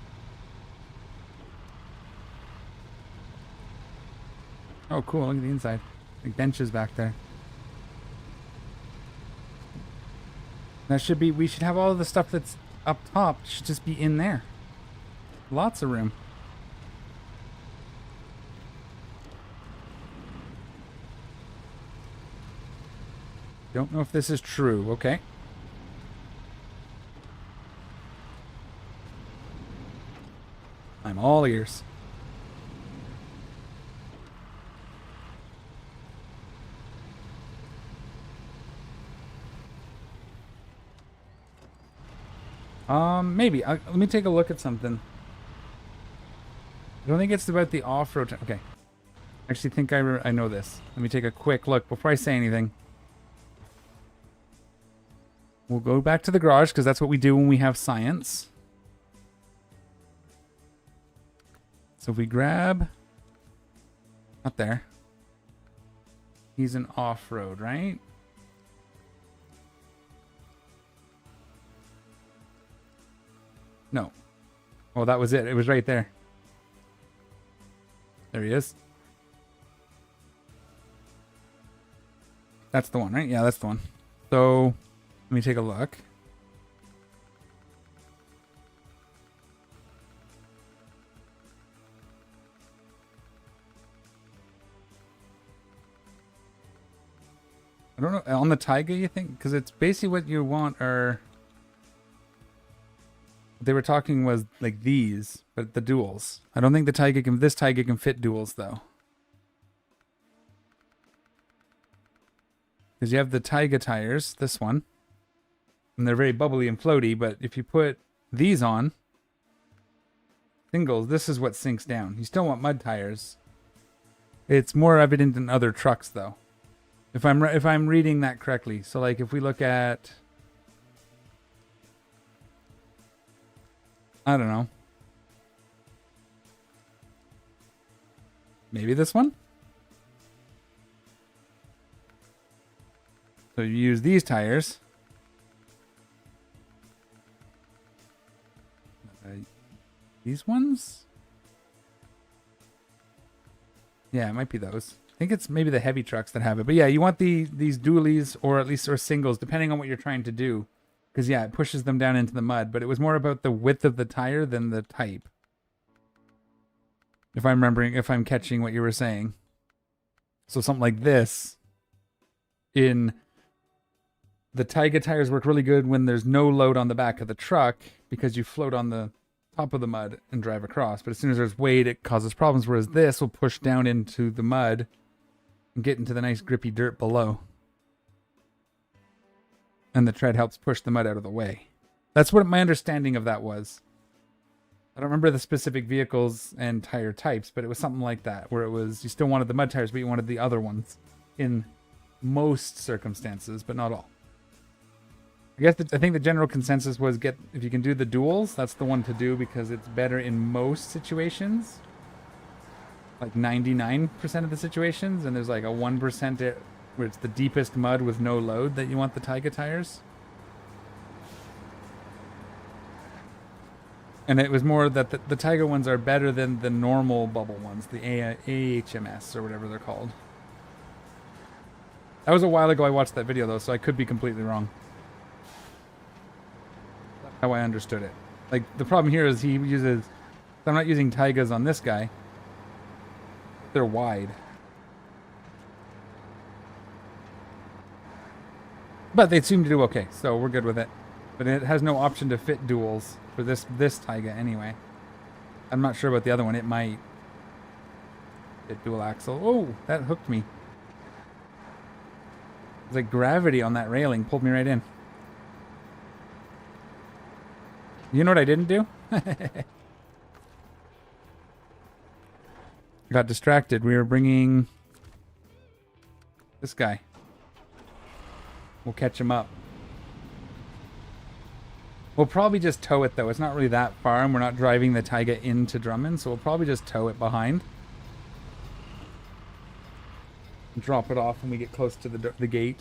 Oh, cool. Look at the inside. Like benches back there. That should be... we should have all of the stuff that's up top. Should just be in there. Lots of room. Don't know if this is true. Okay. I'm all ears. Maybe. Let me take a look at something. I don't think it's about the off-road. Okay. I actually think I know this. Let me take a quick look before I say anything. We'll go back to the garage because that's what we do when we have science. So if we grab... not there. He's an off-road, right? No. Oh, that was it. It was right there. There he is. That's the one, right? Yeah, that's the one. So, let me take a look. I don't know. On the Taiga, you think? Because it's basically what you want are... they were talking was like these, but the duals. I don't think the Taiga can... this Taiga can fit duals, though. Because you have the Taiga tires, this one. And they're very bubbly and floaty, but if you put these on... singles, this is what sinks down. You still want mud tires. It's more evident in other trucks, though. If I'm reading that correctly. So, like, if we look at... I don't know. Maybe this one? So you use these tires. These ones? Yeah, it might be those. think it's maybe the heavy trucks that have it. But yeah, you want these dualies or at least or singles, depending on what you're trying to do. Because yeah, it pushes them down into the mud. But it was more about the width of the tire than the type. If I'm catching what you were saying. So something like this. In the Taiga tires work really good when there's no load on the back of the truck because you float on the top of the mud and drive across. But as soon as there's weight, it causes problems. Whereas this will push down into the mud and get into the nice grippy dirt below. And the tread helps push the mud out of the way. That's what my understanding of that was. I don't remember the specific vehicles and tire types, but it was something like that, where it was you still wanted the mud tires, but you wanted the other ones in most circumstances, but not all. I think the general consensus was if you can do the duals, that's the one to do because it's better in most situations. Like 99% of the situations, and there's like a 1% where it's the deepest mud with no load that you want the Taiga tires. And it was more that the Taiga ones are better than the normal bubble ones, the AHMS or whatever they're called. That was a while ago I watched that video though, so I could be completely wrong. That's how I understood it. Like, the problem here is I'm not using Taigas on this guy. They're wide. But they seem to do okay, so we're good with it. But it has no option to fit duals for this Taiga anyway. I'm not sure about the other one. It might fit dual axle. Oh, that hooked me. There's like gravity on that railing. Pulled me right in. You know what I didn't do? Got distracted. We were bringing this guy. We'll catch him up. We'll probably just tow it though. It's not really that far and we're not driving the Taiga into Drummond, so we'll probably just tow it behind. And drop it off when we get close to the gate.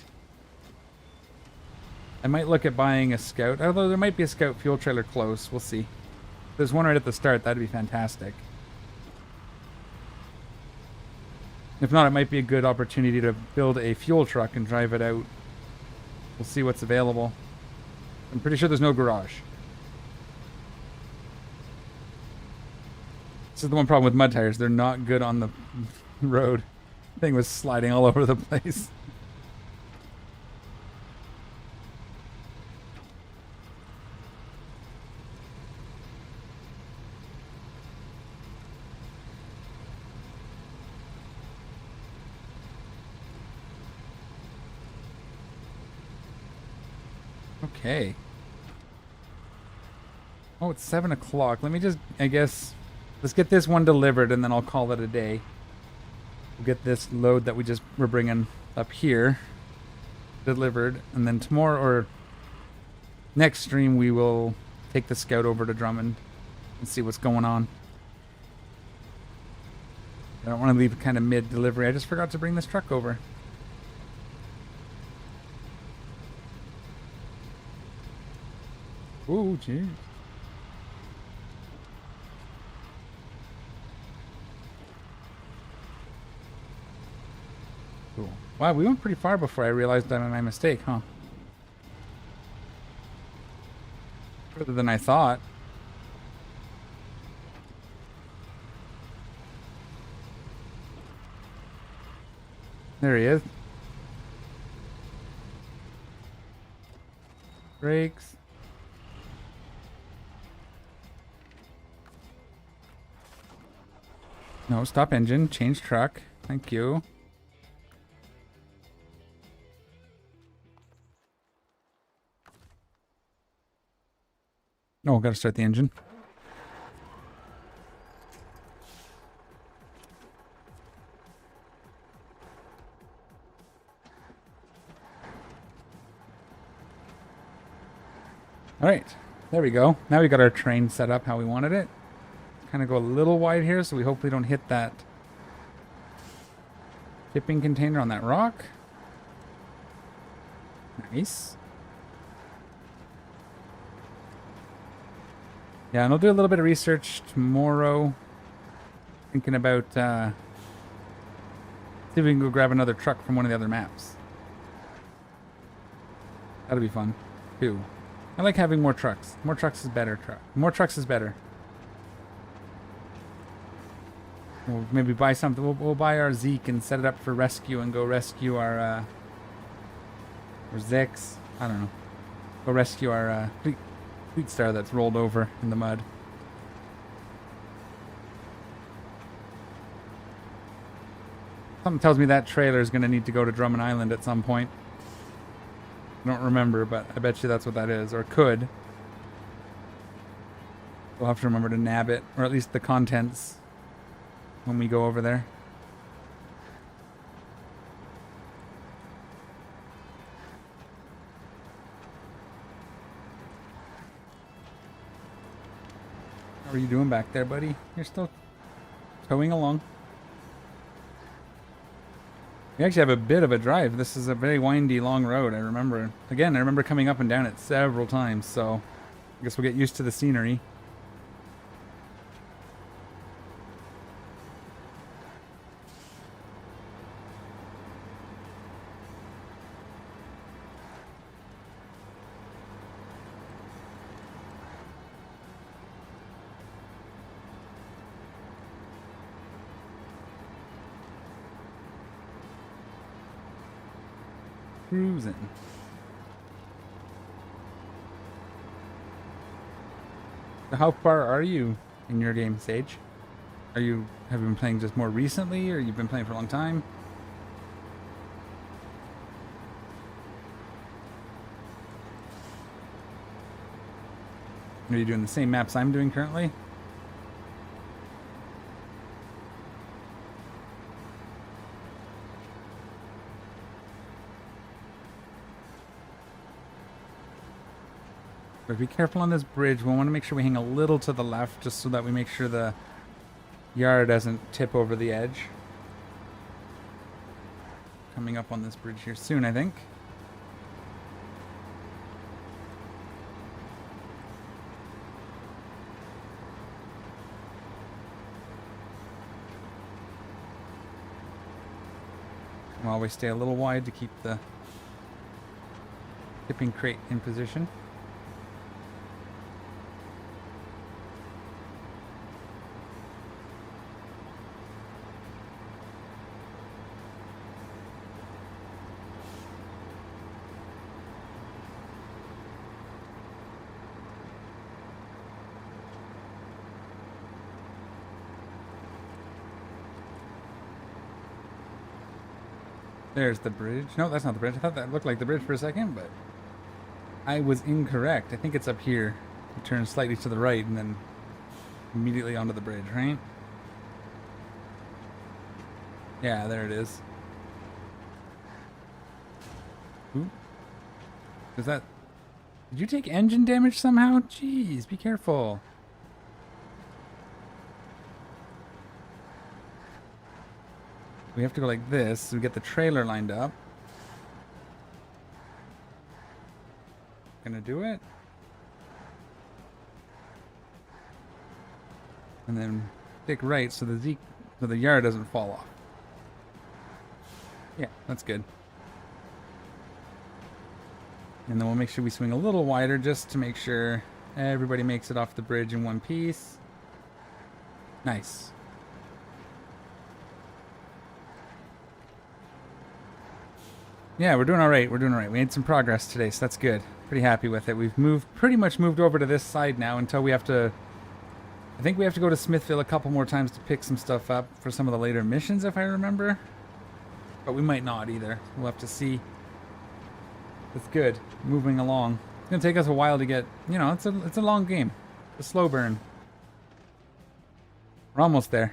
I might look at buying a Scout, although there might be a Scout fuel trailer close. We'll see. If there's one right at the start, that'd be fantastic. If not, it might be a good opportunity to build a fuel truck and drive it out. We'll see what's available. I'm pretty sure there's no garage. This is the one problem with mud tires. They're not good on the road. Thing was sliding all over the place. Okay. Oh, it's 7 o'clock. Let me just, I guess, let's get this one delivered and then I'll call it a day. We'll get this load that we're bringing up here delivered, and then tomorrow or next stream we will take the Scout over to Drummond and see what's going on. I don't want to leave kind of mid-delivery. I just forgot to bring this truck over. Ooh, jeez. Cool. Wow, we went pretty far before I realized I made my mistake, huh? Further than I thought. There he is. Brakes. No, stop engine. Change truck. Thank you. Oh, gotta start the engine. Alright, there we go. Now we got our train set up how we wanted it. Kind of go a little wide here so we hopefully don't hit that shipping container on that rock. Nice. Yeah, and I'll do a little bit of research tomorrow. Thinking about See if we can go grab another truck from one of the other maps. That'll be fun, too. I like having more trucks. More trucks is better. More trucks is better. We'll maybe buy something. We'll buy our Zeke and set it up for rescue and go rescue our Zex. I don't know. Go rescue our Fleet Star that's rolled over in the mud. Something tells me that trailer is going to need to go to Drummond Island at some point. I don't remember, but I bet you that's what that is, or could. We'll have to remember to nab it, or at least the contents, when we go over there. How are you doing back there, buddy? You're still towing along. We actually have a bit of a drive. This is a very windy, long road. I remember coming up and down it several times, so I guess we'll get used to the scenery. Cruising. So how far are you in your game, Sage? Have you been playing just more recently, or you've been playing for a long time? Are you doing the same maps I'm doing currently? But be careful on this bridge. We want to make sure we hang a little to the left, just so that we make sure the yard doesn't tip over the edge. Coming up on this bridge here soon, I think. While we stay a little wide to keep the tipping crate in position. There's the bridge. No, that's not the bridge. I thought that looked like the bridge for a second, but I was incorrect. I think it's up here. You turn slightly to the right and then immediately onto the bridge, right? Yeah, there it is. Ooh. Is that... Did you take engine damage somehow? Jeez, be careful. We have to go like this, so we get the trailer lined up. Gonna do it. And then stick right so the yard doesn't fall off. Yeah, that's good. And then we'll make sure we swing a little wider just to make sure everybody makes it off the bridge in one piece. Nice. Yeah, we're doing all right. We're doing all right. We made some progress today, so that's good. Pretty happy with it. We've pretty much moved over to this side now until we have to... I think we have to go to Smithville a couple more times to pick some stuff up for some of the later missions, if I remember. But we might not either. We'll have to see. It's good. Moving along. It's going to take us a while to get... You know, it's a long game. It's a slow burn. We're almost there.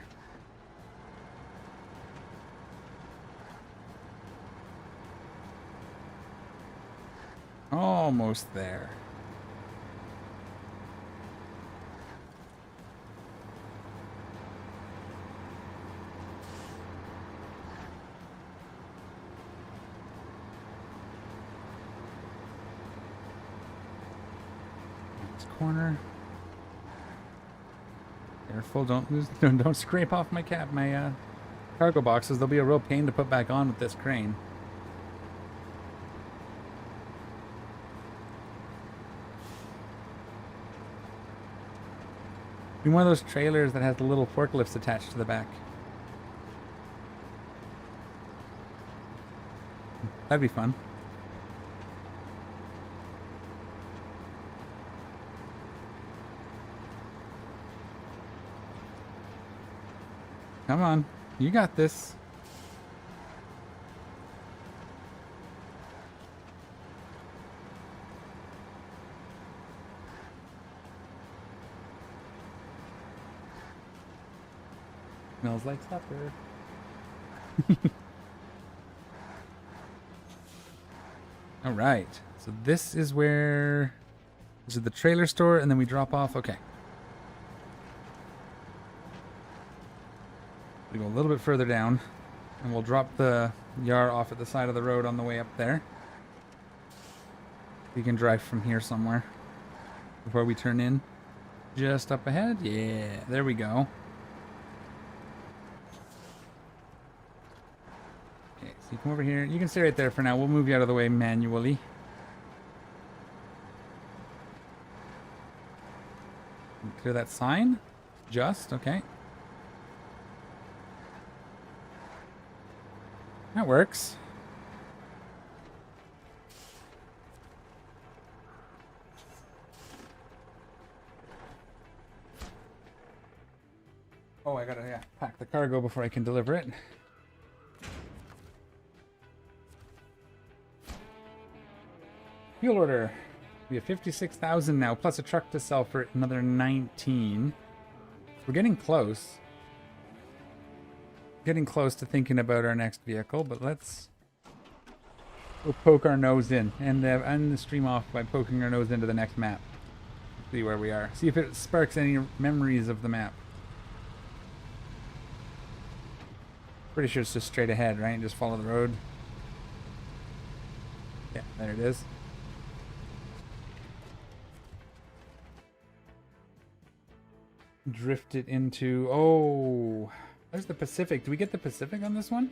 Almost there. Next corner. Careful, don't scrape off my cap, my cargo boxes. They'll be a real pain to put back on with this crane. Be one of those trailers that has the little forklifts attached to the back. That'd be fun. Come on, you got this. Smells like supper. All right, so this is where... This is the trailer store, and then we drop off. Okay. We go a little bit further down, and we'll drop the Yar off at the side of the road on the way up there. We can drive from here somewhere before we turn in. Just up ahead. Yeah, there we go. Okay, so you come over here. You can stay right there for now. We'll move you out of the way manually. Clear that sign. Just, okay. That works. Oh, I gotta pack the cargo before I can deliver it. Fuel order. We have 56,000 now, plus a truck to sell for another 19. We're getting close. Getting close to thinking about our next vehicle, but we'll poke our nose in and end the stream off by poking our nose into the next map. See where we are. See if it sparks any memories of the map. Pretty sure it's just straight ahead, right? Just follow the road. Yeah, there it is. Drifted into... Oh... There's the Pacific. Do we get the Pacific on this one?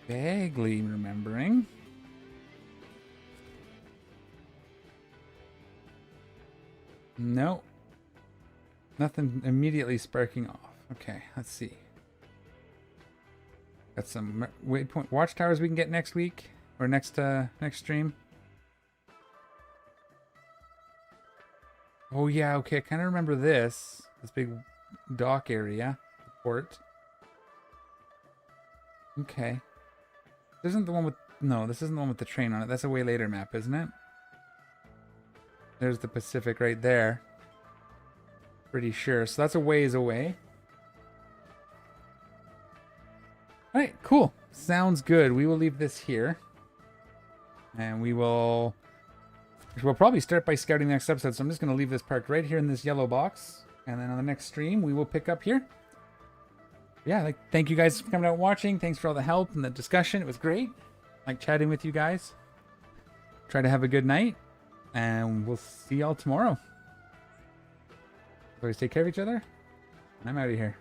Vaguely remembering. No. Nothing immediately sparking off. Okay, let's see. Got some waypoint watchtowers we can get next week or next stream. Oh yeah, okay, I kind of remember this big dock area, port. Okay. This isn't the one with, no, this isn't the one with the train on it. That's a way later map, isn't it? There's the Pacific right there. Pretty sure. So that's a ways away. Alright, cool. Sounds good. We will leave this here. And we'll probably start by scouting the next episode. So I'm just going to leave this parked right here in this yellow box. And then on the next stream, we will pick up here. Yeah, thank you guys for coming out and watching. Thanks for all the help and the discussion. It was great. Like chatting with you guys. Try to have a good night. And we'll see y'all tomorrow. Always take care of each other. I'm out of here.